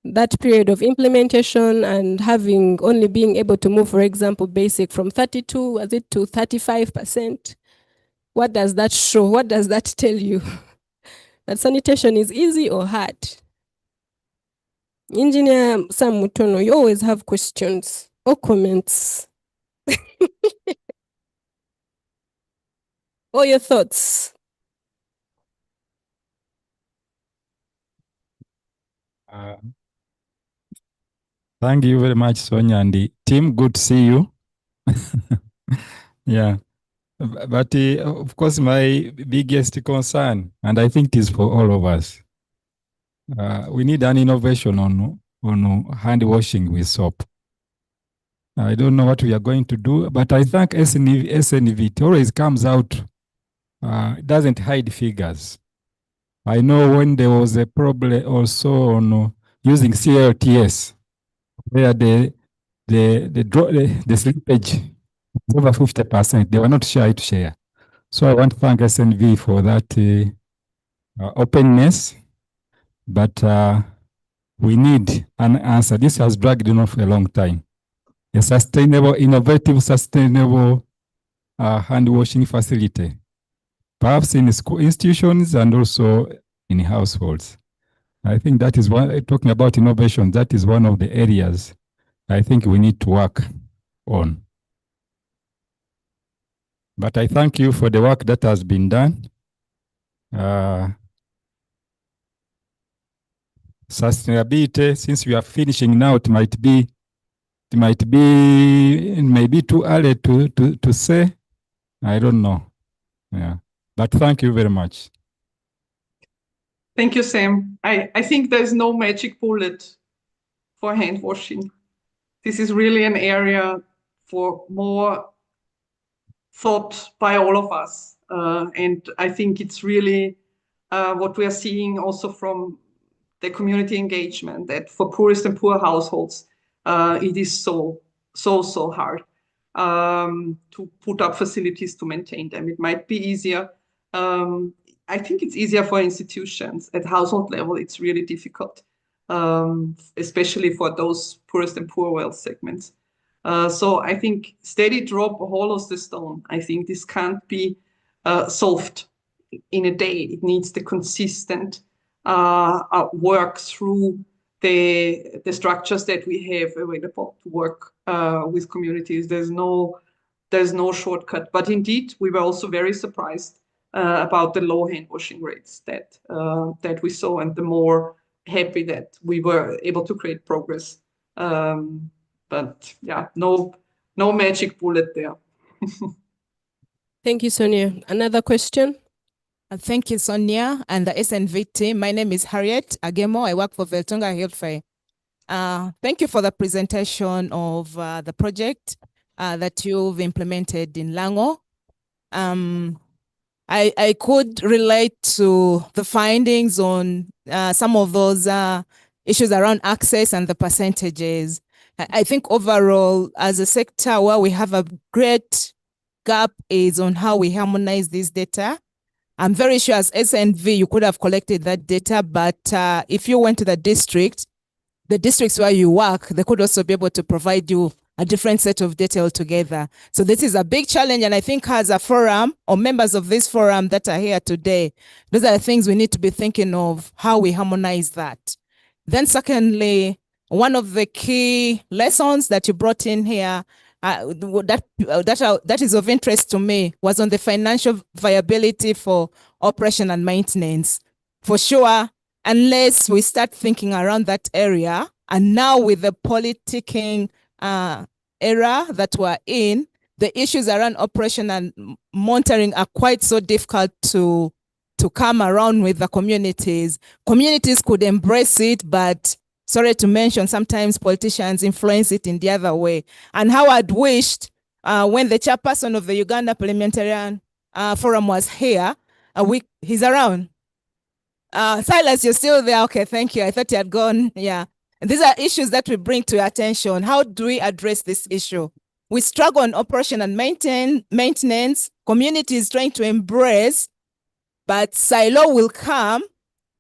that period of implementation and having only being able to move, for example, basic from 32, was it to 35%? What does that show? What does that tell you? That sanitation is easy or hard? Engineer Sam Mutono, you always have questions or comments. Or your thoughts? Thank you very much, Sonia and the team. Good to see you. Yeah. But of course, my biggest concern, and I think it is for all of us, we need an innovation on hand washing with soap. I don't know what we are going to do, but I think SNV it always comes out, it doesn't hide figures. I know when there was a problem also on using CLTS, where the slippage is over 50%, they were not shy to share. So I want to thank SNV for that openness, but we need an answer. This has dragged on for a long time. A sustainable, innovative, sustainable hand washing facility, perhaps in school institutions and also in households. I think that is one, talking about innovation, that is one of the areas I think we need to work on. But I thank you for the work that has been done. Sustainability, since we are finishing now, it might be maybe too early to say. I don't know. Yeah. But thank you very much. Thank you, Sam. I think there's no magic bullet for hand washing. This is really an area for more thought by all of us. And I think it's really what we are seeing also from the community engagement, that for poorest and poor households, it is so hard to put up facilities to maintain them. It might be easier. I think it's easier for institutions. At household level, it's really difficult, especially for those poorest and poor wealth segments. So I think steady drop hollows the stone. I think this can't be solved in a day. It needs the consistent work through the structures that we have available to work with communities. There's no shortcut. But indeed, we were also very surprised about the low hand washing rates that we saw, and the more happy that we were able to create progress. But yeah, no magic bullet there. Thank you, Sonia. Another question? Thank you, Sonia, and the SNV team. My name is Harriet Agemo. I work for Veltonga Healthcare. Thank you for the presentation of the project that you've implemented in Lango. I could relate to the findings on some of those issues around access and the percentages. I think overall, as a sector where we have a great gap is on how we harmonize this data. I'm very sure as SNV, you could have collected that data, but if you went to the districts where you work, they could also be able to provide you a different set of data altogether. So this is a big challenge, and I think as a forum, or members of this forum that are here today, those are the things we need to be thinking of, how we harmonize that. Then secondly, one of the key lessons that you brought in here that is of interest to me was on the financial viability for operation and maintenance. For sure, unless we start thinking around that area, and now with the politicking era that we're in, the issues around operation and monitoring are quite so difficult to come around with the communities. Communities could embrace it, but sorry to mention, sometimes politicians influence it in the other way. And how I'd wished when the chairperson of the Uganda Parliamentarian Forum was here, he's around. Silas, you're still there? Okay, thank you. I thought you had gone. Yeah. And these are issues that we bring to your attention. How do we address this issue? We struggle on operation and maintenance. Communities trying to embrace, but silo will come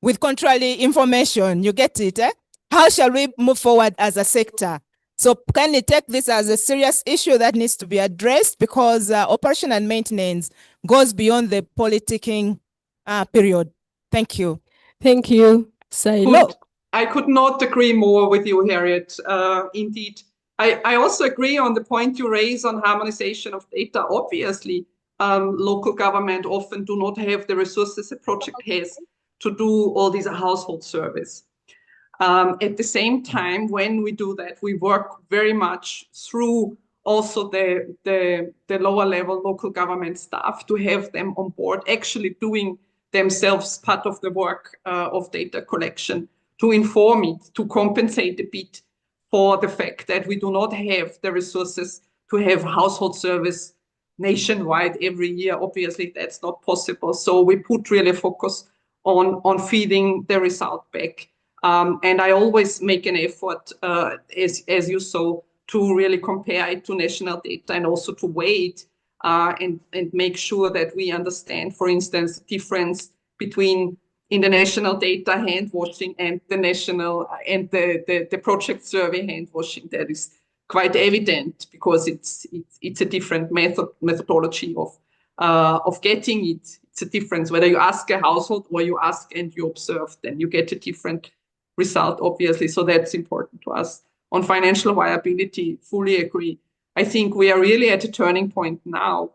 with contrary information. You get it, eh? How shall we move forward as a sector? So can you take this as a serious issue that needs to be addressed, because operation and maintenance goes beyond the politicking period. Thank you. Thank you, Silo. I could not agree more with you, Harriet. Indeed. I also agree on the point you raise on harmonization of data. Obviously, local government often do not have the resources a project has to do all these household surveys. At the same time, when we do that, we work very much through also the lower level local government staff to have them on board, actually doing themselves part of the work of data collection, to inform it, to compensate a bit for the fact that we do not have the resources to have household service nationwide every year. Obviously, that's not possible. So we put really focus on feeding the result back. And I always make an effort, as you saw, to really compare it to national data and also to weigh it and make sure that we understand, for instance, the difference between in the national data hand washing and the national and the project survey hand washing. That is quite evident because it's a different methodology of getting it. It's a difference whether you ask a household or you ask and you observe, then you get a different result, obviously. So that's important to us. On financial viability, fully agree. I think we are really at a turning point now.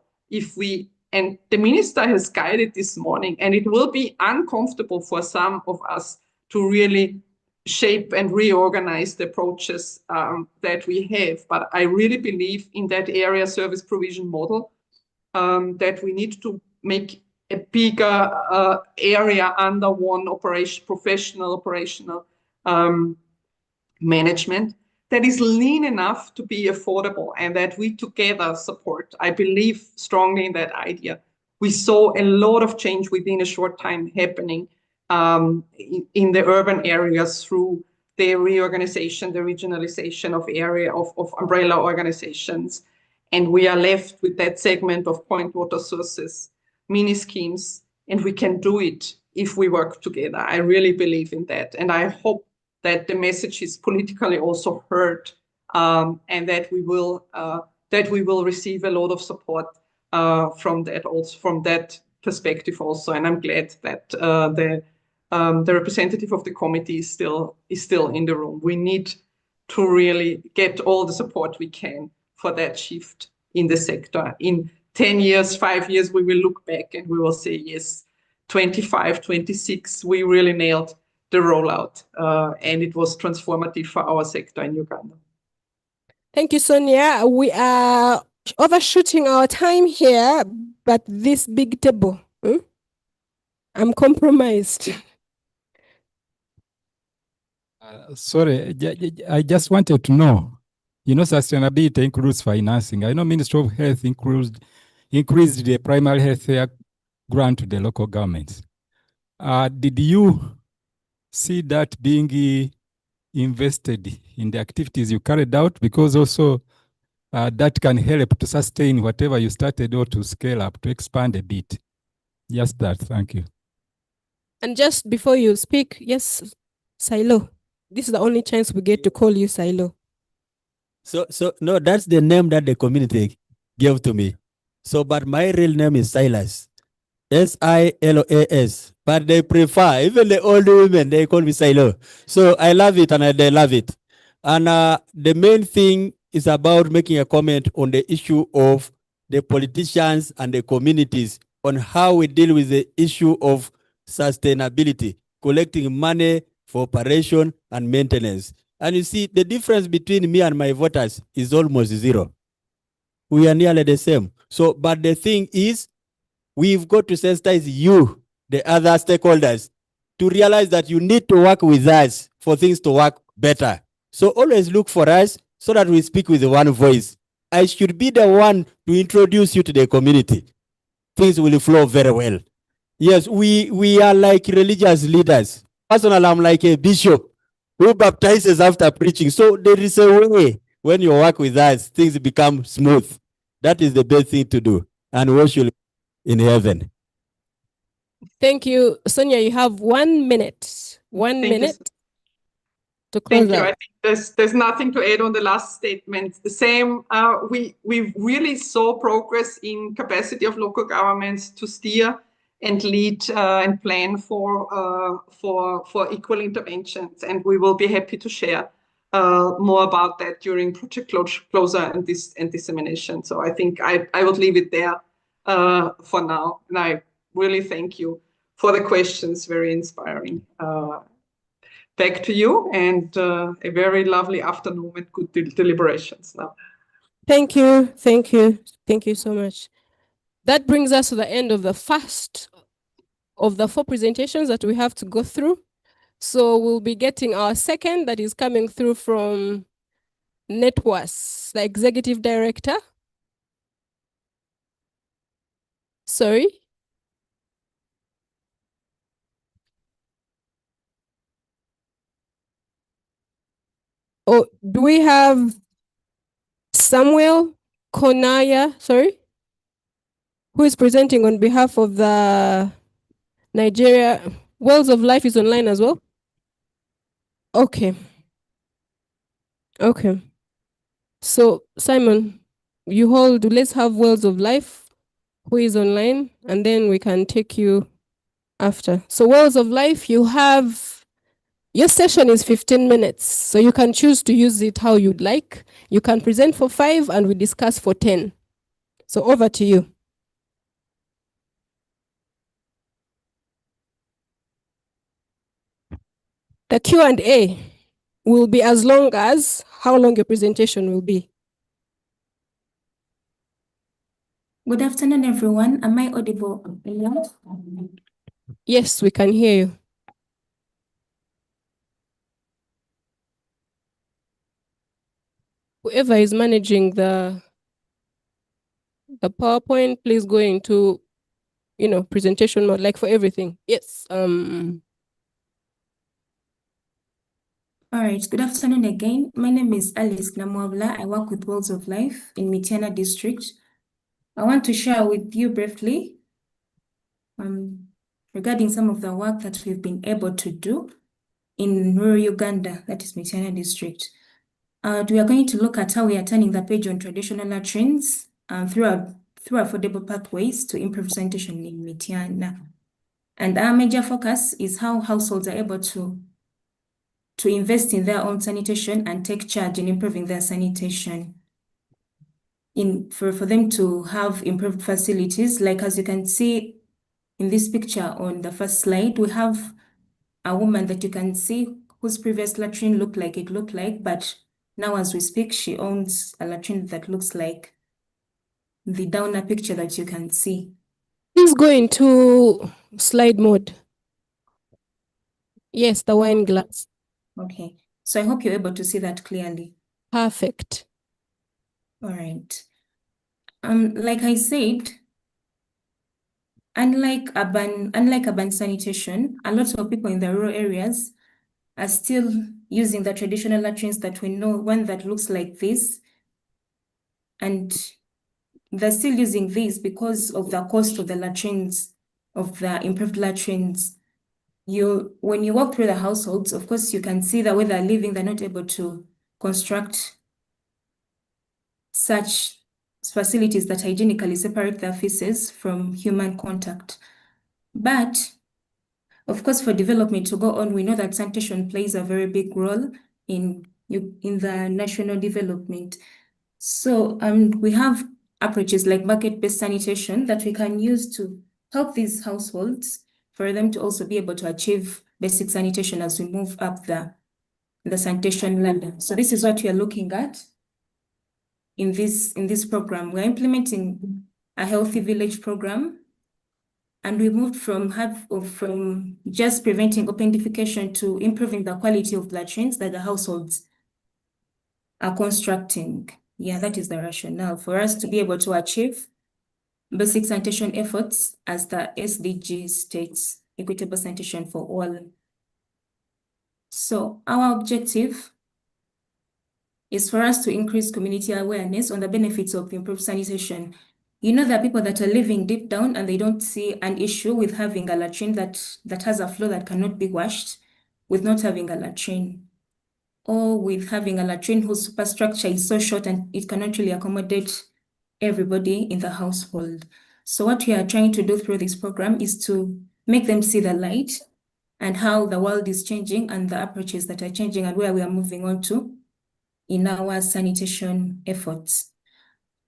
And the minister has guided this morning, and it will be uncomfortable for some of us to really shape and reorganize the approaches that we have. But I really believe in that area service provision model, that we need to make a bigger area under one professional operational management that is lean enough to be affordable and that we together support. I believe strongly in that idea. We saw a lot of change within a short time happening in the urban areas through the reorganization, the regionalization of umbrella organizations. And we are left with that segment of point water sources, mini schemes, and we can do it if we work together. I really believe in that. And I hope that the message is politically also heard, and that we will receive a lot of support from that perspective also. And I'm glad that the representative of the committee is still in the room. We need to really get all the support we can for that shift in the sector. In 10 years, 5 years, we will look back and we will say, yes, 25, 26, we really nailed the rollout, and it was transformative for our sector in Uganda. Thank you, Sonia. We are overshooting our time here, but this big table, I'm compromised. Sorry, I just wanted to know, sustainability includes financing. I know Ministry of Health increased the primary health care grant to the local governments. Did you see that being invested in the activities you carried out, because also that can help to sustain whatever you started or to scale up, to expand a bit. Just that. Thank you. And just before you speak, yes, Silo. This is the only chance we get to call you Silo. So no, that's the name that the community gave to me. So, but my real name is Silas. Silas. But they prefer, even the old women, they call me Silo. So I love it and they love it. And the main thing is about making a comment on the issue of the politicians and the communities on how we deal with the issue of sustainability, collecting money for operation and maintenance. And you see, the difference between me and my voters is almost zero. We are nearly the same. So, but the thing is, we've got to sensitize you, the other stakeholders, to realize that you need to work with us for things to work better. So always look for us so that we speak with one voice. I should be the one to introduce you to the community. Things will flow very well. Yes, we are like religious leaders. Personally, I'm like a bishop who baptizes after preaching. So there is a way when you work with us, things become smooth. That is the best thing to do. And we should in heaven. Thank you. Sonia, you have 1 minute. One Thank you, minute to close Thank you. out. I think there's nothing to add on the last statement. The same, we really saw progress in capacity of local governments to steer and lead and plan for equal interventions, and we will be happy to share more about that during project closure and dissemination. So I think I would leave it there for now, and I really thank you for the questions. Very inspiring. Back to you, and a very lovely afternoon and good deliberations now. Thank you. Thank you. Thank you so much. That brings us to the end of the first of the 4 presentations that we have to go through. So we'll be getting our second that is coming through from Netwas, the executive director. Sorry. Oh, do we have Samuel Konaya, sorry, who is presenting on behalf of the Nigeria Wells of Life is online as well? Okay. Okay. So Simon, you hold, let's have Wells of Life, who is online, and then we can take you after. So Wells of Life, you have, your session is 15 minutes, so you can choose to use it how you'd like. You can present for 5 and we discuss for 10. So over to you. The Q&A will be as long as how long your presentation will be. Good afternoon, everyone. Am I audible? Yes, we can hear you. Whoever is managing the PowerPoint, please go into, presentation mode, like for everything. Yes. All right, good afternoon again. My name is Alice Namwabla. I work with Wells of Life in Mityana district. I want to share with you briefly regarding some of the work that we've been able to do in rural Uganda, that is Mityana district. We are going to look at how we are turning the page on traditional latrines through affordable pathways to improve sanitation in Mityana. And our major focus is how households are able to invest in their own sanitation and take charge in improving their sanitation. For them to have improved facilities, like as you can see in this picture on the first slide, we have a woman that you can see whose previous latrine looked like, but now as we speak, she owns a latrine that looks like the downer picture that you can see. Please go into slide mode. Yes, the wine glass. Okay, so I hope you're able to see that clearly. Perfect. All right. Like I said, unlike urban sanitation, a lot of people in the rural areas are still using the traditional latrines that we know, one that looks like this. And they're still using these because of the cost of the latrines, of the improved latrines. When you walk through the households, of course, you can see the way they're living, they're not able to construct such facilities that hygienically separate their feces from human contact. But of course, for development to go on, we know that sanitation plays a very big role in the national development. So we have approaches like bucket-based sanitation that we can use to help these households for them to also be able to achieve basic sanitation as we move up the sanitation ladder. So this is what we are looking at in this program. We're implementing a healthy village program, and we moved from just preventing open defecation to improving the quality of latrines that the households are constructing. Yeah, that is the rationale for us to be able to achieve basic sanitation efforts as the SDG states, equitable sanitation for all. So our objective is for us to increase community awareness on the benefits of improved sanitation. You know, there are people that are living deep down and they don't see an issue with having a latrine that has a floor that cannot be washed, with not having a latrine, or with having a latrine whose superstructure is so short and it cannot really accommodate everybody in the household. So what we are trying to do through this program is to make them see the light and how the world is changing and the approaches that are changing and where we are moving on to in our sanitation efforts.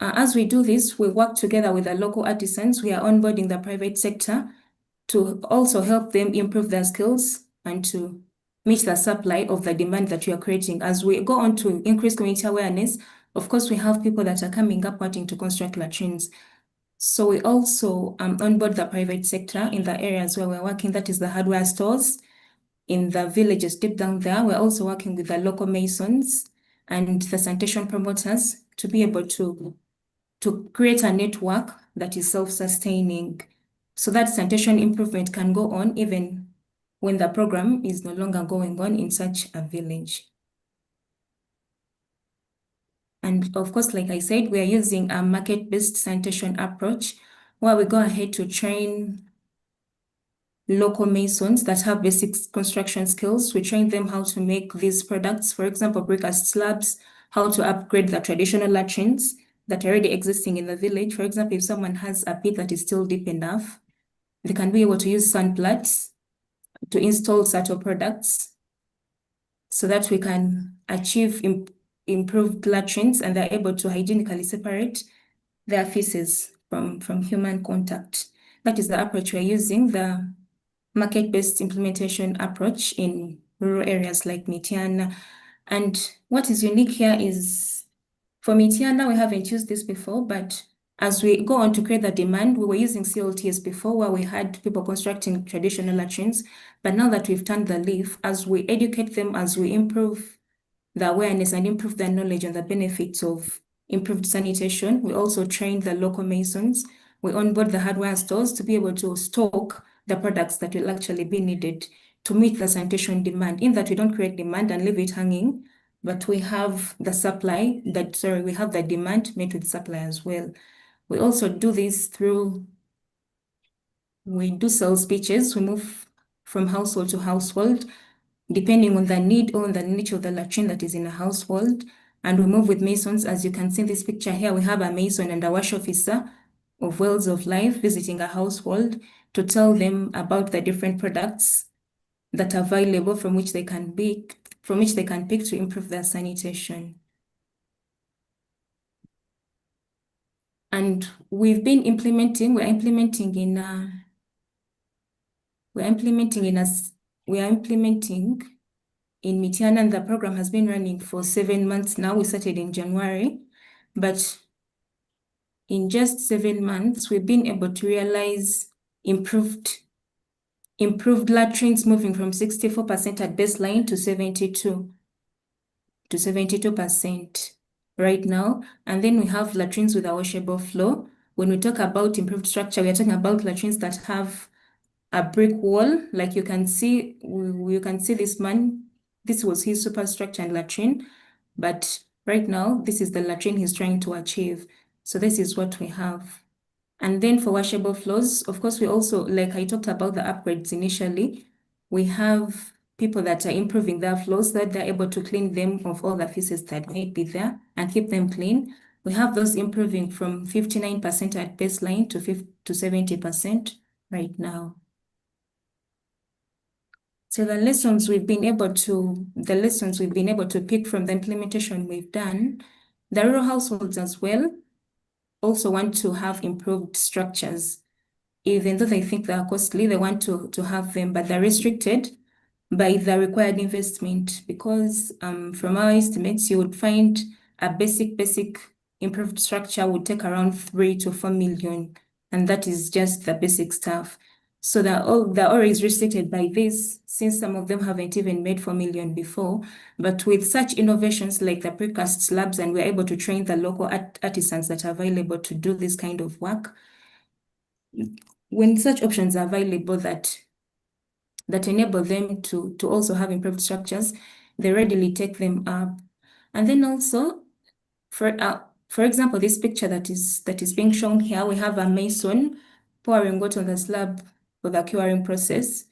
As we do this, we work together with the local artisans. We are onboarding the private sector to also help them improve their skills and to meet the supply of the demand that we are creating. As we go on to increase community awareness, of course, we have people that are coming up wanting to construct latrines. So we also onboard the private sector in the areas where we're working, that is the hardware stores in the villages deep down there. We're also working with the local masons and the sanitation promoters to be able to create a network that is self-sustaining so that sanitation improvement can go on even when the program is no longer going on in such a village. And of course, like I said, we are using a market-based sanitation approach where we go ahead to train local masons that have basic construction skills. We train them how to make these products, for example, brick as slabs, how to upgrade the traditional latrines that are already existing in the village. For example, if someone has a pit that is still deep enough, they can be able to use sand plats to install certain products so that we can achieve improved latrines and they're able to hygienically separate their feces from human contact. That is the approach we're using, the market-based implementation approach in rural areas like Mitiana. And what is unique here is for Mitiana, we haven't used this before, but as we go on to create the demand, we were using CLTs before where we had people constructing traditional latrines. But now that we've turned the leaf, as we educate them, as we improve the awareness and improve their knowledge on the benefits of improved sanitation, we also train the local masons. We onboard the hardware stores to be able to stock the products that will actually be needed to meet the sanitation demand, in that we don't create demand and leave it hanging, but we have the we have the demand met with supply as well. We also do this we do sales pitches. We move from household to household, depending on the need or on the nature of the latrine that is in a household. And we move with masons. As you can see in this picture here, we have a mason and a wash officer of Wells of Life visiting a household to tell them about the different products that are available from which they can pick to improve their sanitation. And we're implementing in Mitiana, and the program has been running for 7 months now. We started in January, but in just 7 months, we've been able to realize improved latrines, moving from 64% at baseline to 72% right now. And then we have latrines with a washable floor. When we talk about improved structure, we are talking about latrines that have a brick wall, like you can see this man This was his superstructure and latrine, but right now, this is the latrine he's trying to achieve. So this is what we have. And then for washable floors, of course, we also, like I talked about the upgrades initially, we have people that are improving their floors so that they're able to clean them of all the feces that might be there and keep them clean. We have those improving from 59% at baseline to 70% right now. So the lessons we've been able to pick from the implementation we've done, the rural households as well also want to have improved structures. Even though they think they are costly, they want to have them, but they're restricted by the required investment because from our estimates, you would find a basic improved structure would take around 3 to 4 million, and that is just the basic stuff. So they're always restricted by this, since some of them haven't even made 4 million before. But with such innovations like the precast slabs, and we're able to train the local artisans that are available to do this kind of work, when such options are available that enable them to also have improved structures, they readily take them up. And then also, for example, this picture that is being shown here, we have a mason pouring water on the slab for the curing process.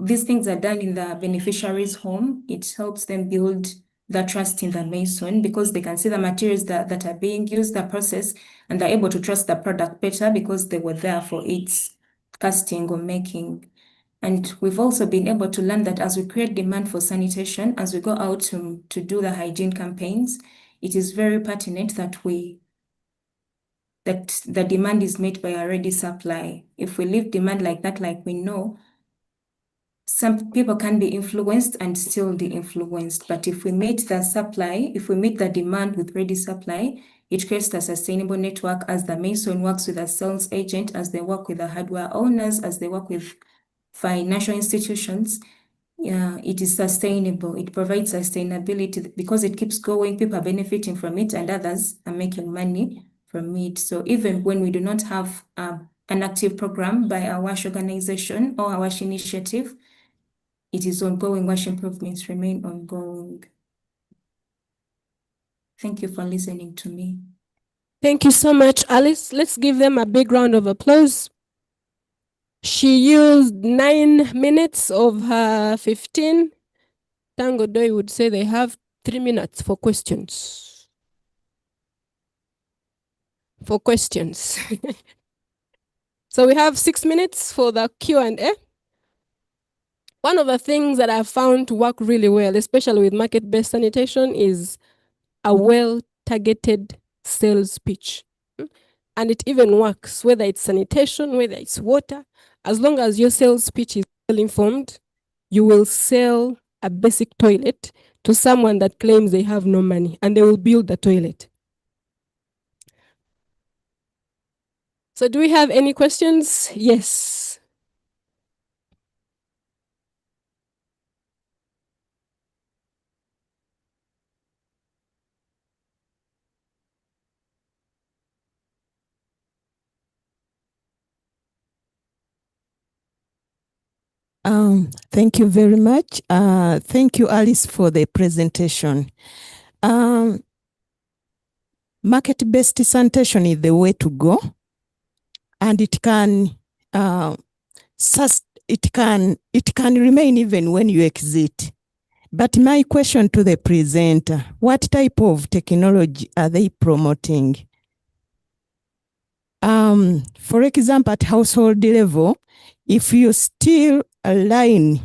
These things are done in the beneficiary's home. It helps them build the trust in the mason because they can see the materials that are being used, the process, and they're able to trust the product better because they were there for its casting or making. And we've also been able to learn that as we create demand for sanitation, as we go out to do the hygiene campaigns, it is very pertinent that the demand is met by a ready supply. If we leave demand like that, like we know, some people can be influenced and still de-influenced. But if we meet the supply, if we meet the demand with ready supply, it creates a sustainable network as the mason works with a sales agent, as they work with the hardware owners, as they work with financial institutions. Yeah, it is sustainable. It provides sustainability because it keeps going. People are benefiting from it and others are making money from it. So even when we do not have an active program by our WASH organization or our WASH initiative, it is ongoing. WASH improvements remain ongoing. Thank you for listening to me. Thank you so much, Alice. Let's give them a big round of applause. She used 9 minutes of her 15. Tango Doi would say they have 3 minutes for questions. So we have 6 minutes for the Q&A. One of the things that I found to work really well, especially with market-based sanitation, is a well-targeted sales pitch. And it even works, whether it's sanitation, whether it's water. As long as your sales pitch is well-informed, you will sell a basic toilet to someone that claims they have no money, and they will build the toilet. So do we have any questions? Yes. Thank you very much. Thank you, Alice, for the presentation. Market-based sanitation is the way to go, and it can remain even when you exit. But my question to the presenter: what type of technology are they promoting? For example, at household level, if you still align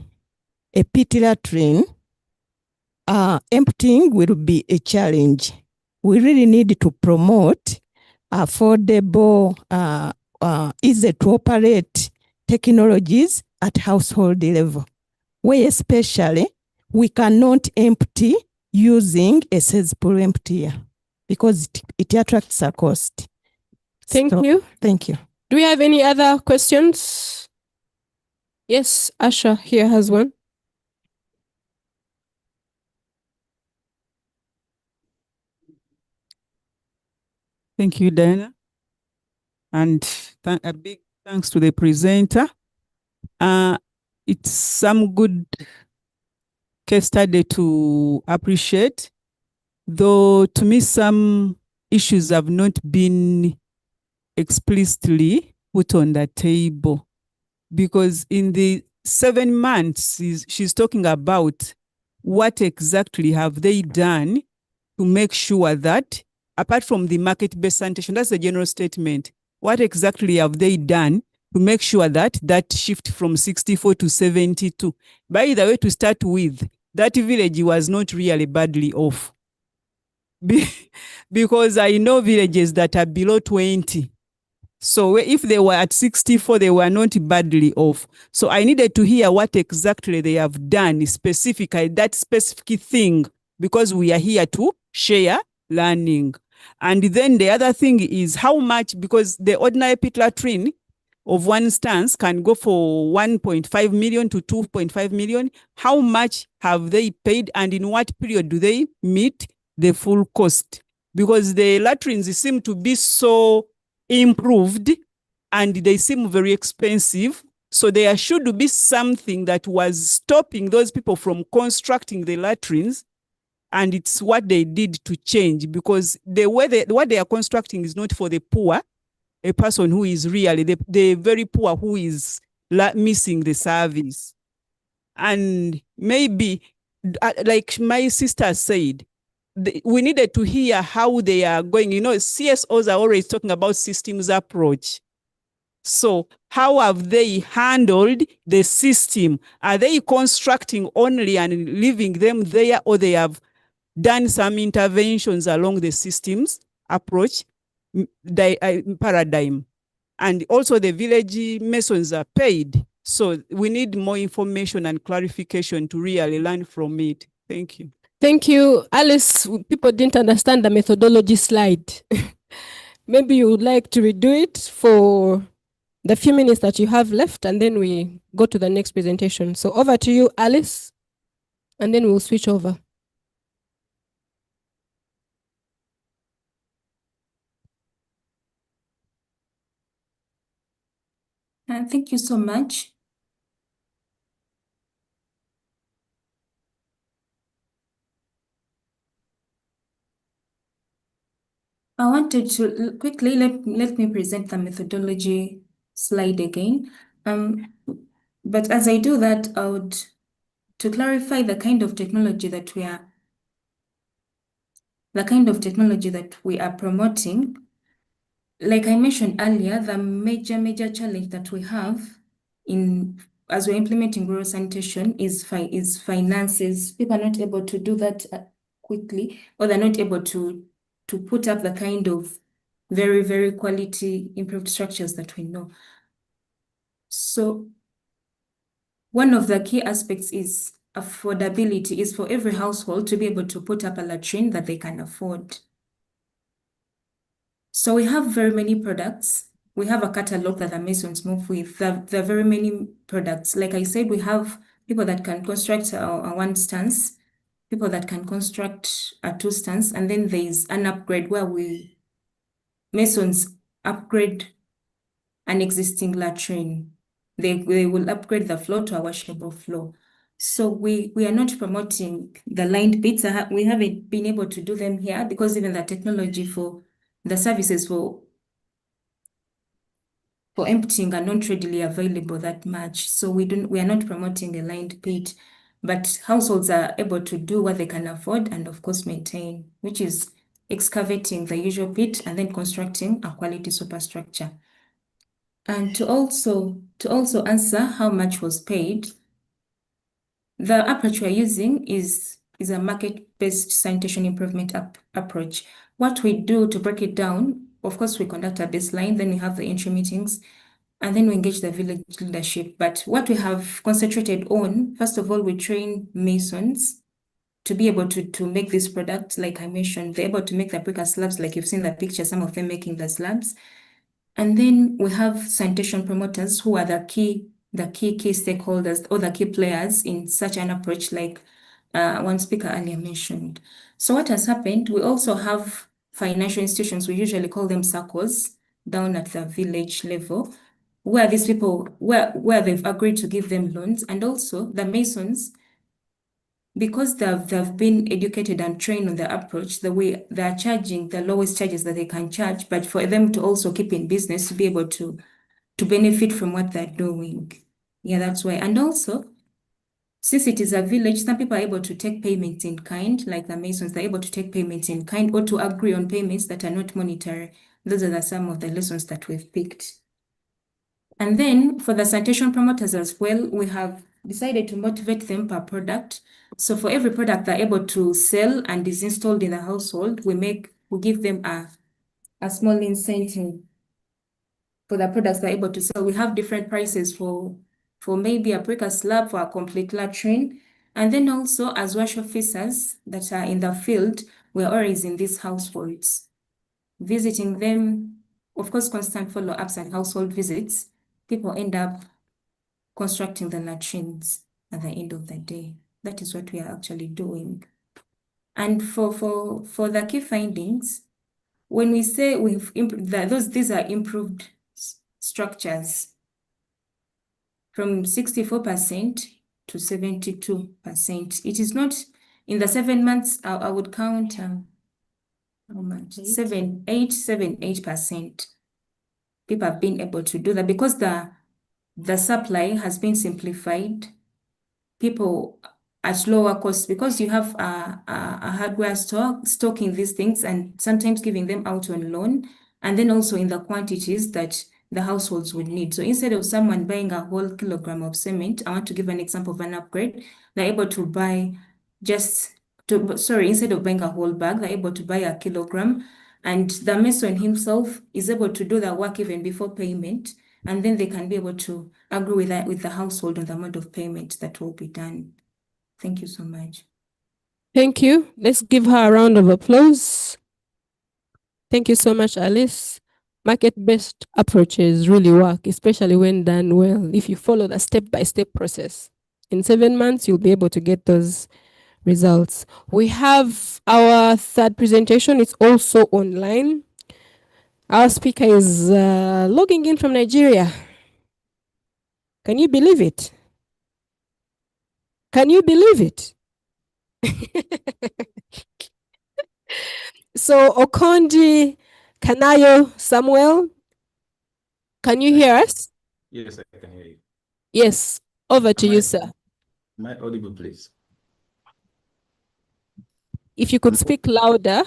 a pit latrine, emptying will be a challenge. We really need to promote affordable, easy to operate technologies at household level, where especially we cannot empty using a cesspool emptier because it attracts a cost. Thank you. Thank you. Do we have any other questions? Yes, Asha here has one. Thank you, Diana. And a big thanks to the presenter. It's some good case study to appreciate, though to me some issues have not been explicitly put on the table, because in the 7 months she's talking about what exactly have they done to make sure that, apart from the market-based sanitation, that's the general statement, what exactly have they done to make sure that that shift from 64 to 72? By the way, to start with, that village was not really badly off. Because I know villages that are below 20. So if they were at 64, they were not badly off. So I needed to hear what exactly they have done, specifically that specific thing, because we are here to share learning. And then the other thing is how much, because the ordinary pit latrine of one stance can go for 1.5 million to 2.5 million. How much have they paid, and in what period do they meet the full cost? Because the latrines seem to be so improved and they seem very expensive. So there should be something that was stopping those people from constructing the latrines, and it's what they did to change, because the way what they are constructing is not for the poor, a person who is really the very poor who is missing the service. And maybe, like my sister said, we needed to hear how they are going. You know, CSOs are always talking about systems approach. So how have they handled the system? Are they constructing only and leaving them there, or they have done some interventions along the systems approach paradigm? And also the village masons are paid. So we need more information and clarification to really learn from it. Thank you. Thank you, Alice. People didn't understand the methodology slide. Maybe you would like to redo it for the few minutes that you have left, and then we go to the next presentation. So over to you, Alice, and then we'll switch over. Thank you so much. I wanted to quickly let me present the methodology slide again. But as I do that, I would, to clarify the kind of technology that we are promoting. Like I mentioned earlier, the major challenge that we have as we're implementing rural sanitation is finances. People are not able to do that quickly, or they're not able to put up the kind of very quality improved structures that we know. So one of the key aspects is affordability, is for every household to be able to put up a latrine that they can afford. So we have very many products. We have a catalog that the masons move with. There are very many products. Like I said, we have people that can construct a 1 stance, people that can construct a 2 stance, and then there's an upgrade where masons upgrade an existing latrine. They will upgrade the floor to a washable floor. So we are not promoting the lined pits. We haven't been able to do them here because even the technology for the services for emptying are not readily available that much. So we are not promoting a lined pit, but households are able to do what they can afford and of course maintain, which is excavating the usual pit and then constructing a quality superstructure. And to also answer how much was paid, the approach we're using is a market-based sanitation improvement approach. What we do to break it down, of course, we conduct a baseline, then we have the entry meetings, and then we engage the village leadership. But what we have concentrated on, first of all, we train masons to be able to make this product. Like I mentioned, they're able to make the brick slabs, like you've seen the picture, some of them making the slabs. And then we have sanitation promoters who are the key stakeholders or the key players in such an approach, like one speaker earlier mentioned. So what has happened, we also have financial institutions, we usually call them circles, down at the village level, where these people, where they've agreed to give them loans, and also the masons because they've been educated and trained on the approach, the way they're charging the lowest charges that they can charge, but for them to also keep in business, to be able to benefit from what they're doing. Yeah, that's why. And also, since it is a village, some people are able to take payments in kind, like the Masons, they're able to take payments in kind or to agree on payments that are not monetary. Those are some of the lessons that we've picked. And then for the sanitation promoters as well, we have decided to motivate them per product. So for every product they're able to sell and is installed in the household, we give them a small incentive for the products they're able to sell. We have different prices for maybe a brick, a slab, for a complete latrine. And then also as wash officers that are in the field, we're always in these households, visiting them, of course, constant follow-ups and household visits. People end up constructing the latrines at the end of the day. That is what we are actually doing. And for the key findings, when we say these are improved structures from 64% to 72%. It is not in the 7 months. I would count how much? 8%. People have been able to do that because the supply has been simplified. People at lower cost, because you have a hardware store stocking these things and sometimes giving them out on loan, and then also in the quantities that the households would need. So instead of someone buying a whole kilogram of cement, I want to give an example of an upgrade. They're able to buy instead of buying a whole bag, they're able to buy a kilogram, and the mason himself is able to do the work even before payment, and then they can be able to agree with the household on the amount of payment that will be done. Thank you so much. Thank you. Let's give her a round of applause. Thank you so much, Alice. Market-based approaches really work, especially when done well. If you follow the step-by-step process, in 7 months, you'll be able to get those results. We have our third presentation. It's also online. Our speaker is logging in from Nigeria. Can you believe it? Can you believe it? So Okondi Kanayo Samuel, can you hear us? Yes, I can hear you. Yes, over to you, sir. Am I audible, please? If you could speak louder.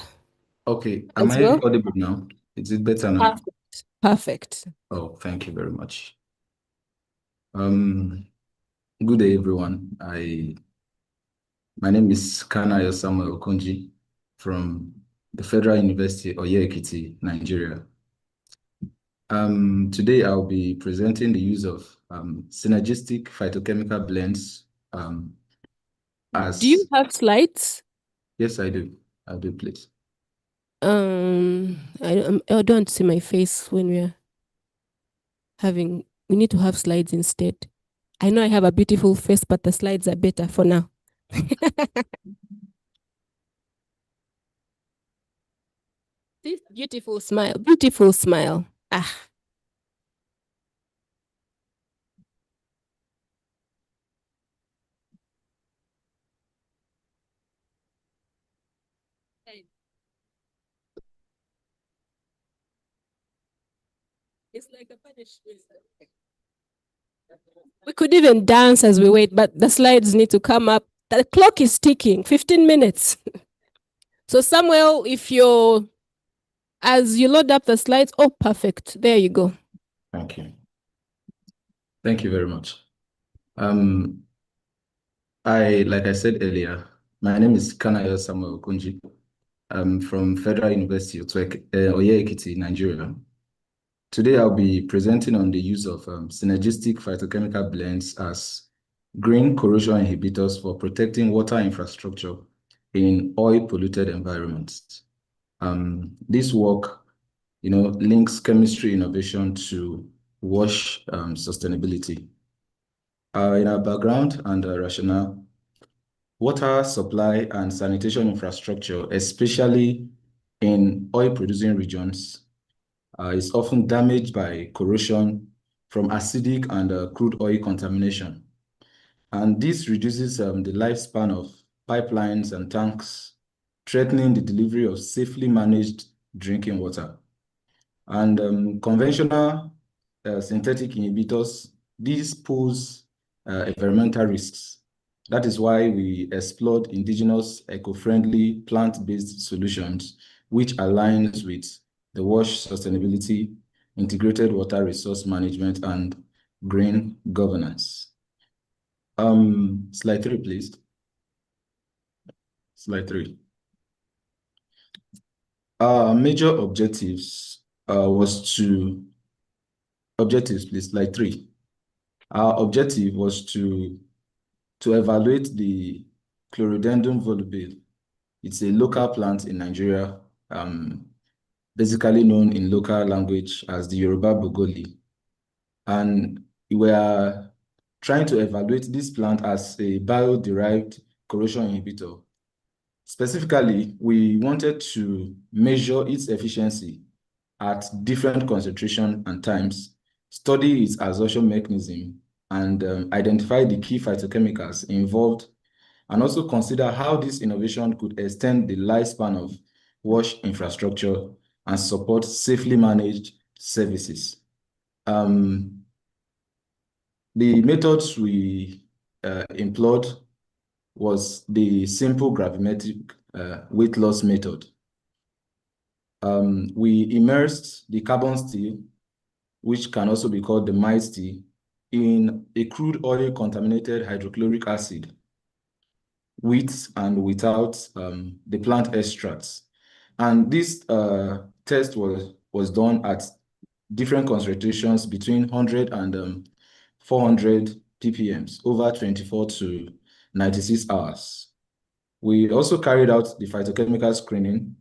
Okay, am I audible now? Is it better now? Perfect. Oh, thank you very much. Good day, everyone. My name is Kanayo Samuel Okonji from the Federal University, Oye-Ekiti, Nigeria. Today, I'll be presenting the use of synergistic phytochemical blends. Do you have slides? Yes, I do. I do, please. I don't see my face when we need to have slides instead. I know I have a beautiful face, but the slides are better for now. This beautiful smile, beautiful smile. Ah. It's like a punishment. We could even dance as we wait, but the slides need to come up. The clock is ticking, 15 minutes. So Samuel, as you load up the slides, oh, perfect. There you go. Thank you. Thank you very much. Like I said earlier, my name is Kanayo Samuel Okonji. I'm from Federal University of Oye-Ekiti, Nigeria. Today, I'll be presenting on the use of synergistic phytochemical blends as green corrosion inhibitors for protecting water infrastructure in oil-polluted environments. This work, links chemistry innovation to wash sustainability. In our background and rationale, water supply and sanitation infrastructure, especially in oil-producing regions, is often damaged by corrosion from acidic and crude oil contamination. And this reduces the lifespan of pipelines, and tanks, threatening the delivery of safely managed drinking water. And conventional synthetic inhibitors, these pose environmental risks. That is why we explored indigenous, eco-friendly, plant-based solutions, which aligns with the WASH sustainability, integrated water resource management, and green governance. Slide 3, please. Slide 3. Our major objectives objectives, please, slide 3. Our objective was to evaluate the Chlorhydendron volubile. It's a local plant in Nigeria, basically known in local language as the Yoruba Bogoli. And we are trying to evaluate this plant as a bio-derived corrosion inhibitor. Specifically, we wanted to measure its efficiency at different concentration and times, study its absorption mechanism, and identify the key phytochemicals involved, and also consider how this innovation could extend the lifespan of WASH infrastructure and support safely managed services. The methods we employed was the simple gravimetric weight loss method. We immersed the carbon steel, which can also be called the mild steel, in a crude oil contaminated hydrochloric acid with and without the plant extracts. And this test was done at different concentrations between 100 and 400 ppm over 24 to 96 hours. We also carried out the phytochemical screening,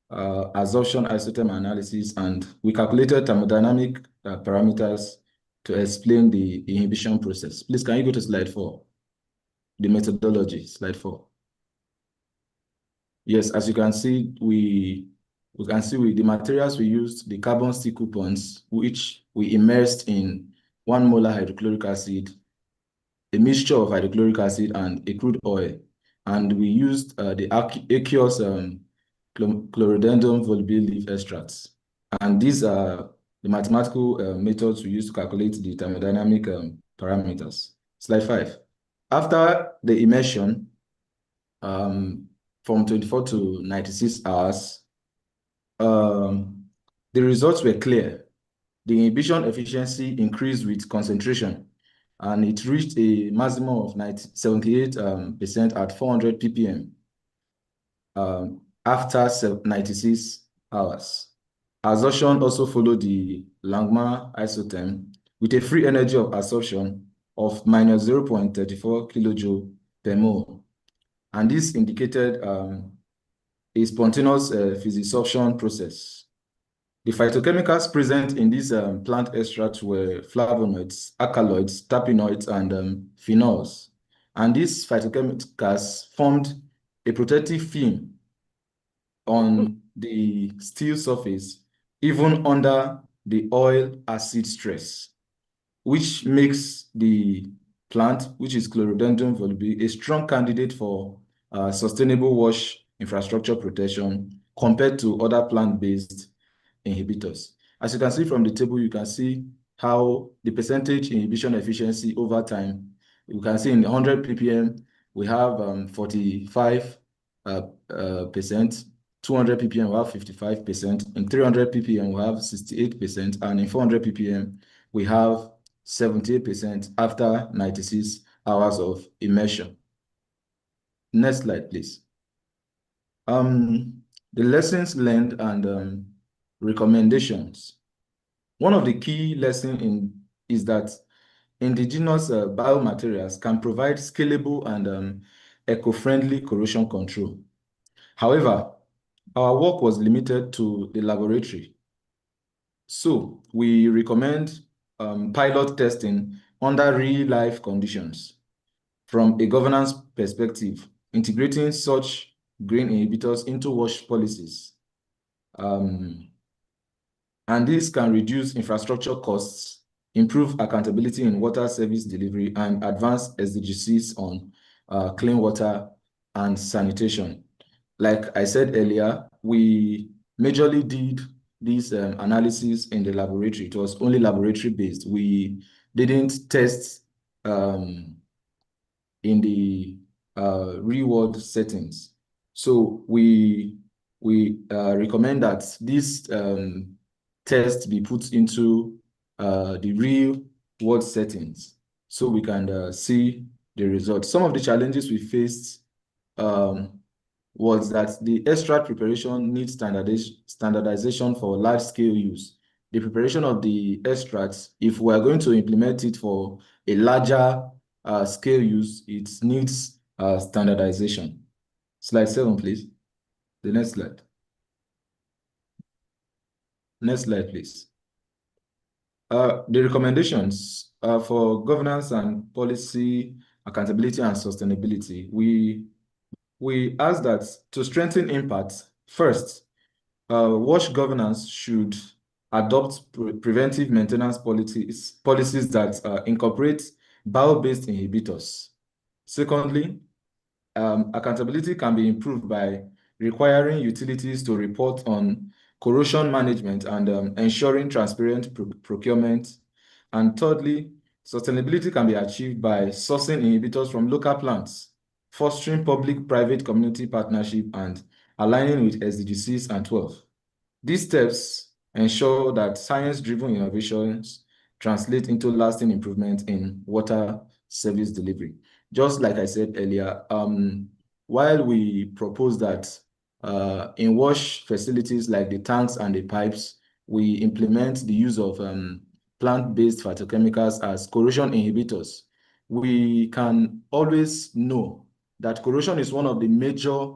absorption isotherm analysis, and we calculated thermodynamic parameters to explain the inhibition process. Please, can you go to slide 4? The methodology, slide 4. Yes, as you can see, we can see with the materials we used, the carbon steel coupons, which we immersed in 1 molar hydrochloric acid, a mixture of hydrochloric acid and a crude oil. And we used the aqueous Chlorhydendron volubile leaf extracts. And these are the mathematical methods we use to calculate the thermodynamic parameters. Slide 5. After the immersion, from 24 to 96 hours, the results were clear. The inhibition efficiency increased with concentration, and it reached a maximum of 78% at 400 ppm after 96 hours. Absorption also followed the Langmuir isotherm with a free energy of absorption of minus 0.34 kilojoule per mole. And this indicated a spontaneous physisorption process. The phytochemicals present in these plant extracts were flavonoids, alkaloids, terpenoids, and phenols. And these phytochemicals formed a protective film on the steel surface, even under the oil acid stress, which makes the plant, which is Chlorhydendron volubile, a strong candidate for sustainable WASH infrastructure protection compared to other plant-based inhibitors. As you can see from the table, you can see how the percentage inhibition efficiency over time. You can see in 100 ppm, we have 45%, 200 ppm, we have 55%, in 300 ppm, we have 68%, and in 400 ppm, we have 78% after 96 hours of immersion. Next slide, please. The lessons learned and recommendations. One of the key lessons is that indigenous biomaterials can provide scalable and eco-friendly corrosion control. However, our work was limited to the laboratory. So we recommend pilot testing under real-life conditions. From a governance perspective, integrating such green inhibitors into WASH policies. And this can reduce infrastructure costs, improve accountability in water service delivery, and advance SDGs on clean water and sanitation. Like I said earlier, we majorly did this analysis in the laboratory. It was only laboratory based. We didn't test in the real world settings. So we recommend that this test be put into the real world settings so we can see the results. Some of the challenges we faced was that the extract preparation needs standardization for large scale use. The preparation of the extracts, if we are going to implement it for a larger scale use, it needs standardization. Slide 7, please. The next slide. Next slide, please. The recommendations for governance and policy, accountability and sustainability, we ask that to strengthen impact, first, WASH governance should adopt preventive maintenance policies that incorporate bio-based inhibitors. Secondly, accountability can be improved by requiring utilities to report on corrosion management and ensuring transparent procurement. And thirdly, sustainability can be achieved by sourcing inhibitors from local plants, fostering public-private community partnership, and aligning with SDGs and 12. These steps ensure that science-driven innovations translate into lasting improvement in water service delivery. Just like I said earlier, while we propose that in wash facilities like the tanks and the pipes, we implement the use of plant-based phytochemicals as corrosion inhibitors, we can always know that corrosion is one of the major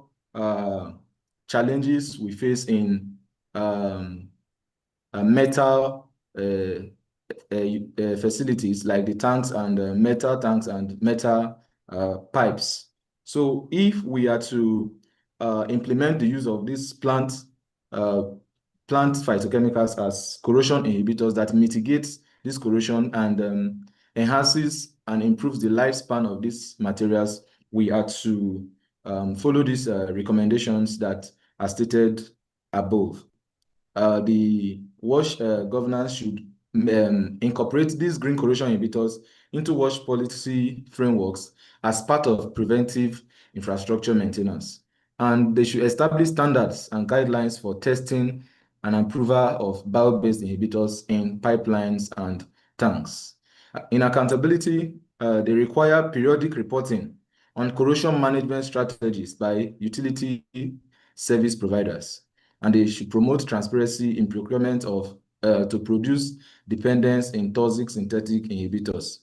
challenges we face in metal facilities like the tanks and metal tanks and metal pipes. So if we are to implement the use of these plant phytochemicals as corrosion inhibitors that mitigates this corrosion and enhances and improves the lifespan of these materials, we are to follow these recommendations that are stated above. The WASH governance should incorporate these green corrosion inhibitors into WASH policy frameworks as part of preventive infrastructure maintenance. And they should establish standards and guidelines for testing and approval of bio-based inhibitors in pipelines and tanks. In accountability, they require periodic reporting on corrosion management strategies by utility service providers. And they should promote transparency in procurement of to produce dependence in toxic synthetic inhibitors.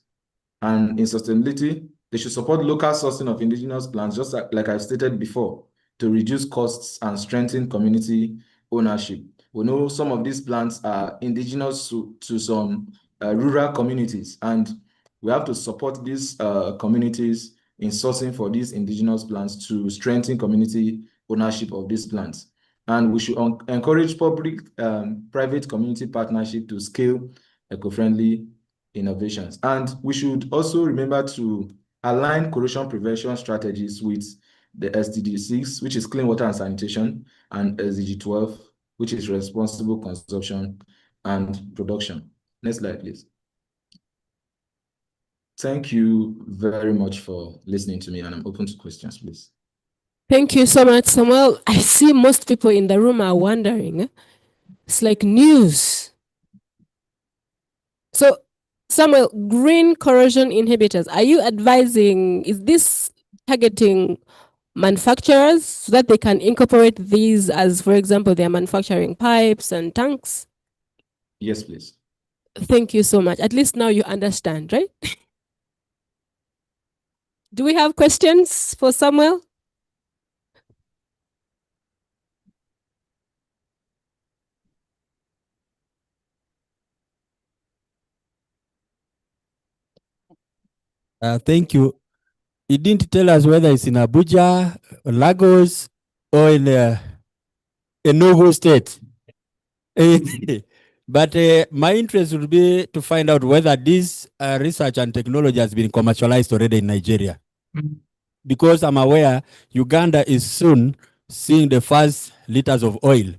And in sustainability, they should support local sourcing of indigenous plants, just like I stated before, to reduce costs and strengthen community ownership. We know some of these plants are indigenous to some rural communities, and we have to support these communities in sourcing for these indigenous plants to strengthen community ownership of these plants. And we should encourage public-private community partnership to scale eco-friendly innovations. And we should also remember to align corrosion prevention strategies with the SDG 6, which is clean water and sanitation, and SDG 12, which is responsible consumption and production. Next slide, please. Thank you very much for listening to me, and I'm open to questions, please. Thank you so much, Samuel. I see most people in the room are wondering. It's like news. So, Samuel, green corrosion inhibitors, are you advising, is this targeting manufacturers so that they can incorporate these as, for example, they're manufacturing pipes and tanks? Yes, please. Thank you so much. At least now you understand, right? Do we have questions for Samuel? Thank you. He didn't tell us whether it's in Abuja, Lagos, or in Enugu State. But my interest would be to find out whether this research and technology has been commercialized already in Nigeria. because I'm aware Uganda is soon seeing the first liters of oil,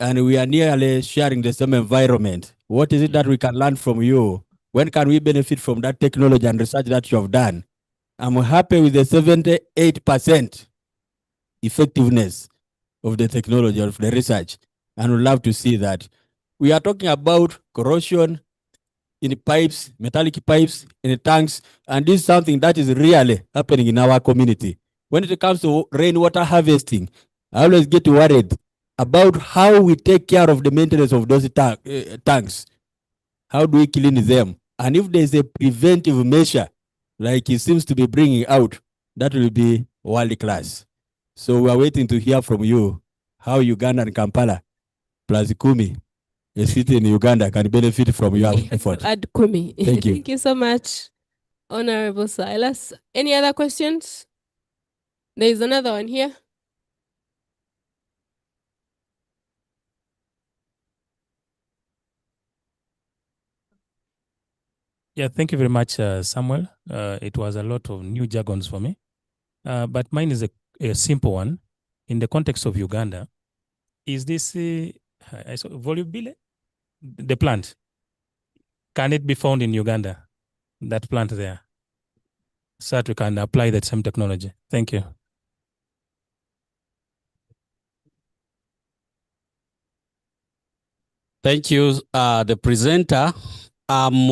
and we are nearly sharing the same environment. What is it that we can learn from you? When can we benefit from that technology and research that you have done? I'm happy with the 78% effectiveness of the technology, of the research, and would love to see that. We are talking about corrosion in pipes, metallic pipes, in tanks, and this is something that is really happening in our community. When it comes to rainwater harvesting, I always get worried about how we take care of the maintenance of those tanks. How do we clean them? And if there's a preventive measure, like he seems to be bringing out, that will be world class. So we are waiting to hear from you how Uganda and Kampala plus Kumi, a city in Uganda, can benefit from your effort. Add Kumi. Thank you. Thank you so much, Honorable Silas. Any other questions? There is another one here. Yeah, thank you very much, Samuel. It was a lot of new jargons for me, but mine is a simple one. In the context of Uganda, is this volubile, the plant? Can it be found in Uganda, that plant there, so that we can apply that same technology? Thank you. Thank you, the presenter. I'm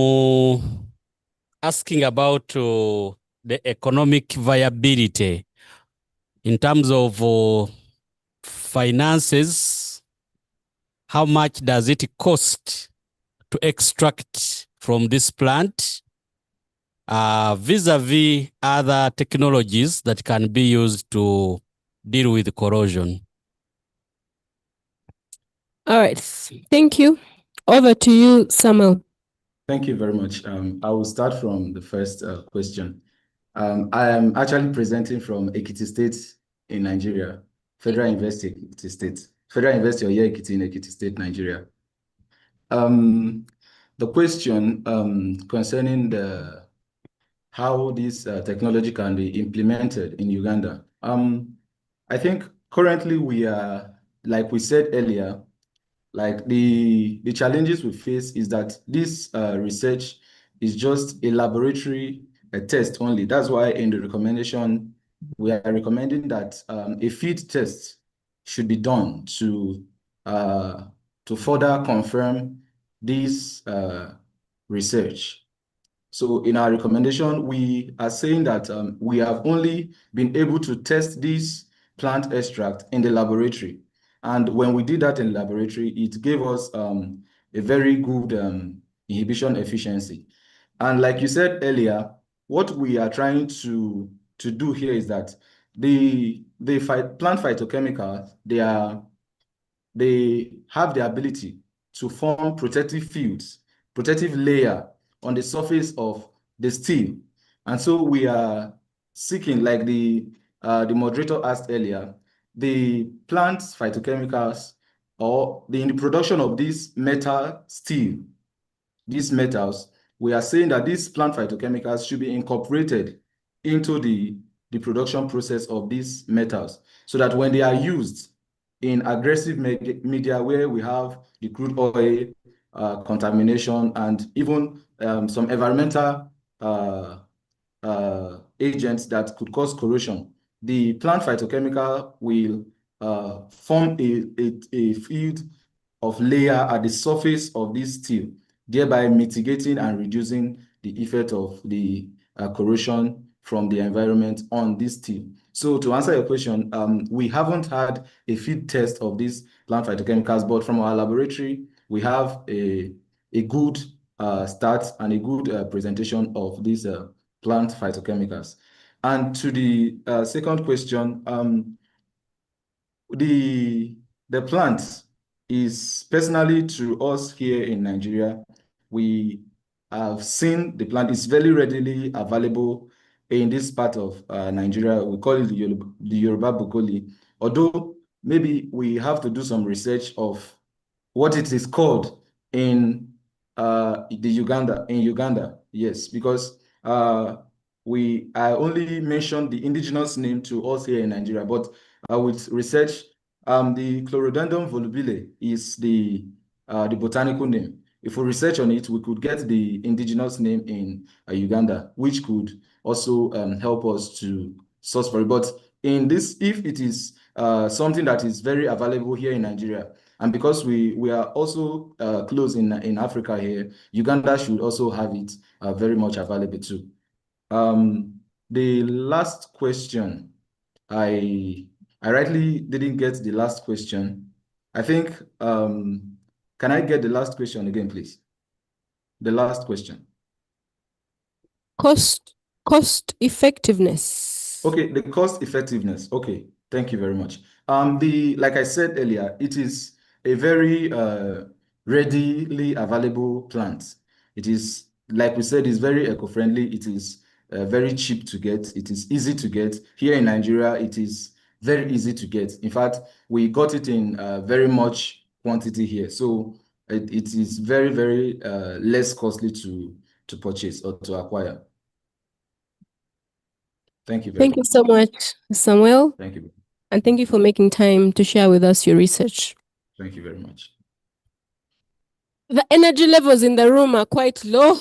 asking about the economic viability in terms of finances. How much does it cost to extract from this plant vis-a-vis other technologies that can be used to deal with corrosion? All right. Thank you. Over to you, Samuel. Thank you very much. I will start from the first question. I am actually presenting from Ekiti State in Nigeria, Federal University, Ekiti State, Federal University of Ekiti in Ekiti State, Nigeria. The question concerning how this technology can be implemented in Uganda. I think currently we are, like we said earlier, like the challenges we face is that this research is just a laboratory test only. That's why in the recommendation, we are recommending that a field test should be done to further confirm this research. So in our recommendation, we are saying that we have only been able to test this plant extract in the laboratory. And when we did that in the laboratory, it gave us a very good inhibition efficiency. And like you said earlier, what we are trying to do here is that the plant phytochemicals, they have the ability to form protective fields, protective layer on the surface of the steel. And so we are seeking, like the moderator asked earlier, the plant phytochemicals or in the production of this metal steel, these metals, we are saying that these plant phytochemicals should be incorporated into the production process of these metals so that when they are used in aggressive media where we have the crude oil contamination and even some environmental agents that could cause corrosion, the plant phytochemical will form a field of layer at the surface of this steel, thereby mitigating and reducing the effect of the corrosion from the environment on this steel. So to answer your question, we haven't had a field test of these plant phytochemicals, but from our laboratory, we have a good start and a good presentation of these plant phytochemicals. And to the second question, the plant is personally to us here in Nigeria, we have seen the plant is very readily available in this part of Nigeria. We call it the Yoruba Bukoli. Although maybe we have to do some research of what it is called in Uganda, yes, because I only mentioned the indigenous name to us here in Nigeria, but with research, the Chlorodentum volubile is the botanical name. If we research on it, we could get the indigenous name in Uganda, which could also help us to source for it. But in this, if it is something that is very available here in Nigeria, and because we are also close in Africa here, Uganda should also have it very much available too. The last question, I rightly didn't get the last question. I think, can I get the last question again, please? The last question. Cost effectiveness. Okay, the cost effectiveness. Okay, thank you very much. Like I said earlier, it is a very readily available plant. It is, like we said, is very eco-friendly. It is very cheap to get. It is easy to get. Here in Nigeria, it is very easy to get. In fact, we got it in very much quantity here. So it is very, very less costly to purchase or to acquire. Thank you very Thank much. you so much, Samuel. Thank you. And thank you for making time to share with us your research. Thank you very much. The energy levels in the room are quite low.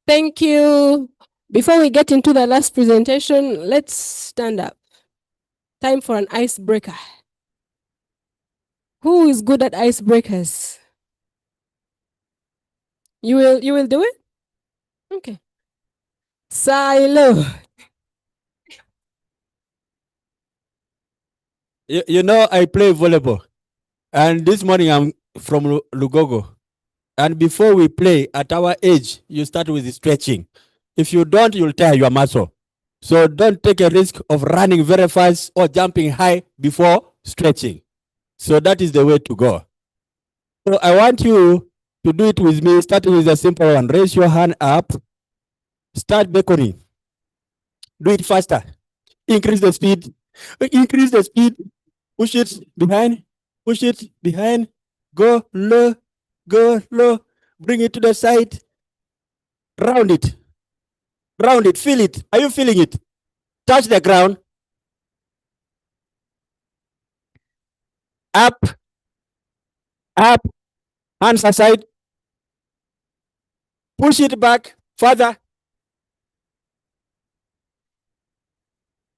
Thank you. Before we get into the last presentation, let's stand up. Time for an icebreaker. Who is good at icebreakers? You will do it? Okay. Silo. You know, I play volleyball. And this morning I'm from Lugogo. And before we play, at our age, you start with stretching. If you don't, you'll tear your muscle. So don't take a risk of running very fast or jumping high before stretching. So that is the way to go. So I want you to do it with me, starting with a simple one. Raise your hand up. Start beckoning. Do it faster. Increase the speed. Increase the speed. Push it behind. Push it behind. Go low. Go low. Bring it to the side. Round it. Round it. Feel it. Are you feeling it? Touch the ground. Up. Up. Hands aside. Push it back. Further.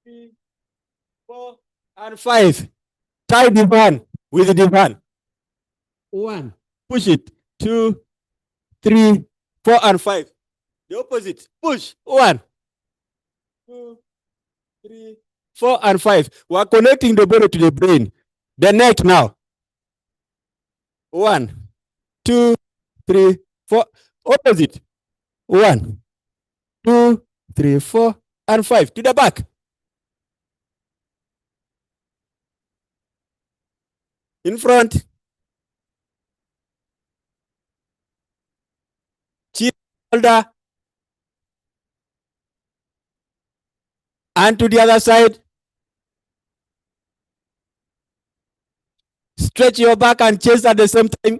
3, 4, and 5. Tie the van with the divan. 1. Push it. 2, 3, 4, and 5. The opposite. Push. 1, 2, 3, 4, and 5. We are connecting the body to the brain. The neck now. 1, 2, 3, 4. Opposite. 1, 2, 3, 4, and 5. To the back. In front. Chin, shoulder. And to the other side. Stretch your back and chest at the same time.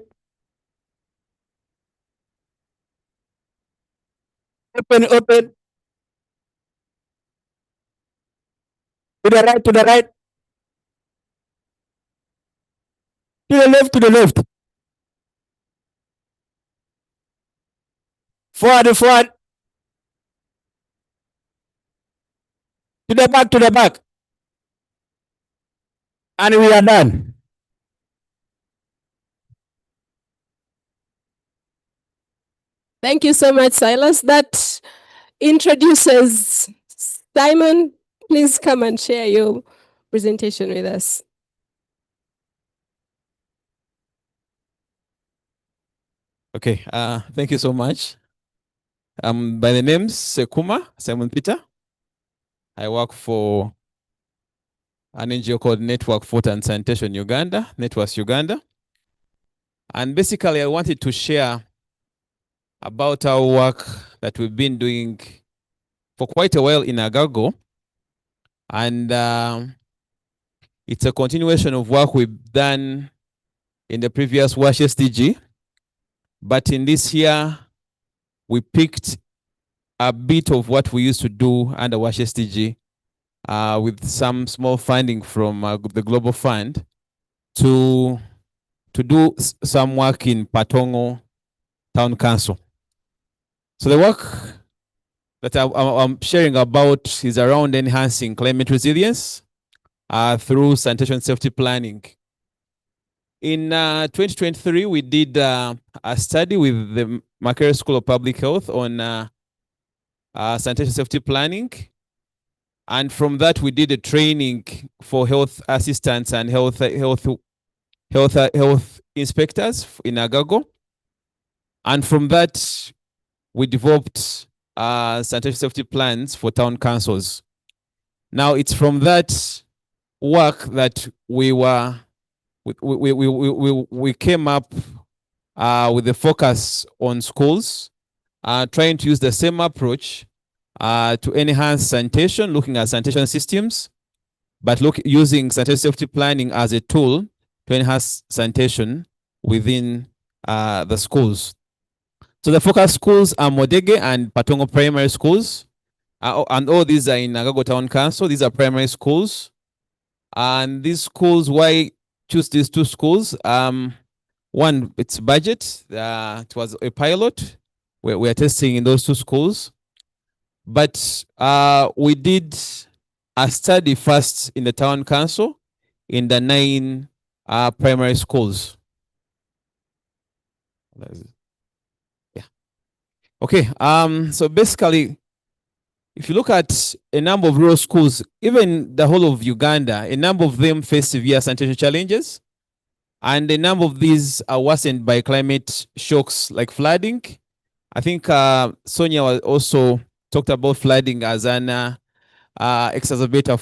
Open, open. To the right, to the right. To the left, to the left. Forward, forward. To the back, to the back. And we are done. Thank you so much, Silas. That introduces Simon. Please come and share your presentation with us. Okay, thank you so much. By the name Sekuma Simon Peter. I work for an NGO called Network for Water and Sanitation Uganda, Networks Uganda. And basically, I wanted to share about our work that we've been doing for quite a while in Agago. And it's a continuation of work we've done in the previous WASH SDG. But in this year, we picked a bit of what we used to do under WASH SDG with some small funding from the Global Fund to do some work in Patongo Town Council. So the work that I'm sharing about is around enhancing climate resilience through sanitation safety planning. In 2023, we did a study with the Makerere School of Public Health on sanitation safety planning. And from that, we did a training for health assistants and health inspectors in Agago. And from that, we developed sanitation safety plans for town councils. Now, it's from that work that we came up with a focus on schools, trying to use the same approach to enhance sanitation, looking at sanitation systems, but using sanitation safety planning as a tool to enhance sanitation within the schools. So the focus schools are Modege and Patongo primary schools, and all these are in Agago Town Council. These are primary schools. And these schools, why choose these two schools? One, it's budget. It was a pilot. We are testing in those two schools. But we did a study first in the town council in the 9 primary schools. Yeah. Okay. So basically, if you look at a number of rural schools, even the whole of Uganda, a number of them face severe sanitation challenges. And a number of these are worsened by climate shocks like flooding. I think Sonia was also talked about flooding as an exacerbator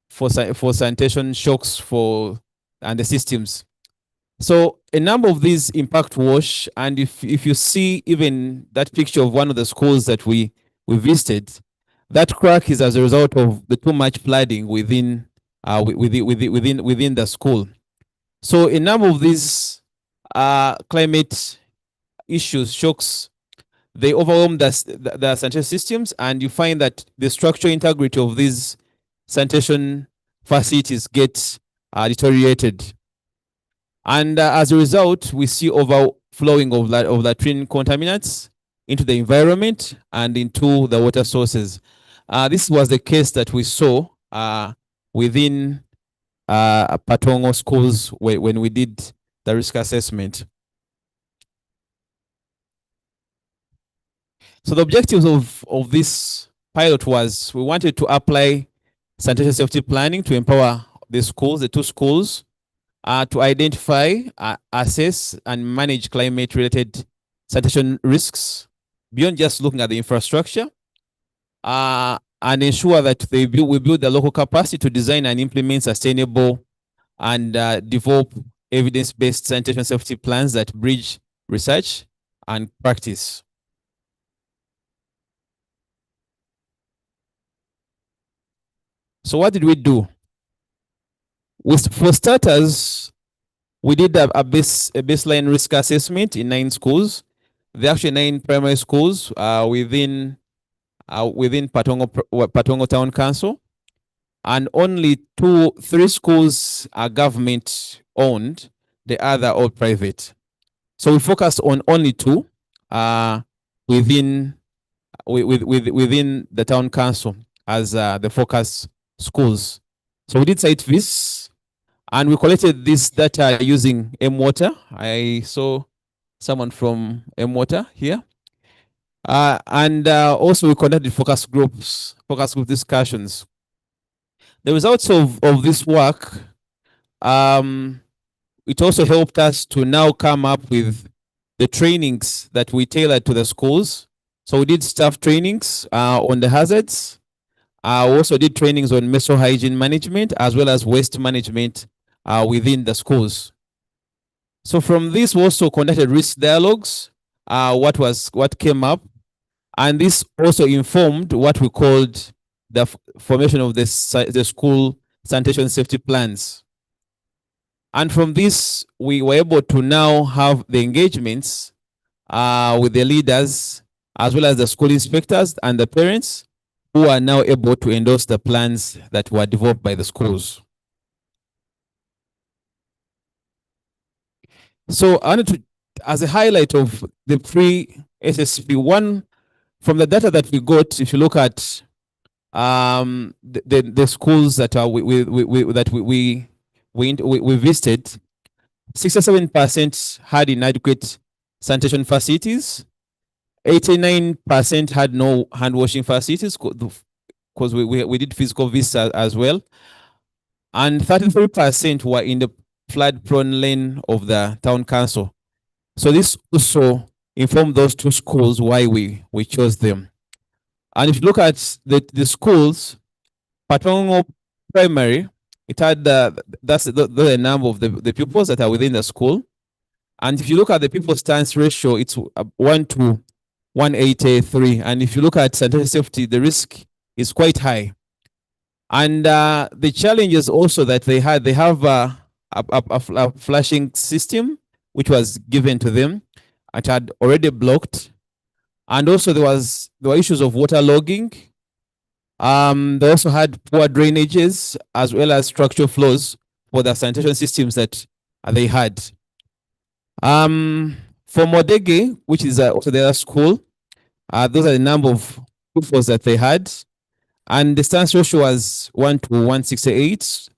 for sanitation shocks and the systems. So a number of these impact WASH, and if you see even that picture of one of the schools that we visited, that crack is as a result of the too much flooding within the school. So a number of these climate issues, shocks, they overwhelm the sanitation systems, and you find that the structural integrity of these sanitation facilities gets deteriorated. And as a result, we see overflowing of latrine contaminants into the environment and into the water sources. This was the case that we saw within Patongo schools when we did the risk assessment. So the objectives of this pilot was we wanted to apply sanitation safety planning to empower the schools, the two schools, to identify, assess, and manage climate-related sanitation risks beyond just looking at the infrastructure, and ensure that we build the local capacity to design and implement sustainable and develop evidence-based sanitation safety plans that bridge research and practice. So what did we do? For starters, we did a baseline risk assessment in 9 schools. There are actually 9 primary schools within Patongo Town Council, and only 3 schools are government owned, the other all private. So we focused on only 2 within the town council as the focus schools. So we did site visits, and we collected this data using M-Water. I saw someone from M-Water here. And also we conducted focus group discussions. The results of this work, it also helped us to now come up with the trainings that we tailored to the schools. So we did staff trainings on the hazards. We also did trainings on menstrual hygiene management as well as waste management within the schools. So from this, we also conducted risk dialogues, what came up, and this also informed what we called the formation of the school sanitation safety plans. And from this, we were able to now have the engagements with the leaders as well as the school inspectors and the parents who are now able to endorse the plans that were developed by the schools. So I wanted to, as a highlight of the pre-SSP, one from the data that we got, if you look at the schools that are we visited, 67% had inadequate sanitation facilities, 89% had no hand washing facilities because we did physical visits as well, and 33% were in the flood prone lane of the town council. So this also informed those two schools why we chose them. And if you look at the schools, Patongo Primary, it had that's the number of the pupils that are within the school. And if you look at the pupil stance ratio, it's 1 to 183. And if you look at sanitation safety, the risk is quite high. And the challenges also that they have a flashing system which was given to them. It had already blocked. And also there were issues of water logging. They also had poor drainages as well as structural flaws for the sanitation systems that they had. For Modege, which is also the other school, those are the number of pupils that they had. And the stance ratio was 1 to 168.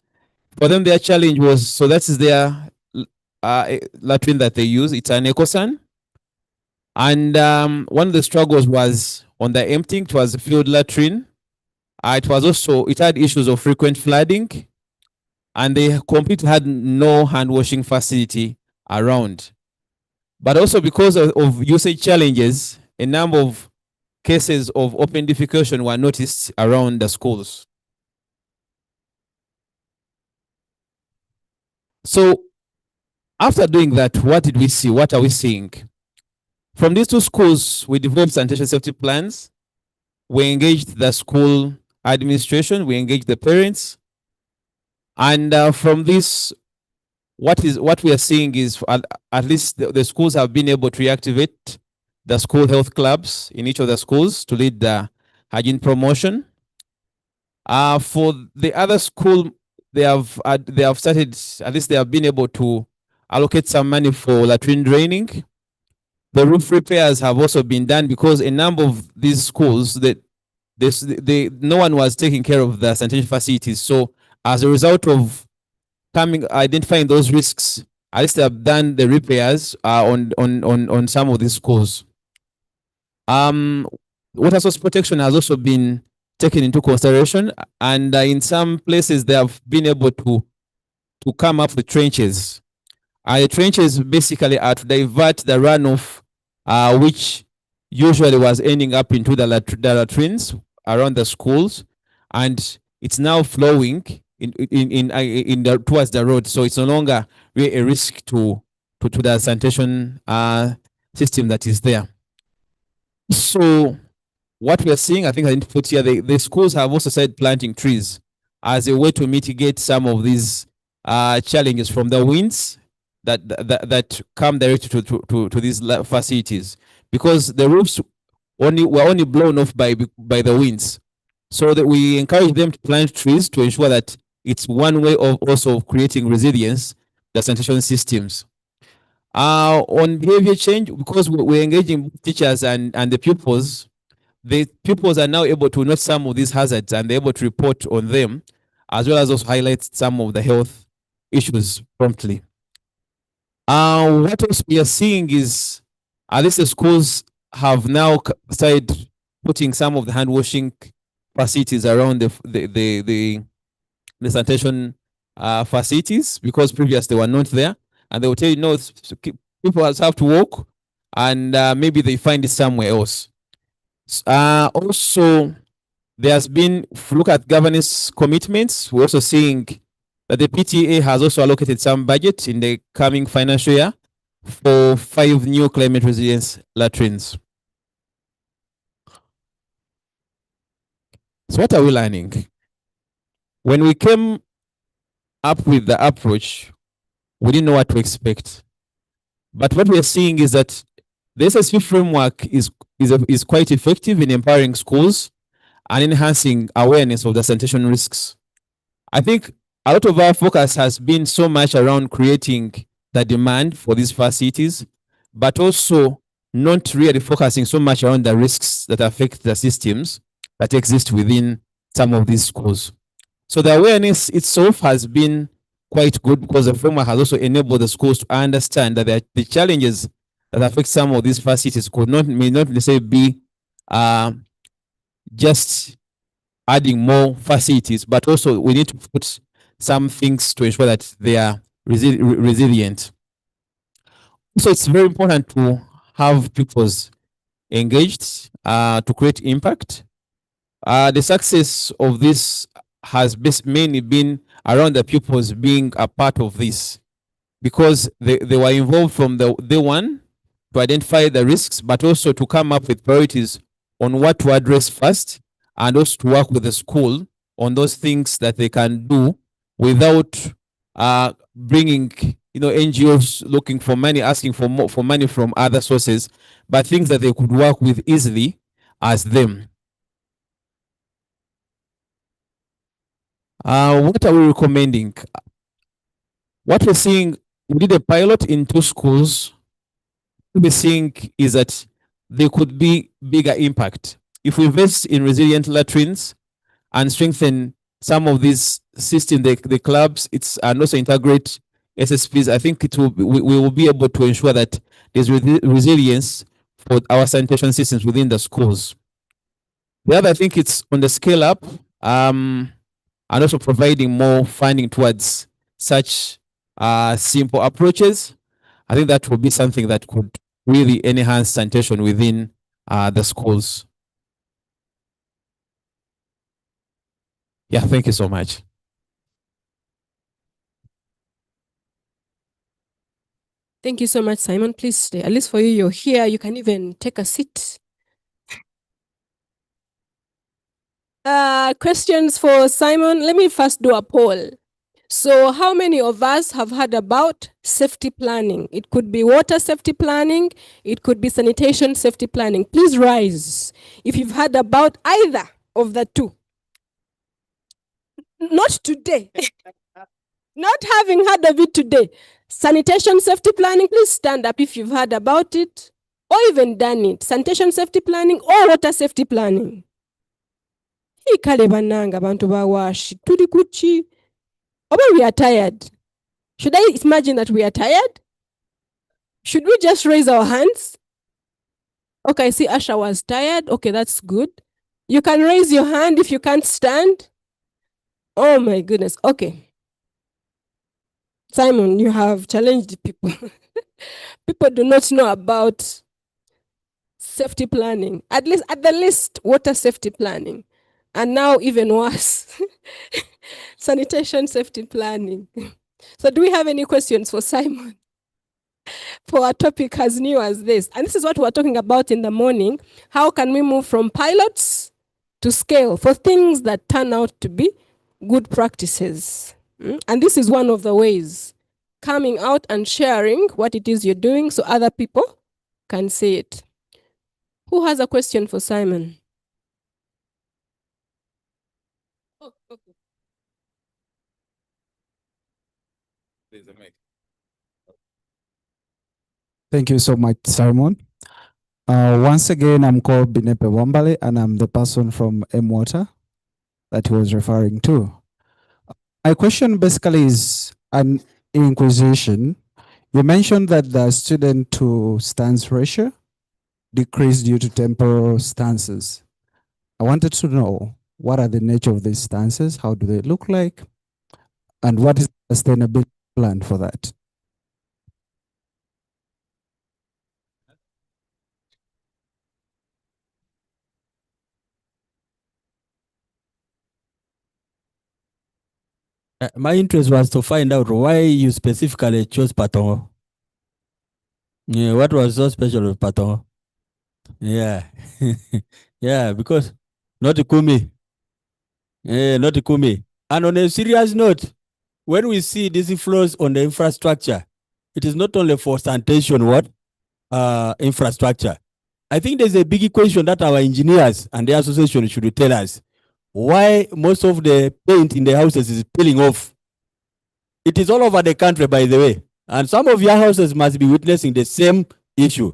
For them, their challenge was, so that is their latrine that they use. It's an EcoSan. And one of the struggles was on the emptying. It was a field latrine. It had issues of frequent flooding. And they completely had no hand washing facility around. But also because of usage challenges, a number of cases of open defecation were noticed around the schools. So after doing that, what did we see? What are we seeing? From these two schools, we developed sanitation safety plans. We engaged the school administration, we engaged the parents. And from this, what we are seeing is at least the schools have been able to reactivate the school health clubs in each of the schools to lead the hygiene promotion. For the other school, they have started, at least they have been able to allocate some money for latrine draining. The roof repairs have also been done because a number of these schools no one was taking care of the sanitation facilities. So as a result of identifying those risks, at least they have done the repairs on some of these schools. Water source protection has also been taken into consideration, and in some places they have been able to come up with trenches. The trenches basically are to divert the runoff, which usually was ending up into the latrines around the schools, and it's now flowing towards the road. So it's no longer really a risk to the sanitation system that is there. So what we are seeing, I think I didn't put here, the schools have also started planting trees as a way to mitigate some of these challenges from the winds that come directly to these facilities, because the roofs were only blown off by the winds. So that we encourage them to plant trees to ensure that it's one way of also creating resilience, the sanitation systems. On behavior change, because we're engaging teachers and the pupils are now able to note some of these hazards and they're able to report on them, as well as also highlight some of the health issues promptly. What else we are seeing is at least the schools have now started putting some of the hand washing facilities around the sanitation facilities, because previously they were not there, and they will tell you, no, people have to walk, and maybe they find it somewhere else. Also, there's been, if you look at governance commitments, we're also seeing that the PTA has also allocated some budget in the coming financial year for 5 new climate resilience latrines. So what are we learning? When we came up with the approach, we didn't know what to expect. But what we're seeing is that The SSP framework is quite effective in empowering schools and enhancing awareness of the sanitation risks. I think a lot of our focus has been so much around creating the demand for these facilities, but also not really focusing so much on the risks that affect the systems that exist within some of these schools. So the awareness itself has been quite good because the framework has also enabled the schools to understand that the challenges that affect some of these facilities may not necessarily be just adding more facilities, but also we need to put some things to ensure that they are resilient. So it's very important to have pupils engaged to create impact. The success of this has mainly been around the pupils being a part of this, because they were involved from day one to identify the risks, but also to come up with priorities on what to address first, and also to work with the school on those things that they can do without bringing NGOs looking for money, asking for money from other sources, but things that they could work with easily as them. What are we recommending? What we're seeing, we did a pilot in 2 schools. What we're seeing is that there could be bigger impact. If we invest in resilient latrines and strengthen some of these systems, the clubs, and also integrate SSPs, I think we will be able to ensure that there's resilience for our sanitation systems within the schools. The other, I think it's on the scale up, and also providing more funding towards such simple approaches. I think that will be something that could really enhance sanitation within the schools. Yeah, thank you so much. Thank you so much, Simon. Please stay. At least for you, you're here. You can even take a seat. Questions for Simon? Let me first do a poll. So how many of us have heard about safety planning? It could be water safety planning. It could be sanitation safety planning. Please rise if you've heard about either of the two. Not today. Not having heard of it today. Sanitation safety planning, please stand up if you've heard about it or even done it. Sanitation safety planning or water safety planning. Ikale bananga bantu bawashi tuli kuchi. Or we are tired. Should I imagine that we are tired? Should we just raise our hands? Okay, I see Asha was tired. Okay, that's good. You can raise your hand if you can't stand. Oh my goodness. Okay. Simon, you have challenged people. People do not know about safety planning. At the least, water safety planning. And now even worse, sanitation safety planning. So do we have any questions for Simon? For a topic as new as this. And this is what we're talking about in the morning. How can we move from pilots to scale for things that turn out to be good practices? And this is one of the ways, coming out and sharing what it is you're doing so other people can see it. Who has a question for Simon? Oh, okay. Thank you so much, Simon. Once again, I'm called Binepe Wambale, and I'm the person from M-Water that he was referring to. My question basically is an inquisition. You mentioned that the student to stance ratio decreased due to temporal stances. I wanted to know, what are the nature of these stances? How do they look like? And what is the sustainability plan for that? My interest was to find out why you specifically chose Patongo. Yeah, what was so special with Patongo? Yeah, yeah, because not Kumi. Yeah, not Kumi. And on a serious note, when we see these flows on the infrastructure, it is not only for sanitation, what? infrastructure. I think there's a big question that our engineers and the association should tell us why most of the paint in the houses is peeling off. It is all over the country, by the way. And some of your houses must be witnessing the same issue.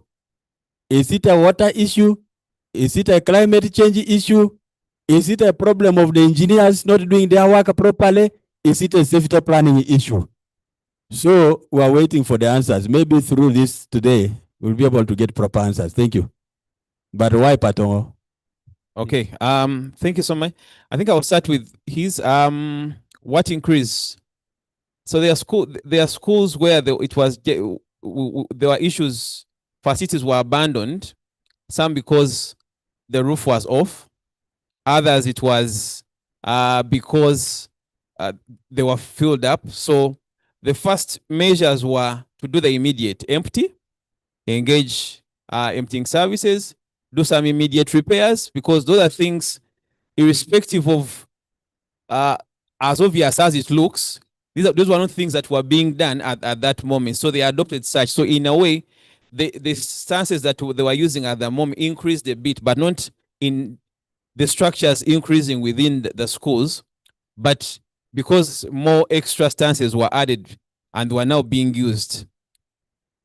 Is it a water issue? Is it a climate change issue? Is it a problem of the engineers not doing their work properly? Is it a safety planning issue? So we are waiting for the answers. Maybe through this today, we'll be able to get proper answers. Thank you. But why Patongo? Okay. Thank you so much. I think I'll start with his what increase. So there are schools where there were issues, facilities were abandoned, some because the roof was off, others it was because they were filled up. So the first measures were to do the immediate empty, engage emptying services, do some immediate repairs, because those are things, irrespective of as obvious as it looks, those were not things that were being done at that moment. So they adopted such. So in a way, the stances that they were using at the moment increased a bit, but not in the structures increasing within the schools, but because more extra stances were added and were now being used.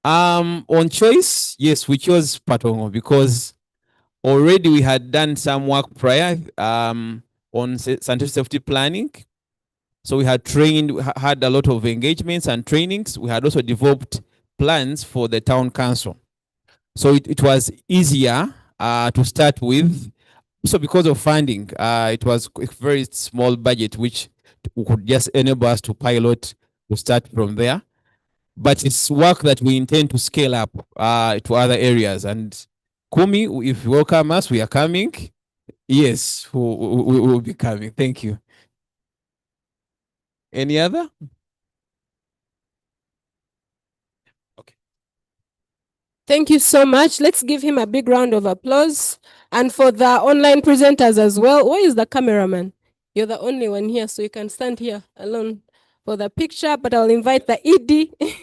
On choice, yes, we chose Patongo because already we had done some work prior on sanitation safety planning. So we had had a lot of engagements and trainings. We had also developed plans for the town council. So it was easier to start with. So because of funding, it was a very small budget, which could just enable us to pilot, to start from there. But it's work that we intend to scale up to other areas. And Kumi, if you welcome us, we are coming. Yes, we will be coming. Thank you. Any other? Thank you so much. Let's give him a big round of applause. And for the online presenters as well, where is the cameraman? You're the only one here, so you can stand here alone for the picture, but I'll invite the ED,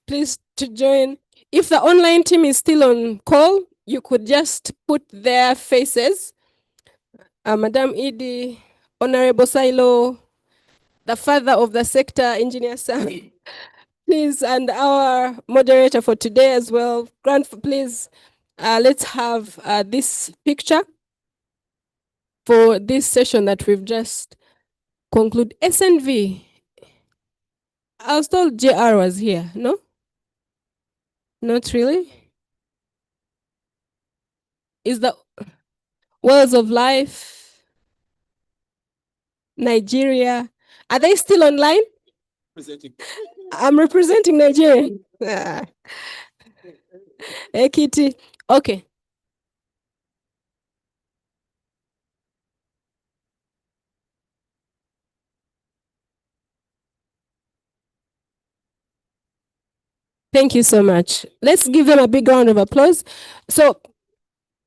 please, to join. If the online team is still on call, you could just put their faces. Madam ED, Honorable Silo, the father of the sector, Engineer Sam. Please, and our moderator for today as well, Grant, please, let's have this picture for this session that we've just concluded. SNV, I was told JR was here, no? Not really? Is the Wells of Life, Nigeria, are they still online? I'm representing Nigeria. Ekiti. Okay. Thank you so much. Let's give them a big round of applause. So,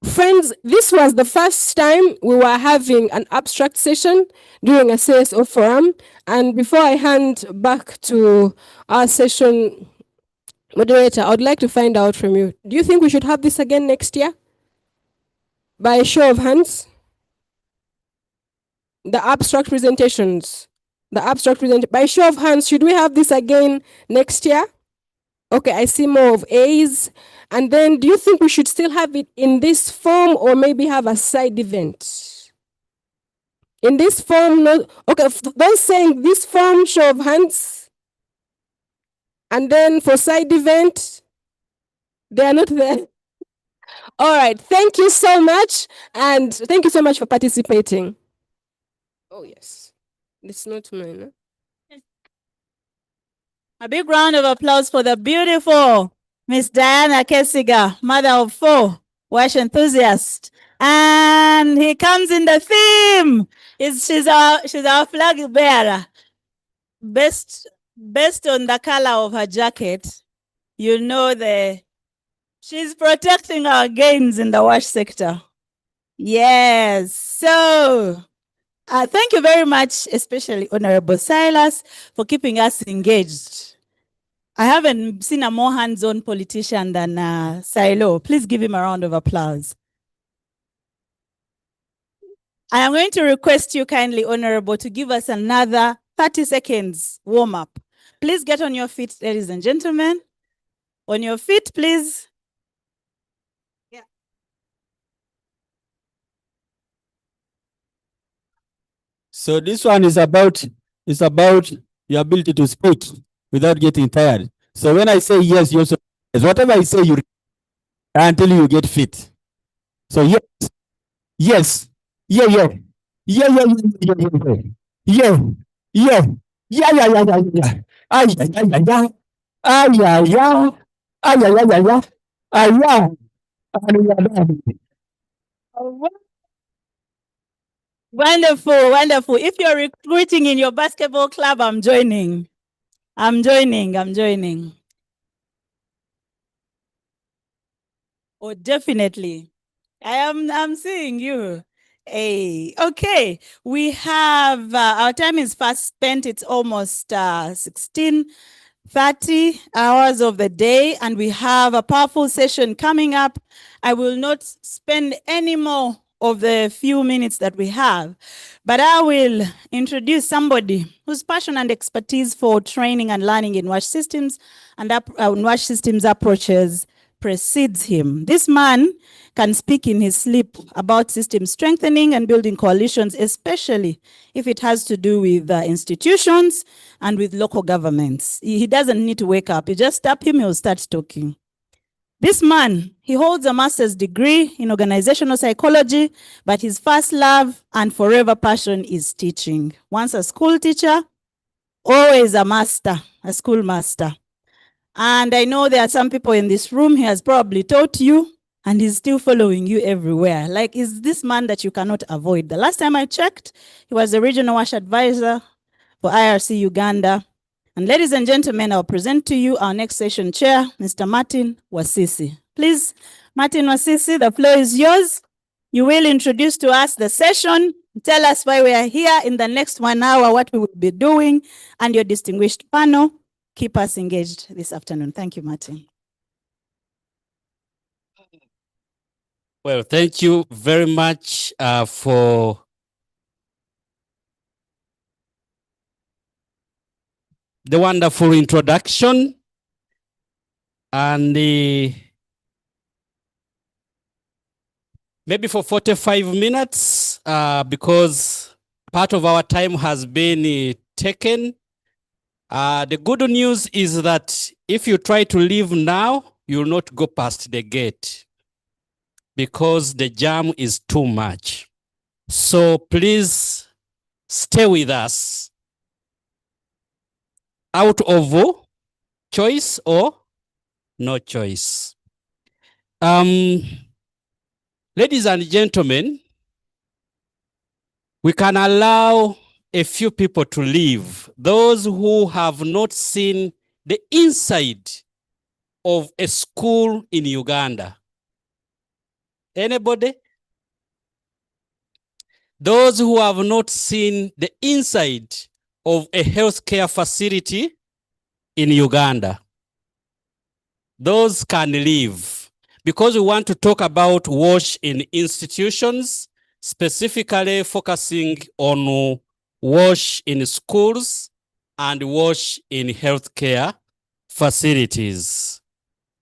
friends, this was the first time we were having an abstract session during a CSO forum. And before I hand back to our session moderator, I would like to find out from you. Do you think we should have this again next year? By a show of hands? The abstract presentations. By show of hands, should we have this again next year? Okay, I see more of A's. And then do you think we should still have it in this form or maybe have a side event? In this form, no. Okay, those saying this form, show of hands. And then for side event, they are not there. All right, thank you so much. And thank you so much for participating. Oh, yes. It's not mine. Huh? A big round of applause for the beautiful Miss Diana Kesiga, mother of 4, WASH enthusiast. And he comes in the theme. She's our flag bearer. Based on the color of her jacket, you know she's protecting our gains in the WASH sector. Yes. So thank you very much, especially Honorable Silas, for keeping us engaged. I haven't seen a more hands-on politician than Silo. Please give him a round of applause. I am going to request you kindly, Honorable, to give us another 30 seconds warm-up. Please get on your feet, ladies and gentlemen. On your feet, please. Yeah. So this one is about your ability to speak without getting tired. So when I say yes, you also yes. Whatever I say, you until you get fit. So yes, yes, yeah, yeah, yeah, yeah, yeah, yeah, yeah, yeah, yeah, yeah, yeah, yeah, yeah. Ay, ay, ay, ay, ay. Ay, ay, ay. Ay, ay, ay, ay, ay. Ay, ay. Wonderful, wonderful. If you're recruiting in your basketball club, I'm joining. I'm joining. Oh, definitely. I'm seeing you. Hey, okay. We have, our time is fast spent. It's almost 16:30 hours of the day, and we have a powerful session coming up. I will not spend any more of the few minutes that we have, but I will introduce somebody whose passion and expertise for training and learning in WASH systems and WASH systems approaches precedes him. This man can speak in his sleep about system strengthening and building coalitions, especially if it has to do with institutions and with local governments. He doesn't need to wake up. You just tap him, he'll start talking. This man, he holds a master's degree in organizational psychology, but his first love and forever passion is teaching. Once a school teacher, always a master, a school master. And I know there are some people in this room, he has probably taught you, and he's still following you everywhere. Like, is this man that you cannot avoid? The last time I checked, he was the regional WASH advisor for IRC Uganda. And ladies and gentlemen, I'll present to you our next session chair, Mr. Martin Wasisi. Please, Martin Wasisi, the floor is yours. You will introduce to us the session, tell us why we are here in the next 1 hour, what we will be doing, and your distinguished panel. Keep us engaged this afternoon. Thank you, Martin. Well, thank you very much for the wonderful introduction. And maybe for 45 minutes, because part of our time has been taken. The good news is that if you try to leave now, you'll not go past the gate because the jam is too much. So please stay with us out of choice or no choice. Ladies and gentlemen, we can allow a few people to leave. Those who have not seen the inside of a school in Uganda. Anybody? Those who have not seen the inside of a healthcare facility in Uganda. Those can leave, because we want to talk about WASH in institutions, specifically focusing on WASH in schools and WASH in healthcare facilities.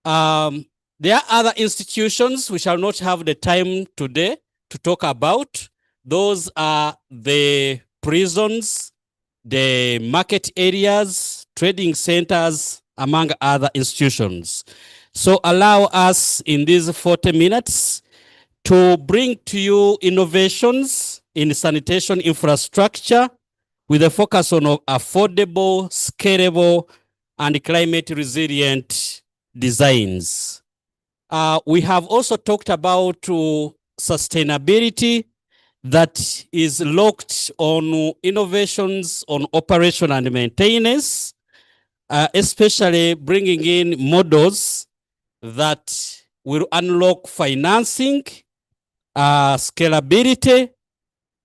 There are other institutions we shall not have the time today to talk about. Those are the prisons, the market areas, trading centers, among other institutions. So allow us in these 40 minutes to bring to you innovations in sanitation infrastructure with a focus on affordable, scalable, and climate resilient designs. We have also talked about sustainability that is locked on innovations on operation and maintenance, especially bringing in models that will unlock financing, scalability,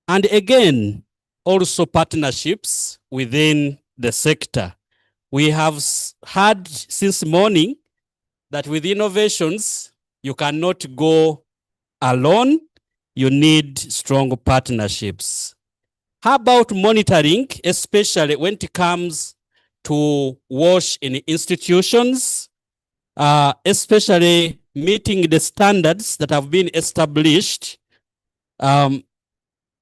and again, also partnerships within the sector. We have heard since morning that with innovations, you cannot go alone. You need strong partnerships. How about monitoring, especially when it comes to WASH in institutions, especially meeting the standards that have been established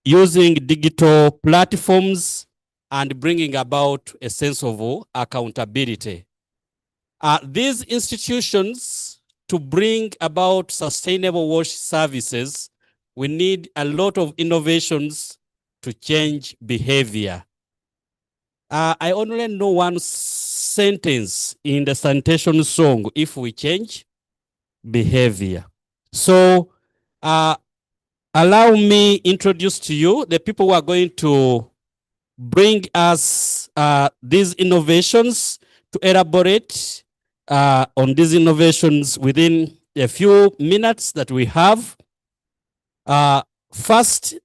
using digital platforms and bringing about a sense of accountability. These institutions, to bring about sustainable WASH services, we need a lot of innovations to change behavior. I only know one sentence in the sanitation song, if we change behavior. So allow me introduce to you the people who are going to bring us these innovations, to elaborate on these innovations within a few minutes that we have. First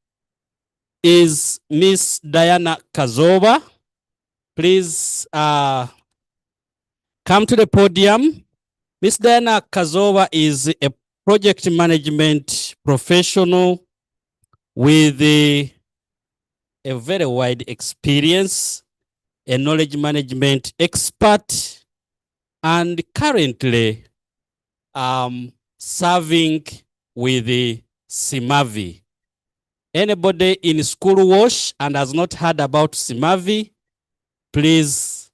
is Miss Diana Kazova. Please come to the podium. Miss Diana Kazova is a project management professional with a very wide experience, a knowledge management expert, and currently serving with the Simavi. Anybody in school WASH and has not heard about Simavi, please,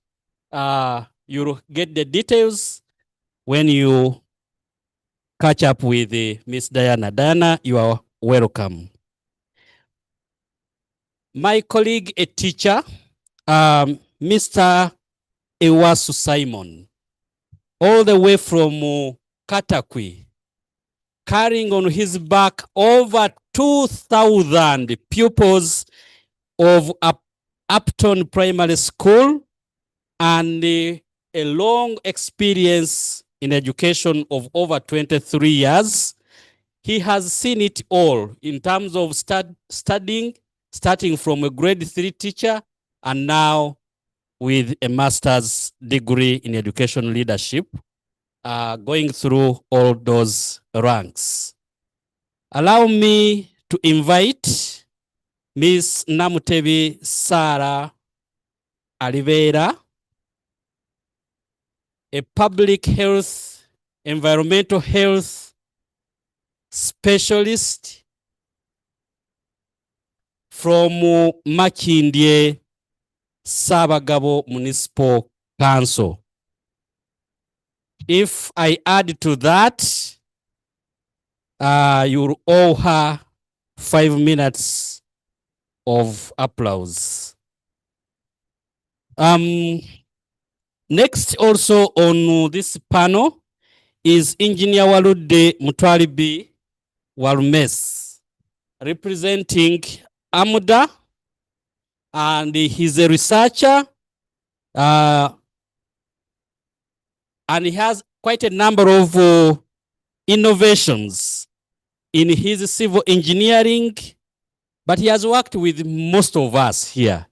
you'll get the details when you catch up with Miss Diana. Diana, you are welcome. My colleague, a teacher, Mr. Ewasu Simon, all the way from Katakwi, carrying on his back over 2,000 pupils of Upton Primary School and a long experience in education of over 23 years. He has seen it all in terms of studying, starting from a grade 3 teacher and now with a master's degree in education leadership, going through all those ranks. Allow me to invite Ms. Namutebi Sarah Oliveira, a public health, environmental health specialist from Makindye Sabagabo Municipal Council. If I add to that, you owe her 5 minutes of applause. Next also on this panel is Engineer Walude Mutwalibi Walumes, representing AMUDA, and he's a researcher, and he has quite a number of innovations in his civil engineering, but he has worked with most of us here.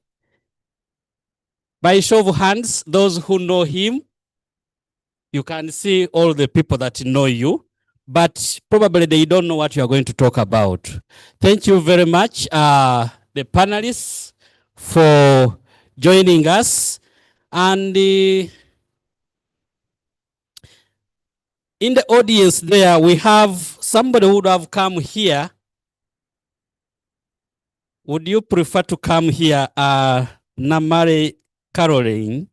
By show of hands, those who know him, you can see all the people that know you, but probably they don't know what you are going to talk about. Thank you very much, the panelists, for joining us. And in the audience there, we have somebody who would have come here. Would you prefer to come here, Namare Caroline?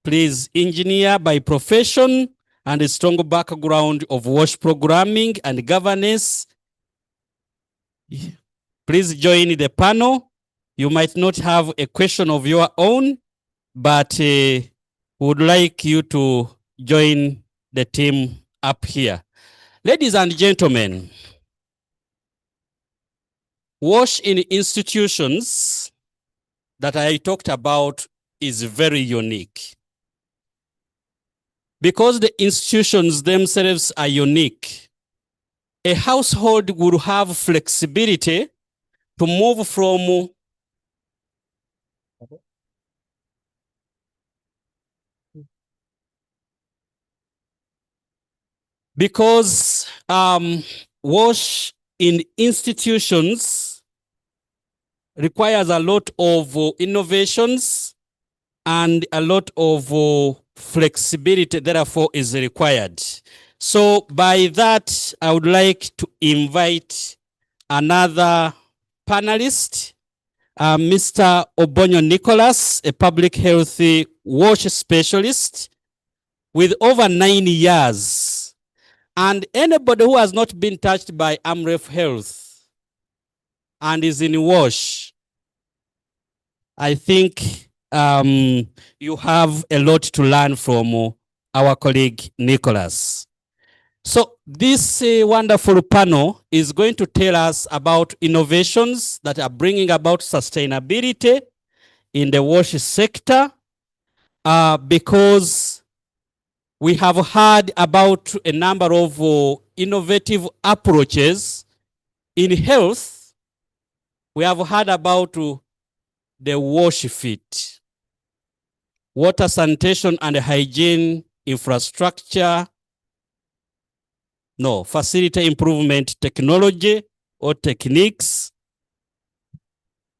Please, engineer by profession and a strong background of WASH programming and governance. Please join the panel. You might not have a question of your own, but would like you to join the team up here. Ladies and gentlemen, WASH in institutions that I talked about is very unique. Because the institutions themselves are unique, a household will have flexibility to move from because wash in institutions requires a lot of innovations and a lot of flexibility, therefore, is required. So by that, I would like to invite another panelist, Mr. Obonyo Nicholas, a public health wash specialist with over 9 years. And anybody who has not been touched by AMREF Health and is in wash, I think you have a lot to learn from our colleague Nicholas. So this wonderful panel is going to tell us about innovations that are bringing about sustainability in the wash sector, because we have heard about a number of innovative approaches in health. We have heard about the wash fit, water sanitation and hygiene infrastructure, facility improvement technology or techniques.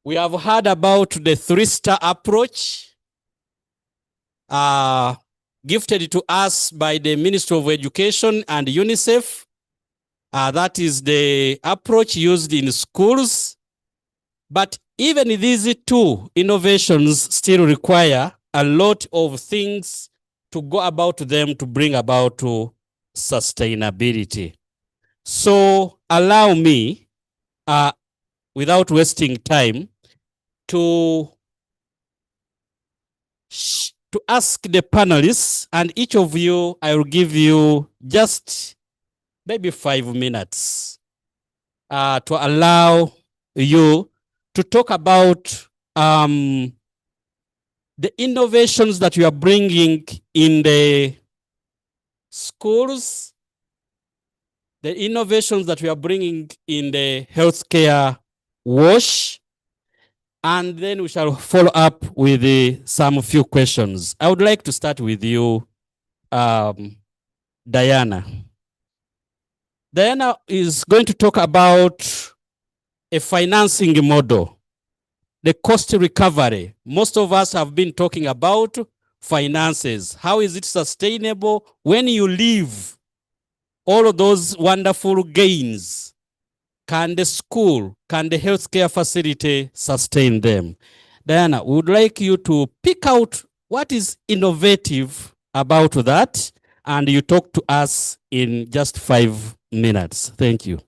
We have heard about the 3-star approach gifted to us by the Ministry of Education and UNICEF. That is the approach used in schools. But even these two innovations still require a lot of things to go about them to bring about sustainability. So allow me, without wasting time, to ask the panelists, and each of you, I will give you just maybe 5 minutes to allow you to talk about the innovations that you are bringing in the schools, the innovations that we are bringing in the healthcare wash, and then we shall follow up with some few questions. I would like to start with you, Diana. Diana is going to talk about a financing model, the cost recovery. Most of us have been talking about finances. How is it sustainable when you leave all of those wonderful gains? Can the school, can the healthcare facility sustain them? Diana, we would like you to pick out what is innovative about that, and you talk to us in just 5 minutes. Thank you.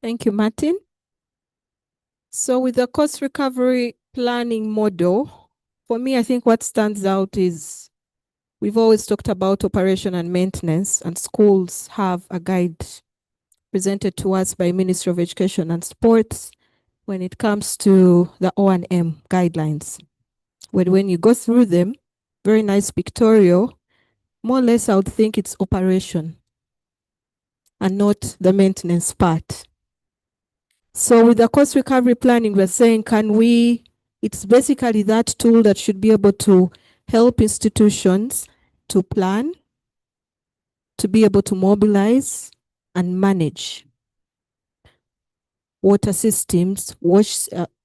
Thank you, Martin. So with the cost recovery planning model, for me, I think what stands out is we've always talked about operation and maintenance, and schools have a guide presented to us by Ministry of Education and Sports when it comes to the O&M guidelines. When you go through them, very nice pictorial, more or less I would think it's operation and not the maintenance part. So with the cost recovery planning, we're saying, it's basically that tool that should be able to help institutions to plan, to be able to mobilize and manage water systems,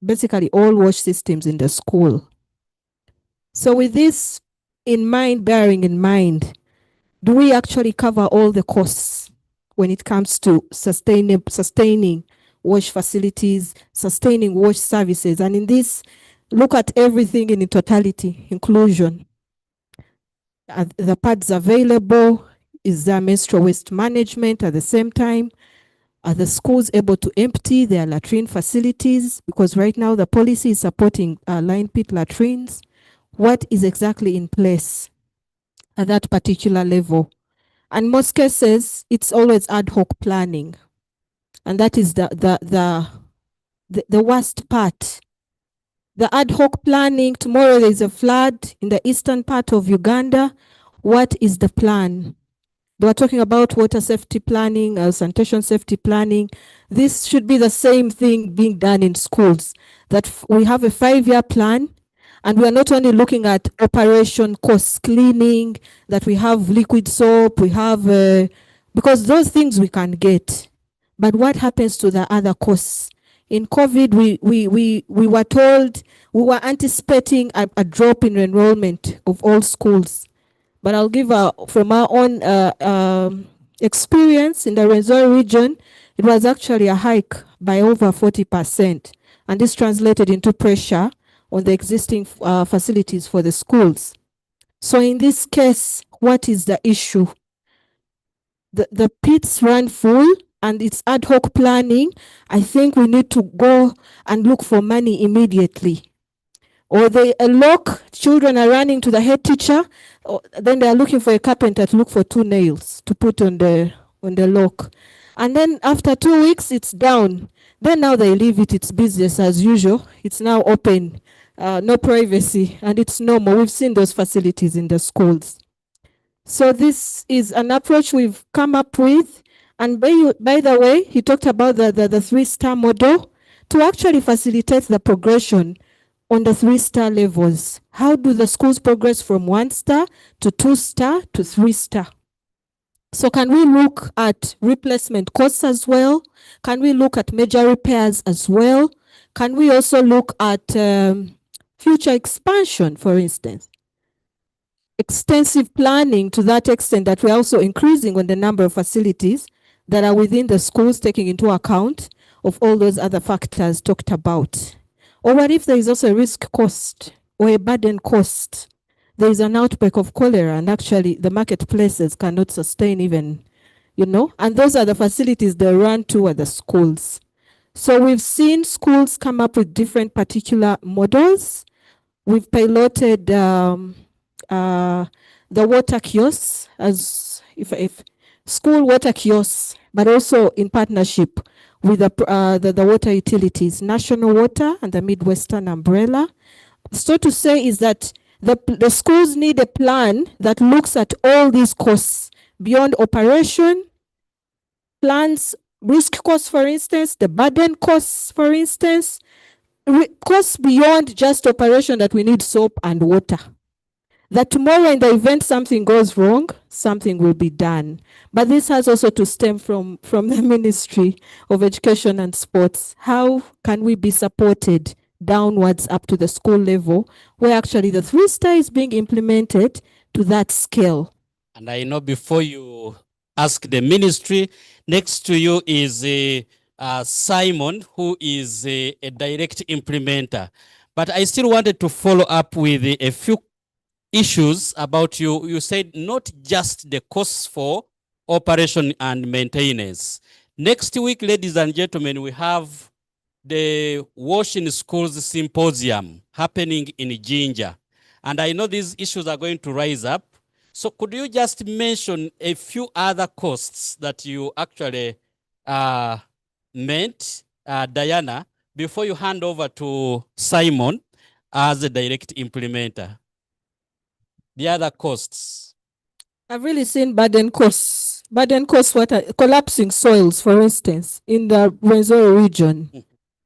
basically all wash systems in the school. So with this in mind, bearing in mind, do we actually cover all the costs when it comes to sustaining wash facilities, sustaining wash services? And in this, look at everything in totality, inclusion. Are the pads available? Is there menstrual waste management at the same time? Are the schools able to empty their latrine facilities? Because right now the policy is supporting line pit latrines. What is exactly in place at that particular level? And most cases, it's always ad hoc planning. And that is the worst part. The ad hoc planning, tomorrow there's a flood in the eastern part of Uganda. What is the plan? They were talking about water safety planning, sanitation safety planning. This should be the same thing being done in schools, that we have a 5-year plan, And we are not only looking at operation costs, cleaning, that we have liquid soap, we have, because those things we can get. But what happens to the other costs? In COVID, we were told, we were anticipating a drop in enrollment of all schools. But I'll give from our own experience in the Rwenzori region, it was actually a hike by over 40%. And this translated into pressure on the existing facilities for the schools. So in this case, what is the issue? The pits run full and it's ad hoc planning. I think we need to go and look for money immediately. Or they lock, children are running to the head teacher, then they are looking for a carpenter to look for 2 nails to put on the lock. And then after 2 weeks, it's down. Then now they leave it, it's business as usual. It's now open, no privacy, and it's normal. We've seen those facilities in the schools. So this is an approach we've come up with. And by the way, he talked about the 3-star model to actually facilitate the progression on the 3-star levels. How do the schools progress from 1-star to 2-star to 3-star? So can we look at replacement costs as well? Can we look at major repairs as well? Can we also look at future expansion, for instance? Extensive planning to that extent that we're also increasing on the number of facilities that are within the schools, taking into account of all those other factors talked about. Or what if there is also a risk cost or a burden cost? There is an outbreak of cholera and actually the marketplaces cannot sustain even, and those are the facilities they run to at the schools. So we've seen schools come up with different particular models. We've piloted the water kiosks as if school water kiosks, but also in partnership with the water utilities, National Water and the Midwestern Umbrella. So to say is that the schools need a plan that looks at all these costs beyond operation, plans, risk costs, for instance, the burden costs, for instance, costs beyond just operation that we need soap and water. That tomorrow in the event something goes wrong, something will be done. But this has also to stem from the Ministry of Education and Sports. How can we be supported downwards up to the school level where actually the 3-star is being implemented to that scale? And I know before you ask the ministry, next to you is Simon, who is a direct implementer. But I still wanted to follow up with a few issues about you said not just the costs for operation and maintenance. Next week, ladies and gentlemen, we have the Wash in Schools Symposium happening in Jinja. And I know these issues are going to rise up. So could you just mention a few other costs that you actually meant, Diana, before you hand over to Simon as a direct implementer? The other costs. I've really seen burden costs. Burden costs, collapsing soils, for instance, in the Rwenzori region.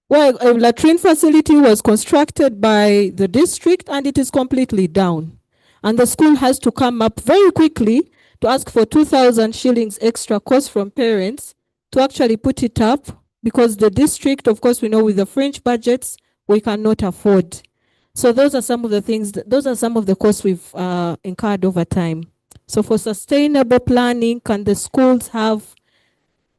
Well, a latrine facility was constructed by the district and it is completely down. And the school has to come up very quickly to ask for 2,000 shillings extra cost from parents to actually put it up, because the district, of course, we know with the French budgets, we cannot afford. So those are some of the things, those are some of the costs we've incurred over time. So for sustainable planning, can the schools have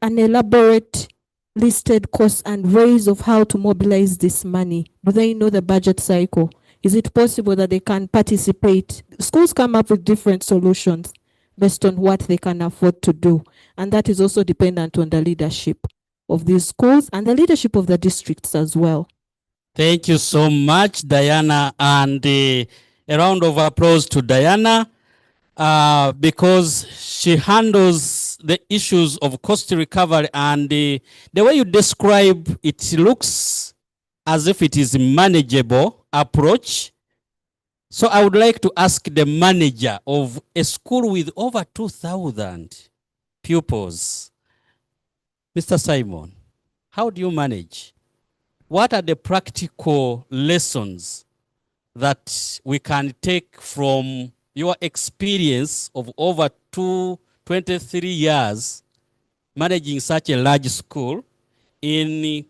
an elaborate listed costs and ways of how to mobilize this money? Do they know the budget cycle? Is it possible that they can participate? Schools come up with different solutions based on what they can afford to do. And that is also dependent on the leadership of these schools and the leadership of the districts as well. Thank you so much, Diana, and a round of applause to Diana because she handles the issues of cost recovery, and the way you describe it looks as if it is a manageable approach. So I would like to ask the manager of a school with over 2,000 pupils, Mr. Simon, how do you manage? What are the practical lessons that we can take from your experience of over 23 years managing such a large school in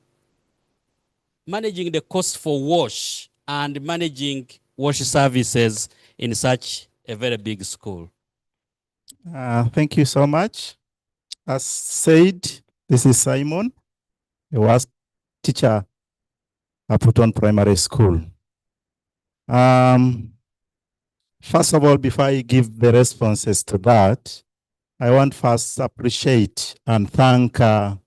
managing the cost for wash and managing wash services in such a very big school? Thank you so much. As said, this is Simon. I was teacher at Puton Primary School. First of all, before I give the responses to that, I want first to appreciate and thank an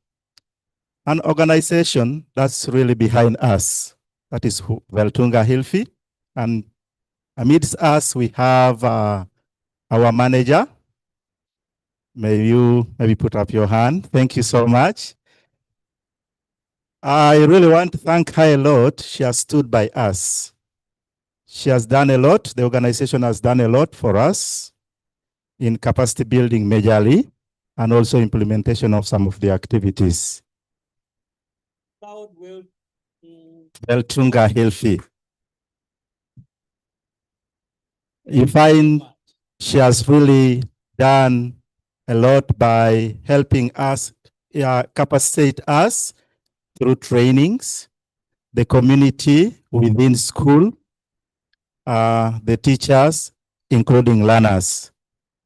organization that's really behind us. That is Veltunga Hilfi. And amidst us, we have our manager. May you maybe put up your hand. Thank you so much. I really want to thank her a lot. She has stood by us. She has done a lot. The organization has done a lot for us in capacity building majorly and also implementation of some of the activities. Veltunga Healthy. You find she has really done a lot by helping us, capacitate us through trainings, the community within school, the teachers, including learners.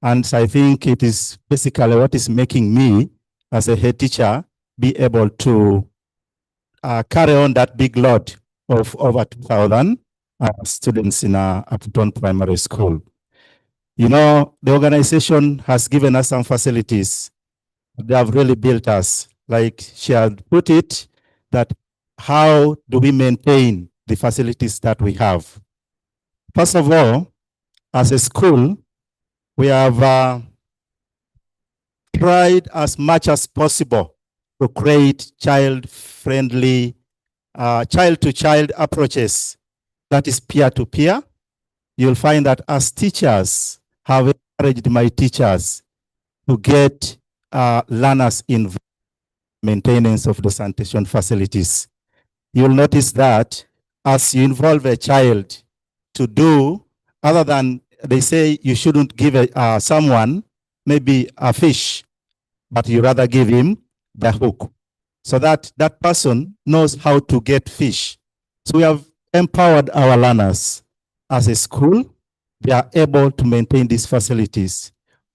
And I think it is basically what is making me, as a head teacher, be able to carry on that big load of over 2,000 students in Upton Primary School. You know, the organization has given us some facilities. They have really built us. Like she had put it, that how do we maintain the facilities that we have? First of all, as a school, we have tried as much as possible to create child-friendly, child-to-child approaches, that is peer-to-peer. You'll find that as teachers have encouraged my teachers to get learners in maintenance of the sanitation facilities. You'll notice that as you involve a child to do, other than they say you shouldn't give someone maybe a fish, but you rather give him the hook so that that person knows how to get fish. So we have empowered our learners as a school. They are able to maintain these facilities.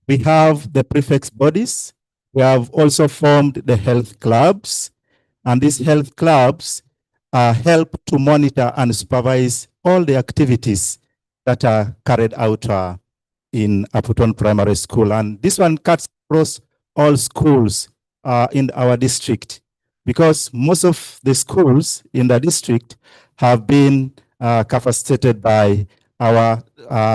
We have the prefects bodies. We have also formed the health clubs, and these health clubs help to monitor and supervise all the activities that are carried out in Aputon Primary School. And this one cuts across all schools in our district, because most of the schools in the district have been capacitated by our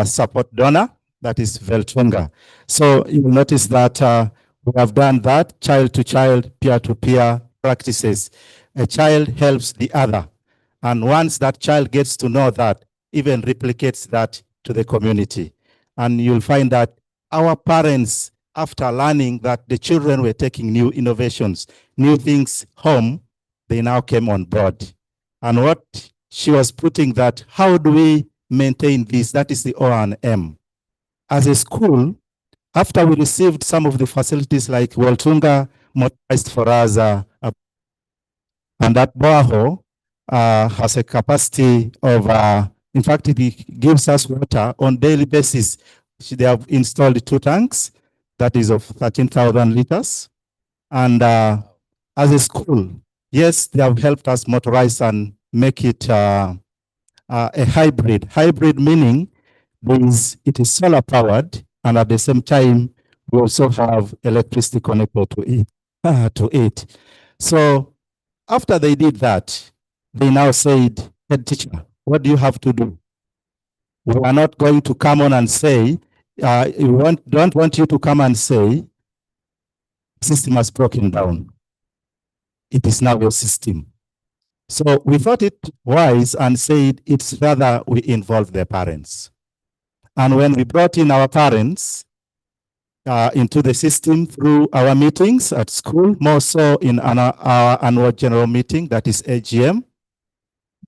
support donor, that is Veltunga. So you'll notice that we have done that child-to-child, peer-to-peer practices. A child helps the other. And once that child gets to know that, even replicates that to the community. And you'll find that our parents, after learning that the children were taking new innovations, new things home, they now came on board. And what she was putting that, how do we maintain this? That is the O&M. As a school, after we received some of the facilities like Waltunga motorized for us, and that borehole has a capacity of, in fact, it gives us water on daily basis. They have installed 2 tanks, that is of 13,000 liters. And as a school, yes, they have helped us motorize and make it a hybrid. Hybrid meaning it is solar powered, and at the same time, we also have electricity connected to it. So after they did that, they now said, head teacher, what do you have to do? We are not going to come on and say, don't want you to come and say, system has broken down. It is now your system. So we thought it wise and said it's rather we involve the parents. And when we brought in our parents into the system through our meetings at school, more so in our annual general meeting, that is AGM,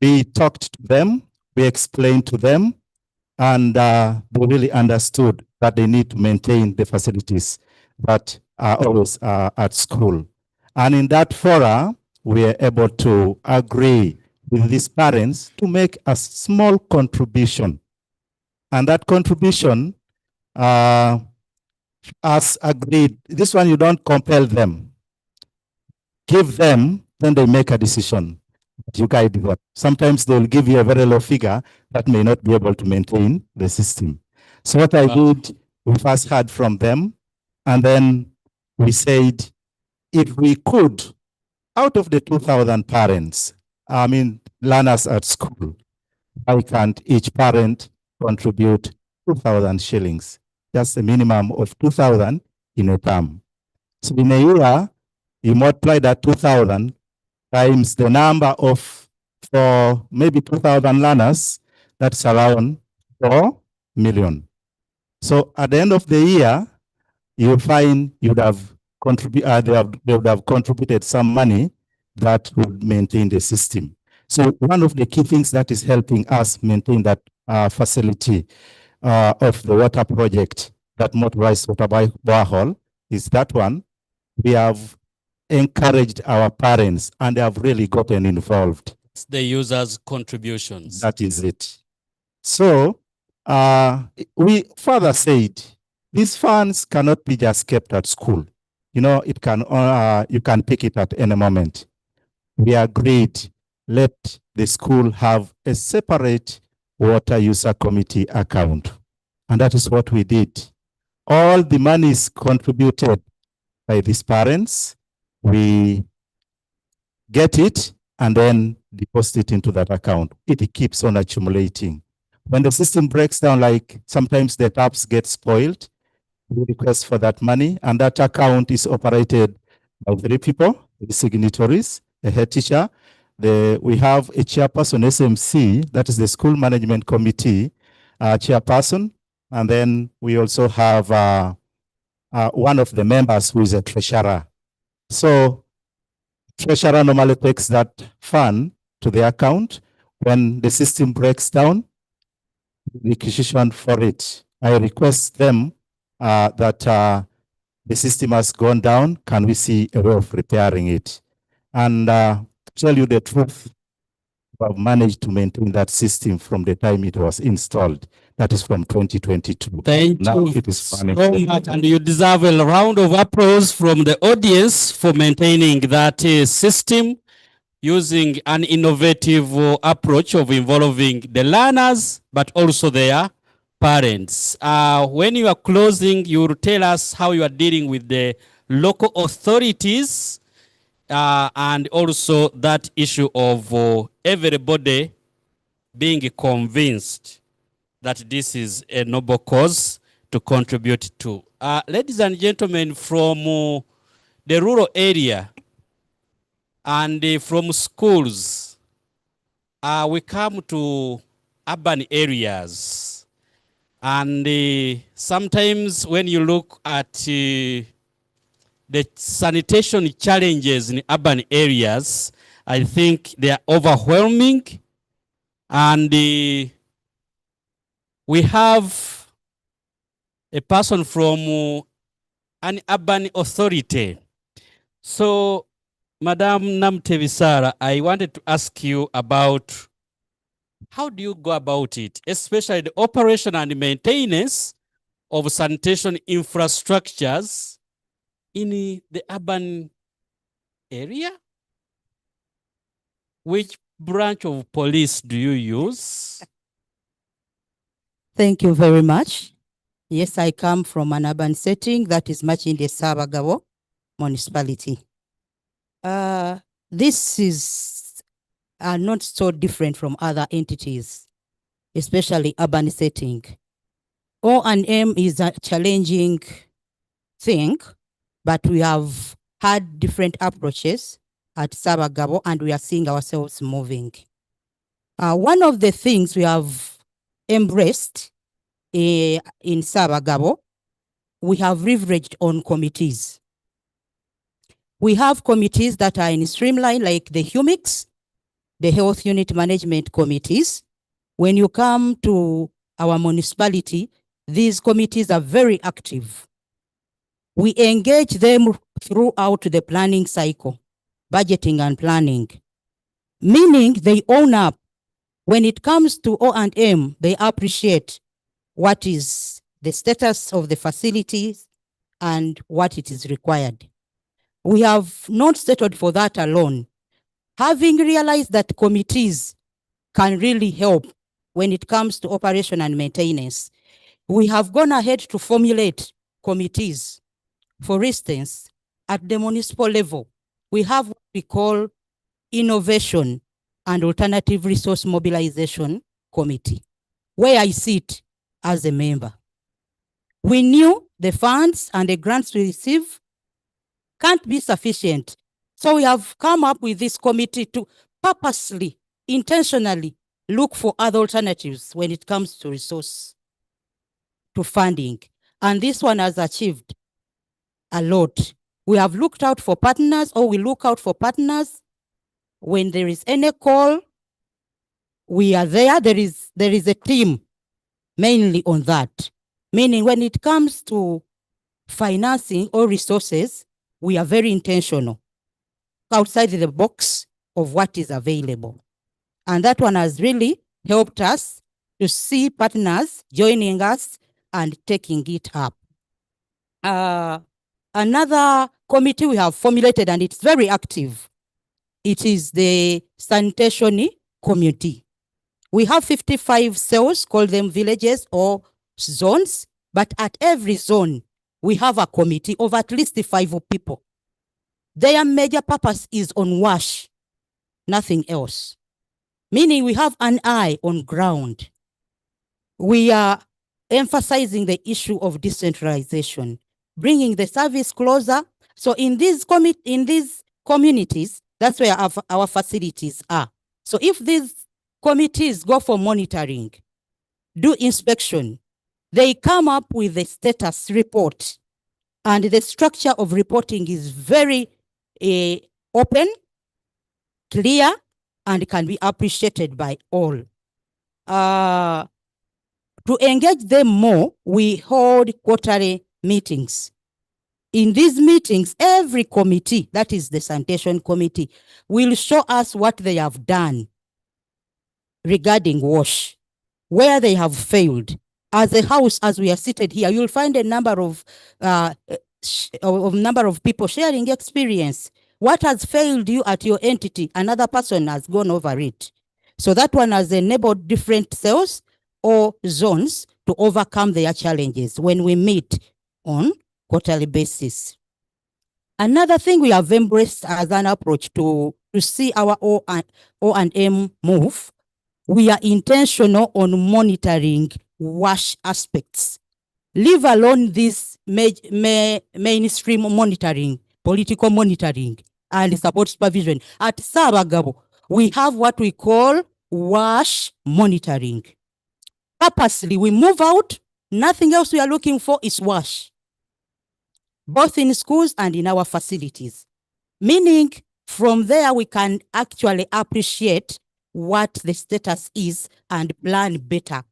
we talked to them, we explained to them, and they really understood that they need to maintain the facilities that are always at school. And in that fora, we are able to agree with these parents to make a small contribution. And that contribution, as agreed, this one you don't compel them. Give them, then they make a decision. You guide them. Sometimes they'll give you a very low figure that may not be able to maintain the system. So what I did, we first heard from them, and then we said, if we could, out of the 2,000 parents, learners at school, why can't each parent contribute 2,000 shillings? Just a minimum of 2,000 in a term. So in a year, you multiply that 2,000 times the number of, for maybe 2,000 learners, that's around 4 million. So at the end of the year, you find you would have they would have contributed some money that would maintain the system. So one of the key things that is helping us maintain that facility of the water project, that motorized water borehole, is that one. We have encouraged our parents and they have really gotten involved. The users' contributions. That is it. So we further said, these funds cannot be just kept at school. You know, it can you can pick it at any moment. We agreed, let the school have a separate water user committee account. And that is what we did. All the money is contributed by these parents. We get it and then deposit it into that account. It keeps on accumulating. When the system breaks down, like sometimes the taps get spoiled, we request for that money, and that account is operated by 3 people, the signatories, a head teacher. We have a chairperson, SMC, that is the school management committee chairperson, and then we also have one of the members who is a treasurer. So treasurer normally takes that fund to the account. When the system breaks down, the requisition for it. I request them that the system has gone down. Can we see a way of repairing it? And to tell you the truth, we have managed to maintain that system from the time it was installed. That is from 2022. Thank now you it is so running. much, and you deserve a round of applause from the audience for maintaining that system using an innovative approach of involving the learners, but also their parents. When you are closing, you will tell us how you are dealing with the local authorities and also that issue of everybody being convinced that this is a noble cause to contribute to. Ladies and gentlemen, from the rural area and from schools, we come to urban areas. And sometimes when you look at the sanitation challenges in urban areas, I think they are overwhelming. And we have a person from an urban authority. So, Madam Namtevisara, I wanted to ask you about how do you go about it, especially the operation and maintenance of sanitation infrastructures in the urban area? Which branch of police do you use? Thank you very much. Yes, I come from an urban setting that is much in the Sabagabo municipality. This is not so different from other entities, especially urban setting. O&M is a challenging thing, but we have had different approaches at Sabagabo and we are seeing ourselves moving. One of the things we have embraced in Sabagabo, we have leveraged on committees. We have committees that are in streamline, like the HUMICs, the Health Unit Management Committees. when you come to our municipality, these committees are very active. We engage them throughout the planning cycle, budgeting and planning, meaning they own up. When it comes to O&M, they appreciate what is the status of the facilities and what it is required. We have not settled for that alone. Having realized that committees can really help when it comes to operation and maintenance, we have gone ahead to formulate committees. For instance, at the municipal level, we have what we call Innovation and Alternative Resource Mobilization Committee, where I sit as a member. We knew the funds and the grants we receive can't be sufficient. So we have come up with this committee to purposely, intentionally look for other alternatives when it comes to resource, to funding. And this one has achieved a lot. We have looked out for partners, or we look out for partners. When there is any call, we are there. There is a team mainly on that. Meaning when it comes to financing or resources, we are very intentional, outside the box of what is available. And that one has really helped us to see partners joining us and taking it up. Another committee we have formulated, and it's very active, it is the sanitation committee. We have 55 cells, call them villages or zones, but at every zone, we have a committee of at least 5 people. Their major purpose is on wash, nothing else. Meaning we have an eye on ground. We are emphasizing the issue of decentralization, bringing the service closer. So in these communities, that's where our facilities are. So if these committees go for monitoring, do inspection, they come up with a status report. And the structure of reporting is very open, clear, and can be appreciated by all. To engage them more, we hold quarterly meetings. In these meetings, every committee, that is the sanitation committee, will show us what they have done regarding wash, where they have failed. As a house, as we are seated here, you'll find a number of people sharing experience. What has failed you at your entity, another person has gone over it. So that one has enabled different cells or zones to overcome their challenges when we meet on quarterly basis. Another thing we have embraced as an approach to see our O&M move, we are intentional on monitoring wash aspects. Leave alone this mainstream monitoring, political monitoring, and support supervision. At Sabagabo, we have what we call wash monitoring. Purposely, we move out. Nothing else we are looking for is wash, both in schools and in our facilities. Meaning, from there, we can actually appreciate what the status is and plan better.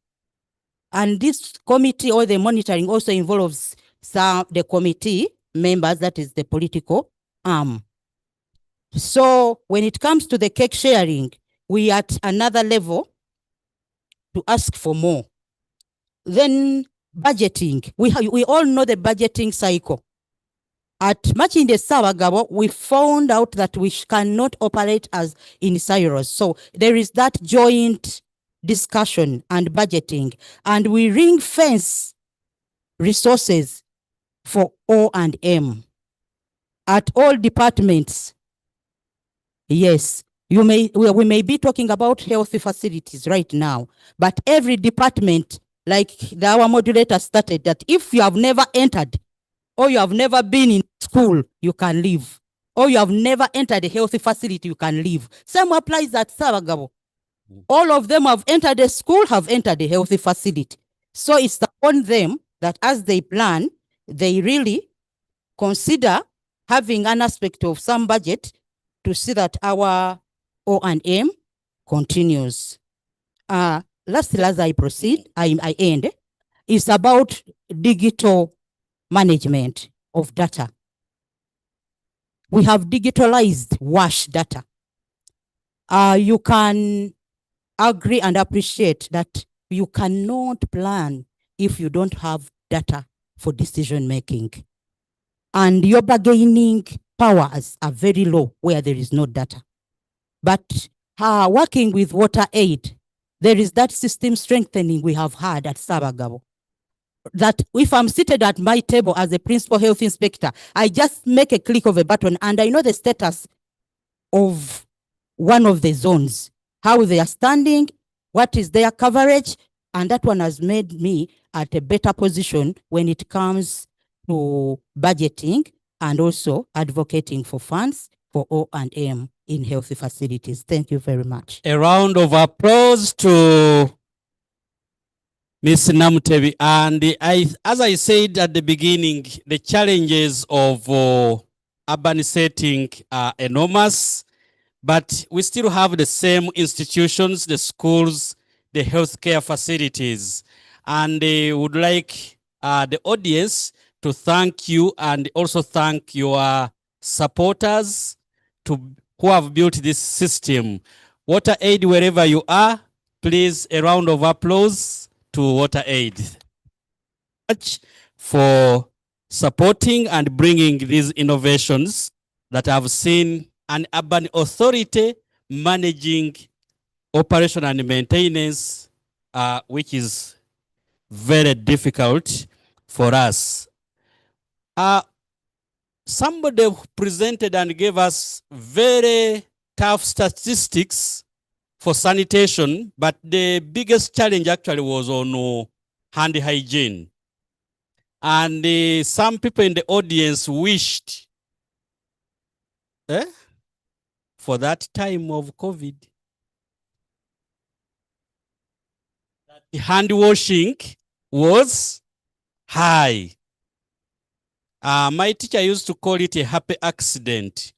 And this committee or the monitoring also involves the committee members, that is the political arm. So when it comes to the cake sharing, we are at another level to ask for more. Then budgeting, we all know the budgeting cycle. At Machinde Sawagabo, we found out that we cannot operate as in silos. So there is that joint discussion and budgeting, and we ring fence resources for O&M at all departments. Yes, we may be talking about healthy facilities right now, but every department, like our modulator started, that if you have never entered or you have never been in school, you can leave. Or you have never entered a healthy facility, you can leave. Same applies at Savagabo. All of them have entered a school, have entered a healthy facility. So it's on them that as they plan, they really consider having an aspect of some budget to see that our O&M continues. lastly, as I proceed, I end, is about digital management of data. We have digitalized WASH data. You can agree and appreciate that you cannot plan if you don't have data for decision making. And your bargaining powers are very low where there is no data. But working with water aid, there is that system strengthening we have had at Sabagabo. That if I'm seated at my table as a principal health inspector, I just make a click of a button and I know the status of one of the zones, how they are standing, what is their coverage, and that one has made me at a better position when it comes to budgeting and also advocating for funds for O&M in healthy facilities. Thank you very much. A round of applause to Ms. Namutebi. And as I said at the beginning, the challenges of urban setting are enormous, but we still have the same institutions, the schools, the healthcare facilities. And I would like the audience to thank you and also thank your supporters who have built this system. Water Aid, wherever you are, please a round of applause to Water Aid for supporting and bringing these innovations that I've seen an urban authority managing operation and maintenance, which is very difficult for us. Somebody presented and gave us very tough statistics for sanitation, but the biggest challenge actually was on hand hygiene. And some people in the audience wished for that time of COVID, that hand washing was high. My teacher used to call it a happy accident,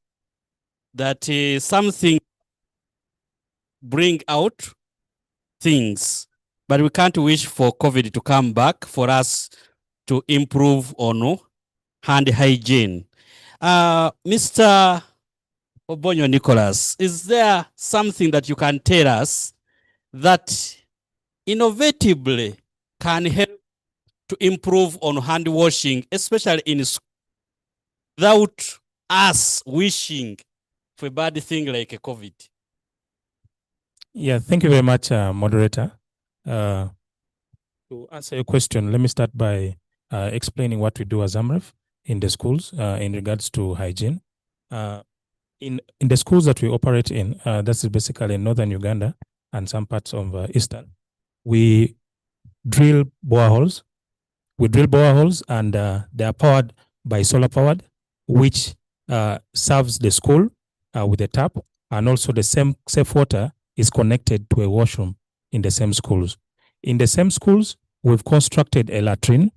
that something bring out things, but we can't wish for COVID to come back for us to improve on hand hygiene. Mr. Obonyo Nicholas, is there something that you can tell us that innovatively can help to improve on hand washing, especially in school, without us wishing for a bad thing like a COVID? Yeah, thank you very much, moderator. To answer your question, let me start by explaining what we do as AMREF in the schools in regards to hygiene. In the schools that we operate in, that's basically in northern Uganda and some parts of eastern, we drill boreholes. We drill boreholes and they are powered by solar powered, which serves the school with a tap, and also the same safe water is connected to a washroom in the same schools. In the same schools, we've constructed a latrine,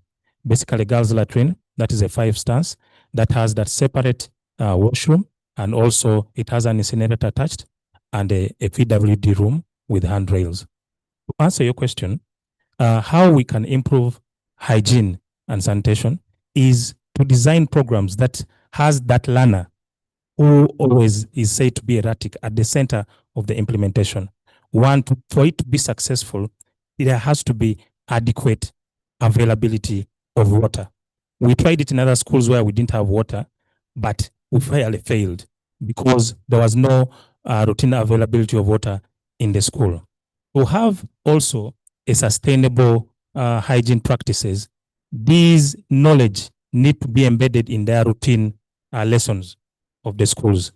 basically girls' latrine, that is a 5 stance, that has that separate washroom, and also it has an incinerator attached and a PWD room with handrails. To answer your question, how we can improve hygiene and sanitation is to design programs that has that learner who always is said to be erratic at the center of the implementation. One, for it to be successful, there has to be adequate availability of water. We tried it in other schools where we didn't have water, but we failed because there was no routine availability of water in the school. To have also a sustainable hygiene practices, these knowledge need to be embedded in their routine lessons of the schools,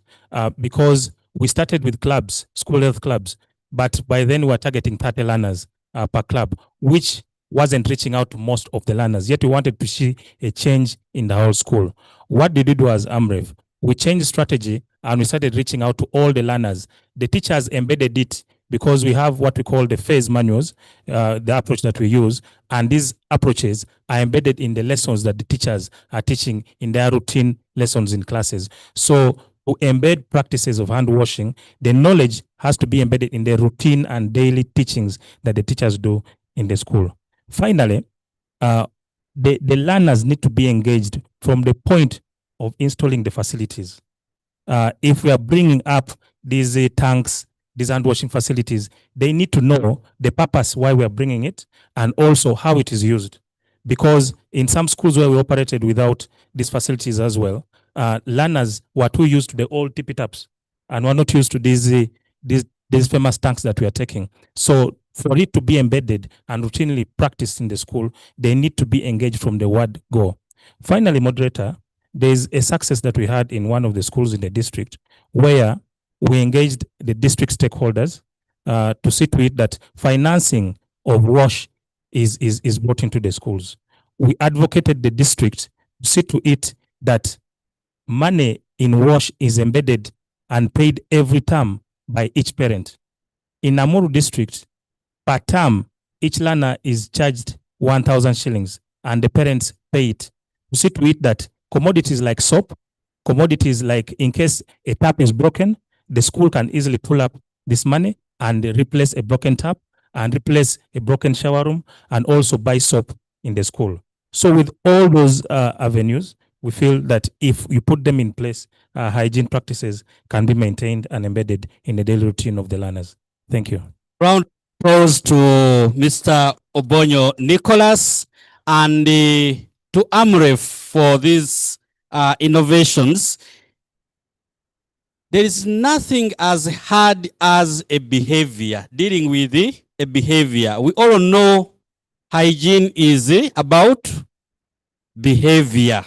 because we started with clubs, school health clubs, but by then we were targeting 30 learners per club, which wasn't reaching out to most of the learners, yet we wanted to see a change in the whole school. What did we do as AMREF? We changed strategy and we started reaching out to all the learners. The teachers embedded it because we have what we call the phase manuals, the approach that we use, and these approaches are embedded in the lessons that the teachers are teaching in their routine lessons in classes. So to embed practices of hand washing, the knowledge has to be embedded in the routine and daily teachings that the teachers do in the school. Finally, the learners need to be engaged from the point of installing the facilities. If we are bringing up these tanks, these hand washing facilities, they need to know the purpose why we are bringing it and also how it is used. Because in some schools where we operated without these facilities as well, learners were too used to the old tippy-taps and were not used to these famous tanks that we are taking. So for it to be embedded and routinely practiced in the school, they need to be engaged from the word go. Finally, moderator, there's a success that we had in one of the schools in the district where we engaged the district stakeholders to see to it that financing of WASH is brought into the schools. We advocated the district to see to it that money in WASH is embedded and paid every term by each parent. In Namuru district, per term, each learner is charged 1,000 shillings and the parents pay it. To see to it that commodities like soap, commodities like in case a tap is broken, the school can easily pull up this money and replace a broken tap and replace a broken shower room and also buy soap in the school. So with all those avenues, we feel that if you put them in place, hygiene practices can be maintained and embedded in the daily routine of the learners. Thank you. Round of applause to Mr. Obonyo Nicholas and to AMREF for these innovations. There is nothing as hard as a behavior, dealing with a behavior. We all know hygiene is about behavior.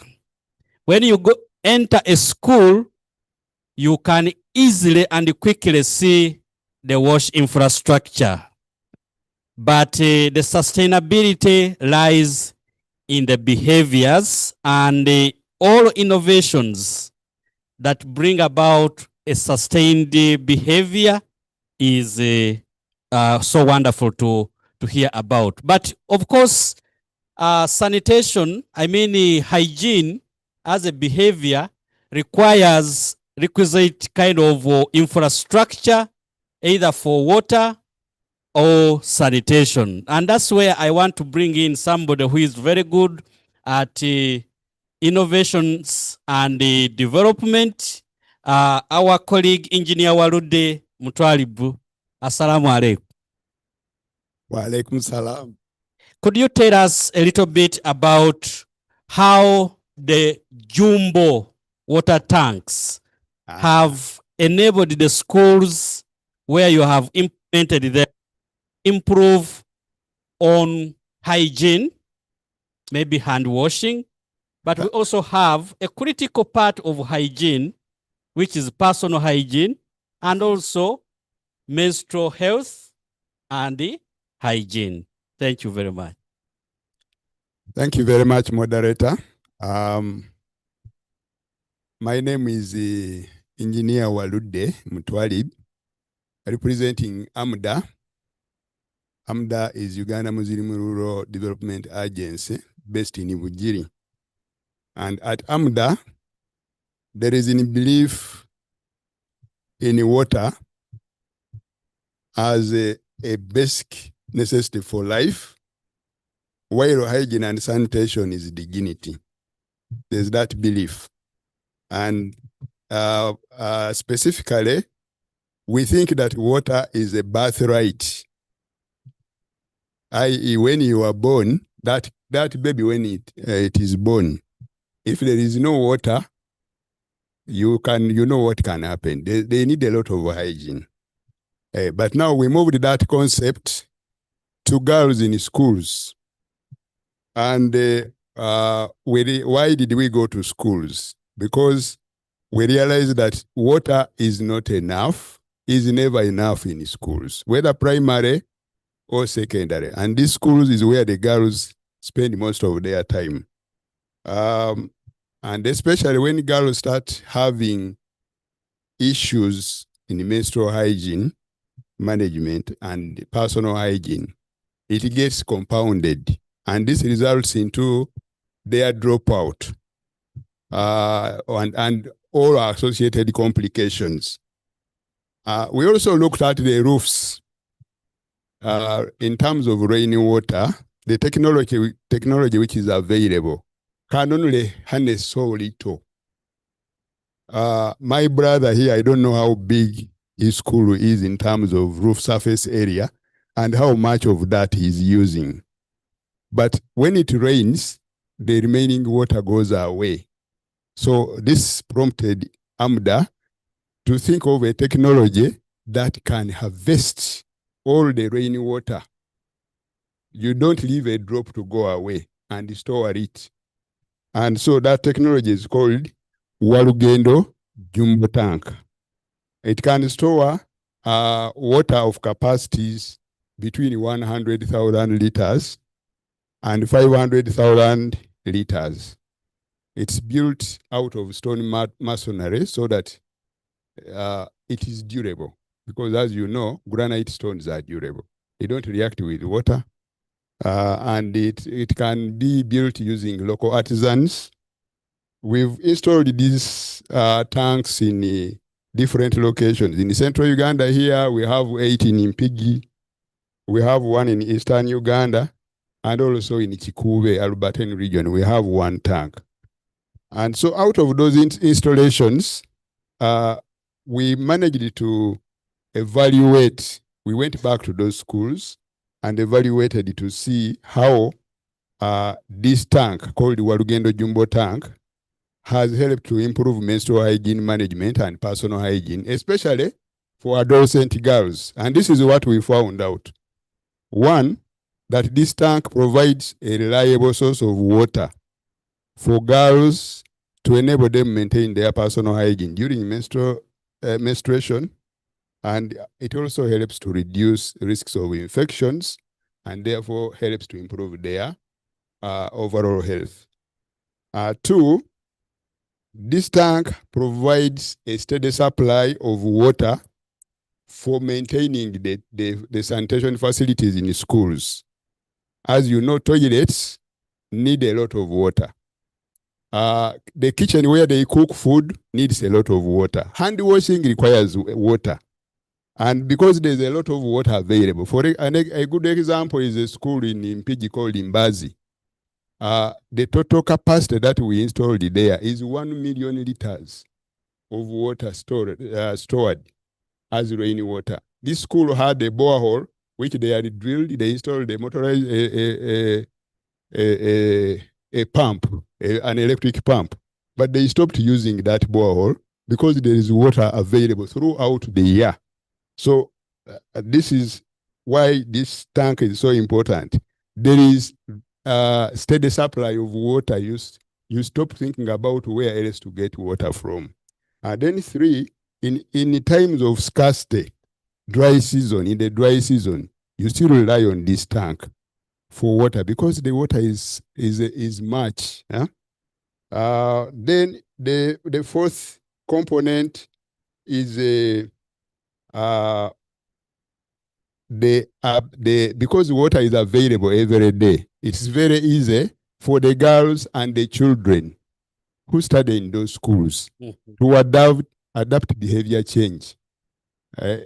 When you enter a school, you can easily and quickly see the WASH infrastructure. But the sustainability lies in the behaviors and all innovations that bring about a sustained behavior is so wonderful to hear about. But of course, sanitation, hygiene as a behavior requires requisite kind of infrastructure, either for water or sanitation. And that's where I want to bring in somebody who is very good at innovations and development. Our colleague, Engineer Walude Mutwalibu. Assalamu alaikum. Wa alaikum salam. Could you tell us a little bit about how the jumbo water tanks have enabled the schools where you have implemented them improve on hygiene, maybe hand washing, but we also have a critical part of hygiene, which is personal hygiene, and also menstrual health and hygiene. Thank you very much. Thank you very much, moderator. My name is Engineer Walude Mutwalib, representing AMDA. AMDA is Uganda Muslim Rural Development Agency based in Ibujiri. And at AMDA, there is a belief in water as a basic necessity for life, while hygiene and sanitation is dignity. There's that belief. And specifically, we think that water is a birthright. I.e., when you are born, that baby, when it is born, if there is no water, you know what can happen. They need a lot of hygiene. But now we moved that concept to girls in schools. And why did we go to schools? Because we realized that water is not enough, is never enough in schools, whether primary or secondary. And these schools is where the girls spend most of their time. And especially when girls start having issues in menstrual hygiene management and personal hygiene, it gets compounded. And this results into their dropout. and all associated complications. We also looked at the roofs. In terms of rainwater, the technology which is available can only harness so little. My brother here, I don't know how big his school is in terms of roof surface area and how much of that he's using. But when it rains, the remaining water goes away. So this prompted AMDA to think of a technology that can harvest all the rainwater. You don't leave a drop to go away and store it. And so that technology is called Walugendo Jumbo Tank. It can store water of capacities between 100,000 liters and 500,000 liters. It's built out of stone masonry so that it is durable. Because as you know, granite stones are durable. They don't react with water. And it can be built using local artisans. We've installed these tanks in different locations. In central Uganda here, we have 8 in Mpigi. We have 1 in eastern Uganda. And also in Chikube, Albertine region, we have 1 tank. And so out of those installations, we managed to evaluate. We went back to those schools and evaluated to see how this tank, called the Walugendo Jumbo Tank, has helped to improve menstrual hygiene management and personal hygiene, especially for adolescent girls. And this is what we found out. 1, that this tank provides a reliable source of water for girls to enable them maintain their personal hygiene during menstruation. And it also helps to reduce risks of infections and therefore helps to improve their overall health. 2, this tank provides a steady supply of water for maintaining the sanitation facilities in schools. As you know, toilets need a lot of water. The kitchen where they cook food needs a lot of water. Hand washing requires water. And because there's a lot of water available, for a good example is a school in Mpigi called Imbazi. The total capacity that we installed there is 1 million liters of water stored as rainwater. This school had a borehole, which they had drilled. They installed a motorized a pump, an electric pump. But they stopped using that borehole because there is water available throughout the year. So this is why this tank is so important. There is a steady supply of water. You stop thinking about where else to get water from. Then 3, in times of scarcity, in the dry season, you still rely on this tank for water because the water is much. Yeah? Then the 4th component is because water is available every day, it's very easy for the girls and the children who study in those schools to adapt behavior change.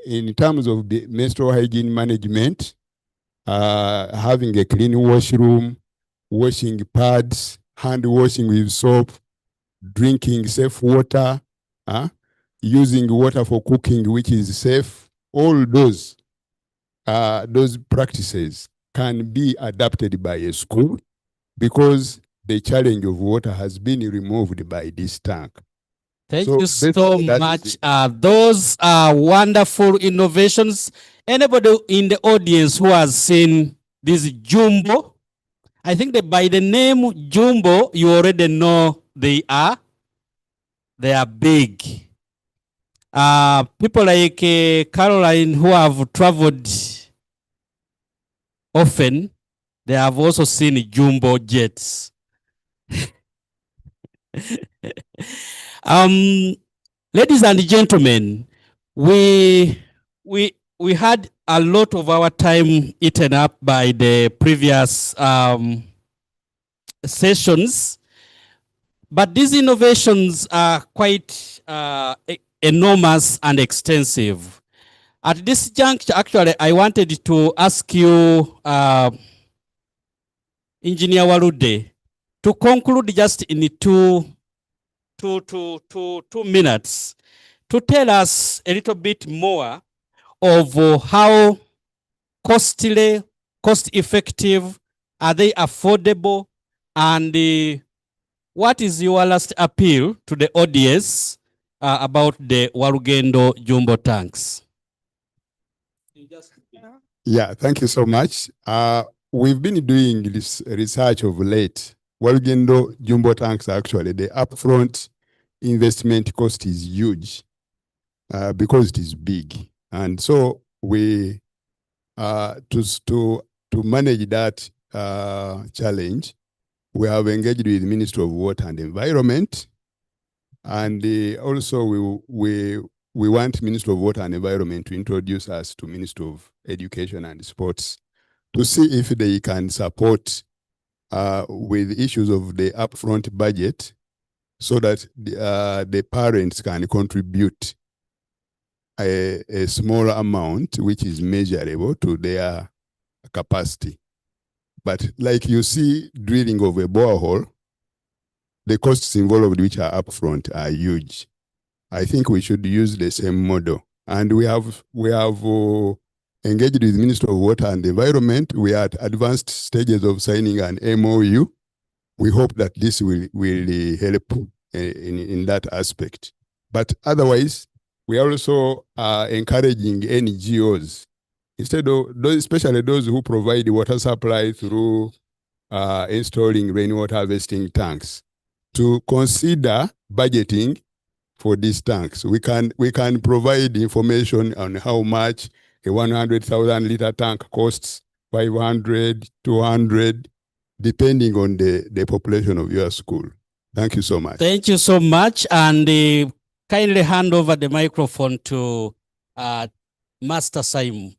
In terms of the menstrual hygiene management, having a clean washroom, washing pads, hand washing with soap, drinking safe water, using water for cooking, which is safe. All those practices can be adapted by a school because the challenge of water has been removed by this tank. Thank you so much. Those are wonderful innovations. Anybody in the audience who has seen this Jumbo, I think that by the name Jumbo, you already know they are big. People like Caroline who have traveled often, they have also seen Jumbo jets. Ladies and gentlemen, we had a lot of our time eaten up by the previous sessions. But these innovations are quite enormous and extensive. At this juncture, actually, I wanted to ask you, Engineer Walude, to conclude just in two minutes, to tell us a little bit more of how costly, cost-effective, are they affordable, and what is your last appeal to the audience about the Warugendo Jumbo tanks? Yeah, thank you so much. We've been doing this research of late. Warugendo Jumbo tanks, actually, the upfront investment cost is huge because it is big. And so we, to manage that challenge, we have engaged with the Ministry of Water and Environment. And also we want Ministry of Water and Environment to introduce us to Ministry of Education and Sports to see if they can support with issues of the upfront budget so that the parents can contribute a small amount which is measurable to their capacity. But like you see, drilling of a borehole, the costs involved which are upfront are huge. I think we should use the same model. And we have engaged with the Ministry of Water and Environment. We are at advanced stages of signing an MOU. We hope that this will help in that aspect. But otherwise, we are also encouraging NGOs, instead of those, especially those who provide water supply through installing rainwater harvesting tanks, to consider budgeting for these tanks. We can provide information on how much a 100,000 liter tank costs, 500, 200, depending on the population of your school. Thank you so much. Thank you so much. And kindly hand over the microphone to Master Simon.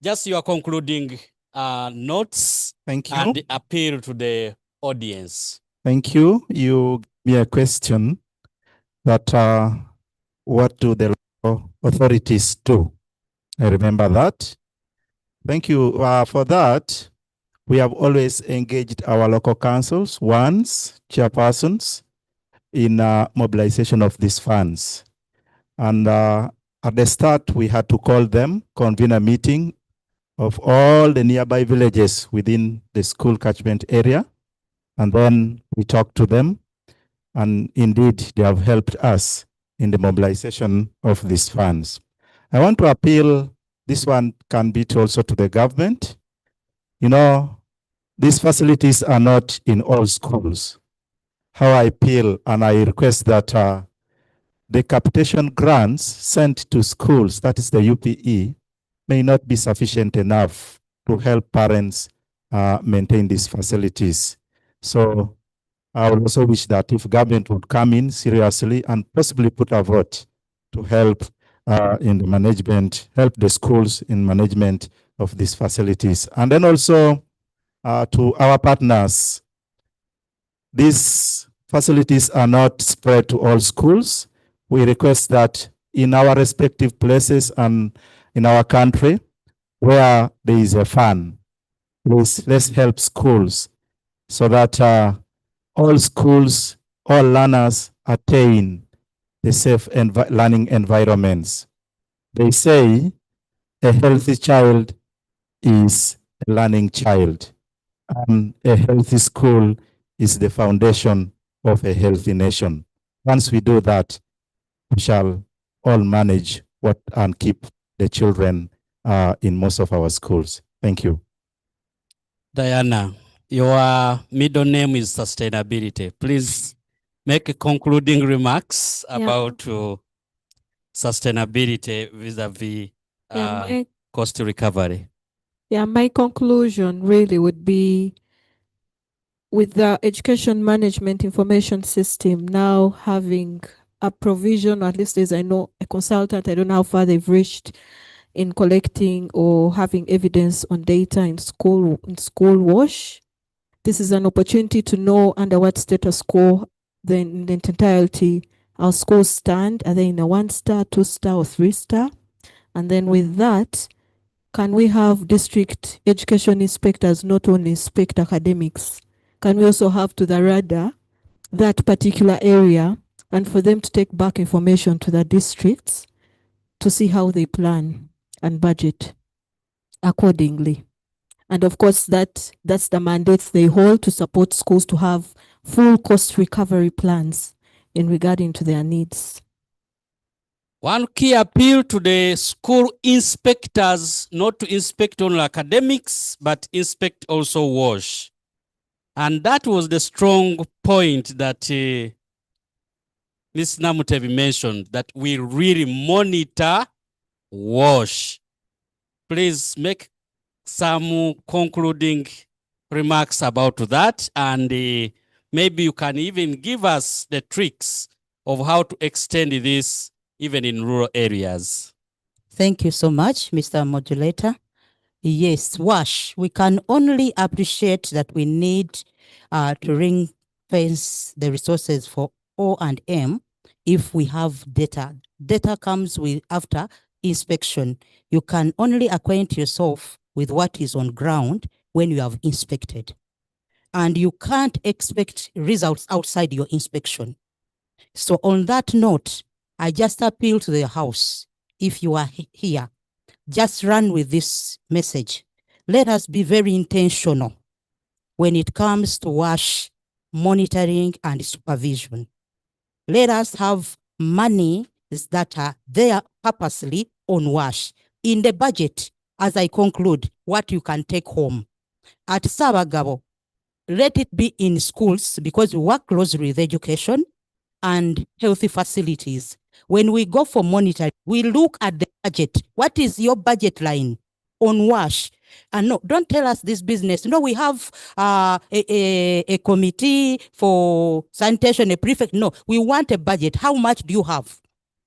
Just your concluding notes. Thank you. And the appeal to the audience. Thank you. You gave me a question that what do the local authorities do? I remember that. Thank you for that. We have always engaged our local councils, chairpersons, in mobilization of these funds. And at the start, we had to call them, convene a meeting of all the nearby villages within the school catchment area. And then we talked to them. And indeed, they have helped us in the mobilization of these funds. I want to appeal, this one can be also to the government. You know, these facilities are not in all schools. How I appeal and I request that the capitation grants sent to schools, that is the UPE, may not be sufficient enough to help parents maintain these facilities. So I would also wish that if government would come in seriously and possibly put a vote to help in the management, help the schools in management of these facilities. And then also to our partners, these facilities are not spread to all schools. We request that in our respective places and in our country, where there is a fund, please let's help schools so that all schools, all learners attain the safe learning environments. They say a healthy child is a learning child, and a healthy school is the foundation of a healthy nation. Once we do that, we shall all manage what and keep the children in most of our schools. Thank you. Diana, your middle name is Sustainability. Please make a concluding remarks about sustainability vis-a-vis cost recovery. Yeah, my conclusion really would be, with the education management information system now having a provision, or at least as I know, a consultant, I don't know how far they've reached in collecting or having evidence on data in school wash. This is an opportunity to know under what status quo in the entirety our schools stand. Are they in a 1-star, 2-star, or 3-star? And then with that, can we have district education inspectors not only inspect academics? Can we also have to the radar that particular area and for them to take back information to the districts to see how they plan and budget accordingly? And of course, that's the mandates they hold to support schools to have full cost recovery plans in regarding to their needs. One key appeal to the school inspectors not to inspect only academics, but inspect also WASH. And that was the strong point that Ms. Namutevi mentioned, that we really monitor WASH. Please make some concluding remarks about that, and maybe you can even give us the tricks of how to extend this even in rural areas. Thank you so much, Mr. Modulator. Yes, WASH, we can only appreciate that we need to ring fence the resources for O&M if we have data. Data comes with after inspection. You can only acquaint yourself with what is on ground when you have inspected. And you can't expect results outside your inspection. So on that note, I just appeal to the House, if you are here, just run with this message. Let us be very intentional when it comes to WASH monitoring and supervision. Let us have money that are there purposely on WASH. In the budget, as I conclude, what you can take home. At Sabagabo, let it be in schools because we work closely with education and healthy facilities. When we go for monitoring, we look at the budget. What is your budget line on WASH? And no, don't tell us this business. No, we have a committee for sanitation, a prefect. No, we want a budget. How much do you have?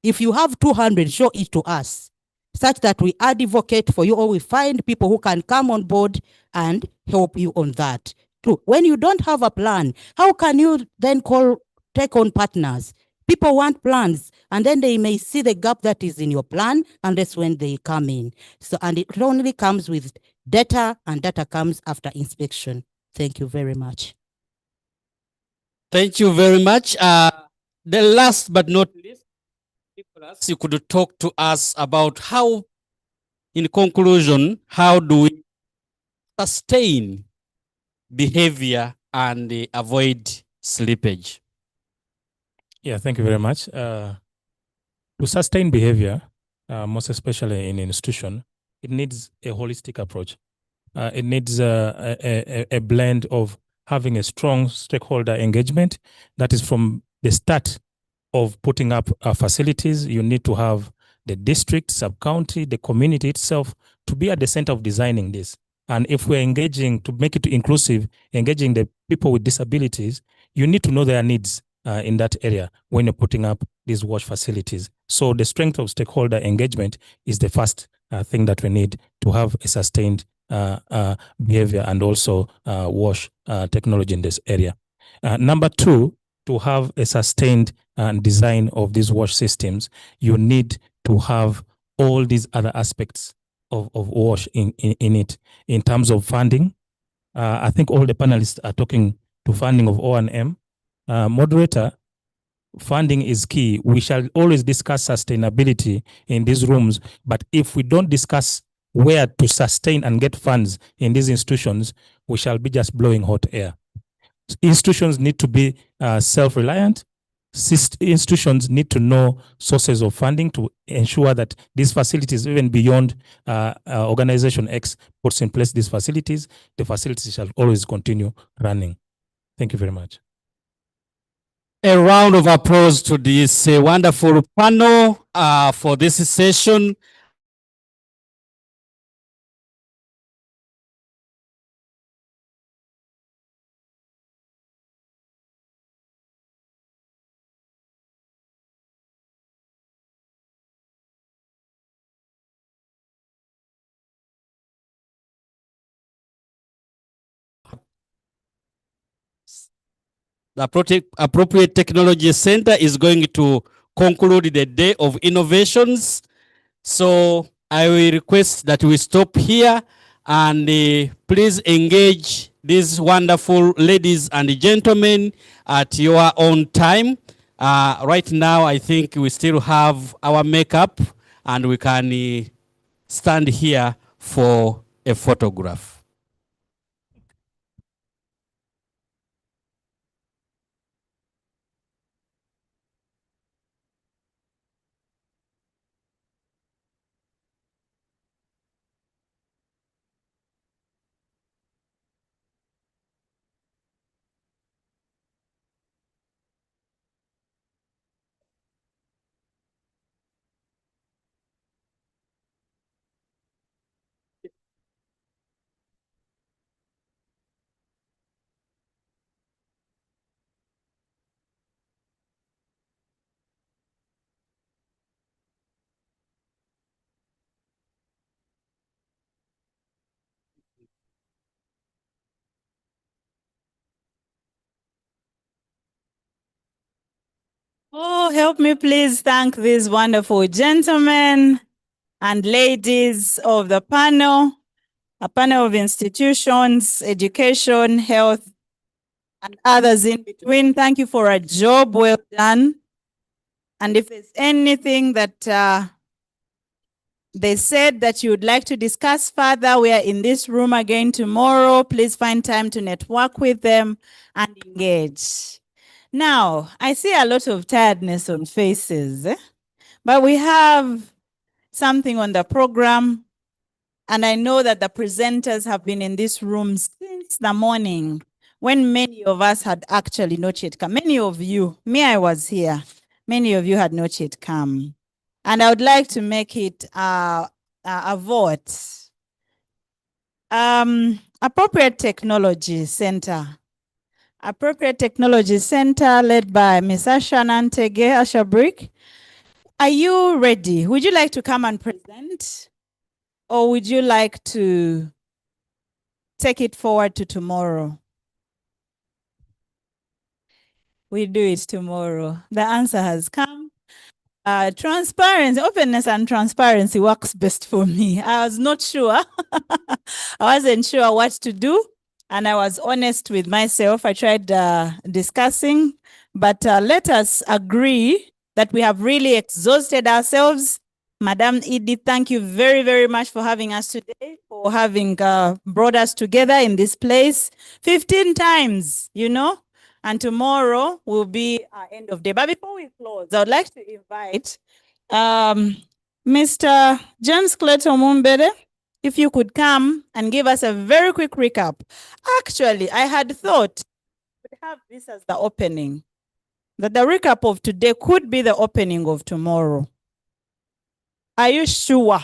If you have 200, show it to us, such that we advocate for you or we find people who can come on board and help you on that. Two, when you don't have a plan, how can you then take on partners? People want plans, and then they may see the gap that is in your plan, and that's when they come in. So, and it only comes with data, and data comes after inspection. Thank you very much. Thank you very much. The last but not least, Nicholas, you could talk to us about how, in conclusion, how do we sustain behavior and avoid slippage? Yeah, thank you very much. To sustain behavior, most especially in an institution, it needs a holistic approach. It needs a blend of having a strong stakeholder engagement. That is from the start of putting up facilities. You need to have the district, sub-county, the community itself to be at the center of designing this. And if we're engaging to make it inclusive, engaging the people with disabilities, you need to know their needs in that area when you're putting up these WASH facilities. So the strength of stakeholder engagement is the first thing that we need to have a sustained behavior and also WASH technology in this area. Number two, to have a sustained design of these WASH systems, you need to have all these other aspects of WASH in it. In terms of funding, I think all the panelists are talking to funding of O&M. Moderator, funding is key. We shall always discuss sustainability in these rooms, but if we don't discuss where to sustain and get funds in these institutions, we shall be just blowing hot air. Institutions need to be self-reliant. Institutions need to know sources of funding to ensure that these facilities, even beyond organization X puts in place these facilities, the facilities shall always continue running. Thank you very much. A round of applause to this wonderful panel for this session. the appropriate technology center is going to conclude the day of innovations. So I will request that we stop here and please engage these wonderful ladies and gentlemen at your own time. Right now, I think we still have our makeup and we can stand here for a photograph. Oh, help me please thank these wonderful gentlemen and ladies of the panel, a panel of institutions, education, health, and others in between. Thank you for a job well done. And if there's anything that they said that you would like to discuss further, we are in this room again tomorrow. Please find time to network with them and engage. Now, I see a lot of tiredness on faces, but we have something on the program, and I know that the presenters have been in this room since the morning when many of us had actually not yet come. Many of you, me, I was here. Many of you had not yet come. And I would like to make it a vote. Appropriate Technology Center. Appropriate Technology Center led by Ms. Ashanan Tege Ashabrick. Are you ready? Would you like to come and present? Or would you like to take it forward to tomorrow? We do it tomorrow. The answer has come. Transparency, openness and transparency works best for me. I was not sure. I wasn't sure what to do. And I was honest with myself. I tried discussing, but let us agree that we have really exhausted ourselves. Madam Edith, thank you very, very much for having us today, for having brought us together in this place 15 times, you know, and tomorrow will be our end of day. But before we close, I would like to invite Mr. James Clayton Mumbere, if you could come and give us a very quick recap. Actually, I had thought we'd have this as the opening, that the recap of today could be the opening of tomorrow. Are you sure?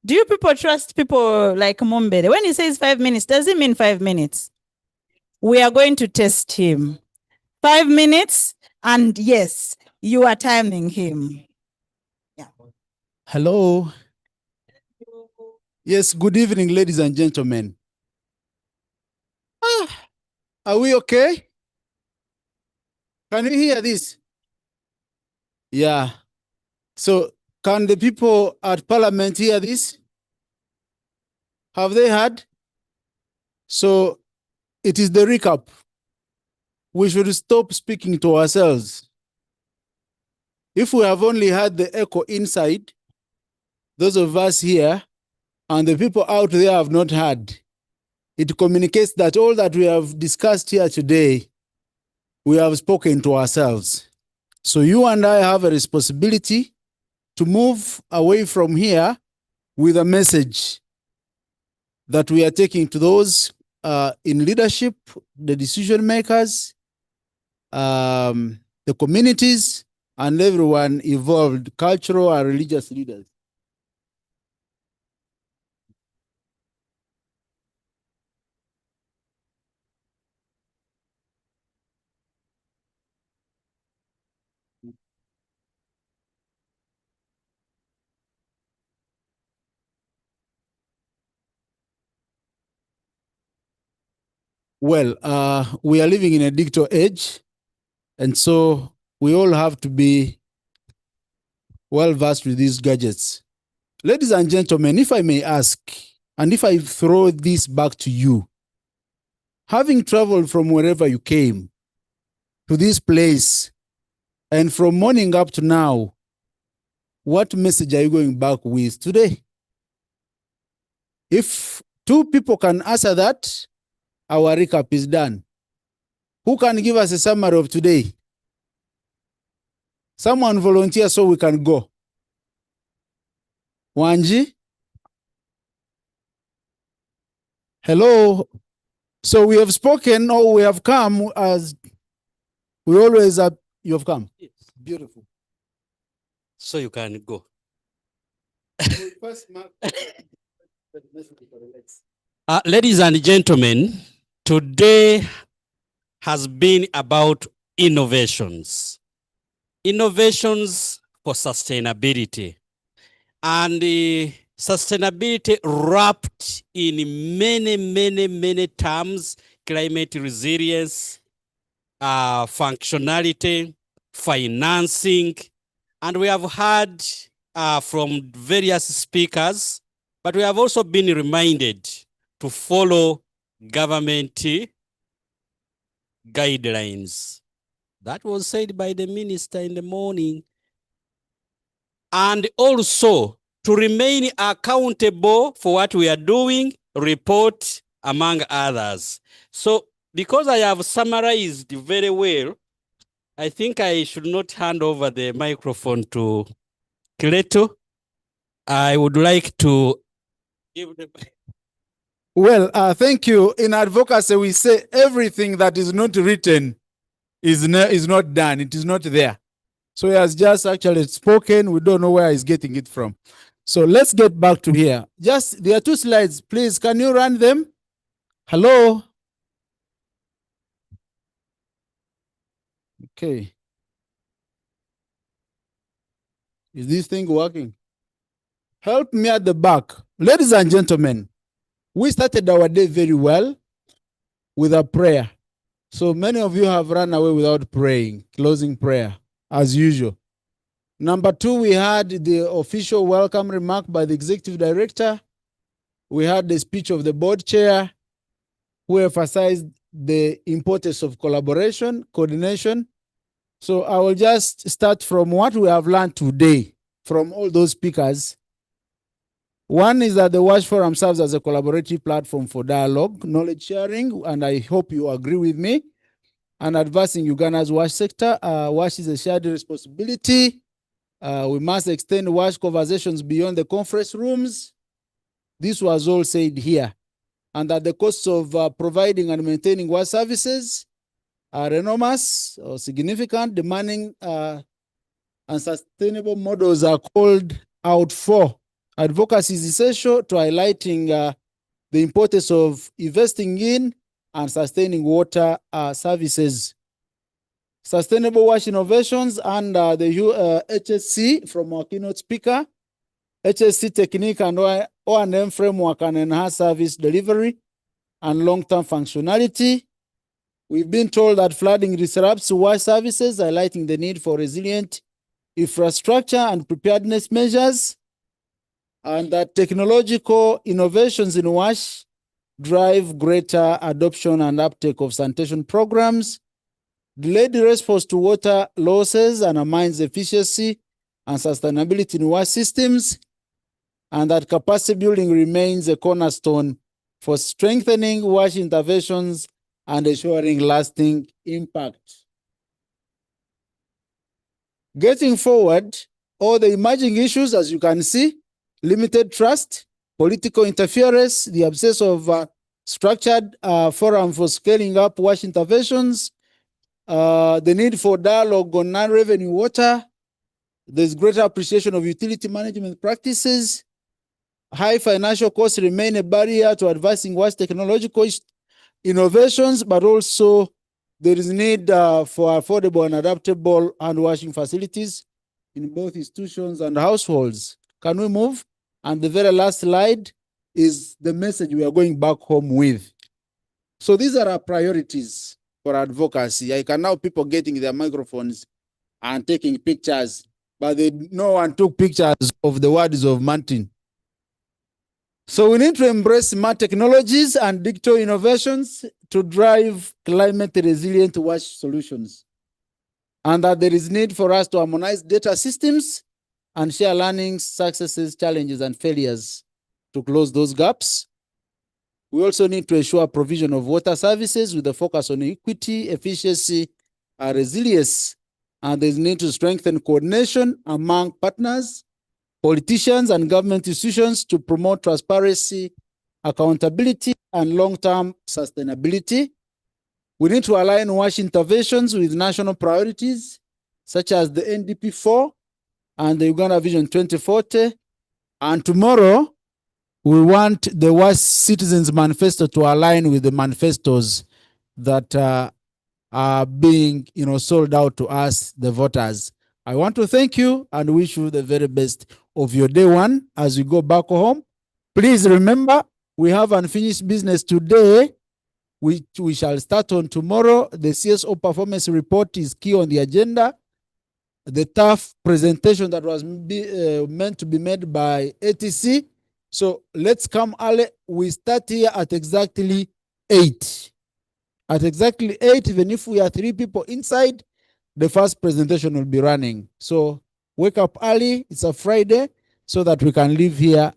Do you people trust people like Mumbere? When he says 5 minutes, does it mean 5 minutes? We are going to test him. 5 minutes, and yes, you are timing him. Hello. Yes, good evening, ladies and gentlemen. Are we okay? Can you hear this? Yeah. So, can the people at Parliament hear this? Have they heard? So, it is the recap. We should stop speaking to ourselves. If we have only had the echo inside, those of us here, and the people out there have not heard, it communicates that all that we have discussed here today, we have spoken to ourselves. So you and I have a responsibility to move away from here with a message that we are taking to those in leadership, the decision makers, the communities, and everyone involved, cultural and religious leaders. Well, we are living in a digital age, and so we all have to be well versed with these gadgets. Ladies and gentlemen, if I may ask, and if I throw this back to you, having traveled from wherever you came to this place, and from morning up to now, what message are you going back with today? If two people can answer that, our recap is done. Who can give us a summary of today? Someone volunteer so we can go. Wanji? Hello. So we have spoken, or we have come as we always have. You have come. Yes. Beautiful. So you can go. Ladies and gentlemen, today has been about innovations. Innovations for sustainability. And sustainability wrapped in many terms: climate resilience, functionality, financing. And we have heard from various speakers, but we have also been reminded to follow government guidelines. That was said by the minister in the morning. And also to remain accountable for what we are doing, report, among others. So because I have summarized very well, I think I should not hand over the microphone to Kileto. I would like to give the... Well, thank you. In advocacy, we say everything that is not written is not done. It is not there. So he has just actually spoken. We don't know where he's getting it from. So let's get back to here. Just, there are two slides. Please, can you run them? Hello? Okay. Is this thing working? Help me at the back. Ladies and gentlemen, we started our day very well with a prayer. So many of you have run away without praying, closing prayer, as usual. Number two, we had the official welcome remark by the executive director. We had the speech of the board chair, who emphasized the importance of collaboration, coordination. So I will just start from what we have learned today from all those speakers. One is that the WASH Forum serves as a collaborative platform for dialogue, knowledge sharing, and I hope you agree with me, and advancing Uganda's WASH sector. WASH is a shared responsibility. We must extend WASH conversations beyond the conference rooms. This was all said here. And that the costs of providing and maintaining WASH services are enormous or significant, demanding and sustainable models are called out for. Advocacy is essential to highlighting the importance of investing in and sustaining water services. Sustainable WASH innovations under the HSC from our keynote speaker. HSC technique and O&M framework can enhance service delivery and long-term functionality. We've been told that flooding disrupts WASH services, highlighting the need for resilient infrastructure and preparedness measures, and that technological innovations in WASH drive greater adoption and uptake of sanitation programs. Delayed response to water losses undermines efficiency and sustainability in WASH systems, and that capacity building remains a cornerstone for strengthening WASH interventions and ensuring lasting impact. Getting forward, all the emerging issues, as you can see, limited trust, political interference, the absence of structured forum for scaling up WASH interventions, the need for dialogue on non-revenue water, there's greater appreciation of utility management practices, high financial costs remain a barrier to advancing WASH technological innovations, but also there is need for affordable and adaptable hand washing facilities in both institutions and households. Can we move? And the very last slide is the message we are going back home with. So these are our priorities for advocacy. I can now people getting their microphones and taking pictures, but no one took pictures of the words of Martin. So we need to embrace smart technologies and digital innovations to drive climate resilient wash solutions. And that there is need for us to harmonize data systems and share learnings, successes, challenges, and failures to close those gaps. We also need to ensure provision of water services with a focus on equity, efficiency, and resilience. And there's need to strengthen coordination among partners, politicians, and government institutions to promote transparency, accountability, and long-term sustainability. We need to align WASH interventions with national priorities, such as the NDP4 and the Uganda Vision 2040. And tomorrow, we want the WASH Citizens Manifesto to align with the manifestos that are being sold out to us, the voters. I want to thank you and wish you the very best of your day one as you go back home. Please remember, we have unfinished business today, which we shall start on tomorrow. The CSO performance report is key on the agenda. The tough presentation that was meant to be made by ATC. So let's come early. We start here at exactly 8. At exactly 8, even if we are 3 people inside, the first presentation will be running. So wake up early. It's a Friday, so that we can leave here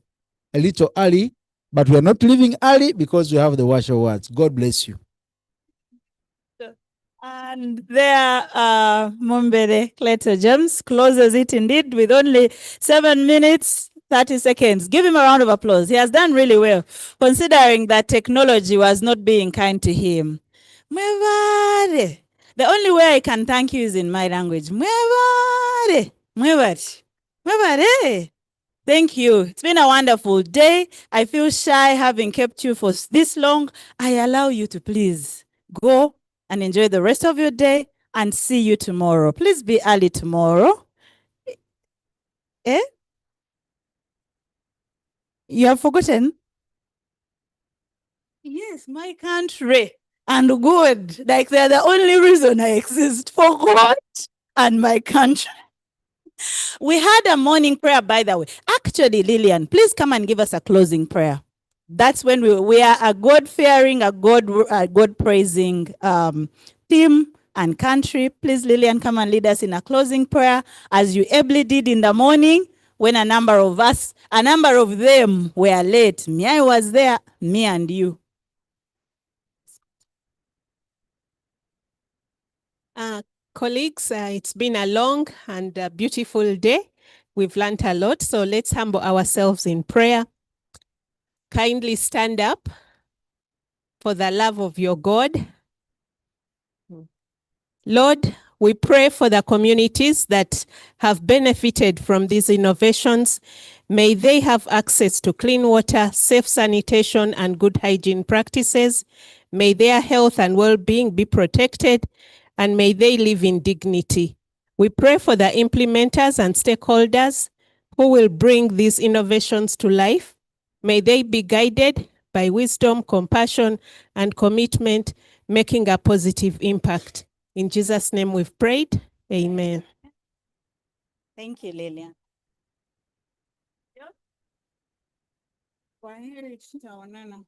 a little early. But we are not leaving early because we have the WASH awards. God bless you. And there, Mumbere Cleto James closes it indeed with only 7 minutes, 30 seconds. Give him a round of applause. He has done really well, considering that technology was not being kind to him. Mwebare. The only way I can thank you is in my language. Mwebare. Mwebare. Mwebare. Thank you. It's been a wonderful day. I feel shy having kept you for this long. I allow you to please go and enjoy the rest of your day and see you tomorrow. Please be early tomorrow. Eh? You have forgotten? Yes, my country. And good. Like they're the only reason I exist, for God and my country. We had a morning prayer, by the way. Actually, Lillian, please come and give us a closing prayer. That's when we are a God-fearing, a God-praising team and country. Please, Lillian, come and lead us in a closing prayer, as you ably did in the morning when a number of them were late. Me, I was there, me and you. Colleagues, it's been a long and beautiful day. We've learned a lot, so let's humble ourselves in prayer. Kindly stand up for the love of your God. Lord, we pray for the communities that have benefited from these innovations. May they have access to clean water, safe sanitation, and good hygiene practices. May their health and well-being be protected, and may they live in dignity. We pray for the implementers and stakeholders who will bring these innovations to life. May they be guided by wisdom, compassion, and commitment, making a positive impact. In Jesus' name we've prayed. Amen. Thank you, Lillian. Kwaheri, tutaonana.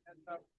the